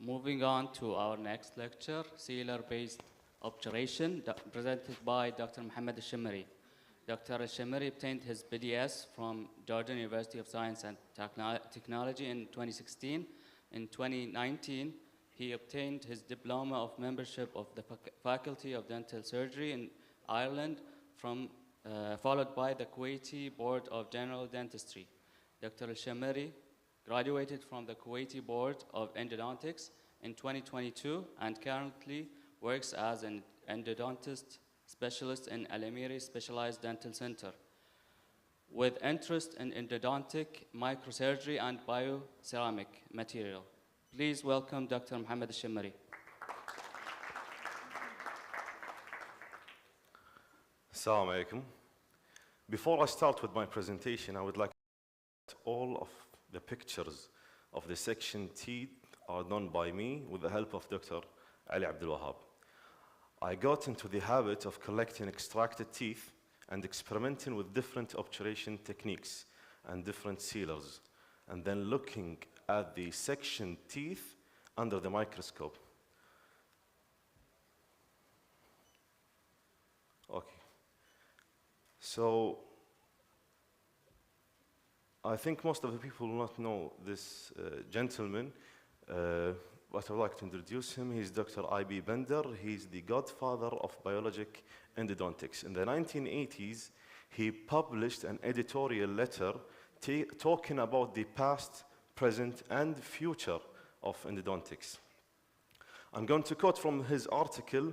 Moving on to our next lecture, sealer-based obturation, presented by Dr. Mohammed Al-Shimari. Dr. Al-Shimari obtained his BDS from Georgia University of Science and Technology in 2016. In 2019, he obtained his diploma of membership of the Faculty of Dental Surgery in Ireland, followed by the Kuwaiti Board of General Dentistry. Dr. Al-Shimari graduated from the Kuwaiti Board of Endodontics in 2022 and currently works as an endodontist specialist in Al Amiri Specialized Dental Center, with interest in endodontic, microsurgery, and bioceramic material. Please welcome Dr. Mohammed Al-Shimari. Assalamu alaikum. Before I start with my presentation, I would like to all of the pictures of the section teeth are done by me with the help of Dr. Ali Abdul Wahab. I got into the habit of collecting extracted teeth and experimenting with different obturation techniques and different sealers, and then looking at the section teeth under the microscope. Okay. So, I think most of the people will not know this gentleman, but I would like to introduce him. He's Dr. I.B. Bender. He's the godfather of biologic endodontics. In the 1980s, he published an editorial letter talking about the past, present, and future of endodontics. I'm going to quote from his article,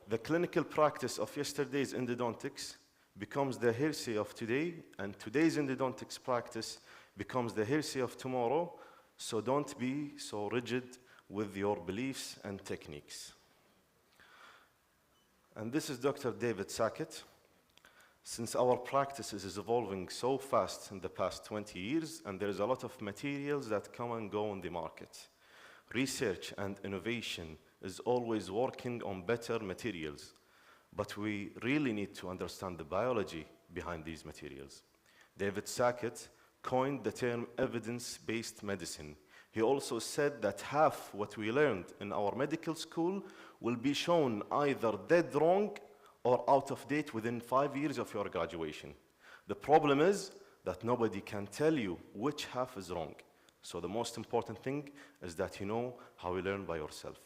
"The clinical practice of yesterday's endodontics becomes the hearsay of today, and today's endodontics practice becomes the hearsay of tomorrow, so don't be so rigid with your beliefs and techniques." And this is Dr. David Sackett. Since our practice is evolving so fast in the past 20 years, and there's a lot of materials that come and go on the market, research and innovation is always working on better materials. But we really need to understand the biology behind these materials. David Sackett coined the term evidence-based medicine. He also said that half what we learned in our medical school will be shown either dead wrong or out of date within 5 years of your graduation. The problem is that nobody can tell you which half is wrong. So the most important thing is that you know how you learn by yourself.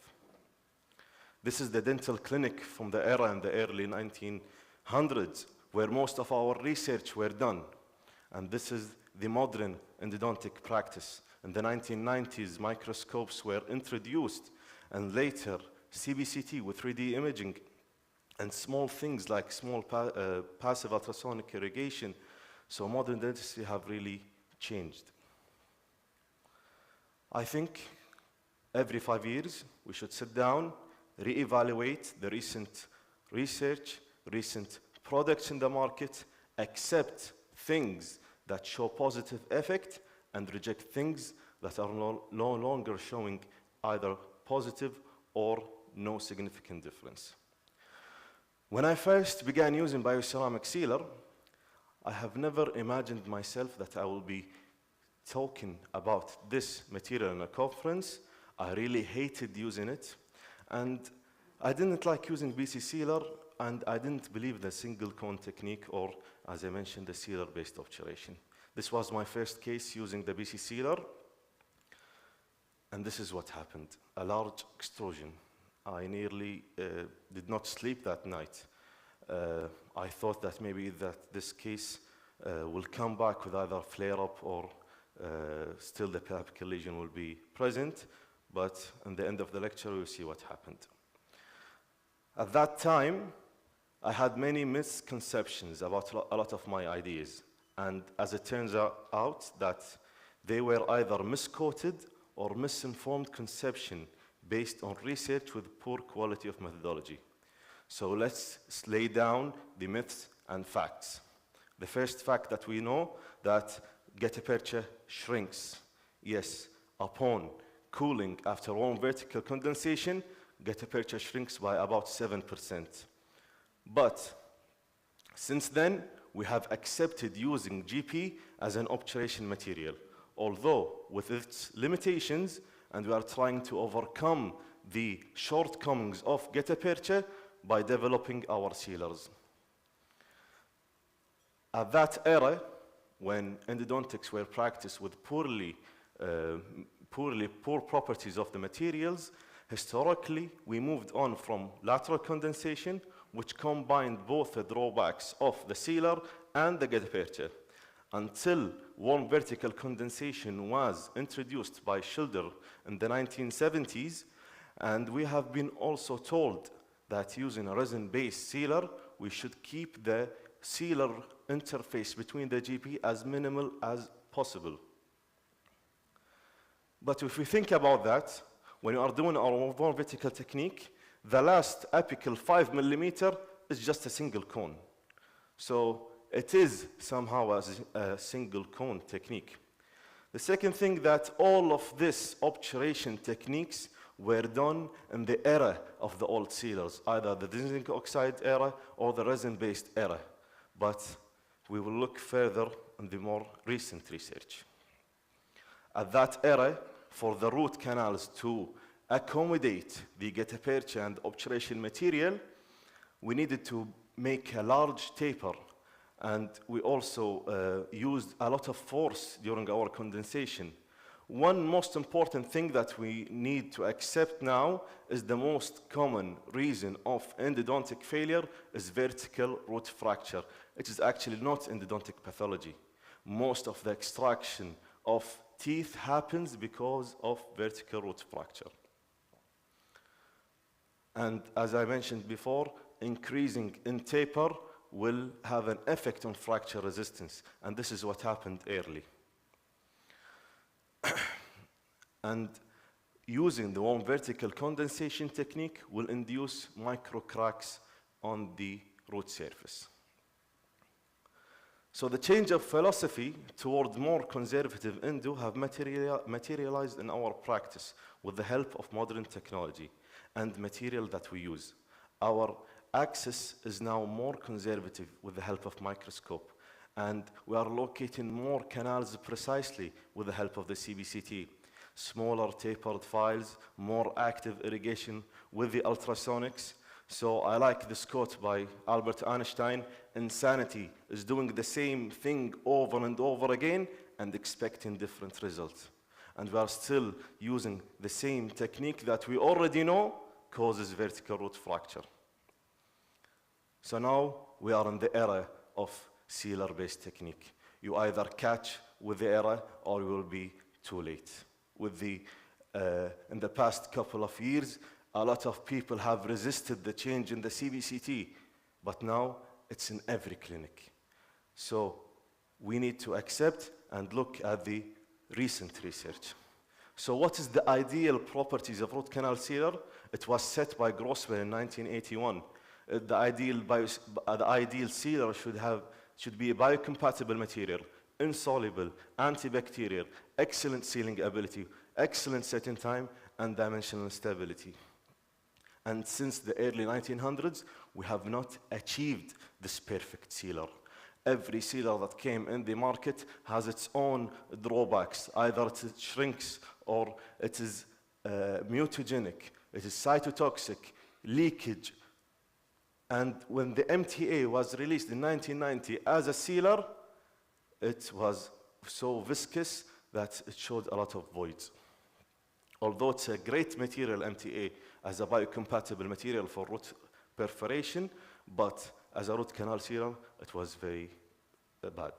This is the dental clinic from the era in the early 1900s, where most of our research were done. And this is the modern endodontic practice. In the 1990s, microscopes were introduced, and later CBCT with 3D imaging and small things like small passive ultrasonic irrigation. So modern dentistry have really changed. I think every 5 years we should sit down, reevaluate the recent research, recent products in the market, accept things that show positive effect, and reject things that are no longer showing either positive or no significant difference. When I first began using bioceramic sealer, I have never imagined myself that I will be talking about this material in a conference. I really hated using it, and I didn't like using BC sealer, and I didn't believe the single cone technique, or as I mentioned, the sealer-based obturation. This was my first case using the BC sealer, and this is what happened: a large extrusion. I nearly did not sleep that night. I thought that maybe this case will come back with either flare-up or still the periapical lesion will be present, but in the end of the lecture, we'll see what happened. At that time, I had many misconceptions about a lot of my ideas, and as it turns out that they were either misquoted or misinformed conception based on research with poor quality of methodology. So let's lay down the myths and facts. The first fact that we know, that gutta-percha shrinks. Yes, upon cooling after warm vertical condensation, gutta-percha shrinks by about 7%. But since then, we have accepted using GP as an obturation material, although with its limitations and we are trying to overcome the shortcomings of gutta-percha by developing our sealers. At that era, when endodontics were practiced with poor properties of the materials, historically, we moved on from lateral condensation, which combined both the drawbacks of the sealer and the gutta-percha, until warm vertical condensation was introduced by Schilder in the 1970s, and we have been also told that using a resin-based sealer, we should keep the sealer interface between the GP as minimal as possible. But if we think about that, when you are doing our warm vertical technique, the last apical 5 millimeter is just a single cone. So it is somehow a single cone technique. The second thing, that all of these obturation techniques were done in the era of the old sealers, either the zinc oxide era or the resin-based era. But we will look further in the more recent research. At that era, for the root canals to accommodate the gutta-percha and obturation material, we needed to make a large taper, and we also used a lot of force during our condensation. One most important thing that we need to accept now is the most common reason of endodontic failure is vertical root fracture. It is actually not endodontic pathology. Most of the extraction of teeth happens because of vertical root fracture. And as I mentioned before, increasing in taper will have an effect on fracture resistance, and this is what happened early. And using the warm vertical condensation technique will induce micro cracks on the root surface. So the change of philosophy toward more conservative endo have materialized in our practice with the help of modern technology and material that we use. Our access is now more conservative with the help of microscope, and we are locating more canals precisely with the help of the CBCT. Smaller tapered files, more active irrigation with the ultrasonics. So I like this quote by Albert Einstein: insanity is doing the same thing over and over again and expecting different results. And we are still using the same technique that we already know causes vertical root fracture. So now we are in the era of sealer-based technique. You either catch with the era or you will be too late. With the, in the past couple of years, a lot of people have resisted the change in the CBCT, but now it's in every clinic. So we need to accept and look at the recent research. So what is the ideal properties of root canal sealer? It was set by Grossman in 1981. The ideal sealer should be a biocompatible material, insoluble, antibacterial, excellent sealing ability, excellent setting time, and dimensional stability. And since the early 1900s, we have not achieved this perfect sealer. Every sealer that came in the market has its own drawbacks. Either it shrinks or it is mutagenic, it is cytotoxic, leakage. And when the MTA was released in 1990 as a sealer, it was so viscous that it showed a lot of voids. Although it's a great material, MTA, as a biocompatible material for root perforation, but as a root canal sealer, it was very bad.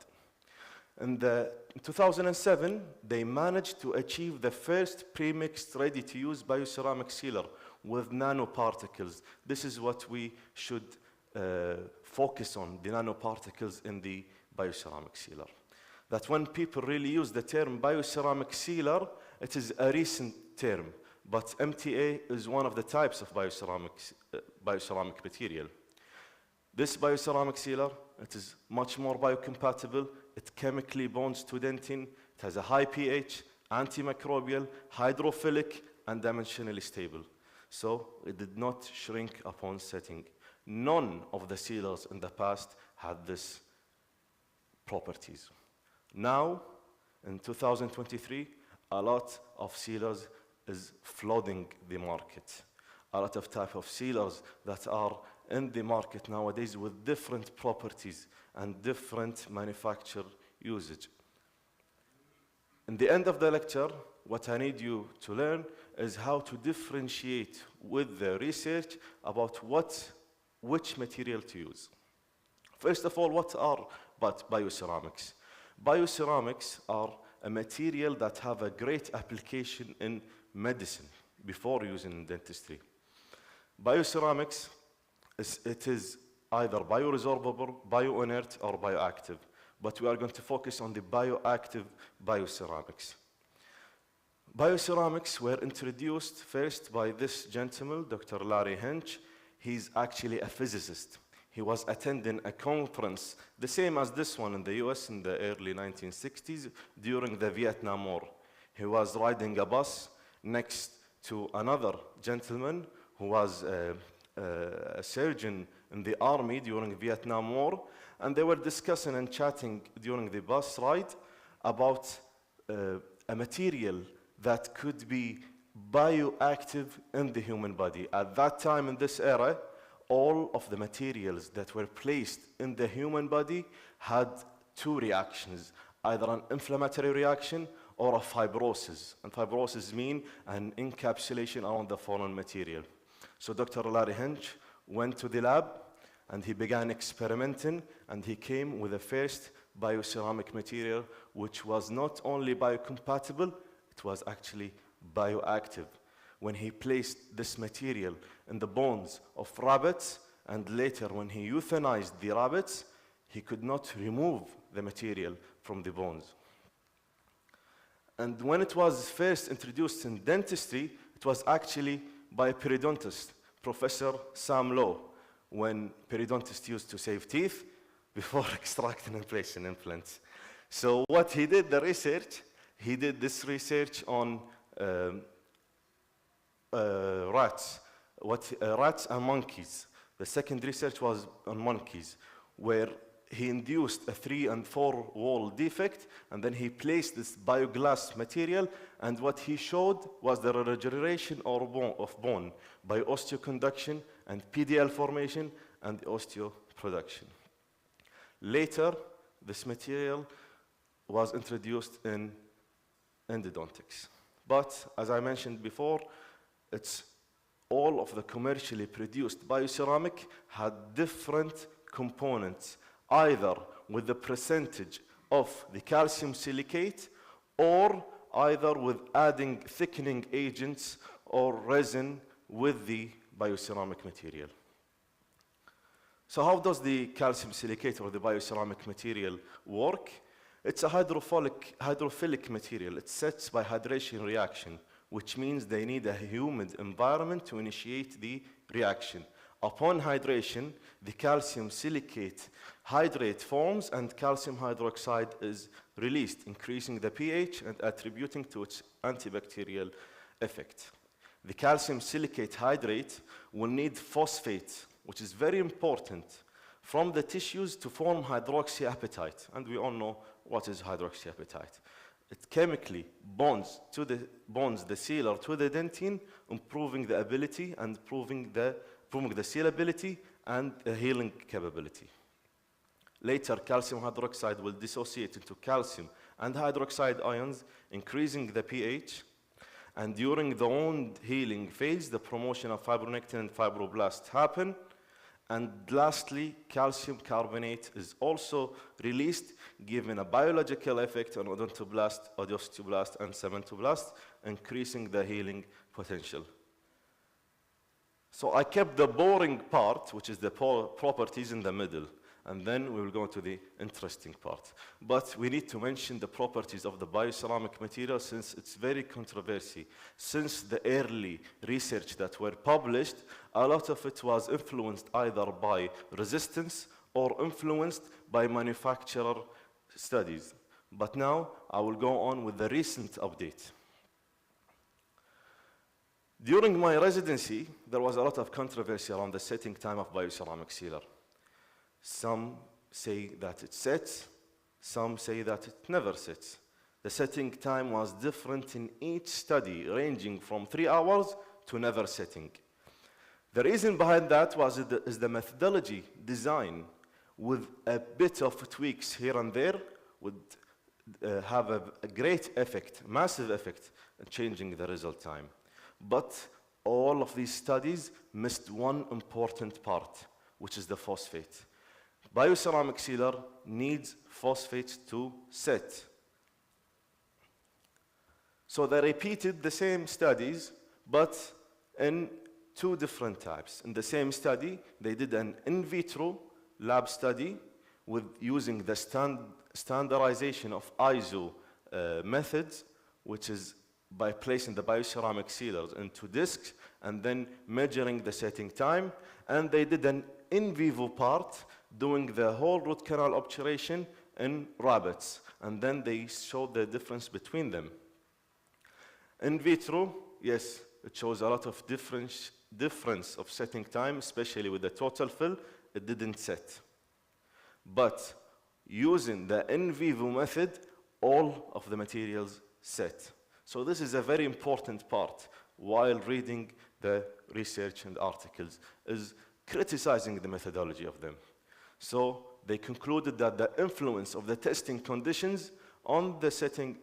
In 2007, they managed to achieve the first pre-mixed, ready-to-use bioceramic sealer with nanoparticles. This is what we should focus on, the nanoparticles in the bioceramic sealer. That when people really use the term bioceramic sealer, it is a recent term, but MTA is one of the types of bioceramic material. This bioceramic sealer, it is much more biocompatible. It chemically bonds to dentin. It has a high pH, antimicrobial, hydrophilic, and dimensionally stable. So it did not shrink upon setting. None of the sealers in the past had these properties. Now, in 2023, a lot of sealers is flooding the market. A lot of type of sealers that are in the market nowadays with different properties and different manufacture usage. In the end of the lecture, what I need you to learn is how to differentiate with the research about which material to use. First of all, what are bioceramics? Bioceramics are a material that have a great application in medicine before using in dentistry. Bioceramics, it is either bioresorbable, bioinert, or bioactive. But we are going to focus on the bioactive bioceramics. Bioceramics were introduced first by this gentleman, Dr. Larry Hench. He's actually a physicist. He was attending a conference, the same as this one in the US in the early 1960s during the Vietnam War. He was riding a bus next to another gentleman who was a surgeon in the army during the Vietnam War, and they were discussing and chatting during the bus ride about a material that could be bioactive in the human body. At that time in this era, all of the materials that were placed in the human body had two reactions, either an inflammatory reaction or a fibrosis. And fibrosis means an encapsulation around the foreign material. So Dr. Larry Hench went to the lab and he began experimenting, and he came with the first bioceramic material which was not only biocompatible, it was actually bioactive. When he placed this material in the bones of rabbits, and later when he euthanized the rabbits, he could not remove the material from the bones. And when it was first introduced in dentistry, it was actually by a periodontist, Professor Sam Lowe, when periodontists used to save teeth before extracting and placing implants. So what he did, he did this research on rats, rats and monkeys. The second research was on monkeys, where he induced a 3- and 4-wall defect, and then he placed this bioglass material, and what he showed was the regeneration of bone by osteoconduction and PDL formation and osteoproduction. Later, this material was introduced in endodontics. But as I mentioned before, it's all of the commercially produced bioceramic had different components, either with the percentage of the calcium silicate or either with adding thickening agents or resin with the bioceramic material. So how does the calcium silicate or the bioceramic material work? It's a hydrophilic material. It sets by hydration reaction, which means they need a humid environment to initiate the reaction. Upon hydration, the calcium silicate hydrate forms and calcium hydroxide is released, increasing the pH and attributing to its antibacterial effect. The calcium silicate hydrate will need phosphate, which is very important, from the tissues to form hydroxyapatite. And we all know what is hydroxyapatite. It chemically bonds the sealer to the dentine, improving the ability and proving the sealability and the healing capability. Later, calcium hydroxide will dissociate into calcium and hydroxide ions, increasing the pH. And during the wound healing phase, the promotion of fibronectin and fibroblasts happen. And lastly, calcium carbonate is also released, giving a biological effect on odontoblast, osteoblast, and cementoblast, increasing the healing potential. So I kept the boring part, which is the properties, in the middle. And then we will go to the interesting part. But we need to mention the properties of the bioceramic material since it's very controversial. Since the early research that were published, a lot of it was influenced either by resistance or influenced by manufacturer studies. But now I will go on with the recent update. During my residency, there was a lot of controversy around the setting time of bioceramic sealer. Some say that it sets, some say that it never sets. The setting time was different in each study, ranging from 3 hours to never setting. The reason behind that is the methodology design with a bit of tweaks here and there would have a great effect, massive effect in changing the result time. But all of these studies missed one important part, which is the phosphate. Bioceramic sealer needs phosphates to set. So they repeated the same studies, but in 2 different types. In the same study, they did an in vitro lab study with using the standardization of ISO methods, which is by placing the bioceramic sealers into discs and then measuring the setting time. And they did an in vivo part, doing the whole root canal obturation in rabbits. And then they showed the difference between them. In vitro, yes, it shows a lot of difference of setting time, especially with the total fill, it didn't set. But using the in vivo method, all of the materials set. So this is a very important part while reading the research and articles, is criticizing the methodology of them. So they concluded that the influence of the testing conditions on the setting,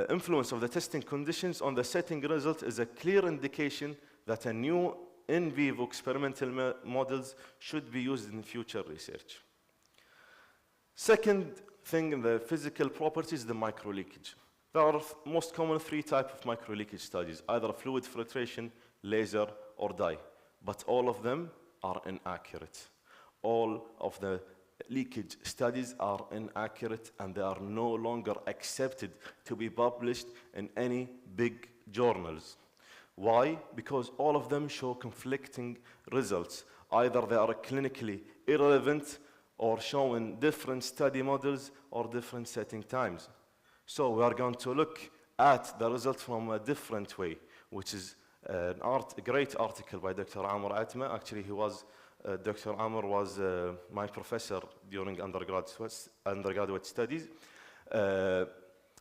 influence of the testing conditions on the setting result is a clear indication that a new in vivo experimental models should be used in future research. Second thing in the physical properties, the microleakage. There are most common 3 types of microleakage studies, either fluid filtration, laser, or dye. But all of them are inaccurate. All of the leakage studies are inaccurate and they are no longer accepted to be published in any big journals. Why? Because all of them show conflicting results. Either they are clinically irrelevant or showing different study models or different setting times. So we are going to look at the result from a different way, which is a great article by Dr. Amr Atma. Actually, Dr. Amr was my professor during undergraduate studies.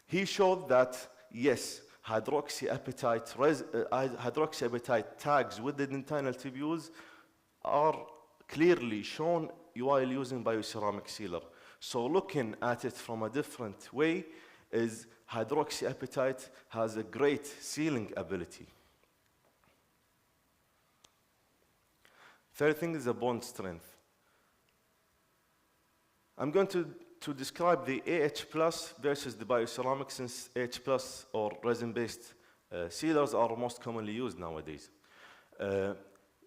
He showed that, yes, hydroxyapatite tags with the dentinal tubules are clearly shown while using bioceramic sealer. So looking at it from a different way is hydroxyapatite has a great sealing ability. Third thing is the bond strength. I'm going to describe the AH plus versus the bioceramic, since AH plus or resin-based sealers are most commonly used nowadays.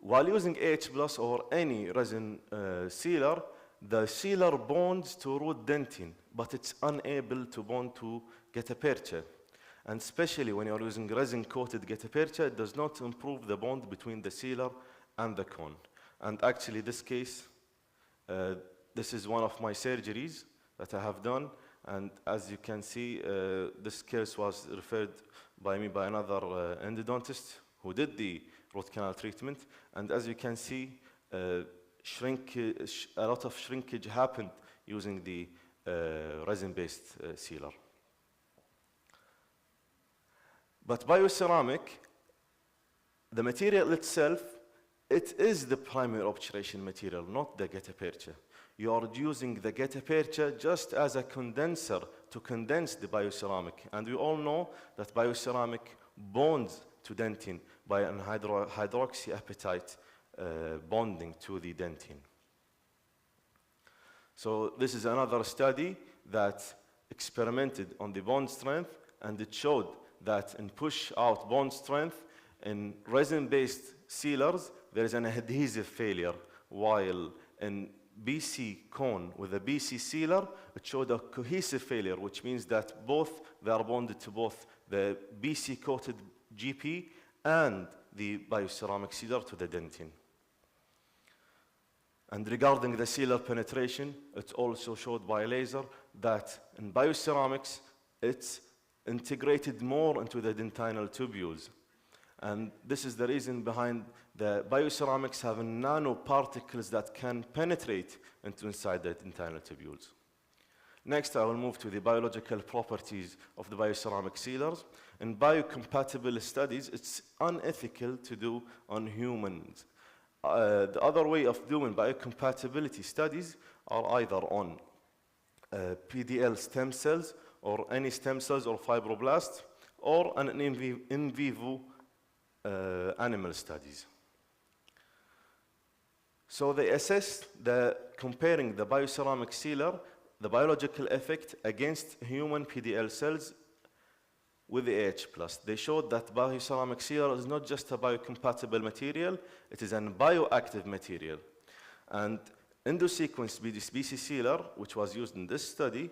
While using AH plus or any resin sealer, the sealer bonds to root dentin, but it's unable to bond to gutta-percha. And especially when you're using resin-coated gutta-percha, it does not improve the bond between the sealer and the cone. And actually, this case, this is one of my surgeries that I have done. And as you can see, this case was referred by me by another endodontist who did the root canal treatment. And as you can see, a lot of shrinkage happened using the resin-based sealer. But bioceramic, the material itself, it is the primary obturation material, not the gutta-percha. You are using the gutta-percha just as a condenser to condense the bioceramic. And we all know that bioceramic bonds to dentin by an hydroxyapatite bonding to the dentin. So this is another study that experimented on the bond strength, and it showed that in push-out bond strength, in resin-based sealers, there is an adhesive failure, while in BC cone with a BC sealer, it showed a cohesive failure, which means that they are bonded to both the BC coated GP and the bioceramic sealer to the dentin. And regarding the sealer penetration, it also showed by laser that in bioceramics, it's integrated more into the dentinal tubules. And this is the reason behind the bioceramics having nanoparticles that can penetrate inside the dentinal tubules. Next, I will move to the biological properties of the bioceramic sealers. In biocompatible studies, it's unethical to do on humans. The other way of doing biocompatibility studies are either on PDL stem cells or any stem cells or fibroblasts, or an in vivo animal studies. So they assess comparing the bioceramic sealer, the biological effect against human PDL cells with the AH+. They showed that bioceramic sealer is not just a biocompatible material, it is a bioactive material. And endosequenced BC sealer, which was used in this study,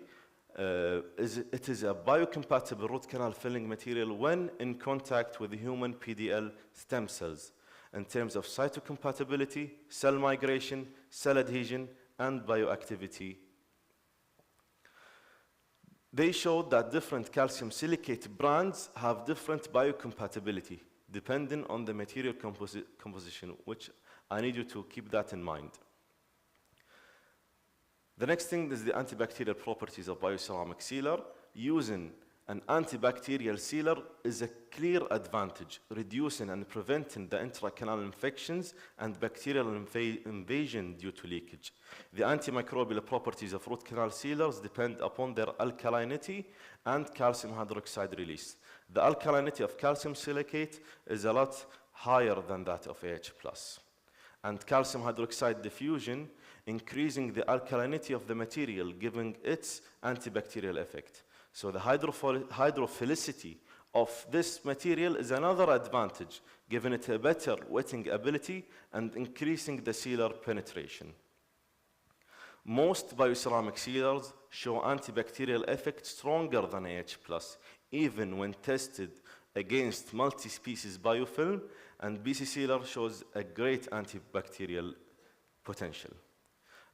it is a biocompatible root canal filling material when in contact with human PDL stem cells in terms of cytocompatibility, cell migration, cell adhesion, and bioactivity. They showed that different calcium silicate brands have different biocompatibility depending on the material composition, which I need you to keep that in mind. The next thing is the antibacterial properties of bioceramic sealer. Using an antibacterial sealer is a clear advantage, reducing and preventing the intracanal infections and bacterial invasion due to leakage. The antimicrobial properties of root canal sealers depend upon their alkalinity and calcium hydroxide release. The alkalinity of calcium silicate is a lot higher than that of AH+. And calcium hydroxide diffusion increasing the alkalinity of the material, giving its antibacterial effect. So the hydrophilicity of this material is another advantage, giving it a better wetting ability and increasing the sealer penetration. Most bioceramic sealers show antibacterial effect stronger than AH+, even when tested against multi-species biofilm, and BC sealer shows a great antibacterial potential.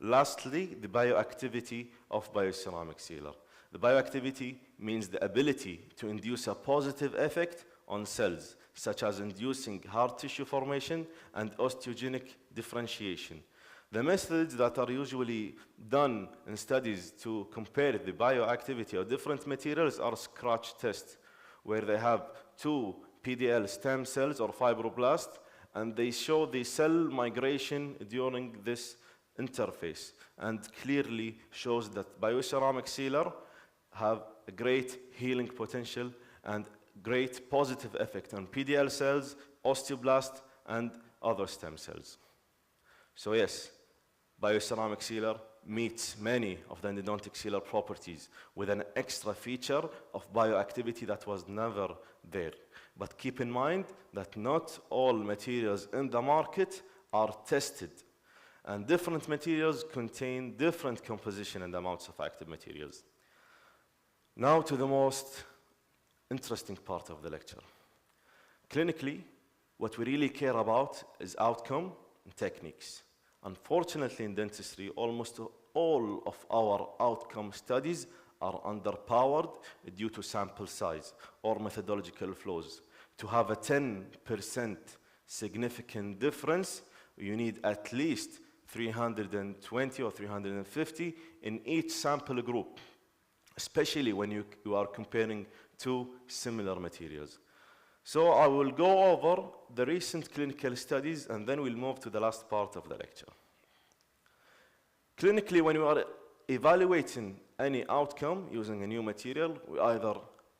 Lastly, the bioactivity of bioceramic sealer. The bioactivity means the ability to induce a positive effect on cells, such as inducing hard tissue formation and osteogenic differentiation. The methods that are usually done in studies to compare the bioactivity of different materials are scratch tests, where they have 2 PDL stem cells or fibroblasts, and they show the cell migration during this interface, and clearly shows that bioceramic sealer have a great healing potential and great positive effect on PDL cells, osteoblasts, and other stem cells. So yes, bioceramic sealer meets many of the endodontic sealer properties with an extra feature of bioactivity that was never there. But keep in mind that not all materials in the market are tested, and different materials contain different composition and amounts of active materials. Now to the most interesting part of the lecture. Clinically, what we really care about is outcome and techniques. Unfortunately, in dentistry, almost all of our outcome studies are underpowered due to sample size or methodological flaws. To have a 10% significant difference, you need at least 320 or 350 in each sample group, especially when you are comparing two similar materials. So I will go over the recent clinical studies, and then we'll move to the last part of the lecture. Clinically, when you are evaluating any outcome using a new material, we either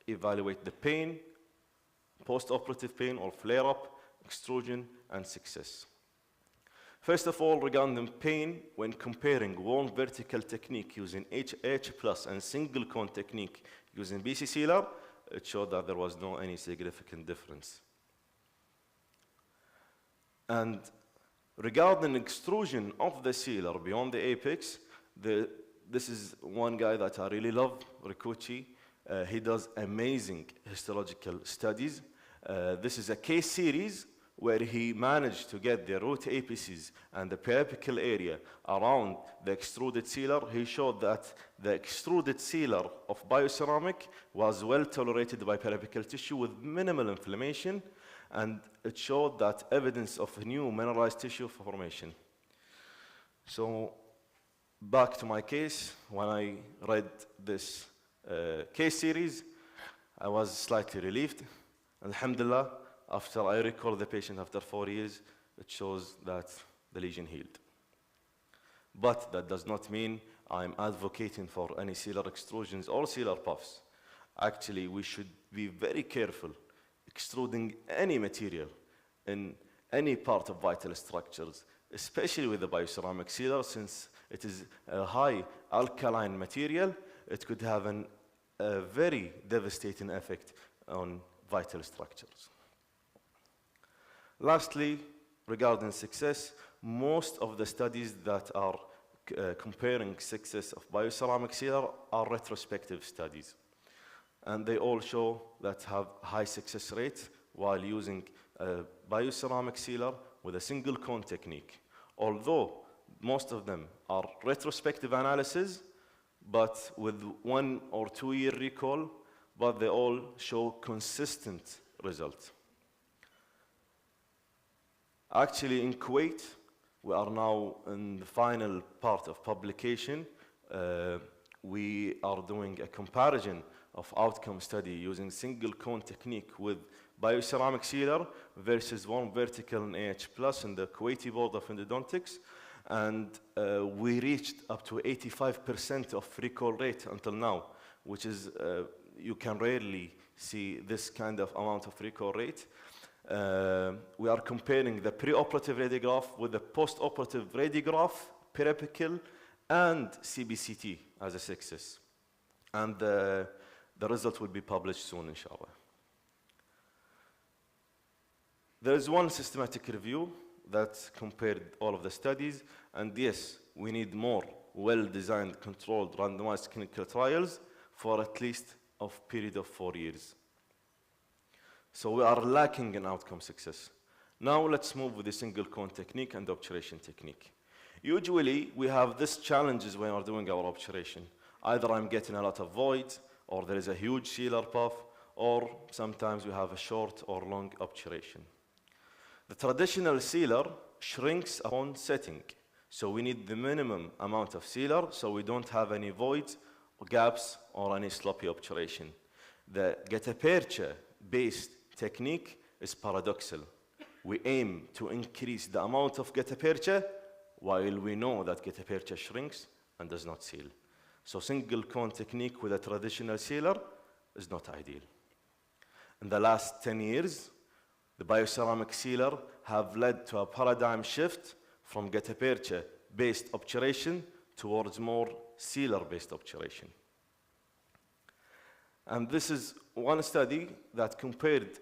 evaluate the pain, post-operative pain or flare-up, extrusion, and success. First of all, regarding pain, when comparing warm vertical technique using H plus and single cone technique using BC sealer, it showed that there was no any significant difference. And regarding extrusion of the sealer beyond the apex, this is one guy that I really love, Rikuchi. He does amazing histological studies. This is a case series where he managed to get the root apices and the periapical area around the extruded sealer. He showed that the extruded sealer of bioceramic was well tolerated by periapical tissue with minimal inflammation, and it showed that evidence of new mineralized tissue formation. So back to my case, when I read this case series, I was slightly relieved. Alhamdulillah, after I recall the patient after 4 years, it shows that the lesion healed. But that does not mean I'm advocating for any sealer extrusions or sealer puffs. Actually, we should be very careful extruding any material in any part of vital structures, especially with the bioceramic sealer, since it is a high alkaline material. It could have a very devastating effect on vital structures. Lastly, regarding success, most of the studies that are comparing success of bioceramic sealer are retrospective studies. And they all show that have high success rates while using a bioceramic sealer with a single cone technique. Although most of them are retrospective analysis, but with 1 or 2 year recall, but they all show consistent results. Actually, in Kuwait, we are now in the final part of publication. We are doing a comparison of outcome study using single cone technique with bioceramic sealer versus one vertical in AH+ in the Kuwaiti Board of Endodontics. And we reached up to 85% of recall rate until now, which is, you can rarely see this kind of amount of recall rate. We are comparing the preoperative radiograph with the postoperative radiograph, periapical, and CBCT as a success. And the result will be published soon, inshallah. There is one systematic review that compared all of the studies, and yes, we need more well-designed, controlled, randomized clinical trials for at least a period of 4 years. So we are lacking in outcome success. Now let's move with the single cone technique and obturation technique. Usually, we have these challenges when we're doing our obturation. Either I'm getting a lot of voids, or there is a huge sealer puff, or sometimes we have a short or long obturation. The traditional sealer shrinks upon setting, so we need the minimum amount of sealer so we don't have any voids, or gaps, or any sloppy obturation. The gutta-percha-based technique is paradoxal. We aim to increase the amount of gutta-percha while we know that gutta-percha shrinks and does not seal. So single cone technique with a traditional sealer is not ideal. In the last 10 years, the bioceramic sealer have led to a paradigm shift from gutta-percha-based obturation towards more sealer-based obturation. And this is one study that compared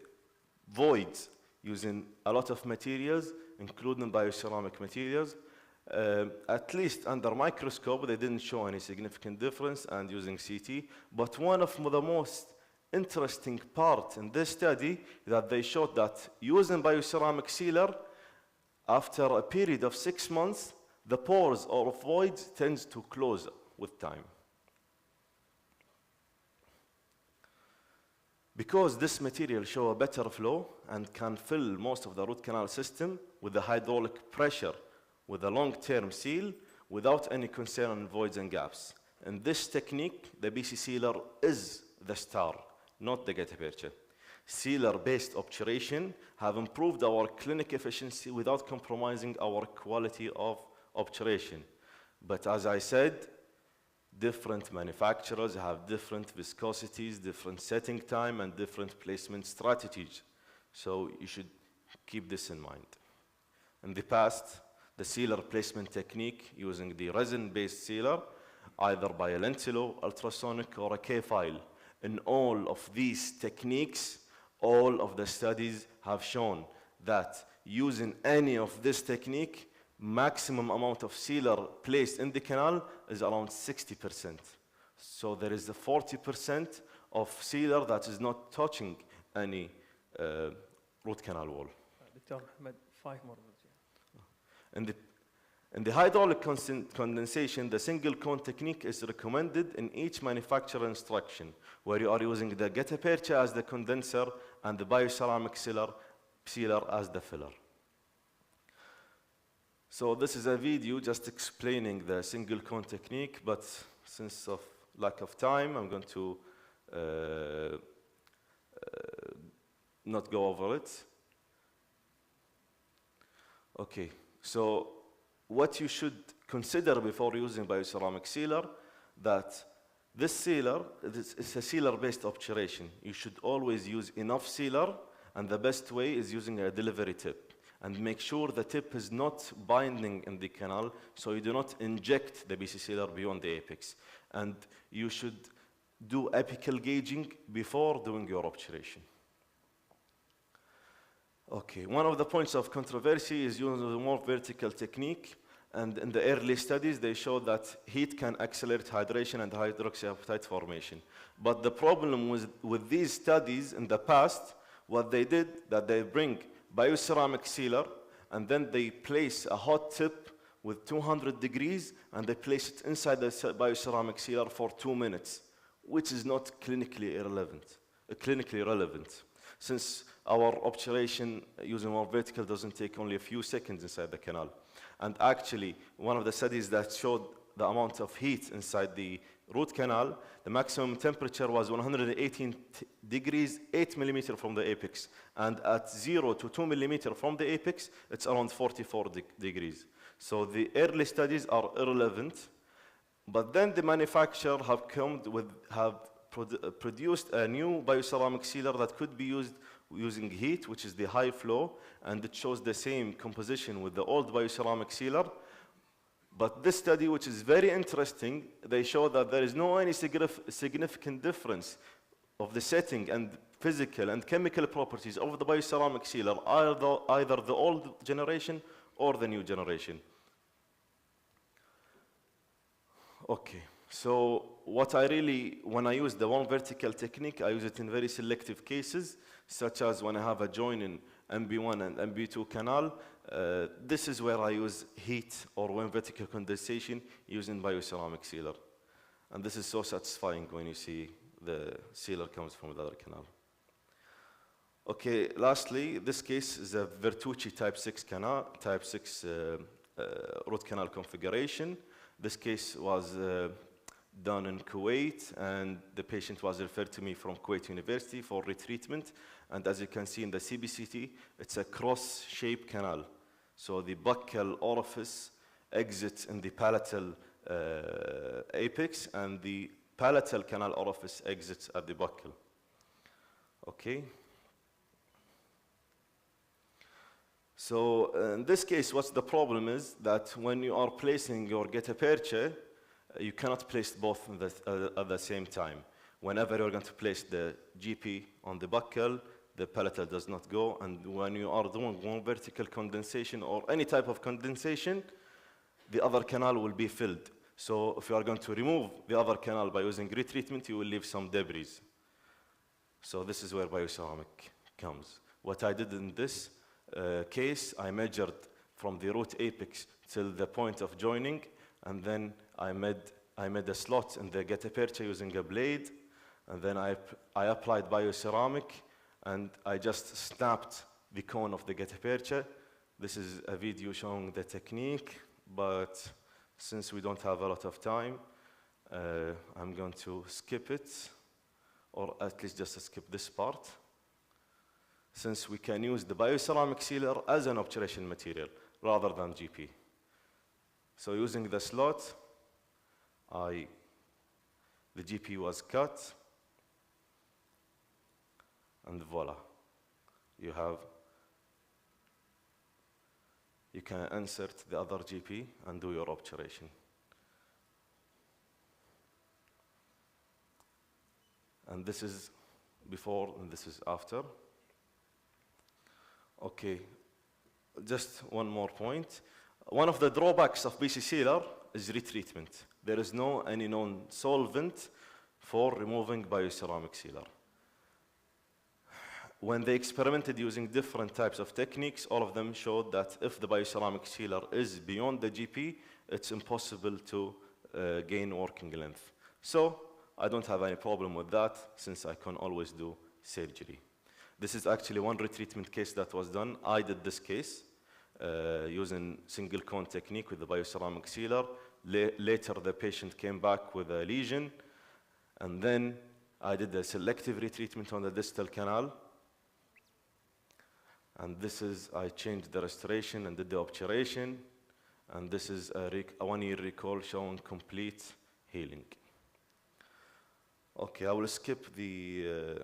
voids using a lot of materials, including bioceramic materials. At least under microscope, they didn't show any significant difference, and using CT. But one of the most interesting part in this study that they showed that using bioceramic sealer, after a period of 6 months, the pores or voids tends to close with time. Because this material shows a better flow and can fill most of the root canal system with the hydraulic pressure with a long-term seal without any concern on voids and gaps. In this technique, the BC sealer is the star, not the gutta-percha. Sealer-based obturation have improved our clinic efficiency without compromising our quality of obturation. But as I said, different manufacturers have different viscosities, different setting time, and different placement strategies. So you should keep this in mind. In the past, the sealer placement technique using the resin-based sealer, either by a lentilo, ultrasonic, or a K-file. In all of these techniques, all of the studies have shown that using any of this technique, maximum amount of sealer placed in the canal is around 60%. So there is a 40% of sealer that is not touching any root canal wall. Dr. Ahmed, 5 more minutes. In the hydraulic condensation, the single cone technique is recommended in each manufacturer instruction, where you are using the gutta-percha as the condenser and the bioceramic sealer as the filler. So this is a video just explaining the single cone technique, but since of lack of time, I'm going to not go over it. Okay, so what you should consider before using bioceramic sealer, that this sealer is a sealer-based obturation. You should always use enough sealer, and the best way is using a delivery tip. And make sure the tip is not binding in the canal, so you do not inject the BC sealer beyond the apex. And you should do apical gauging before doing your obturation. Okay, one of the points of controversy is using a more vertical technique. And in the early studies, they showed that heat can accelerate hydration and hydroxyapatite formation. But the problem with these studies in the past, what they did, that they bring bioceramic sealer, and then they place a hot tip with 200 degrees, and they place it inside the bioceramic sealer for 2 minutes, which is not clinically relevant, since our obturation using more vertical doesn't take only a few seconds inside the canal. And actually, one of the studies that showed the amount of heat inside the root canal, the maximum temperature was 118 degrees, 8 millimeter from the apex. And at 0 to 2 millimeter from the apex, it's around 44 degrees. So the early studies are irrelevant. But then the manufacturer have produced a new bioceramic sealer that could be used using heat, which is the high flow, and it shows the same composition with the old bioceramic sealer. But this study, which is very interesting, they show that there is no any significant difference of the setting and physical and chemical properties of the bioceramic sealer, either the old generation or the new generation. Okay, so when I use the one vertical technique, I use it in very selective cases, such as when I have a join in MB1 and MB2 canal. This is where I use heat or one vertical condensation using bioceramic sealer. And this is so satisfying when you see the sealer comes from the other canal. Okay, lastly, this case is a Vertucci type 6 canal, root canal configuration. This case was done in Kuwait, and the patient was referred to me from Kuwait University for retreatment. And as you can see in the CBCT, it's a cross-shaped canal. So the buccal orifice exits in the palatal apex, and the palatal canal orifice exits at the buccal. Okay. So in this case, what's the problem is that when you are placing your gutta-percha, you cannot place both at the same time. Whenever you're going to place the GP on the buccal, the palatal does not go, and when you are doing one vertical condensation or any type of condensation, the other canal will be filled. So if you are going to remove the other canal by using retreatment, you will leave some debris. So this is where bioceramic comes. What I did in this case, I measured from the root apex till the point of joining, and then I made a slot in the gutta-percha using a blade, and then I applied bioceramic, and I just snapped the cone of the gutta-percha. This is a video showing the technique, but since we don't have a lot of time, I'm going to skip it, or at least just skip this part, since we can use the bioceramic sealer as an obturation material rather than GP. So using the slot, the GP was cut, and voila. You can insert the other GP and do your obturation. And this is before and this is after. Okay, just one more point. One of the drawbacks of BC sealer is retreatment. There is no any known solvent for removing bioceramic sealer. When they experimented using different types of techniques, all of them showed that if the bioceramic sealer is beyond the GP, it's impossible to gain working length. So I don't have any problem with that, since I can always do surgery. This is actually one retreatment case that was done. I did this case. using single cone technique with the bioceramic sealer. Later, the patient came back with a lesion, and then I did a selective retreatment on the distal canal. And this is, I changed the restoration and did the obturation. And this is a 1-year recall showing complete healing. Okay, I will skip the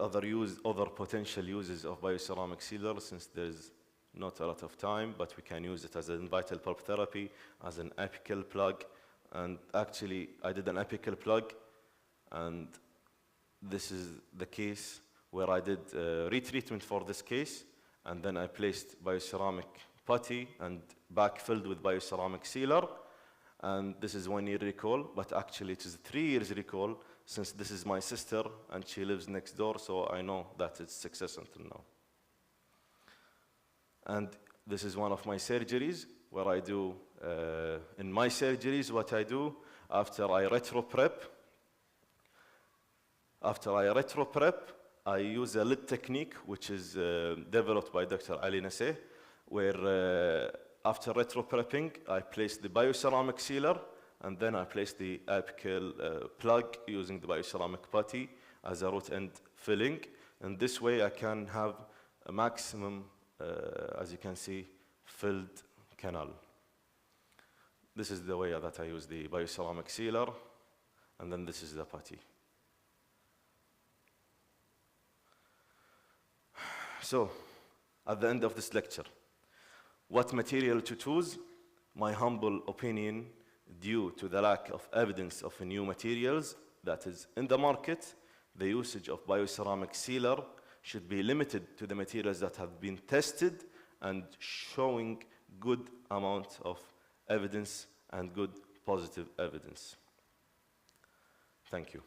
other potential uses of bioceramic sealer since there's not a lot of time, but we can use it as an vital pulp therapy, as an apical plug. And actually, I did an apical plug, and this is the case where I did retreatment for this case, and then I placed bioceramic putty and backfilled with bioceramic sealer. And this is 1-year recall, but actually it is 3 years recall since this is my sister and she lives next door, so I know that it's success until now. And this is one of my surgeries where I do, in my surgeries, what I do after I retro prep. After I retro prep, I use a lid technique, which is developed by Dr. Ali Nasseh, where after retro prepping, I place the bioceramic sealer, and then I place the apical plug using the bioceramic putty as a root end filling. And this way I can have a maximum, as you can see, filled canal. This is the way that I use the bioceramic sealer, and then this is the putty. So, at the end of this lecture, what material to choose? My humble opinion, due to the lack of evidence of new materials that is in the market, the usage of bioceramic sealer should be limited to the materials that have been tested and showing good amount of evidence and good positive evidence. Thank you.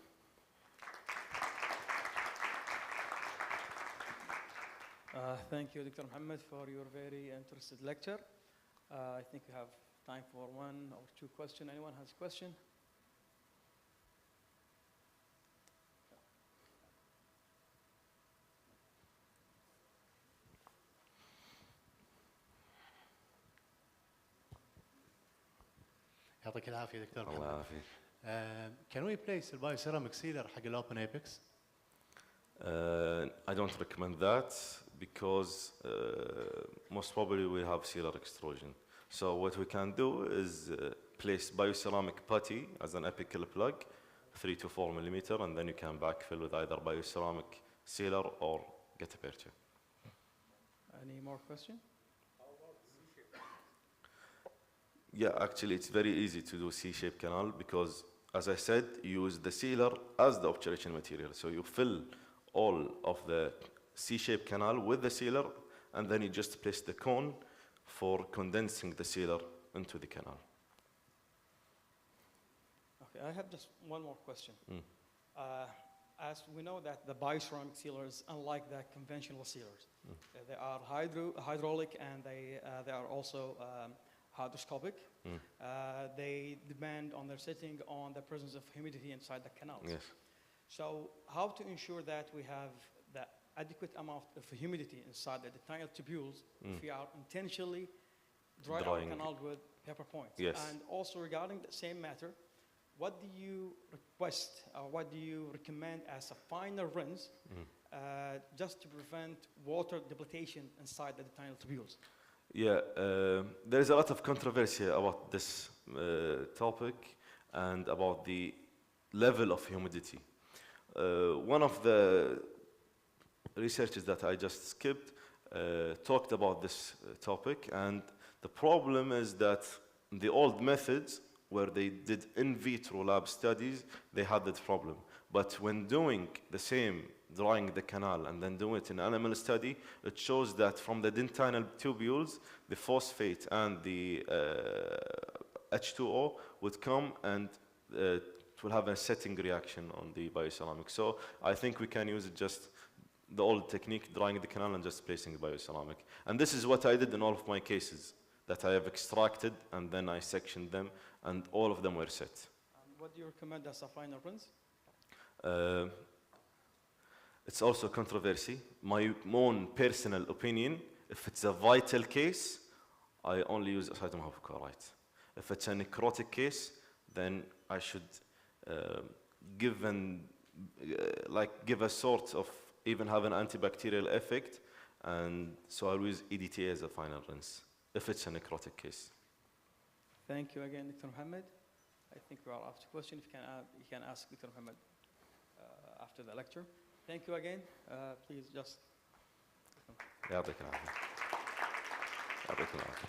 Thank you, Dr. Mohammed, for your very interesting lecture. I think we have time for 1 or 2 questions. Anyone has a question? يعطيك العافية دكتور محمد. الله يعافيك. Can we place البايوسيراميك سيلر حق الأوبن ايبكس؟ I don't recommend that because most probably we have sealer extrusion. So what we can do is place bioceramic putty as an apical plug, 3 to 4 millimeter, and then you can backfill with either bioceramic sealer or get a perture. Any more questions? Yeah, actually it's very easy to do C-shaped canal because, as I said, you use the sealer as the obturation material. So you fill all of the C-shaped canal with the sealer, and then you just place the cone for condensing the sealer into the canal. Okay, I have just one more question. As we know that the bioceramic sealers, unlike the conventional sealers, they are hydraulic and they are also hydroscopic. They depend on their setting on the presence of humidity inside the canals. Yes. So how to ensure that we have the adequate amount of humidity inside the tiny tubules if we are intentionally drying our canal with pepper point? Yes. And also regarding the same matter, what do you request or what do you recommend as a final rinse just to prevent water depletion inside the tiny tubules? Yeah, there is a lot of controversy about this topic and about the level of humidity. One of the researchers that I just skipped talked about this topic, and the problem is that the old methods where they did in vitro lab studies, they had that problem. But when doing the same, drying the canal and then doing it in animal study, it shows that from the dentinal tubules, the phosphate and the H2O would come and it will have a setting reaction on the bioceramic. So I think we can use it just the old technique, drying the canal and just placing the bioceramic. And this is what I did in all of my cases, that I have extracted and then I sectioned them and all of them were set. And what do you recommend as a final rinse? It's also controversy. My own personal opinion, if it's a vital case I only use acetaminophen. If it's a necrotic case, then I should give a sort of even have an antibacterial effect, and so I'll use EDTA as a final rinse if it's a necrotic case. Thank you again, Dr. Mohammed. I think we are after question. If you can ask Dr. Mohammed after the lecture. Thank you again. Please just. يعطيك العافية. يعطيك العافية.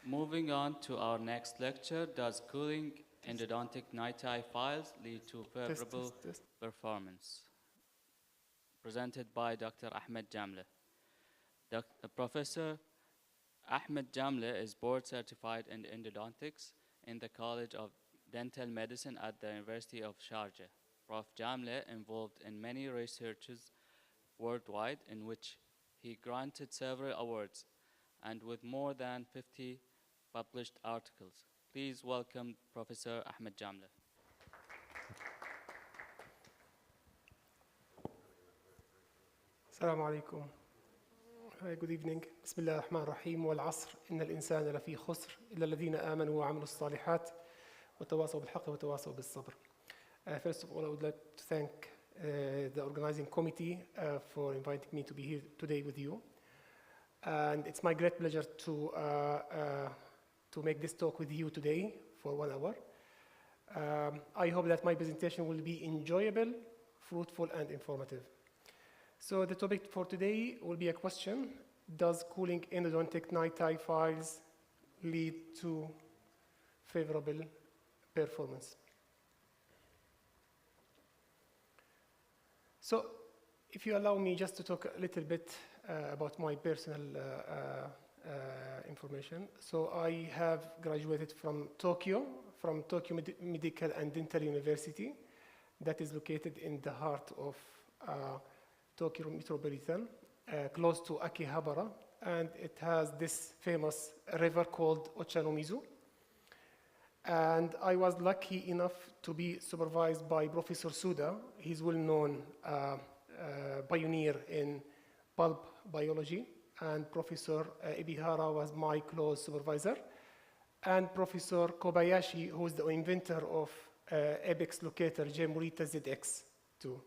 Moving on to our next lecture, does cooling endodontic NiTi files lead to favorable performance? Presented by Dr. Ahmed Jamle. Professor Ahmed Jamle is board certified in endodontics in the College of Dental Medicine at the University of Sharjah. Prof. Jamle involved in many researches worldwide in which he granted several awards and with more than 50 published articles. Please welcome Professor Ahmed Jamle. السلام عليكم. Good evening. بسم الله الرحمن الرحيم. والعصر إن الإنسان لفي خسر إلا الذين آمنوا وعملوا الصالحات وتواصوا بالحق وتواصوا بالصبر. First of all, I would like to thank the organizing committee for inviting me to be here today with you. And it's my great pleasure to make this talk with you today for 1 hour. I hope that my presentation will be enjoyable, fruitful, and informative. So the topic for today will be a question: does cooling endodontic NiTi files lead to favorable performance? So if you allow me just to talk a little bit about my personal information. So I have graduated from Tokyo Medical and Dental University that is located in the heart of Tokyo Metropolitan, close to Akihabara, and it has this famous river called Ochanomizu. And I was lucky enough to be supervised by Professor Suda. He's well-known pioneer in pulp biology, and Professor Ibihara was my close supervisor, and Professor Kobayashi, who is the inventor of Apex locator J-Morita ZX2.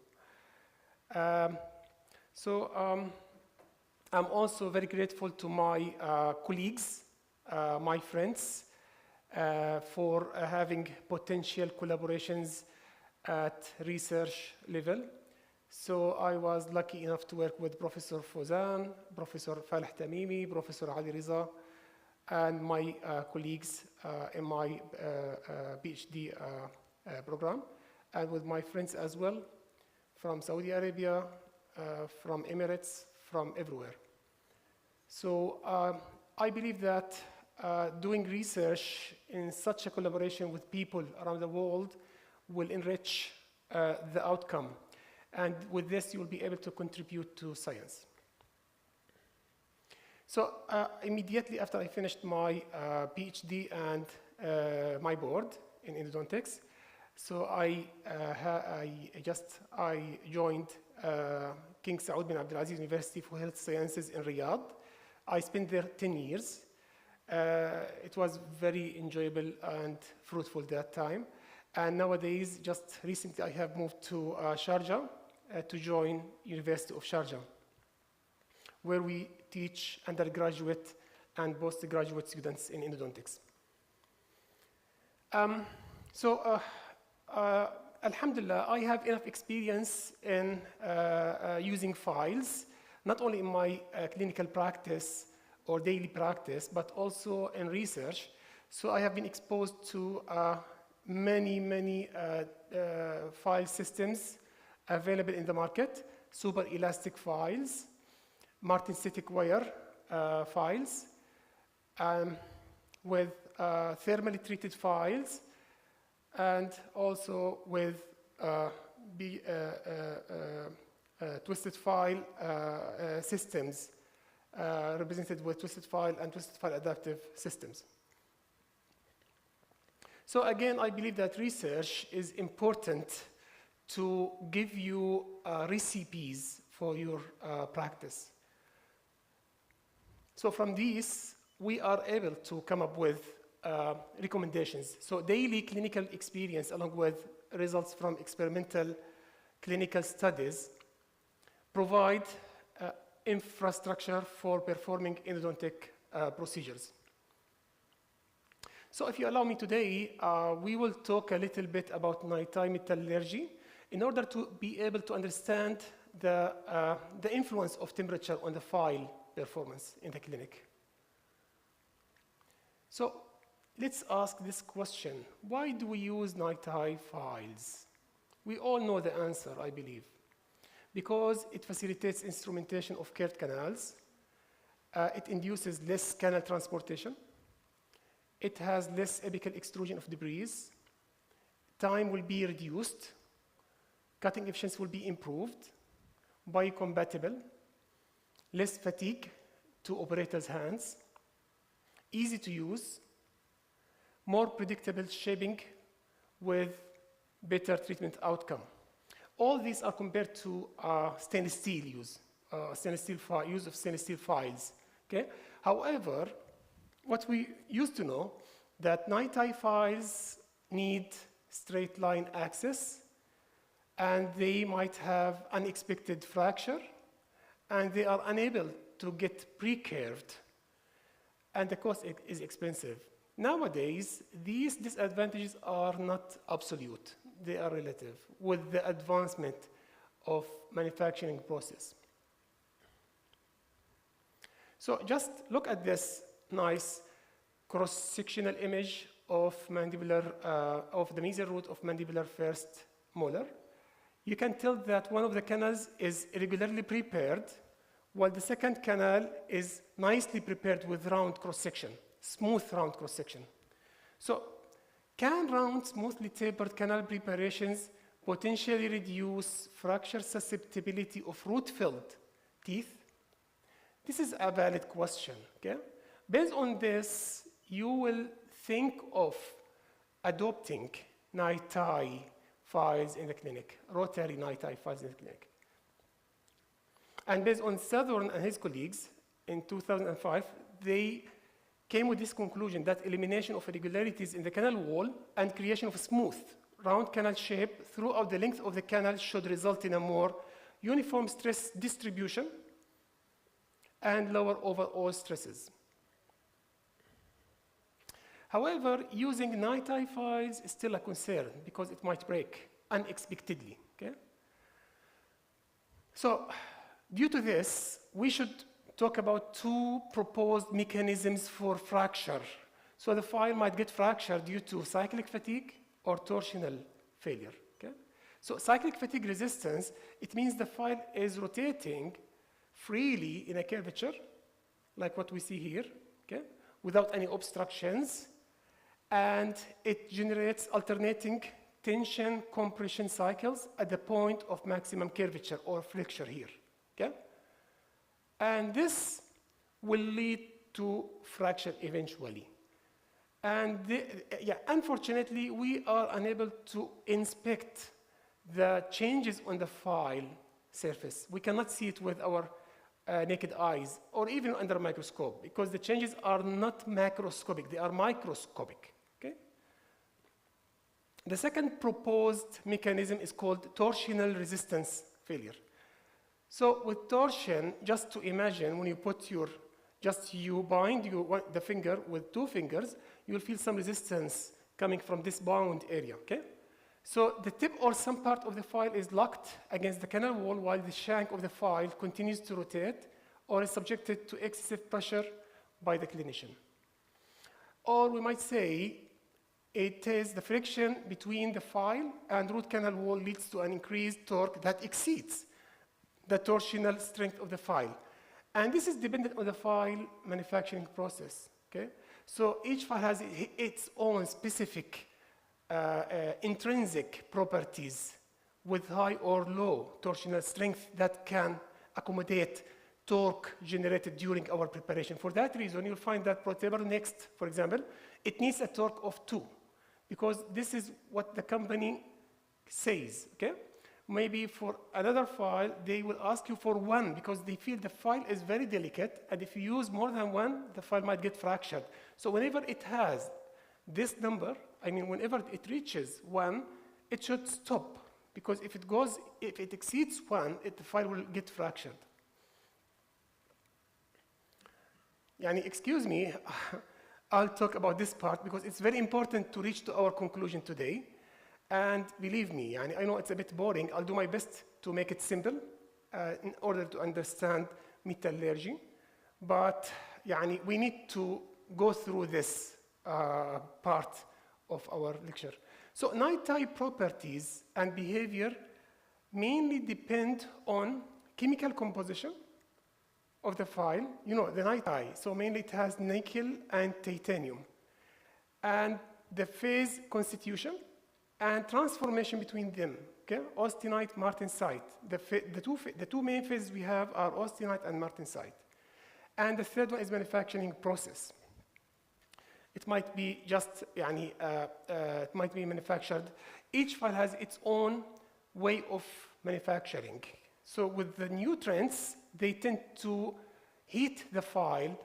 I'm also very grateful to my colleagues, my friends, for having potential collaborations at research level. So I was lucky enough to work with Professor Fozan, Professor Faleh Tamimi, Professor Ali Riza, and my colleagues in my PhD program, and with my friends as well from Saudi Arabia, from Emirates, from everywhere. So I believe that doing research in such a collaboration with people around the world will enrich the outcome. And with this, you will be able to contribute to science. So immediately after I finished my PhD and my board in endodontics, so I joined King Saud bin Abdulaziz University for Health Sciences in Riyadh. I spent there 10 years. It was very enjoyable and fruitful that time. And nowadays, just recently, I have moved to Sharjah to join University of Sharjah, where we teach undergraduate and postgraduate students in endodontics. Alhamdulillah, I have enough experience in using files, not only in my clinical practice or daily practice, but also in research. So I have been exposed to many file systems available in the market: super elastic files, martensitic wire files, with thermally treated files, and also with twisted file systems, represented with twisted file and twisted file adaptive systems. So again, I believe that research is important to give you recipes for your practice. So from these, we are able to come up with recommendations. So daily clinical experience, along with results from experimental clinical studies, provide infrastructure for performing endodontic procedures. So if you allow me today, we will talk a little bit about NiTi metallurgy in order to be able to understand the influence of temperature on the file performance in the clinic. So let's ask this question. Why do we use NiTi files? We all know the answer, I believe. Because it facilitates instrumentation of curved canals. It induces less canal transportation. It has less apical extrusion of debris. Time will be reduced. Cutting efficiency will be improved. Biocompatible. Less fatigue to operators' hands. Easy to use. More predictable shaping with better treatment outcome. All these are compared to stainless steel use, use of stainless steel files. Okay? However, what we used to know that NiTi files need straight line access, and they might have unexpected fracture, and they are unable to get pre-curved, and the cost is expensive. Nowadays, these disadvantages are not absolute. They are relative with the advancement of manufacturing process. So just look at this nice cross-sectional image of mandibular, of the mesial root of mandibular first molar. You can tell that one of the canals is irregularly prepared, while the second canal is nicely prepared with round cross-section, smooth round cross-section. So can round, smoothly tapered canal preparations potentially reduce fracture susceptibility of root-filled teeth? This is a valid question, okay? Based on this, you will think of adopting NiTi files in the clinic, rotary NiTi files in the clinic. And based on Southern and his colleagues in 2005, they came with this conclusion that elimination of irregularities in the canal wall and creation of a smooth, round canal shape throughout the length of the canal should result in a more uniform stress distribution and lower overall stresses. However, using NiTi files is still a concern because it might break unexpectedly, okay? So, due to this, we should talk about two proposed mechanisms for fracture. So the file might get fractured due to cyclic fatigue or torsional failure, okay? So cyclic fatigue resistance, it means the file is rotating freely in a curvature, like what we see here, okay? Without any obstructions, and it generates alternating tension compression cycles at the point of maximum curvature or flexure here, okay? And this will lead to fracture eventually. And unfortunately, we are unable to inspect the changes on the file surface. We cannot see it with our naked eyes or even under a microscope because the changes are not macroscopic, they are microscopic. Okay? The second proposed mechanism is called torsional resistance failure. So with torsion, just to imagine when you put your, you bind the finger with two fingers, you'll feel some resistance coming from this bound area, okay? So the tip or some part of the file is locked against the canal wall while the shank of the file continues to rotate or is subjected to excessive pressure by the clinician. Or we might say it is the friction between the file and root canal wall leads to an increased torque that exceeds the torsional strength of the file. And this is dependent on the file manufacturing process, okay? So each file has its own specific intrinsic properties with high or low torsional strength that can accommodate torque generated during our preparation. For that reason, you'll find that ProTaper Next, for example, it needs a torque of 2 because this is what the company says, okay? Maybe for another file, they will ask you for 1 because they feel the file is very delicate, and if you use more than 1, the file might get fractured. So whenever it has this number, I mean, whenever it reaches 1, it should stop because if it exceeds 1, the file will get fractured. Yani, excuse me, I'll talk about this part because it's very important to reach to our conclusion today. And believe me, I know it's a bit boring. I'll do my best to make it simple in order to understand metallurgy. But we need to go through this part of our lecture. So night type properties and behavior mainly depend on chemical composition of the file. You know, the night eye, so mainly it has nickel and titanium. And the phase constitution and transformation between them, okay? Austenite, martensite. The two main phases we have are austenite and martensite. And the third one is manufacturing process. It might be just, it might be manufactured. Each file has its own way of manufacturing. So with the new trends, they tend to heat the file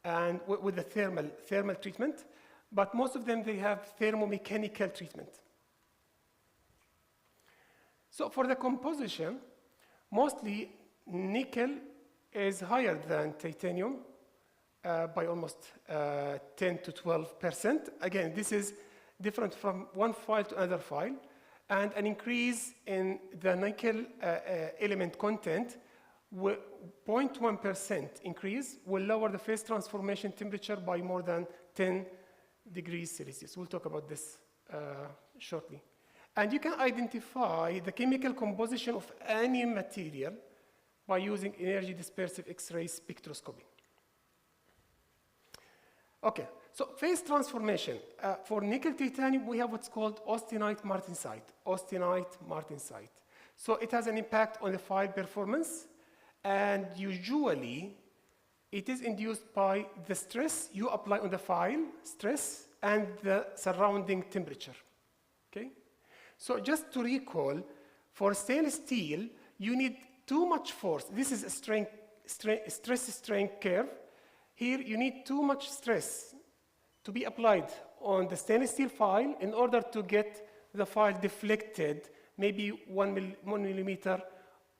and with the thermal treatment, but most of them, they have thermomechanical treatment. So for the composition, mostly nickel is higher than titanium by almost 10 to 12%. Again, this is different from one file to another file, and an increase in the nickel element content, 0.1% increase, will lower the phase transformation temperature by more than 10 degrees Celsius. We'll talk about this shortly. And you can identify the chemical composition of any material by using energy dispersive X-ray spectroscopy. Okay, so phase transformation. For nickel titanium, we have what's called austenite martensite. Austenite martensite. So it has an impact on the file performance, and usually it is induced by the stress you apply on the file, stress, and the surrounding temperature. Okay? So just to recall, for stainless steel, you need too much force. This is a stress-strain curve. Here, you need too much stress to be applied on the stainless steel file in order to get the file deflected, maybe 1 millimeter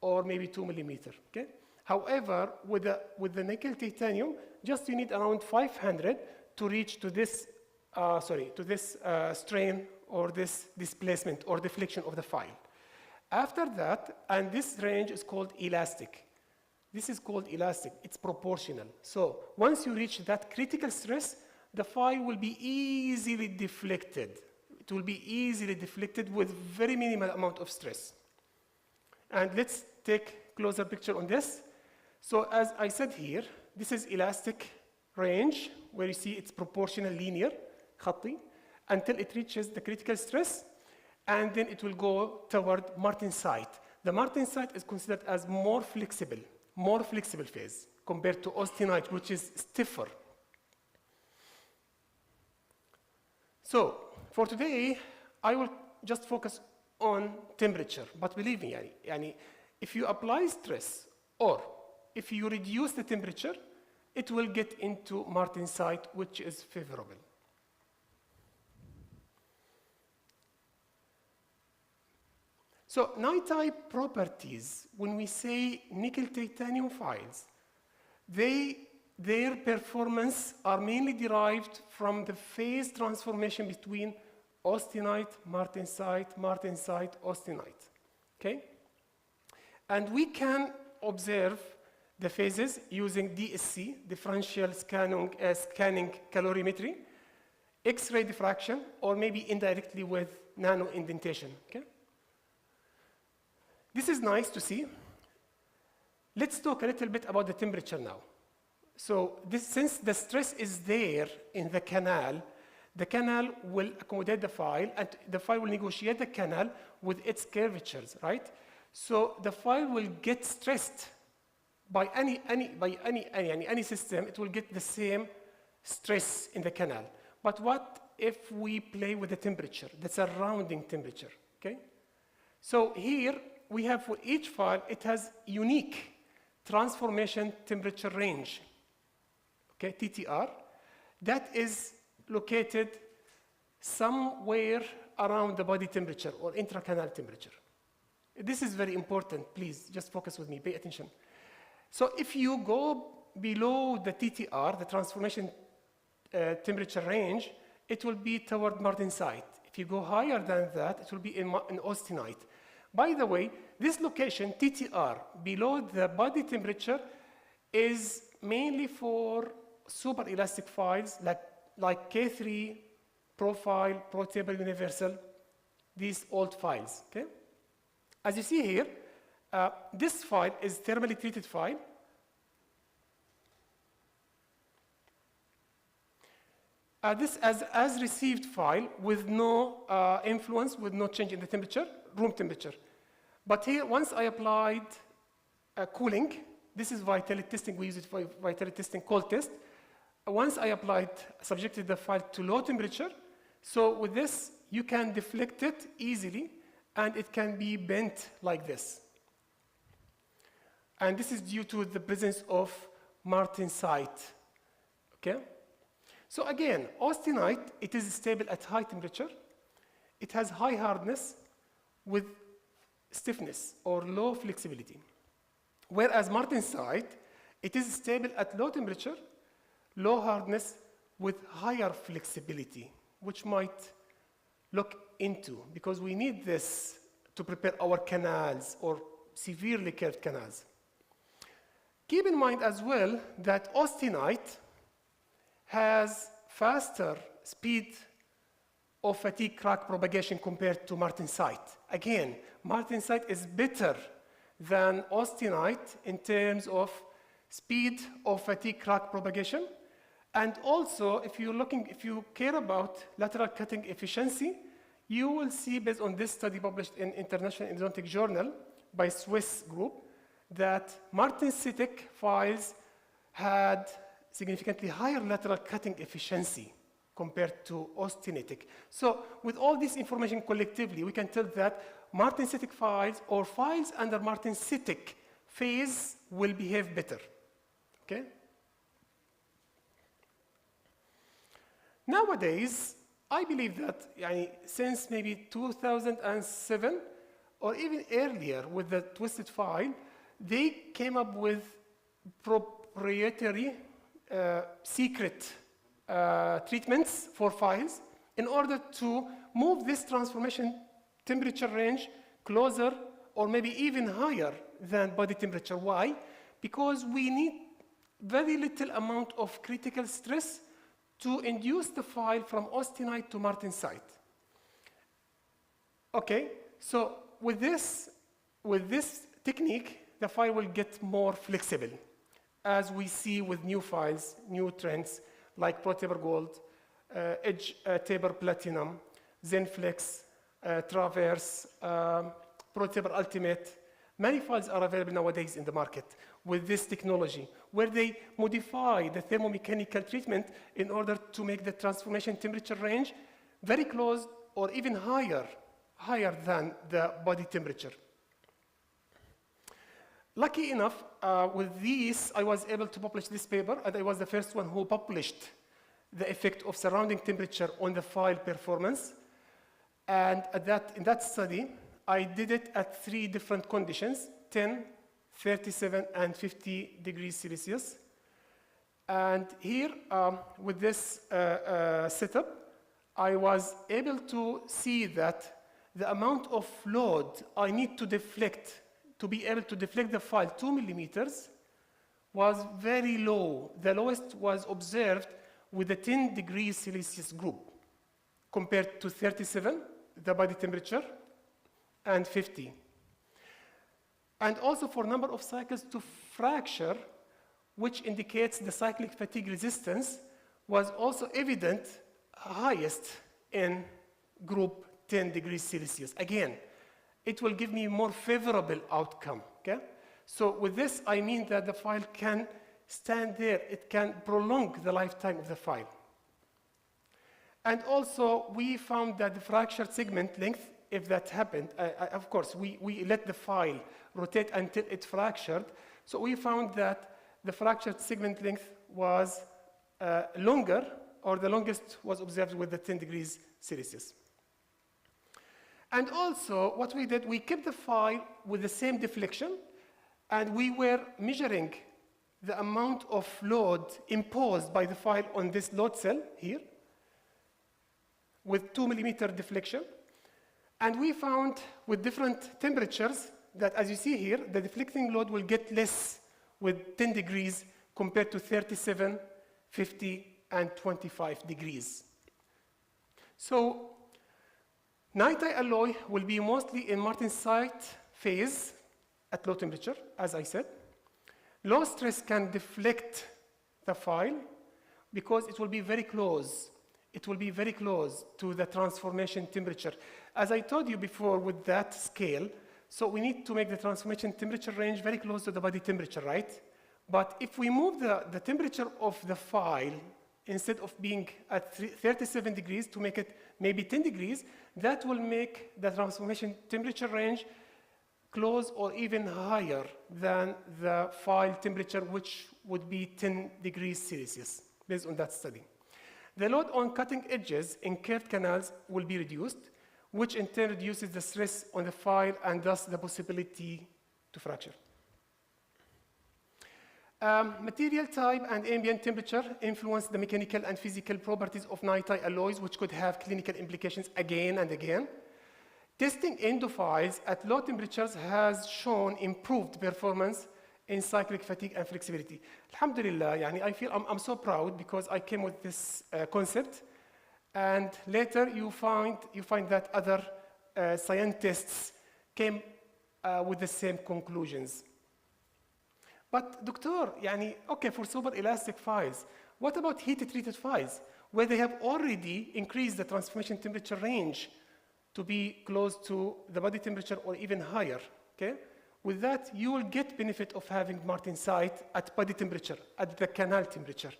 or maybe 2 millimeter. Okay? However, with the nickel titanium, just you need around 500 to reach to this, strain or this displacement or deflection of the file. After that, and this range is called elastic. This is called elastic. It's proportional. So once you reach that critical stress, the file will be easily deflected. It will be easily deflected with very minimal amount of stress. And let's take closer picture on this. So as I said here, this is elastic range where you see it's proportional linear, خطي, until it reaches the critical stress, and then it will go toward martensite. The martensite is considered as more flexible phase compared to austenite, which is stiffer. So for today, I will just focus on temperature. But believe me, if you apply stress or if you reduce the temperature, it will get into martensite, which is favorable. So night type properties, when we say nickel titanium files, their performance are mainly derived from the phase transformation between austenite, martensite, martensite, austenite. Okay? And we can observe the phases using DSC, differential scanning calorimetry, X-ray diffraction, or maybe indirectly with nano indentation. Okay? This is nice to see. Let's talk a little bit about the temperature now. So since the stress is there in the canal will accommodate the file, and the file will negotiate the canal with its curvatures, right? So the file will get stressed by any system. It will get the same stress in the canal. But what if we play with the temperature, the surrounding temperature? Okay. So here we have for each file, it has unique transformation temperature range. Okay, TTR, that is located somewhere around the body temperature or intracanal temperature. This is very important. Please, just focus with me, pay attention. So if you go below the TTR, the transformation temperature range, it will be toward martensite. If you go higher than that, it will be in austenite. By the way, this location, TTR, below the body temperature, is mainly for super elastic files like like K3, profile, pro table universal, these old files, okay? As you see here, this file is thermally treated file. This as received file with no influence, with no change in the temperature, room temperature. But here, once I applied cooling, this is vitality testing, we use it for vitality testing cold test. Once I subjected the file to low temperature, so with this, you can deflect it easily, and it can be bent like this. And this is due to the presence of martensite, okay? So again, austenite, it is stable at high temperature. It has high hardness with stiffness or low flexibility. Whereas martensite, it is stable at low temperature, low hardness with higher flexibility, which might look into, because we need this to prepare our canals or severely curved canals. Keep in mind as well that austenite has faster speed of fatigue crack propagation compared to martensite. Again, martensite is better than austenite in terms of speed of fatigue crack propagation. And also, if you care about lateral cutting efficiency, you will see, based on this study published in International Endodontic Journal by Swiss group, that martensitic files had significantly higher lateral cutting efficiency compared to austenitic. So with all this information collectively, we can tell that martensitic files or files under martensitic phase will behave better, okay? Nowadays, I believe that since maybe 2007 or even earlier with the twisted file, they came up with proprietary secret treatments for files in order to move this transformation temperature range closer or maybe even higher than body temperature. Why? Because we need very little amount of critical stress to induce the file from austenite to martensite. Okay, so with this technique, the file will get more flexible, as we see with new files, new trends, like ProTaper Gold, Edge Taper Platinum, ZenFlex, Traverse, ProTaper Ultimate. Many files are available nowadays in the market with this technology, where they modify the thermomechanical treatment in order to make the transformation temperature range very close or even higher than the body temperature. Lucky enough, with these, I was able to publish this paper, and I was the first one who published the effect of surrounding temperature on the file performance. And in that study, I did it at 3 different conditions, 10, 37, and 50 degrees Celsius. And here, with this setup, I was able to see that the amount of load I need to deflect to be able to deflect the file 2 millimeters was very low. The lowest was observed with the 10 degrees Celsius group compared to 37, the body temperature, and 50. And also for number of cycles to fracture, which indicates the cyclic fatigue resistance, was also evident highest in group 10 degrees Celsius. Again, it will give me more favorable outcome, okay? So with this, I mean that the file can stand there. It can prolong the lifetime of the file. And also, we found that the fractured segment length, if that happened, of course, we let the file rotate until it fractured. So we found that the fractured segment length was longer, or the longest was observed with the 10 degrees Celsius. And also, what we did, we kept the file with the same deflection, and we were measuring the amount of load imposed by the file on this load cell here with 2 millimeter deflection. And we found with different temperatures that, as you see here, the deflecting load will get less with 10 degrees compared to 37, 50, and 25 degrees. So nitride alloy will be mostly in martensite phase at low temperature, as I said. Low stress can deflect the file because it will be very close. It will be very close to the transformation temperature. As I told you before with that scale, so we need to make the transformation temperature range very close to the body temperature, right? But if we move the temperature of the file, instead of being at 37 degrees to make it maybe 10 degrees, that will make the transformation temperature range close or even higher than the file temperature, which would be 10 degrees Celsius, based on that study. The load on cutting edges in curved canals will be reduced, which in turn reduces the stress on the file and thus the possibility to fracture. Material type and ambient temperature influence the mechanical and physical properties of nitride alloys, which could have clinical implications again and again. Testing endophiles at low temperatures has shown improved performance in cyclic fatigue and flexibility. Alhamdulillah, yani I feel I'm so proud because I came with this concept, and later you find that other scientists came with the same conclusions. But doctor, yani, okay, for super elastic files, what about heat treated files where they have already increased the transformation temperature range to be close to the body temperature or even higher, okay? With that, you will get benefit of having martensite at body temperature, at the canal temperature.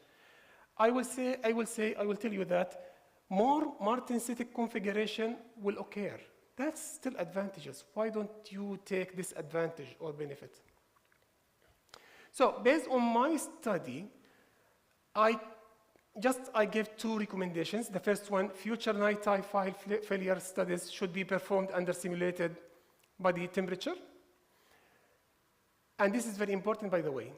I will tell you that more martensitic configuration will occur. That's still advantageous. Why don't you take this advantage or benefit? So based on my study, I gave two recommendations. The first one, future nitride file failure studies should be performed under simulated body temperature. And this is very important, by the way.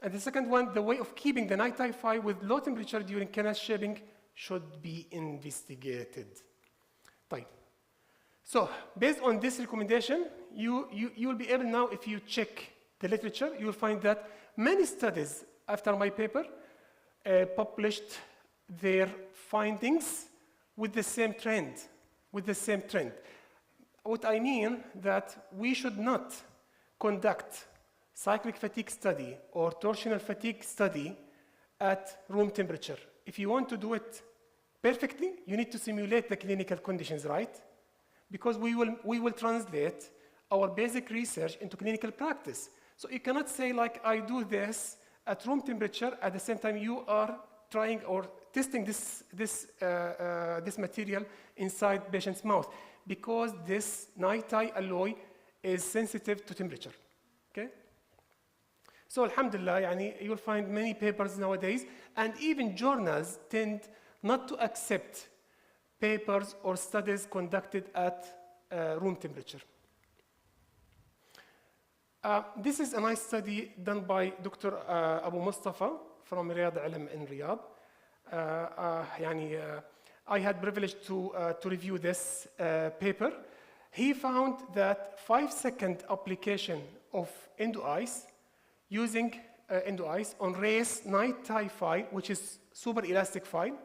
And the second one, the way of keeping the nitride file with low temperature during canal shaping should be investigated. Right. So based on this recommendation, you will be able now, if you check the literature, you will find that many studies after my paper published their findings with the same trend, What I mean that we should not conduct cyclic fatigue study or torsional fatigue study at room temperature. If you want to do it perfectly, you need to simulate the clinical conditions, right? Because we will translate our basic research into clinical practice. So you cannot say, like, I do this at room temperature, at the same time you are trying or testing this material inside patient's mouth, because this nitride alloy is sensitive to temperature, okay? So alhamdulillah, yani, you'll find many papers nowadays, and even journals tend not to accept papers or studies conducted at room temperature. This is a nice study done by Dr. Abu Mustafa from Riyadh Ilm in Riyadh. I had privilege to review this paper. He found that 5-second application of endo-ice using endo-ice on race nitride file, which is super elastic file,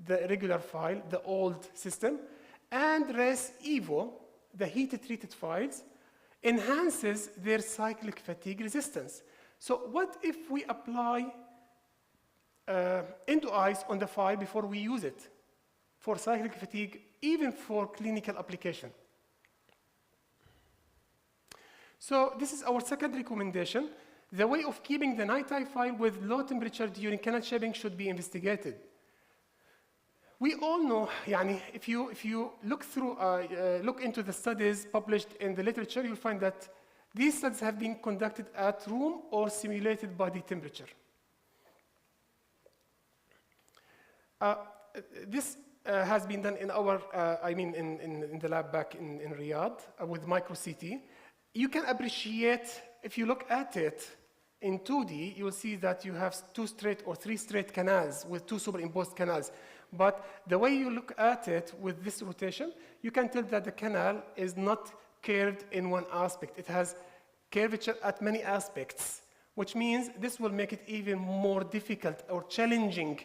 the regular file, the old system, and race evo, the heat treated files, enhances their cyclic fatigue resistance. So what if we apply endo-ice on the file before we use it for cyclic fatigue, even for clinical application? So this is our second recommendation. The way of keeping the nitride file with low temperature during canal shaping should be investigated. We all know, yani, if you look into the studies published in the literature, you'll find that these studies have been conducted at room or simulated body temperature. This has been done in our, in the lab back in Riyadh with micro CT. You can appreciate, if you look at it in 2D, you will see that you have 2 straight or 3 straight canals with 2 superimposed canals. But the way you look at it with this rotation, you can tell that the canal is not curved in one aspect. It has curvature at many aspects, which means this will make it even more difficult or challenging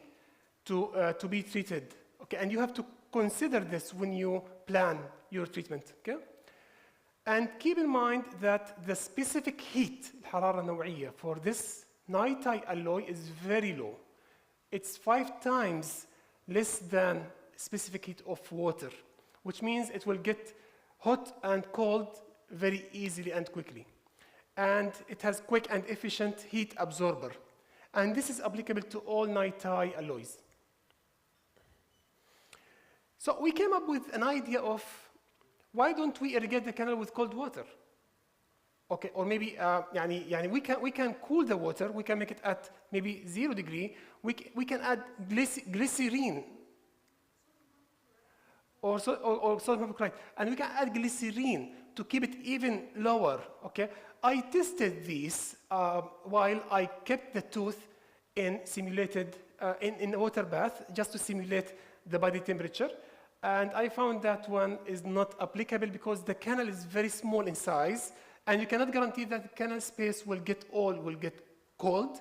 to be treated. Okay, and you have to consider this when you plan your treatment. Okay, and keep in mind that the specific heat, الحرارة النوعية, for this nighttime alloy is very low. It's 5 times less than specific heat of water, which means it will get hot and cold very easily and quickly. And it has quick and efficient heat absorber. And this is applicable to all nighttime alloys. So we came up with an idea of why don't we irrigate the canal with cold water? Okay, or maybe we can cool the water. We can make it at maybe 0 degree. We can add glycerine or sodium hypochlorite, and we can add glycerine to keep it even lower. Okay, I tested these while I kept the tooth in simulated in a water bath just to simulate the body temperature, and I found that one is not applicable because the canal is very small in size. And you cannot guarantee that the canal space will get cold,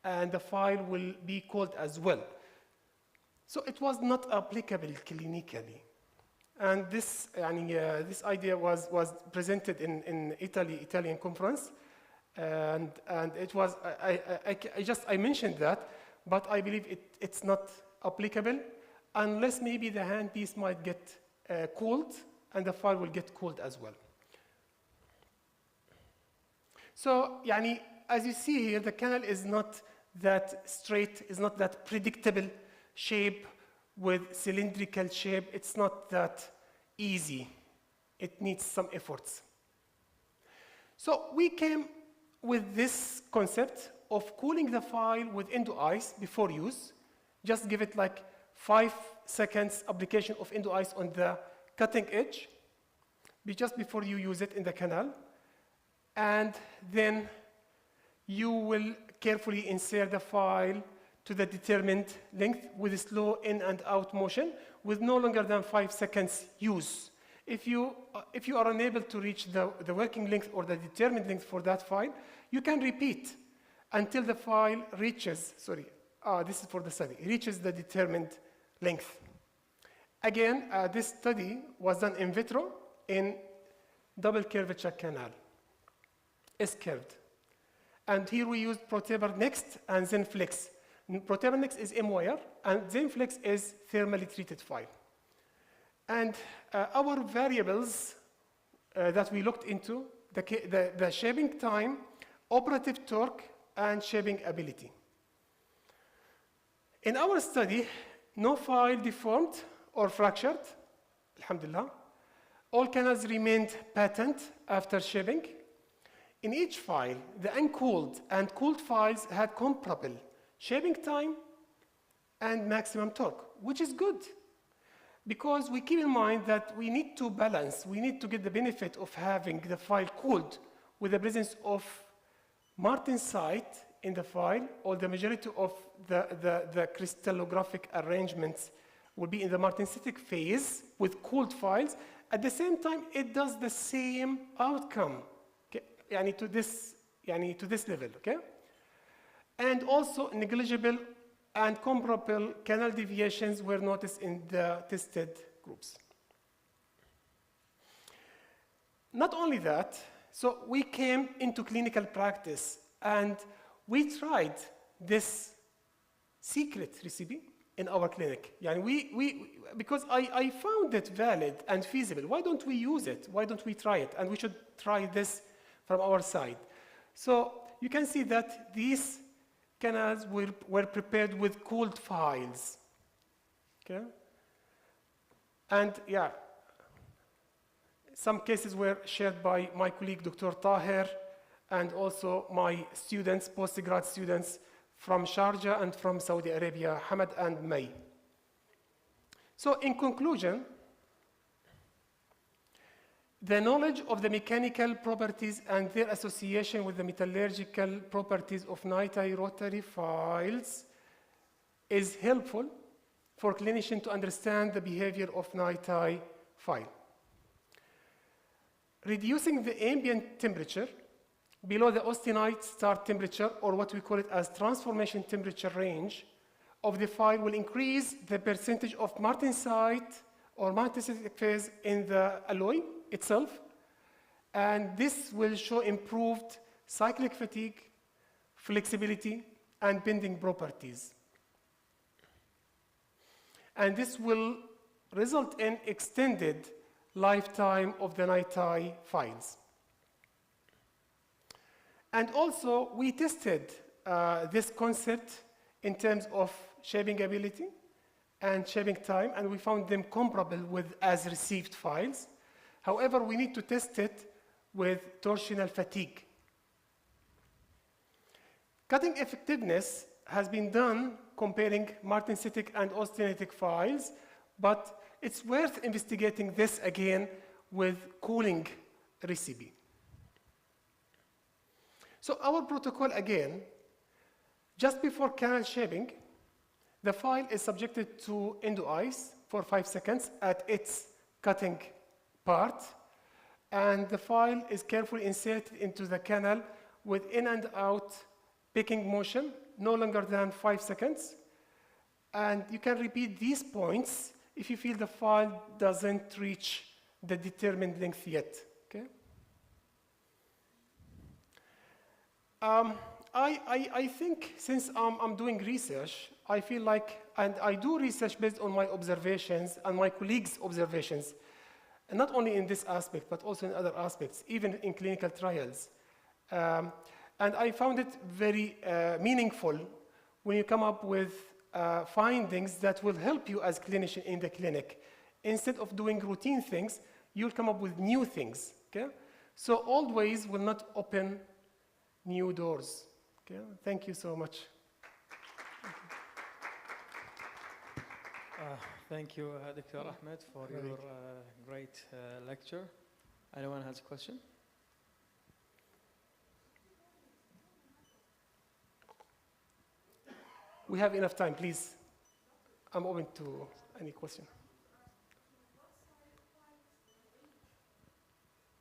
and the file will be cold as well. So it was not applicable clinically. And this, this idea was presented in Italian conference, and it was I mentioned that, but I believe it's not applicable unless maybe the handpiece might get cooled, and the file will get cooled as well. So, as you see here, the canal is not that straight, is not that predictable shape with cylindrical shape. It's not that easy. It needs some efforts. So we came with this concept of cooling the file with endo ice before use. Just give it like 5 seconds application of endo ice on the cutting edge, just before you use it in the canal. And then you will carefully insert the file to the determined length with a slow in and out motion with no longer than 5 seconds use. If you are unable to reach the working length or the determined length for that file, you can repeat until the file reaches, this is for the study, reaches the determined length. Again, this study was done in vitro in double curvature canal. S-curved. And here we used Protaper Next and Zenflex. Protaper Next is M-wire, and Zenflex is thermally treated file. And our variables that we looked into, the shaping time, operative torque, and shaping ability. In our study, no file deformed or fractured, alhamdulillah. All canals remained patent after shaping. In each file, the uncooled and cooled files had comparable shaping time and maximum torque, which is good because we keep in mind that we need to balance, we need to get the benefit of having the file cooled with the presence of martensite in the file, or the majority of the crystallographic arrangements will be in the martensitic phase with cooled files. At the same time, it does the same outcome. To this level, okay? And also negligible and comparable canal deviations were noticed in the tested groups. Not only that, so we came into clinical practice and we tried this secret recipe in our clinic. Because I found it valid and feasible. Why don't we use it? Why don't we try it? And we should try this from our side. So you can see that these canals were prepared with cooled files. Okay? And some cases were shared by my colleague, Dr. Taher, and also my students, post-grad students from Sharjah and from Saudi Arabia, Hamad and May. So in conclusion, the knowledge of the mechanical properties and their association with the metallurgical properties of NiTi rotary files is helpful for clinicians to understand the behavior of NiTi file. Reducing the ambient temperature below the austenite start temperature, or what we call it as transformation temperature range, of the file will increase the percentage of martensite or martensitic phase in the alloy itself, and this will show improved cyclic fatigue, flexibility, and bending properties. And this will result in extended lifetime of the NiTi files. And also, we tested this concept in terms of shaping ability and shaping time, and we found them comparable with as-received files. However, we need to test it with torsional fatigue. Cutting effectiveness has been done comparing martensitic and austenitic files, but it's worth investigating this again with cooling recipe. So our protocol again, just before canal shaping, the file is subjected to endo-ice for 5 seconds at its cutting part, and the file is carefully inserted into the canal with in and out picking motion, no longer than 5 seconds. And you can repeat these points if you feel the file doesn't reach the determined length yet, okay? I think since I'm doing research, I feel like, and I do research based on my observations and my colleagues' observations, and not only in this aspect, but also in other aspects, even in clinical trials. And I found it very meaningful when you come up with findings that will help you as a clinician in the clinic. Instead of doing routine things, you'll come up with new things, okay? So old ways will not open new doors, okay? Thank you so much. Thank you, Dr. Ahmed, for your great lecture. Anyone has a question? We have enough time, please. I'm open to any question.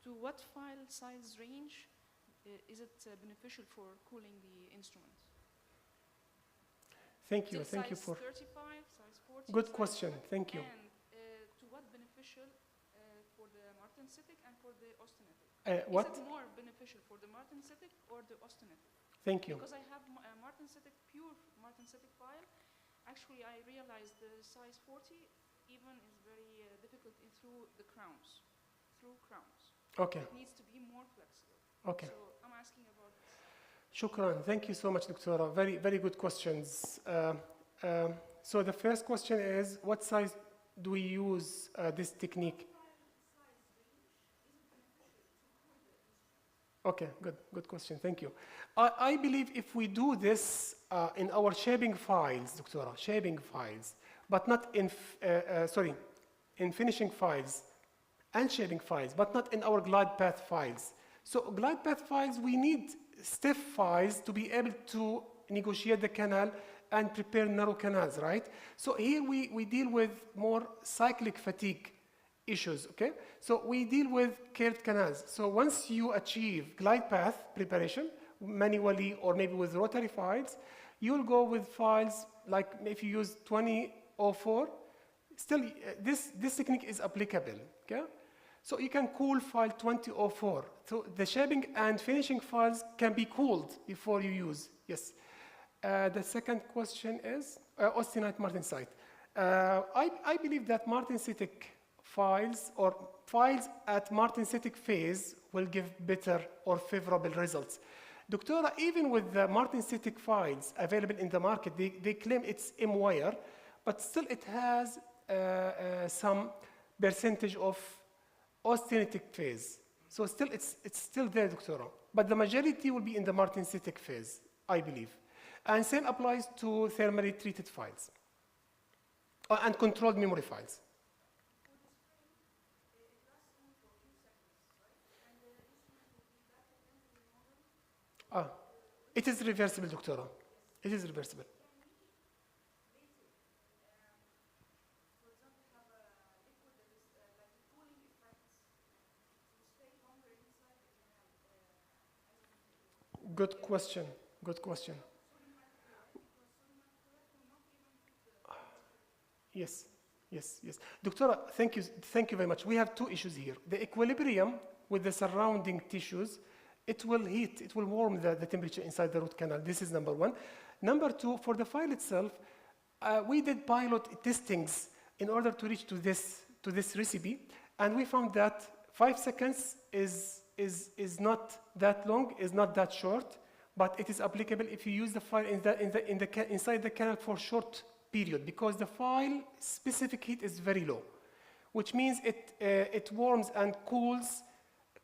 To what file size range is it beneficial for cooling the instrument? Thank you. Is it Thank you size for 35, size 40? good size question. 40? Thank you. And to what beneficial for the martensitic and for the austenitic? What? Is it more beneficial for the martensitic or the austenitic? Thank you. Because I have a martensitic, pure martensitic file. Actually, I realized the size 40 even is very difficult through the crowns. Okay. It needs to be more flexible. Okay. So I'm asking about this. Shukran. Thank you so much, Doctora. Very, very good questions. So the first question is, what size do we use this technique? Okay, good question. Thank you. I believe if we do this in our shaping files, Doctora, shaping files, but not in, in finishing files and shaping files, but not in our glide path files. So glide path files, we need stiff files to be able to negotiate the canal and prepare narrow canals, right? So here we deal with more cyclic fatigue issues, okay? So we deal with curved canals. So once you achieve glide path preparation, manually or maybe with rotary files, you'll go with files like if you use 2004, still this technique is applicable, okay? So you can cool file 2004. So the shaping and finishing files can be cooled before you use, yes. The second question is austenite martensite. I believe that martensitic files or files at martensitic phase will give better or favorable results. Doctora, even with the martensitic files available in the market, they claim it's M-wire, but still it has some percentage of austenitic phase. So still it's still there, Doctora. But the majority will be in the martensitic phase, I believe. And same applies to thermally treated files and controlled memory files. It is reversible, Doctora. It is reversible. Good question. Good question. Yes, yes, yes. Doctora, thank you very much. We have two issues here. The equilibrium with the surrounding tissues, it will heat, it will warm the temperature inside the root canal. This is number one. Number two, for the file itself, we did pilot testings in order to reach to this recipe, and we found that 5 seconds is not that long, is not that short, but it is applicable if you use the file inside the canal for short period, because the file specific heat is very low, which means it warms and cools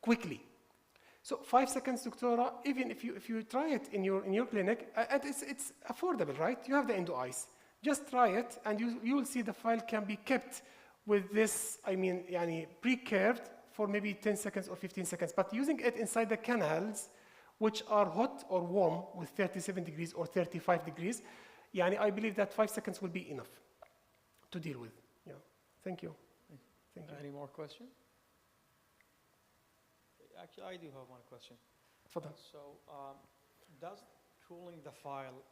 quickly. So 5 seconds, Doctora, even if you try it in your clinic, and it's affordable, right? You have the endo ice. Just try it, and you will see the file can be kept with this, pre-curved for maybe 10 seconds or 15 seconds. But using it inside the canals, which are hot or warm with 37 degrees or 35 degrees, I believe that 5 seconds will be enough to deal with. Yeah. Thank you. Thank you. Any more questions? Actually, I do have one question. Does cooling the file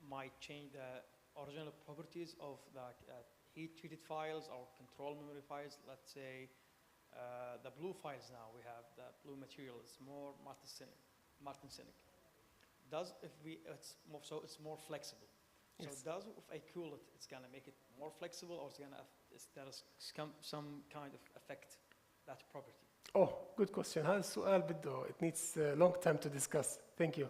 might change the original properties of the heat-treated files or control memory files? Let's say the blue files now, we have the blue material is more martensinic. It's more flexible. Yes. So if I cool it, it's gonna make it more flexible, or there's some kind of affect that property? Oh, good question. هذا السؤال بده it needs a long time to discuss. Thank you.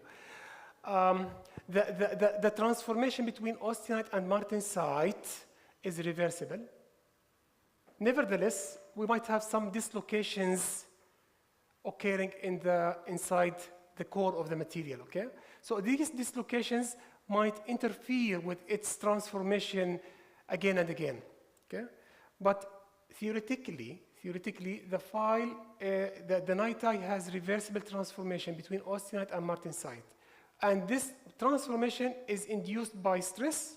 The transformation between austenite and martensite is reversible. Nevertheless, we might have some dislocations occurring inside the core of the material, okay? So these dislocations might interfere with its transformation again and again, okay? But theoretically, the file, the NiTi has reversible transformation between austenite and martensite. And this transformation is induced by stress,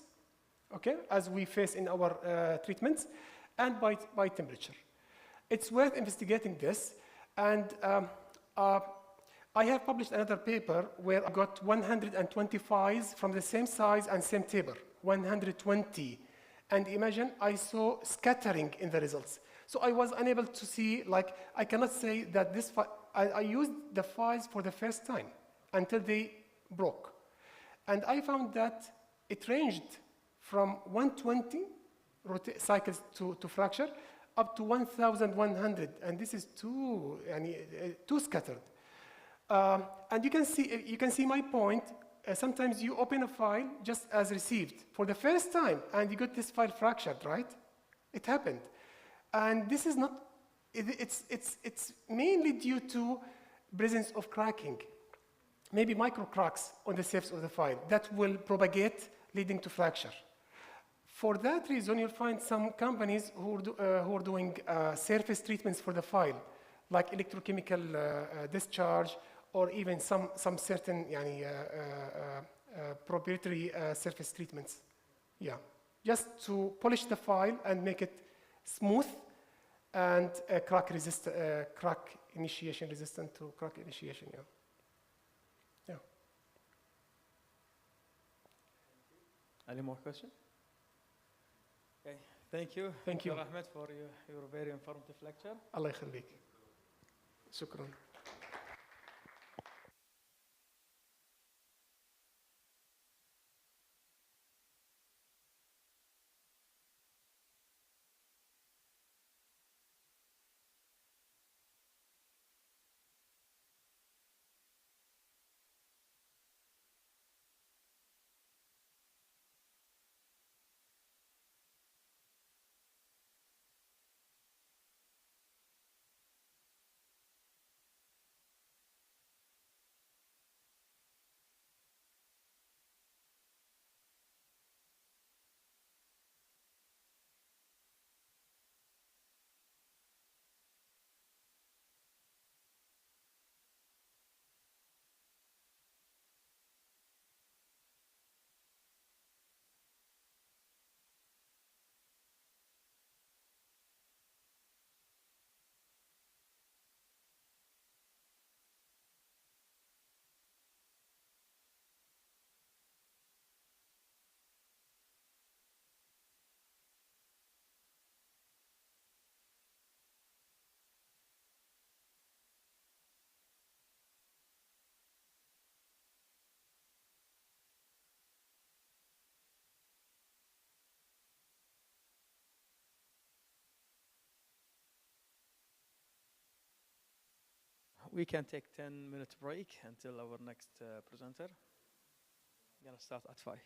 okay, as we face in our treatments, and by temperature. It's worth investigating this, and I have published another paper where I got 120 files from the same size and same table, 120. And imagine I saw scattering in the results. So I was unable to see, I cannot say that this file, I used the files for the first time until they broke. And I found that it ranged from 120 cycles to fracture up to 1,100, and this is too scattered. And you can see my point. Sometimes you open a file just as received for the first time, and you got this file fractured, right? It happened. And this is not, it's mainly due to presence of cracking, maybe micro cracks on the surface of the file that will propagate, leading to fracture. For that reason, you'll find some companies who are doing surface treatments for the file, like electrochemical discharge, or even some certain proprietary surface treatments. Yeah, just to polish the file and make it smooth and crack initiation resistant to crack initiation. Yeah. Yeah. Any more questions? Okay. Thank you. Thank you, Ahmed, for your very informative lecture. الله يخليك. شكرا. we can take 10-minute break until our next presenter. We're gonna start at 5.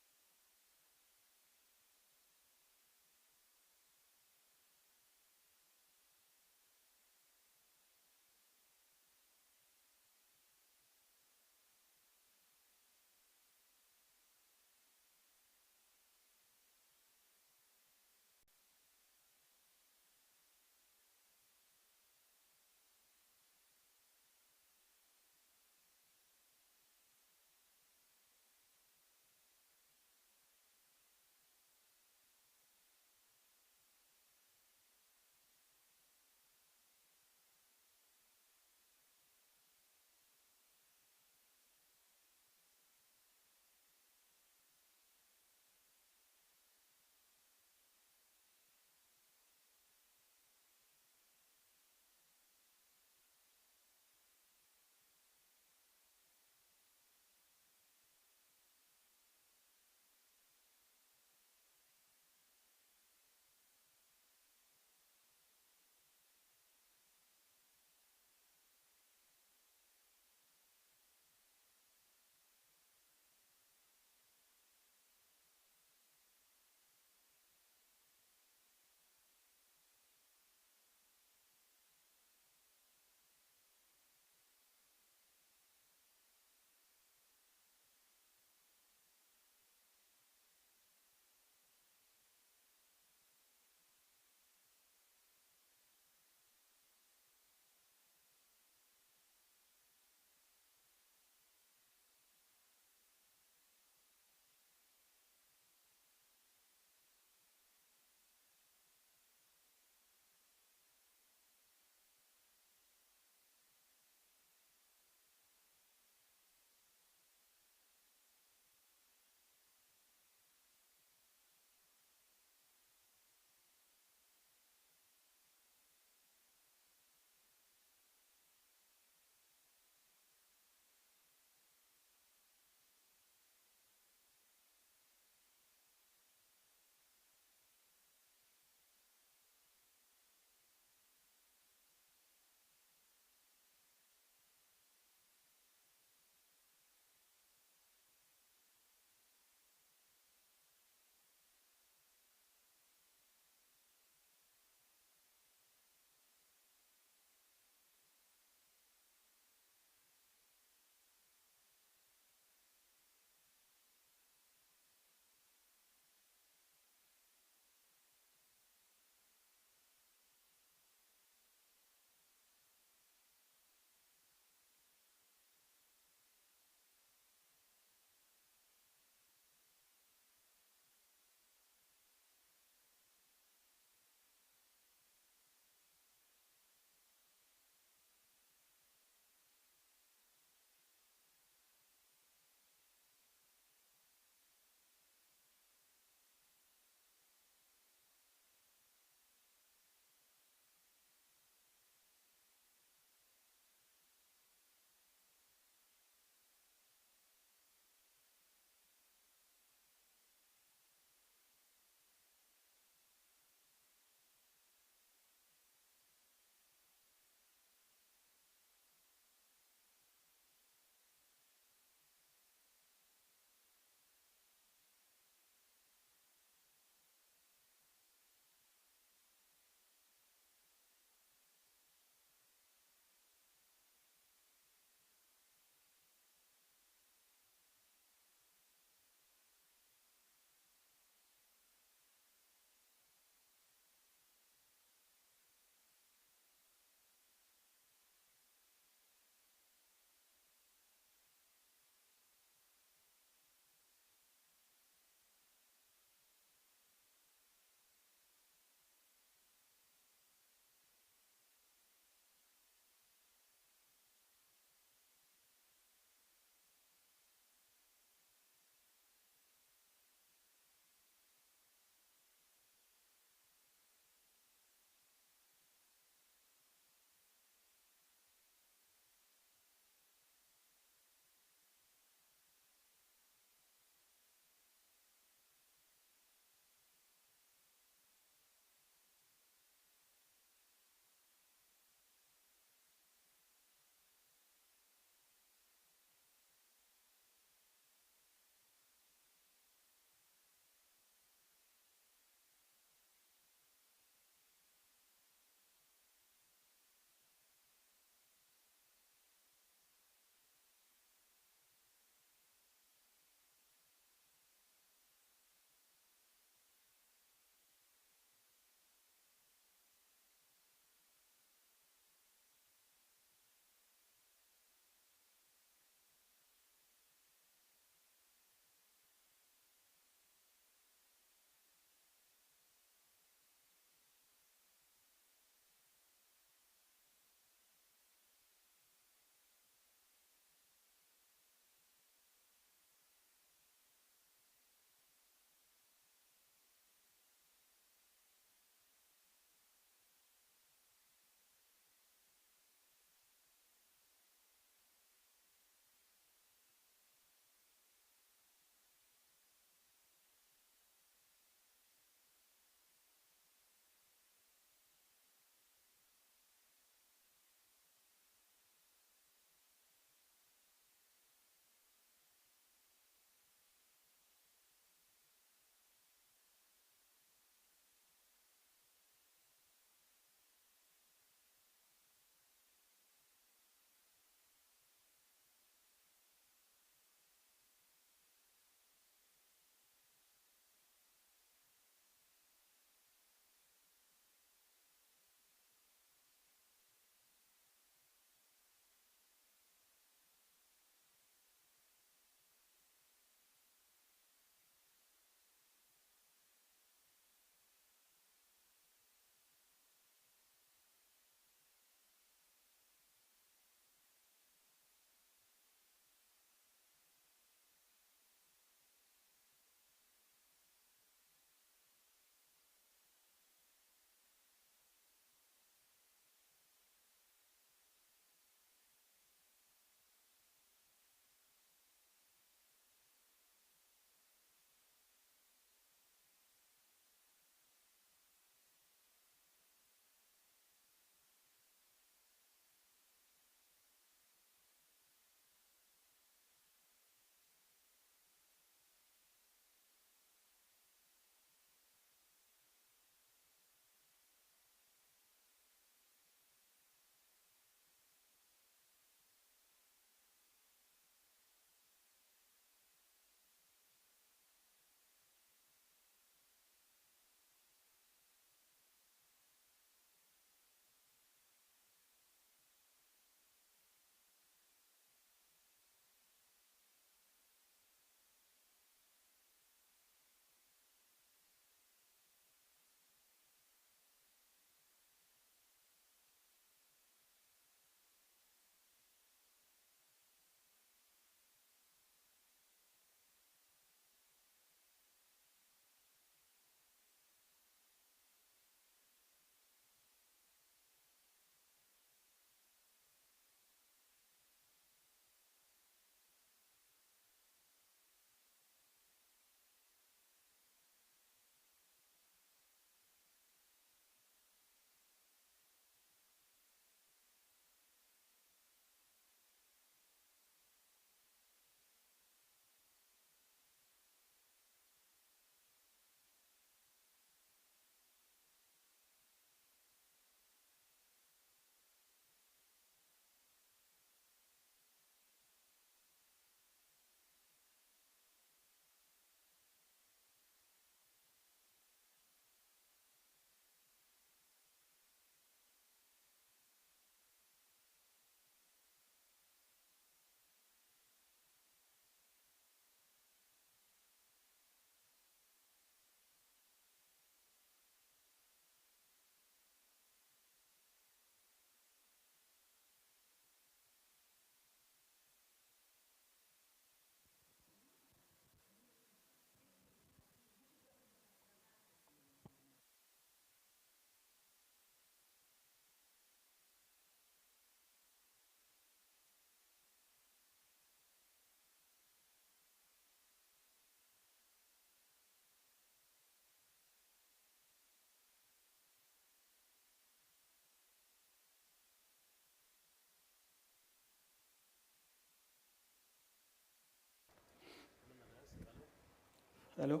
Hello?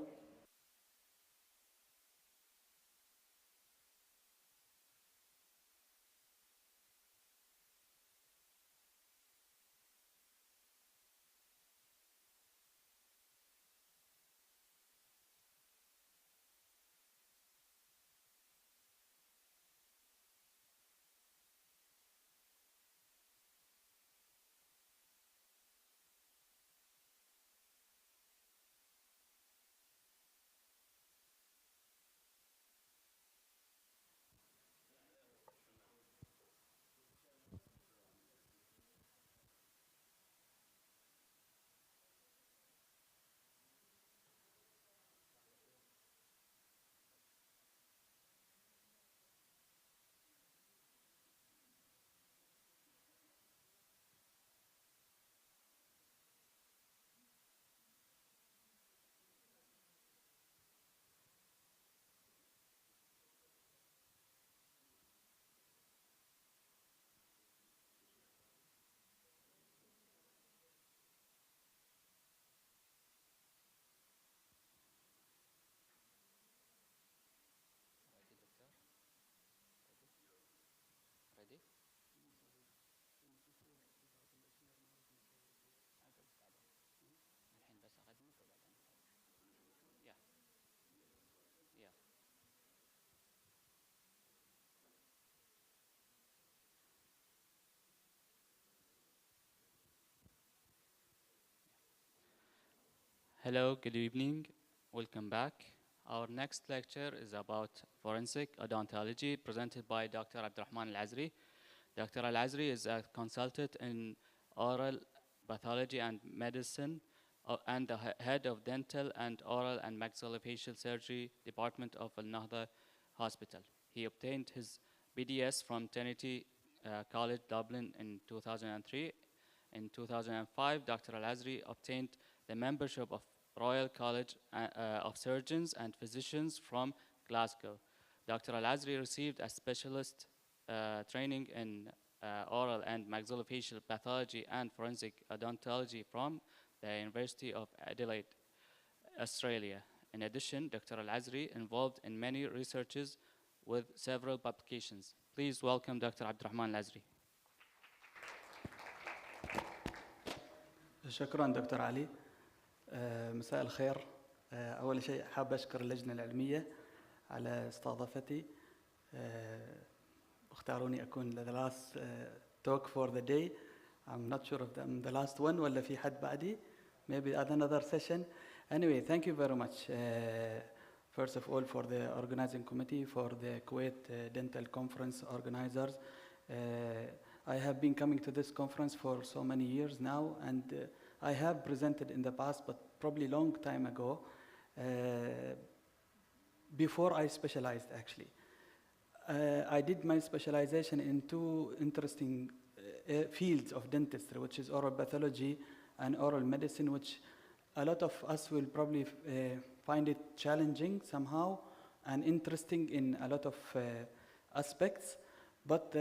Hello, good evening. Welcome back. Our next lecture is about forensic odontology presented by Dr. Abdurrahman Al-Azri. Dr. Al-Azri is a consultant in oral pathology and medicine and the head of dental and oral and maxillofacial surgery department of Al-Nahda Hospital. He obtained his BDS from Trinity College Dublin in 2003. In 2005, Dr. Al-Azri obtained the membership of Royal College of Surgeons and Physicians from Glasgow. Dr. Al-Azri received a specialist training in oral and maxillofacial pathology and forensic odontology from the University of Adelaide, Australia. In addition, Dr. Al-Azri involved in many researches with several publications. Please welcome Dr. Abdurrahman Al-Azri. شكرا دكتور علي. مساء الخير. أول شيء حاب أشكر اللجنة العلمية على استضافتي. اختاروني أكون the last talk for the day. I'm not sure if I'm the last one ولا في حد بعدي. Maybe at another session. Anyway, thank you very much. First of all, for the organizing committee, for the Kuwait Dental Conference organizers. I have been coming to this conference for so many years now, and I have presented in the past, but probably long time ago, before I specialized actually. I did my specialization in two interesting fields of dentistry, which is oral pathology and oral medicine, which a lot of us will probably find it challenging somehow and interesting in a lot of aspects. But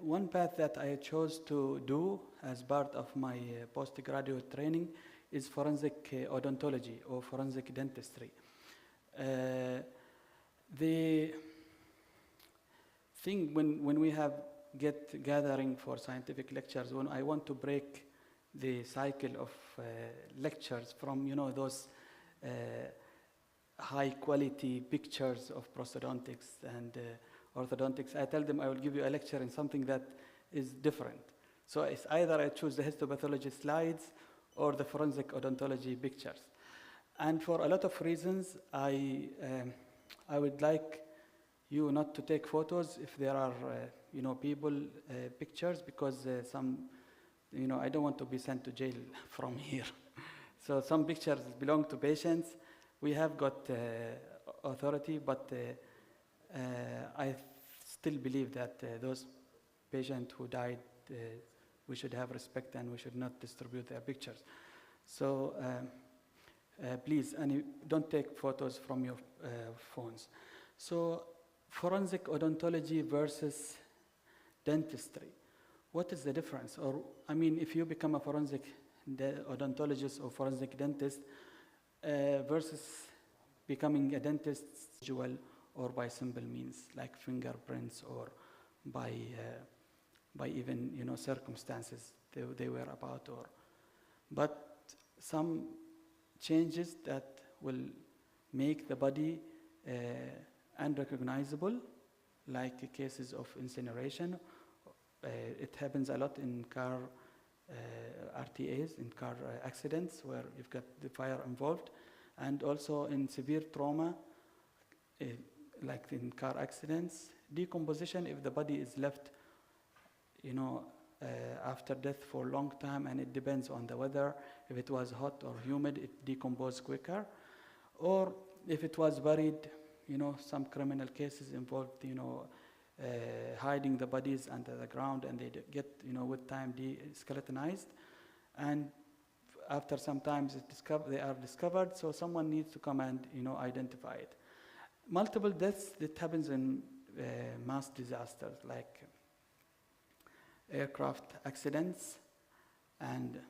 one path that I chose to do as part of my postgraduate training is forensic odontology or forensic dentistry. The thing when we have gathering for scientific lectures, when I want to break the cycle of lectures from those high quality pictures of prosthodontics and orthodontics, I tell them I will give you a lecture in something that is different. So it's either I choose the histopathology slides or the forensic odontology pictures. And for a lot of reasons, I would like you not to take photos if there are people pictures, because some I don't want to be sent to jail from here. So some pictures belong to patients. We have got authority, but I still believe that those patients who died, we should have respect and we should not distribute their pictures. So please, don't take photos from your phones. So forensic odontology versus dentistry. What is the difference? Or, if you become a forensic odontologist or forensic dentist versus becoming a dentist visual or by simple means like fingerprints or by even circumstances they were about, but some changes that will make the body unrecognizable, like cases of incineration. It happens a lot in car RTAs, in car accidents where you've got the fire involved, and also in severe trauma, like in car accidents. Decomposition, if the body is left, after death for a long time, and it depends on the weather. If it was hot or humid, it decomposes quicker. Or if it was buried, some criminal cases involved, hiding the bodies under the ground, and they get, with time, skeletonized. And after some time, they are discovered, so someone needs to come and, identify it. Multiple deaths, that happens in mass disasters, like aircraft accidents and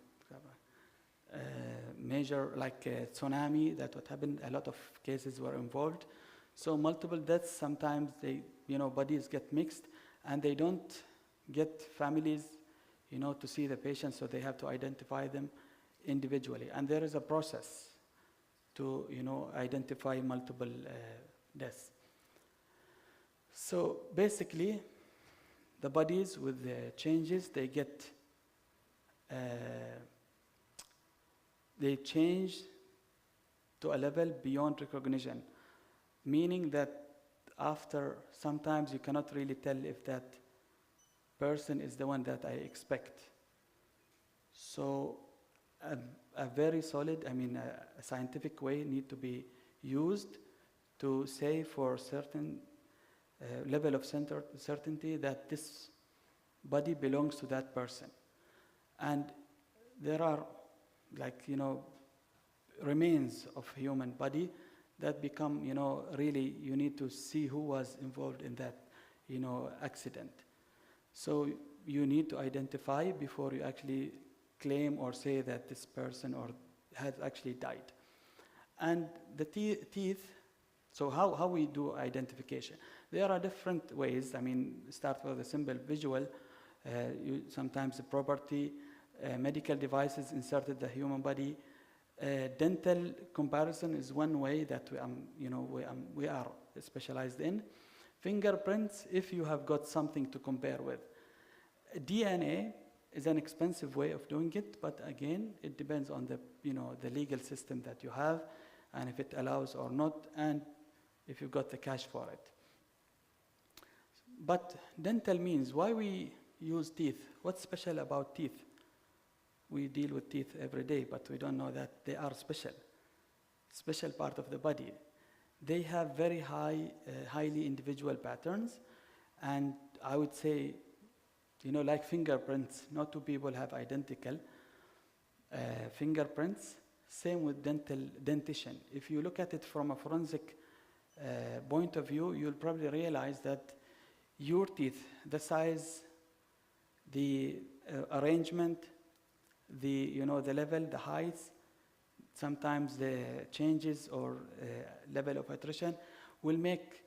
major, like tsunami, that what happened, a lot of cases were involved. So multiple deaths, sometimes they, bodies get mixed, and they don't get families, to see the patients, so they have to identify them individually. And there is a process to, identify multiple deaths. So basically, the bodies with the changes, they change to a level beyond recognition, meaning that after sometimes you cannot really tell if that person is the one that I expect. So a very solid, a scientific way need to be used to say for certain level of certainty that this body belongs to that person. And there are, remains of human body that become, really, you need to see who was involved in that, accident. So you need to identify before you actually claim or say that this person has actually died. And the teeth, so how we do identification? There are different ways. Start with a simple visual. Sometimes the property, medical devices inserted the human body. Dental comparison is one way that we are specialized in. Fingerprints, if you have got something to compare with. DNA is an expensive way of doing it, but again, it depends on the legal system that you have, and if it allows or not, and if you've got the cash for it. But dental means, why we use teeth? What's special about teeth? We deal with teeth every day, but we don't know that they are special part of the body. They have very highly individual patterns, and I would say, like fingerprints, not two people have identical fingerprints. Same with dentition. If you look at it from a forensic point of view, you'll probably realize that your teeth, the size, the arrangement, the level, the heights, sometimes the changes or level of attrition will make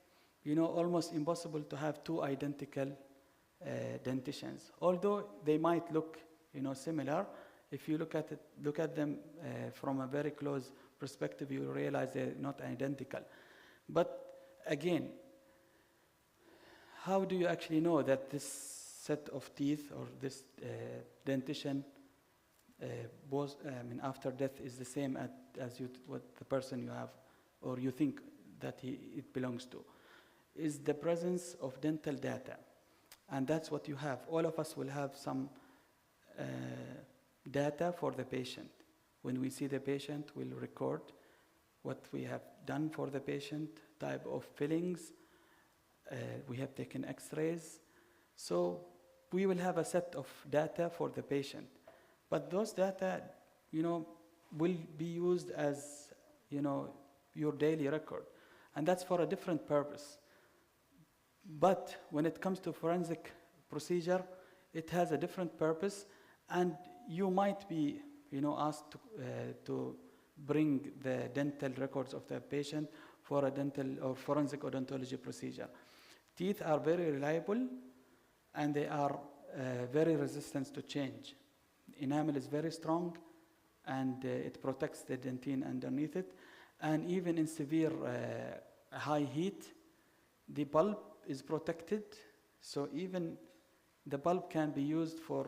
almost impossible to have two identical dentitions. Although they might look similar, if you look at them from a very close perspective, you realize they're not identical. But again, how do you actually know that this set of teeth or this dentition after death is the same as what the person you have or you think that it belongs to? Is the presence of dental data. And that's what you have. All of us will have some data for the patient. When we see the patient, we'll record what we have done for the patient, type of fillings, we have taken x-rays. So we will have a set of data for the patient. But those data, will be used as, your daily record. And that's for a different purpose. But when it comes to forensic procedure, it has a different purpose, and you might be, asked to bring the dental records of the patient for a dental or forensic odontology procedure. Teeth are very reliable and they are very resistant to change. Enamel is very strong and it protects the dentine underneath it. And even in severe high heat, the pulp is protected. So even the pulp can be used for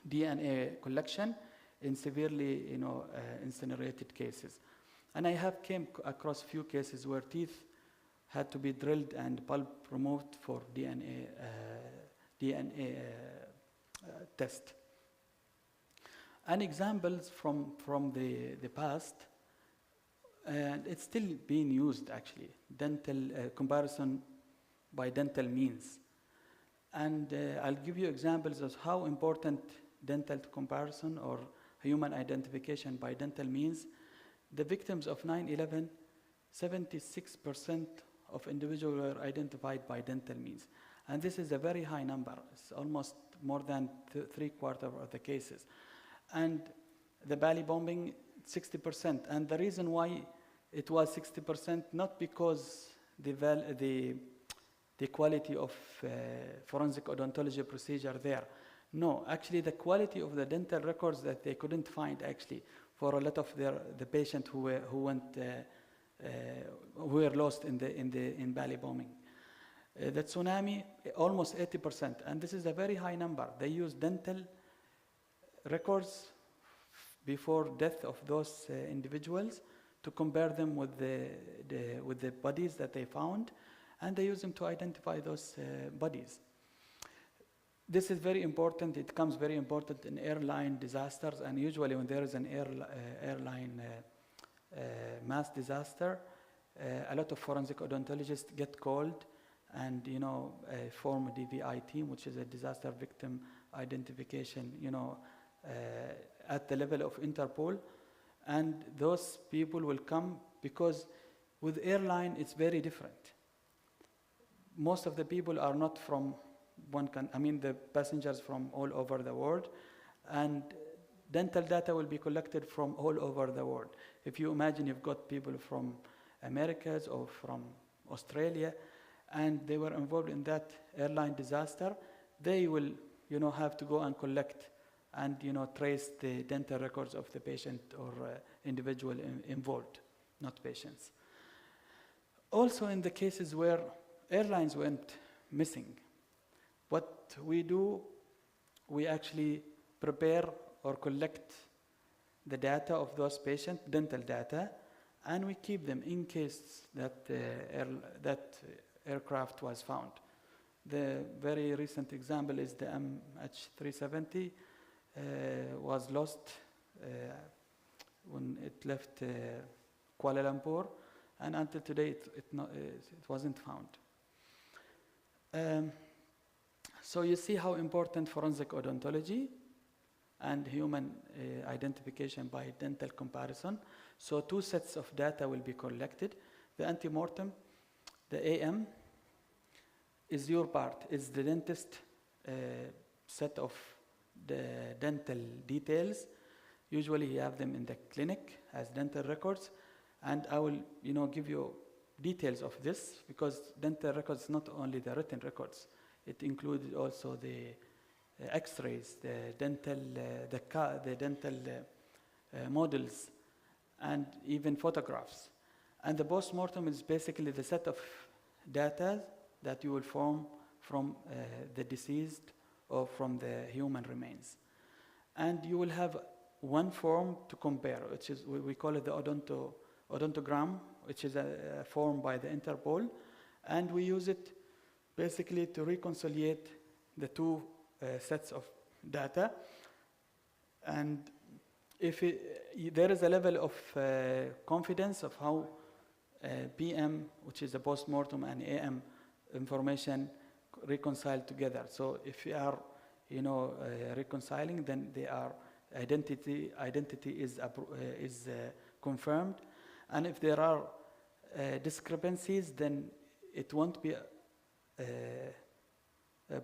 DNA collection in severely, incinerated cases. And I have came across few cases where teeth had to be drilled and pulp removed for DNA test. And examples from the past, and it's still being used actually, dental comparison by dental means. And I'll give you examples of how important dental comparison or human identification by dental means. The victims of 9/11, 76% of individuals were identified by dental means. And this is a very high number. It's almost more than 3/4 of the cases. And the Bali bombing, 60%. And the reason why it was 60%, not because the quality of forensic odontology procedure there. No, actually the quality of the dental records that they couldn't find actually for a lot of the patients who were lost in Bali bombing. The tsunami, almost 80%, and this is a very high number. They used dental records before death of those individuals to compare them with the bodies that they found, and they use them to identify those bodies. This is very important. It becomes very important in airline disasters, and usually when there is an airline mass disaster, a lot of forensic odontologists get called and form a DVI team, which is a disaster victim identification, at the level of Interpol. And those people will come because with airline, it's very different. Most of the people are not from one country, the passengers from all over the world, and dental data will be collected from all over the world. If you imagine you've got people from Americas or from Australia, and they were involved in that airline disaster, they will, have to go and collect and, trace the dental records of the patient or individual involved, not patients. Also in the cases where airlines went missing, what we do, we actually prepare or collect the data of those patients, dental data, and we keep them in case that that aircraft was found. The very recent example is the MH370 was lost when it left Kuala Lumpur, and until today it wasn't found. So you see how important forensic odontology and human identification by dental comparison. So 2 sets of data will be collected. The antemortem, the AM, is your part, is the dentist set of the dental details. Usually you have them in the clinic as dental records, and I will give you details of this, because dental records not only the written records, it included also the X-rays, the dental models, and even photographs. And the post-mortem is basically the set of data that you will form from the deceased or from the human remains. And you will have one form to compare, which is, we call it the odontogram, which is a form by the Interpol, and we use it basically to reconcile the 2 sets of data. And if there is a level of confidence of how PM, which is a post-mortem, and AM information reconcile together. So if you are, reconciling, then they are identity is confirmed, and if there are discrepancies, then it won't be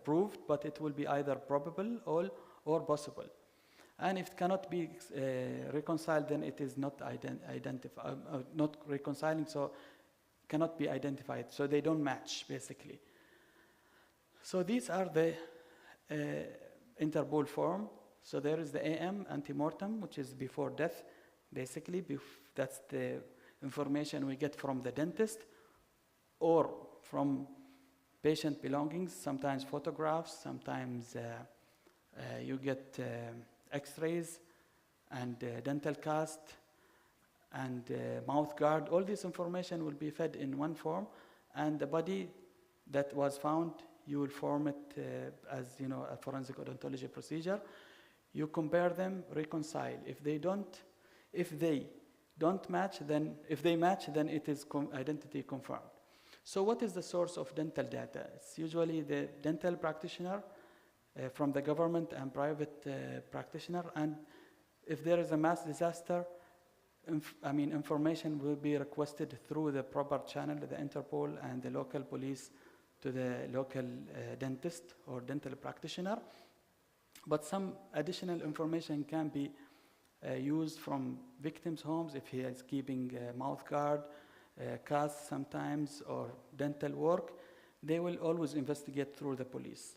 proved, but it will be either probable or possible. And if it cannot be reconciled, then it is not not reconciling, so cannot be identified. So they don't match, basically. So these are the Interpol form. So there is the AM, antemortem, which is before death, basically. That's the information we get from the dentist or from patient belongings, sometimes photographs, sometimes you get x-rays and dental cast and mouth guard. All this information will be fed in one form, and the body that was found, you will form it as a forensic odontology procedure. You compare them, reconcile. If they don't match, then if they match, then it is identity confirmed. So what is the source of dental data? It's usually the dental practitioner from the government and private practitioner. And if there is a mass disaster, information will be requested through the proper channel, the Interpol and the local police, to the local dentist or dental practitioner. But some additional information can be used from victims' homes if he is keeping a mouth guard, casts sometimes, or dental work. They will always investigate through the police.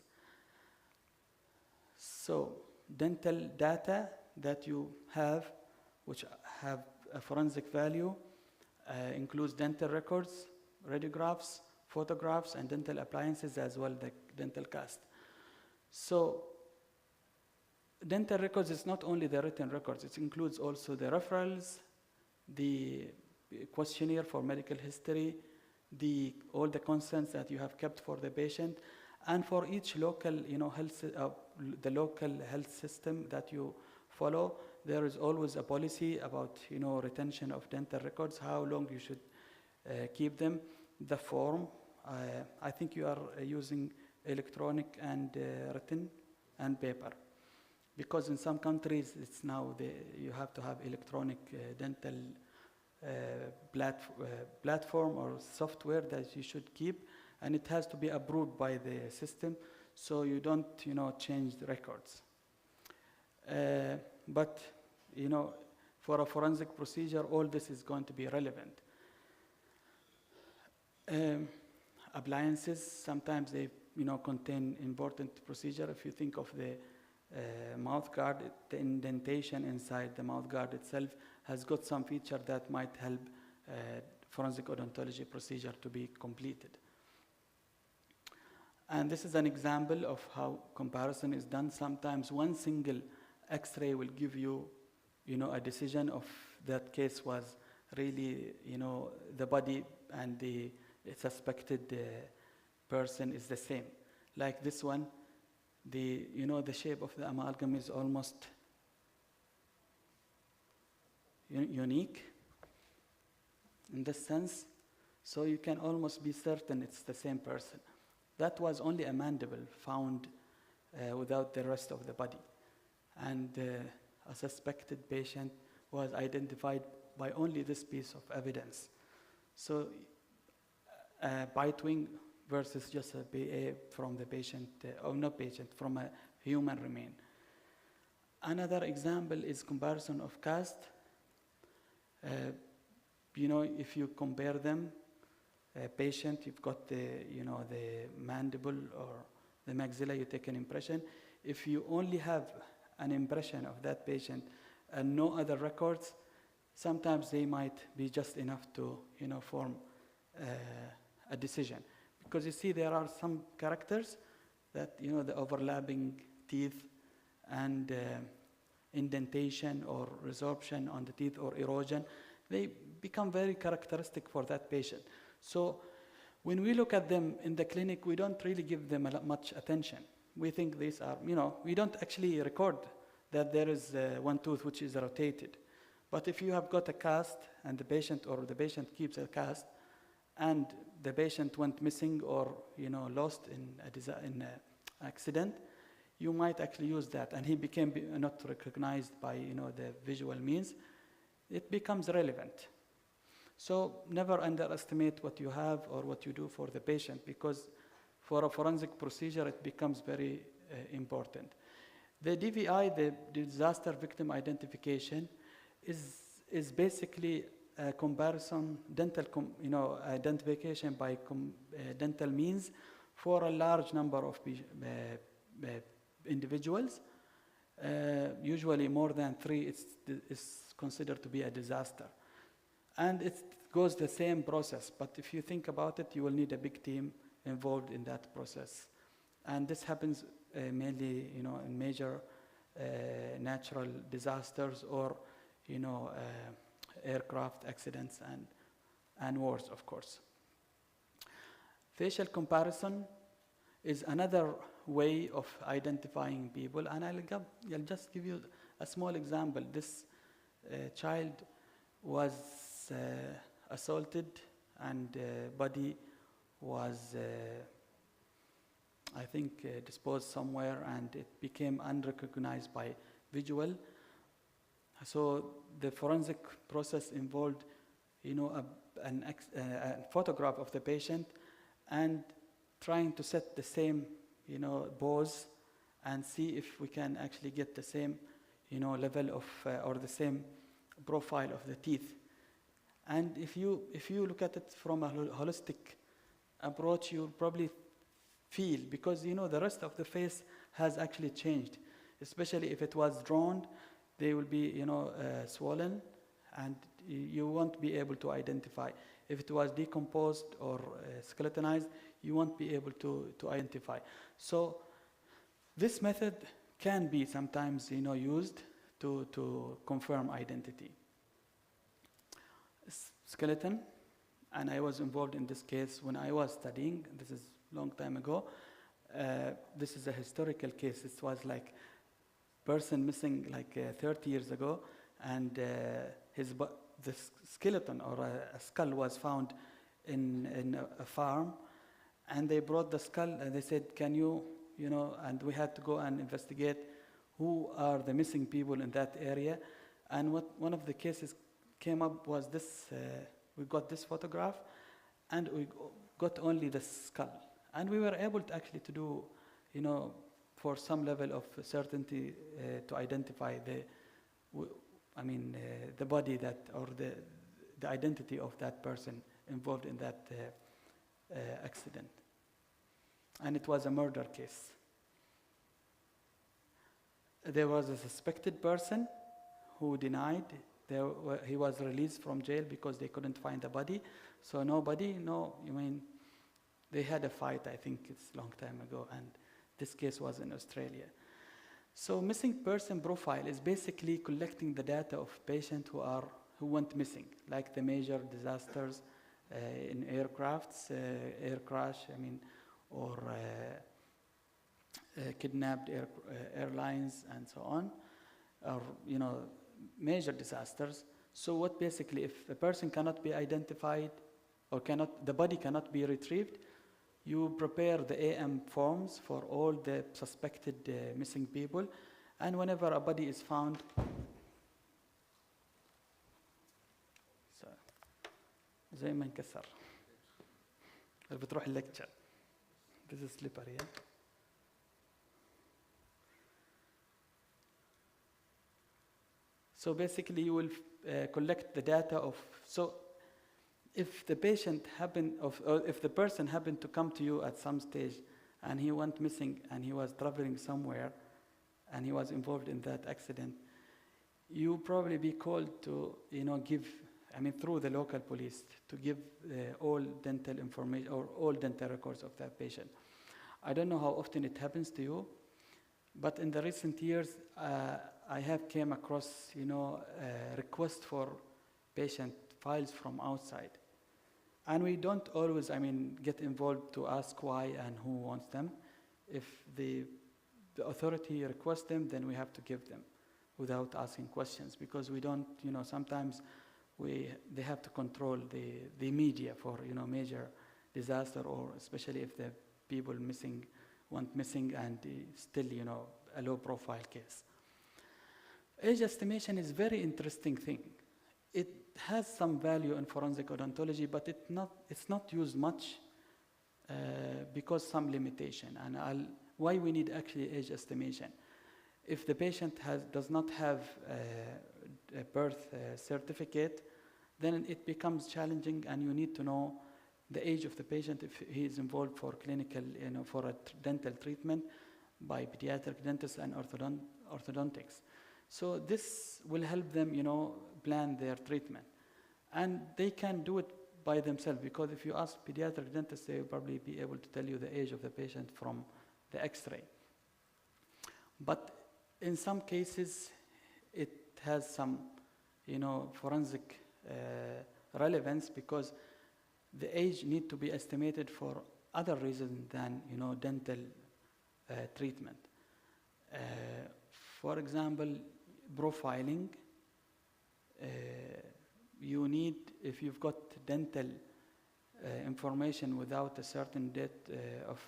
So dental data that you have, which have a forensic value, includes dental records, radiographs, photographs, and dental appliances, as well the dental cast. So dental records is not only the written records, it includes also the referrals, the questionnaire for medical history, all the consents that you have kept for the patient, and for each local, the local health system that you follow, there is always a policy about, retention of dental records, how long you should keep them, the form. I think you are using electronic and written and paper, because in some countries it's now you have to have electronic dental platform or software that you should keep, and it has to be approved by the system, so you don't, change the records. But, for a forensic procedure, all this is going to be relevant. Appliances, sometimes they, contain important procedure. If you think of the mouth guard, the indentation inside the mouth guard itself has got some feature that might help forensic odontology procedure to be completed. And this is an example of how comparison is done. Sometimes one single X-ray will give you, a decision of that case was really, the body and the suspected person is the same. Like this one, the shape of the amalgam is almost unique in this sense, so you can almost be certain it's the same person. That was only a mandible found without the rest of the body. And a suspected patient was identified by only this piece of evidence. So bite wing versus just a BA from the patient, or not patient, from a human remain. Another example is comparison of cast. If you compare them, patient, you've got the mandible or the maxilla, you take an impression. If you only have an impression of that patient and no other records, sometimes they might be just enough to, form a decision. Because you see, there are some characters that, the overlapping teeth and indentation or resorption on the teeth or erosion, they become very characteristic for that patient. So when we look at them in the clinic, we don't really give them much attention. We think these are, we don't actually record that there is one tooth which is rotated. But if you have got a cast and the patient keeps a cast and the patient went missing or, lost in an accident, you might actually use that. And he became not recognized by, the visual means. It becomes relevant. So never underestimate what you have or what you do for the patient, because for a forensic procedure, it becomes very important. The DVI, the disaster victim identification, is basically a comparison, identification by dental means for a large number of individuals. Usually more than 3 is considered to be a disaster. And it goes the same process, but if you think about it, you will need a big team involved in that process. And this happens mainly, in major natural disasters or, aircraft accidents and wars, of course. Facial comparison is another way of identifying people, and I'll just give you a small example. This child was assaulted, and body was, I think, disposed somewhere, and it became unrecognized by visual. So the forensic process involved, a photograph of the patient and trying to set the same, pose and see if we can actually get the same, level of or the same profile of the teeth. And if you look at it from a holistic approach, you'll probably feel, because the rest of the face has actually changed, especially if it was drawn. They will be, swollen, and you won't be able to identify. If it was decomposed or skeletonized, you won't be able to identify. So this method can be sometimes, used to confirm identity. Skeleton, and I was involved in this case when I was studying. This is a long time ago. This is a historical case. It was like person missing like 30 years ago, and the skeleton or a skull was found in a farm, and they brought the skull and they said, can you, and we had to go and investigate who are the missing people in that area. And one of the cases came up was this, we got this photograph, and we got only the skull. And we were able to actually to do, for some level of certainty to identify the body that, or the identity of that person involved in that accident. And it was a murder case. There was a suspected person who denied. He was released from jail because they couldn't find the body. So they had a fight, I think it's a long time ago, and this case was in Australia. So missing person profile is basically collecting the data of patients who went missing, like the major disasters in aircrafts, air crash, or kidnapped airlines and so on, or major disasters. So what basically, if a person cannot be identified or the body cannot be retrieved, you prepare the AM forms for all the suspected missing people, and whenever a body is found, زي ما انكسر بتروح اللكتشر. This is slippery, yeah? So basically you will collect the data of, so if the patient if the person happened to come to you at some stage and he went missing and he was traveling somewhere and he was involved in that accident, you probably be called to, give, through the local police, to give all dental information or all dental records of that patient. I don't know how often it happens to you, but in the recent years, I have came across, requests for patient files from outside. And we don't always, get involved to ask why and who wants them. If the authority requests them, then we have to give them without asking questions, because we don't, sometimes they have to control the media for, major disaster, or especially if the people went missing and still, a low profile case. Age estimation is very interesting thing. It has some value in forensic odontology, but it's not used much because some limitation. And why we need actually age estimation. If the patient does not have a birth certificate, then it becomes challenging, and you need to know the age of the patient if he is involved for clinical, for a dental treatment by pediatric dentists and orthodontics. So this will help them, plan their treatment. And they can do it by themselves, because if you ask pediatric dentists, they will probably be able to tell you the age of the patient from the X-ray. But in some cases, it has some, forensic relevance, because the age need to be estimated for other reasons than, dental treatment. For example, profiling. You need, if you've got dental information without a certain date of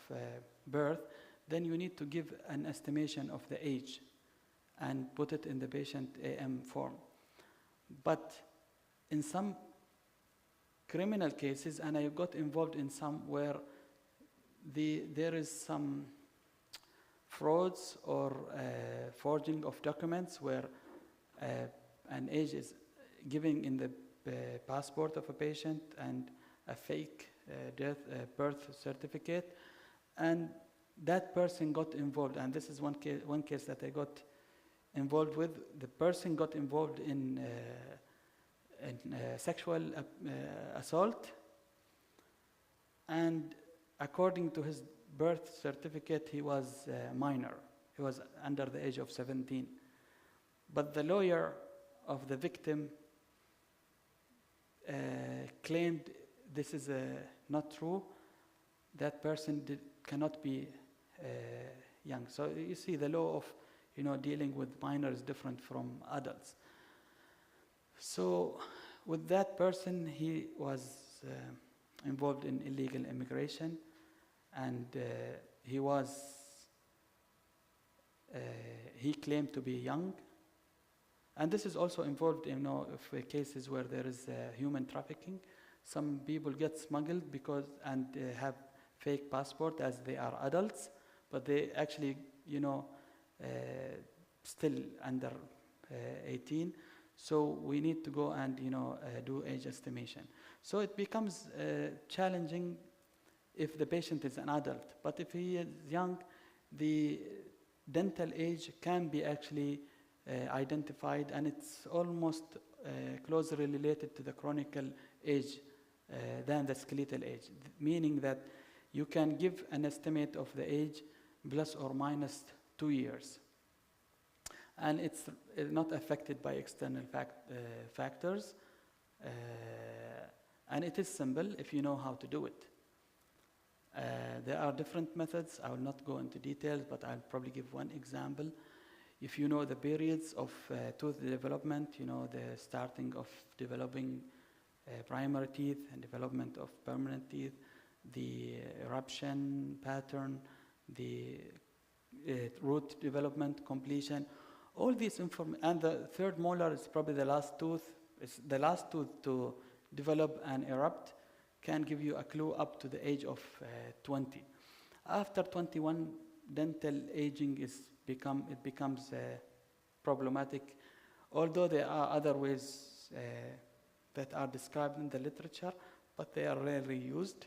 birth, then you need to give an estimation of the age and put it in the patient AM form. But in some criminal cases, and I got involved in some where there is some frauds or forging of documents where an age is given in the passport of a patient and a fake birth certificate, and that person got involved. And this is one case that I got involved with. The person got involved in sexual assault, and according to his birth certificate, he was minor. He was under the age of 17. But the lawyer of the victim claimed this is not true. That person cannot be young. So you see, the law of dealing with minors is different from adults. So with that person, he was involved in illegal immigration, and he claimed to be young. And this is also involved in cases where there is human trafficking. Some people get smuggled and have fake passport as they are adults, but they actually still under 18. So we need to go and do age estimation. So it becomes challenging if the patient is an adult. But if he is young, the dental age can be actually identified, and it's almost closely related to the chronical age than the skeletal age, meaning that you can give an estimate of the age plus or minus 2 years. And it's not affected by external factors. And it is simple if you know how to do it. There are different methods. I will not go into details, but I'll probably give one example. If you know the periods of tooth development, the starting of developing primary teeth and development of permanent teeth, the eruption pattern, the root development completion, all these information, and the third molar is probably the last tooth. It's the last tooth to develop and erupt can give you a clue up to the age of 20. After 21, dental aging becomes problematic, although there are other ways that are described in the literature, but they are rarely used.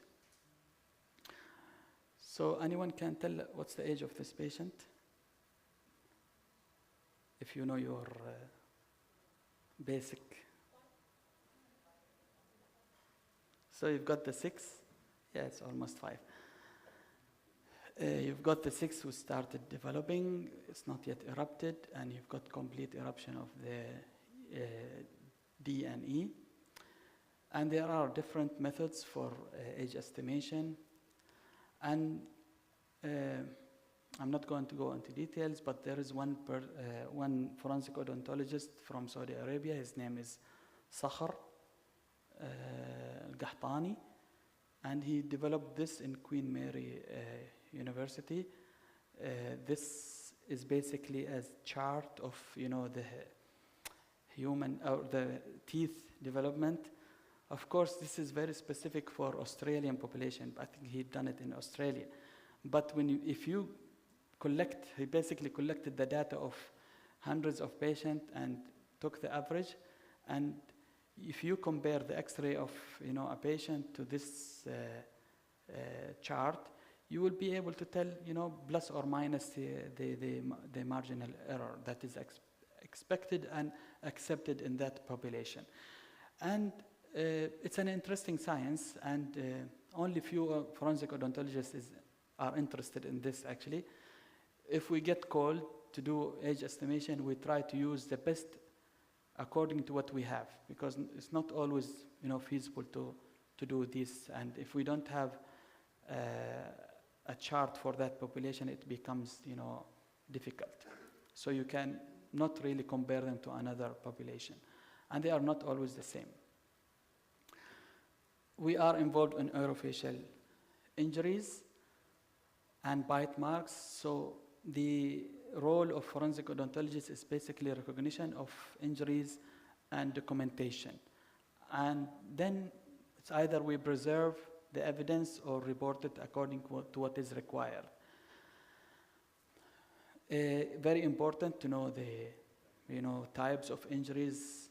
So anyone can tell what's the age of this patient? If you know your basic. So you've got the 6, yeah, it's almost 5. You've got the 6 who started developing, it's not yet erupted, and you've got complete eruption of the D and E. And there are different methods for age estimation. And I'm not going to go into details, but there is one forensic odontologist from Saudi Arabia. His name is Sakhar al-Qahtani, and he developed this in Queen Mary University. This is basically a chart of the human or the teeth development. Of course, this is very specific for Australian population. I think he'd done it in Australia. But if you he basically collected the data of hundreds of patients and took the average. And if you compare the X-ray of a patient to this chart, you will be able to tell plus or minus the marginal error that is expected and accepted in that population. And it's an interesting science, and only few forensic odontologists are interested in this actually. If we get called to do age estimation, we try to use the best according to what we have, because it's not always feasible to do this. And if we don't have a chart for that population, it becomes difficult. So you can not really compare them to another population, and they are not always the same. We are involved in orofacial injuries and bite marks. So the role of forensic odontologists is basically recognition of injuries and documentation. And then it's either we preserve the evidence or report it according to what is required. Very important to know the types of injuries,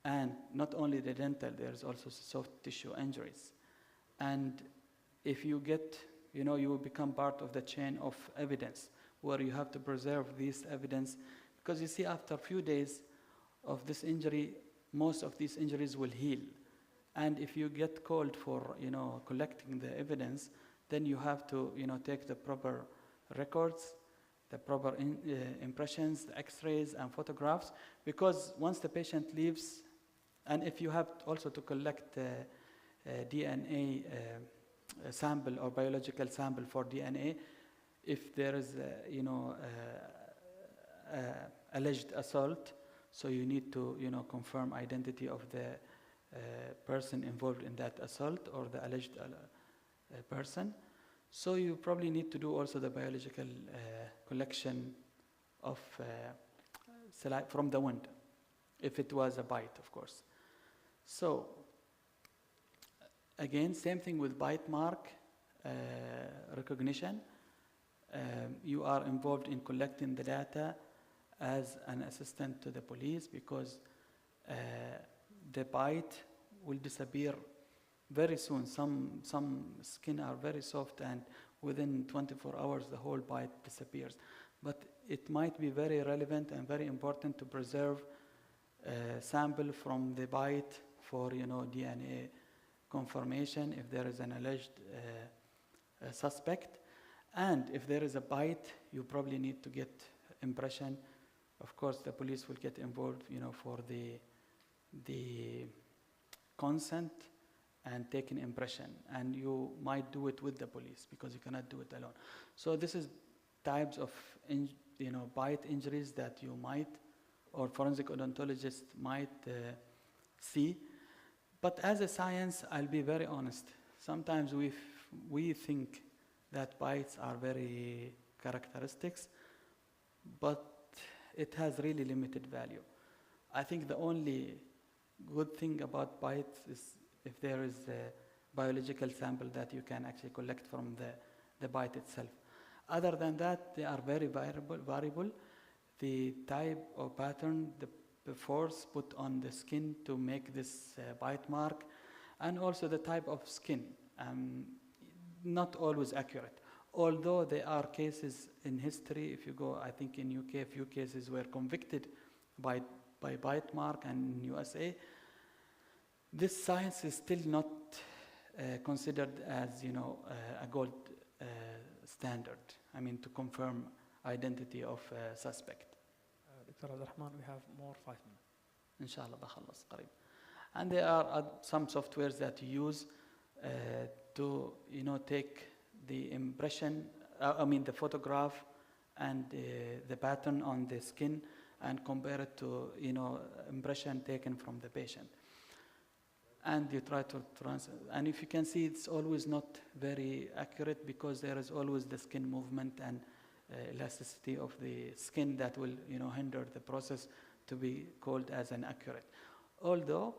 and not only the dental, there's also soft tissue injuries. And if you get, you will become part of the chain of evidence, where you have to preserve this evidence, because you see after a few days of this injury, most of these injuries will heal. And if you get called for collecting the evidence, then you have to take the proper records, the proper impressions, the x-rays and photographs, because once the patient leaves, and if you have also to collect DNA sample or biological sample for DNA, if there is alleged assault, so you need to confirm identity of the person involved in that assault or the alleged person. So you probably need to do also the biological collection of saliva from the wound, if it was a bite, of course. So again, same thing with bite mark recognition. You are involved in collecting the data as an assistant to the police, because the bite will disappear very soon. Some skin are very soft, and within 24 hours the whole bite disappears. But it might be very relevant and very important to preserve sample from the bite for DNA confirmation if there is an alleged suspect. And if there is a bite, you probably need to get impression. Of course, the police will get involved, for the consent and take an impression. And you might do it with the police, because you cannot do it alone. So this is types of bite injuries that you might, or forensic odontologists might see. But as a science, I'll be very honest. Sometimes we think that bites are very characteristics, but it has really limited value. I think the only good thing about bites is if there is a biological sample that you can actually collect from the bite itself. Other than that, they are very variable. The type or pattern, the force put on the skin to make this bite mark, and also the type of skin, not always accurate. Although there are cases in history, if you go, I think in UK, a few cases were convicted by bite mark, and in USA, this science is still not considered as a gold standard. I mean, to confirm identity of a suspect. Dr. Abdurrahman, we have more 5 minutes. Inshallah, بخلص قريب. And there are some softwares that you use to take the impression, the photograph and the pattern on the skin, and compare it to impression taken from the patient. And you try to translate. And if you can see, it's always not very accurate, because there is always the skin movement and elasticity of the skin that will hinder the process to be called as an accurate. Although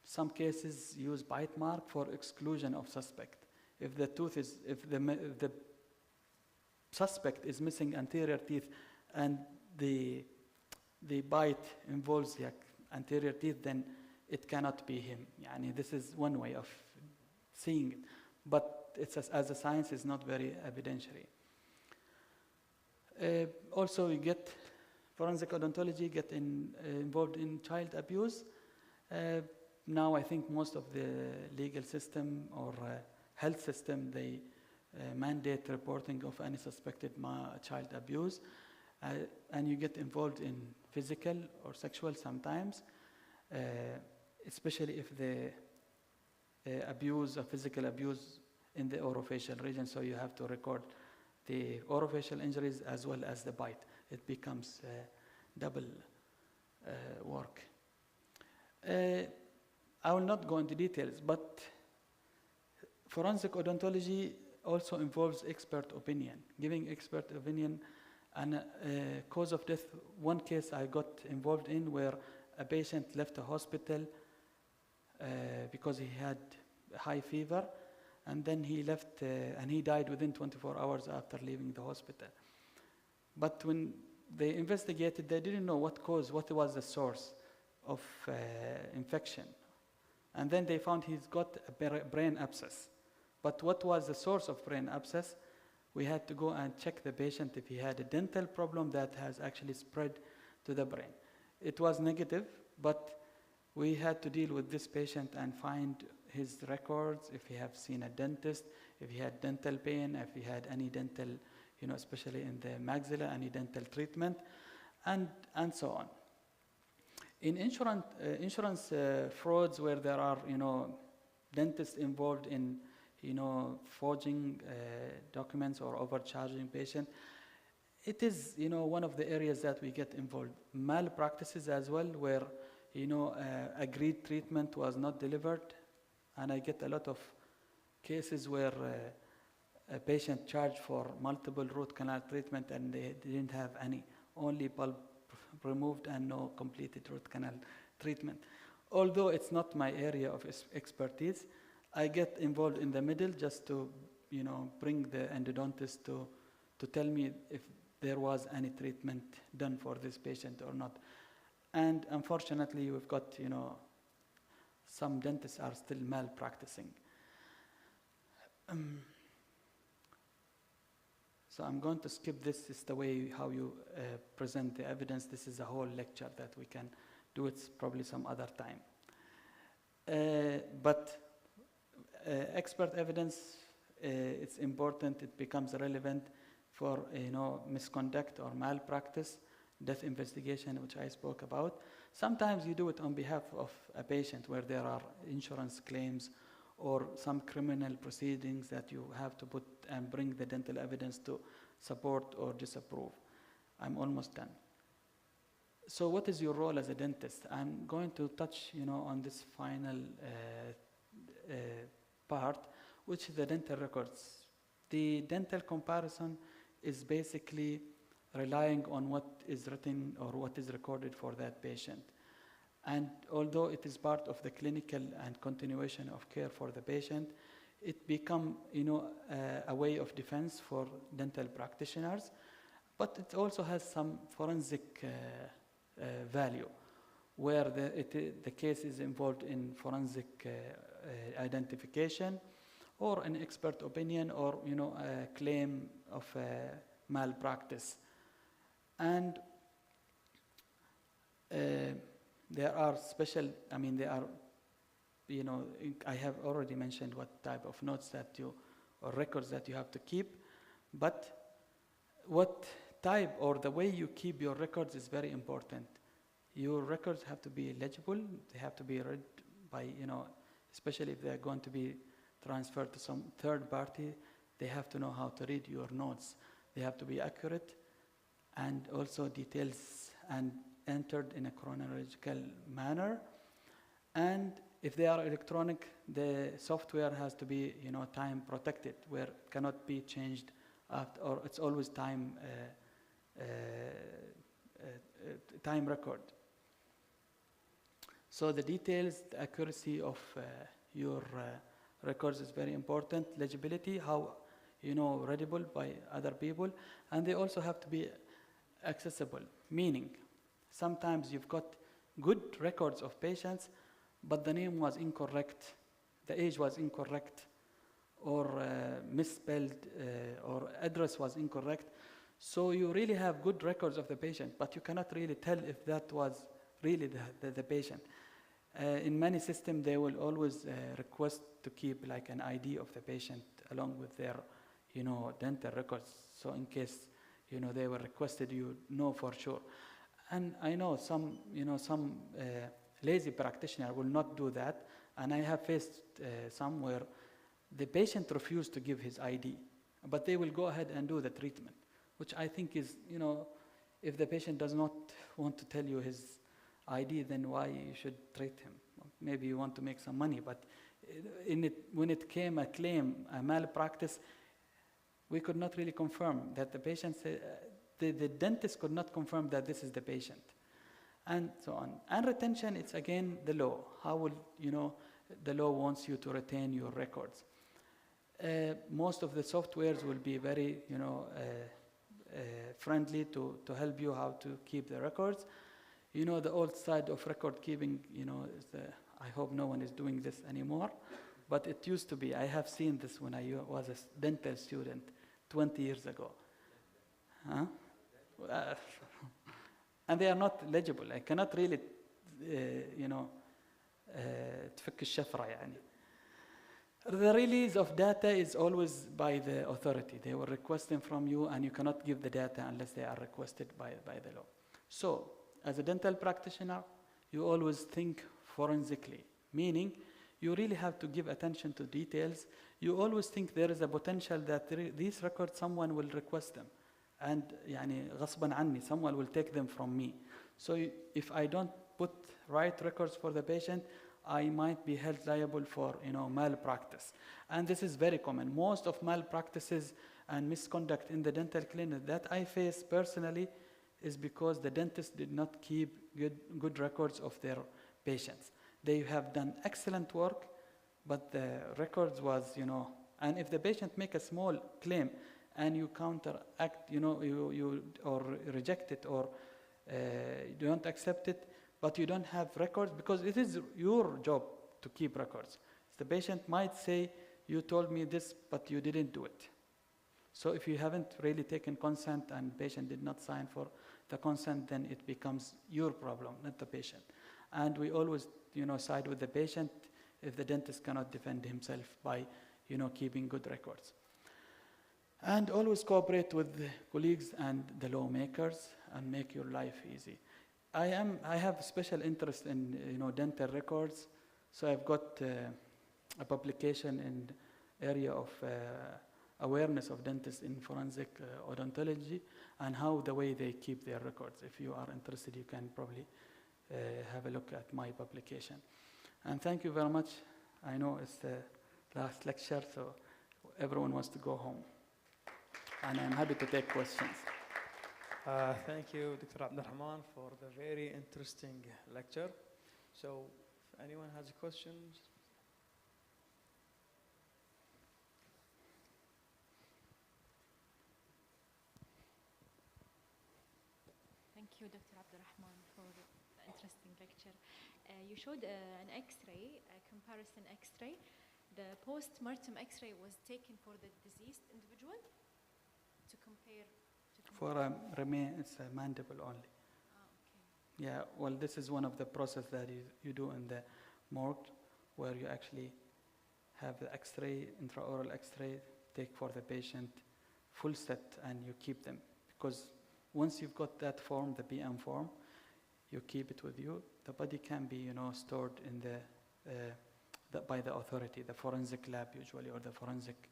some cases use bite mark for exclusion of suspect. If the tooth is, if the suspect is missing anterior teeth and the bite involves the anterior teeth, then it cannot be him. Yani this is one way of seeing it, but it's as a science is not very evidentiary. Also, we get forensic odontology involved in child abuse. Now I think most of the legal system or health system, they mandate reporting of any suspected child abuse. And you get involved in physical or sexual sometimes, especially if the abuse or physical abuse in the orofacial region, so you have to record the orofacial injuries as well as the bite. It becomes double work. I will not go into details, but forensic odontology also involves expert opinion, giving expert opinion and cause of death. One case I got involved in where a patient left a hospital because he had high fever, and then he left and he died within 24 hours after leaving the hospital. But when they investigated, they didn't know what was the source of infection. And then they found he's got a brain abscess. But what was the source of brain abscess? We had to go and check the patient if he had a dental problem that has actually spread to the brain. It was negative, but we had to deal with this patient and find his records, if he had seen a dentist, if he had dental pain, if he had any dental, especially in the maxilla, any dental treatment, and so on. In insurance frauds where there are, dentists involved in, forging documents or overcharging patients, it is, one of the areas that we get involved. Malpractices as well, where, agreed treatment was not delivered, and I get a lot of cases where a patient charged for multiple root canal treatment and they didn't have any, only pulp removed and no completed root canal treatment. Although it's not my area of expertise, I get involved in the middle just to, bring the endodontist to tell me if there was any treatment done for this patient or not. And unfortunately, we've got, some dentists are still malpracticing. So I'm going to skip this. It's the way how you present the evidence. This is a whole lecture that we can do. It's probably some other time. But expert evidence, it's important. It becomes relevant for misconduct or malpractice, death investigation, which I spoke about. Sometimes you do it on behalf of a patient where there are insurance claims or some criminal proceedings that you have to put and bring the dental evidence to support or disapprove. I'm almost done. So what is your role as a dentist? I'm going to touch, on this final part, which is the dental records. The dental comparison is basically relying on what is written or what is recorded for that patient. And although it is part of the clinical and continuation of care for the patient, it becomes, a way of defense for dental practitioners, but it also has some forensic value, where the case is involved in forensic identification, or an expert opinion, or a claim of malpractice. And there are special, I have already mentioned what type of notes or records that you have to keep, but what type or the way you keep your records is very important. Your records have to be legible, they have to be read by, especially if they're going to be transferred to some third party, they have to know how to read your notes. They have to be accurate, and also details and entered in a chronological manner. And if they are electronic, the software has to be, time protected, where it cannot be changed after, or it's always time record. So the details, the accuracy of your records is very important. Legibility, how readable by other people, and they also have to be accessible, meaning sometimes you've got good records of patients, but the name was incorrect, the age was incorrect, or misspelled, or address was incorrect. So you really have good records of the patient, but you cannot really tell if that was really the patient. In many systems, they will always request to keep like an ID of the patient along with their, dental records. So in case, they were requested, you know for sure. And I know some lazy practitioner will not do that. And I have faced some where the patient refused to give his ID, but they will go ahead and do the treatment, which I think is, if the patient does not want to tell you his ID, then why you should treat him? Maybe you want to make some money, but when it came a claim, a malpractice, we could not really confirm that the patient said, the dentist could not confirm that this is the patient, and so on. And retention, it's again the law. How will, the law wants you to retain your records. Most of the softwares will be very, friendly to help you how to keep the records. The old side of record keeping, is I hope no one is doing this anymore, but it used to be. I have seen this when I was a dental student 20 years ago. Huh? And they are not legible. I cannot really, تفك الشفرة يعني. The release of data is always by the authority. They will request them from you, and you cannot give the data unless they are requested by the law. So, as a dental practitioner, you always think forensically, meaning you really have to give attention to details. You always think there is a potential that these records, someone will request them. And يعني غصبا عني, someone will take them from me. So if I don't put right records for the patient, I might be held liable for malpractice. And this is very common. Most of malpractices and misconduct in the dental clinic that I face personally is because the dentist did not keep good records of their patients. They have done excellent work, but the records was, and if the patient make a small claim and you counteract, you or reject it, or you don't accept it, but you don't have records, because it is your job to keep records. The patient might say, you told me this, but you didn't do it. So if you haven't really taken consent and patient did not sign for the consent, then it becomes your problem, not the patient. And we always, side with the patient if the dentist cannot defend himself by, keeping good records. And always cooperate with the colleagues and the lawmakers and make your life easy. I have special interest in dental records, so I've got a publication in area of awareness of dentists in forensic odontology and how the way they keep their records. If you are interested, you can probably have a look at my publication. And thank you very much. I know it's the last lecture, so everyone wants to go home. And I'm happy to take questions. Thank you, Dr. Abdurrahman, for the very interesting lecture. So, if anyone has a question. Thank you, Dr. Abdurrahman, for the interesting lecture. You showed an X-ray, a comparison X-ray. The post-mortem X-ray was taken for the deceased individual to compare. For it's a mandible only. Okay. Yeah, well, this is one of the process that you do in the morgue, where you actually have the X-ray, intraoral X-ray, take for the patient full set, and you keep them. Because once you've got that form, the PM form, you keep it with you. The body can be, stored in by the authority, the forensic lab usually, or the forensic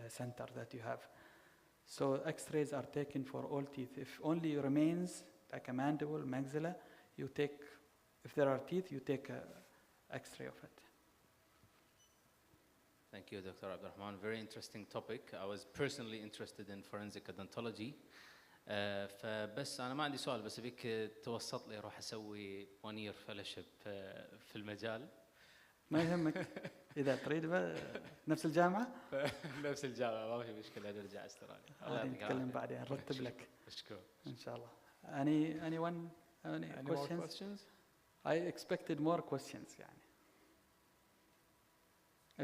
center that you have. So X-rays are taken for all teeth. If only remains like a mandible, maxilla, you take, if there are teeth, you take a X-ray of it. Thank you, Dr. Abdurrahman. Very interesting topic. I was personally interested in forensic odontology. فبس أنا ما عندي سؤال، بس أبيك توسط لي أروح أسوي 1 year fellowship في المجال. ما يهمك إذا تريد نفس الجامعة؟ نفس الجامعة ما في مشكلة نرجع استراليا. عادي نتكلم بعدين نرتب لك. أشكرك. إن شاء الله. Any more questions? I expected more questions يعني.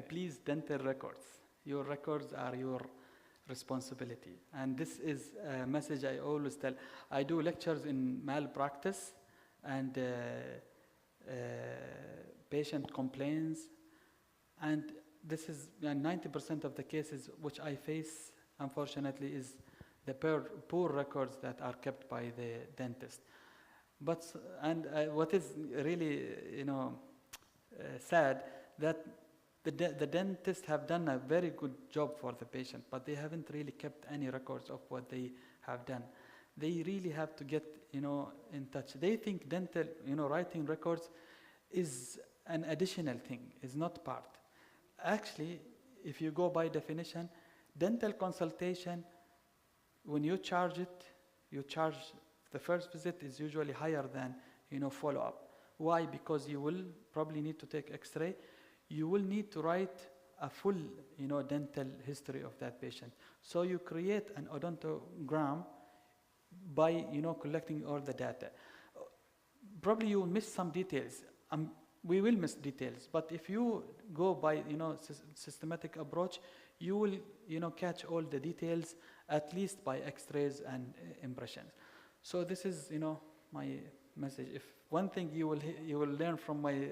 Please dental records. Your records are your responsibility. And this is a message I always tell. I do lectures in malpractice and patient complaints. And this is 90% of the cases which I face, unfortunately, is the poor records that are kept by the dentist. But what is really, sad that the dentists have done a very good job for the patient, but they haven't really kept any records of what they have done. They really have to get, in touch. They think dental, writing records is an additional thing, is not part. Actually, if you go by definition, dental consultation, when you charge it, the first visit is usually higher than, follow-up. Why? Because you will probably need to take X-ray. You will need to write a full, dental history of that patient. So you create an odontogram by, collecting all the data. Probably you will miss some details. We will miss details, but if you go by, systematic approach, you will, catch all the details, at least by X-rays and impressions. So this is, my message. If one thing you will learn from my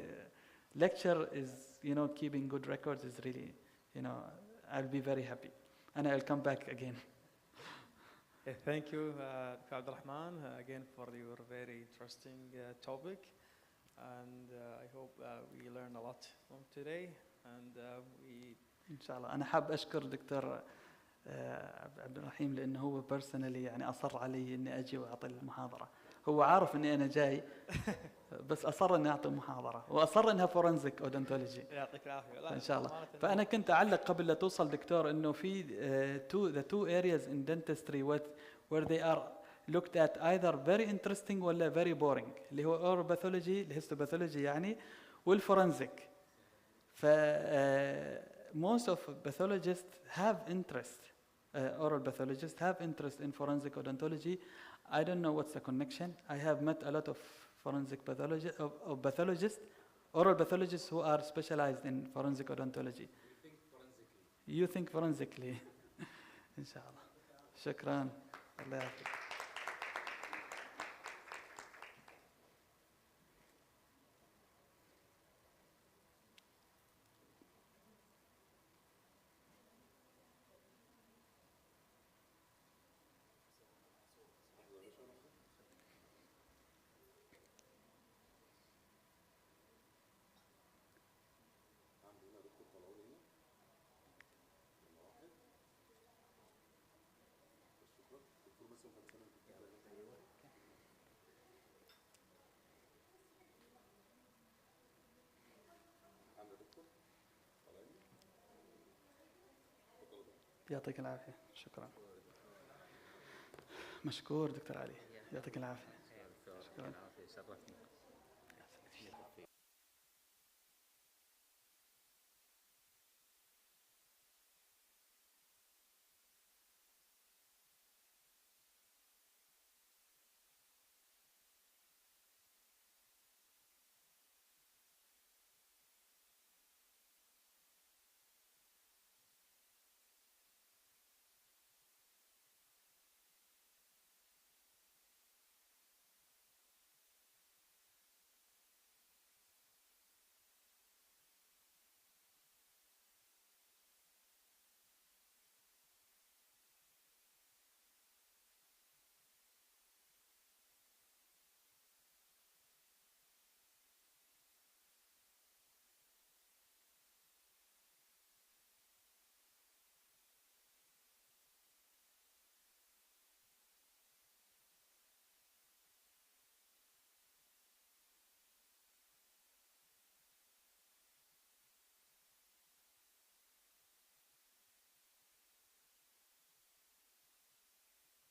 lecture is, keeping good records is really, I'll be very happy, and I'll come back again. Thank you, Dr. Abdurrahman, again for your very interesting topic. And I hope we learn a lot from today. And we. إن شاء الله. أنا حاب أشكر دكتور عبد الرحيم لأنه هو personally يعني أصر علي إني أجي وأعطي المحاضرة. هو عارف إني أنا جاي بس أصر إني أعطي المحاضرة وأصر إنها forensic odontology. يعطيك العافية. إن شاء الله. فأنا كنت أعلق قبل لا توصل دكتور إنه في the two areas in dentistry where they are looked at either very interesting ولا very boring اللي هو oral pathology الhistopathology يعني والforensic. Most of pathologists have interest, oral pathologists have interest in forensic odontology. I don't know what's the connection. I have met a lot of forensic pathologists, oral pathologists who are specialized in forensic odontology. You think forensically. إن شاء الله. شكرا. الله يعافيك. يعطيك العافية. شكرا. مشكور دكتور علي. يعطيك العافية. شكرا.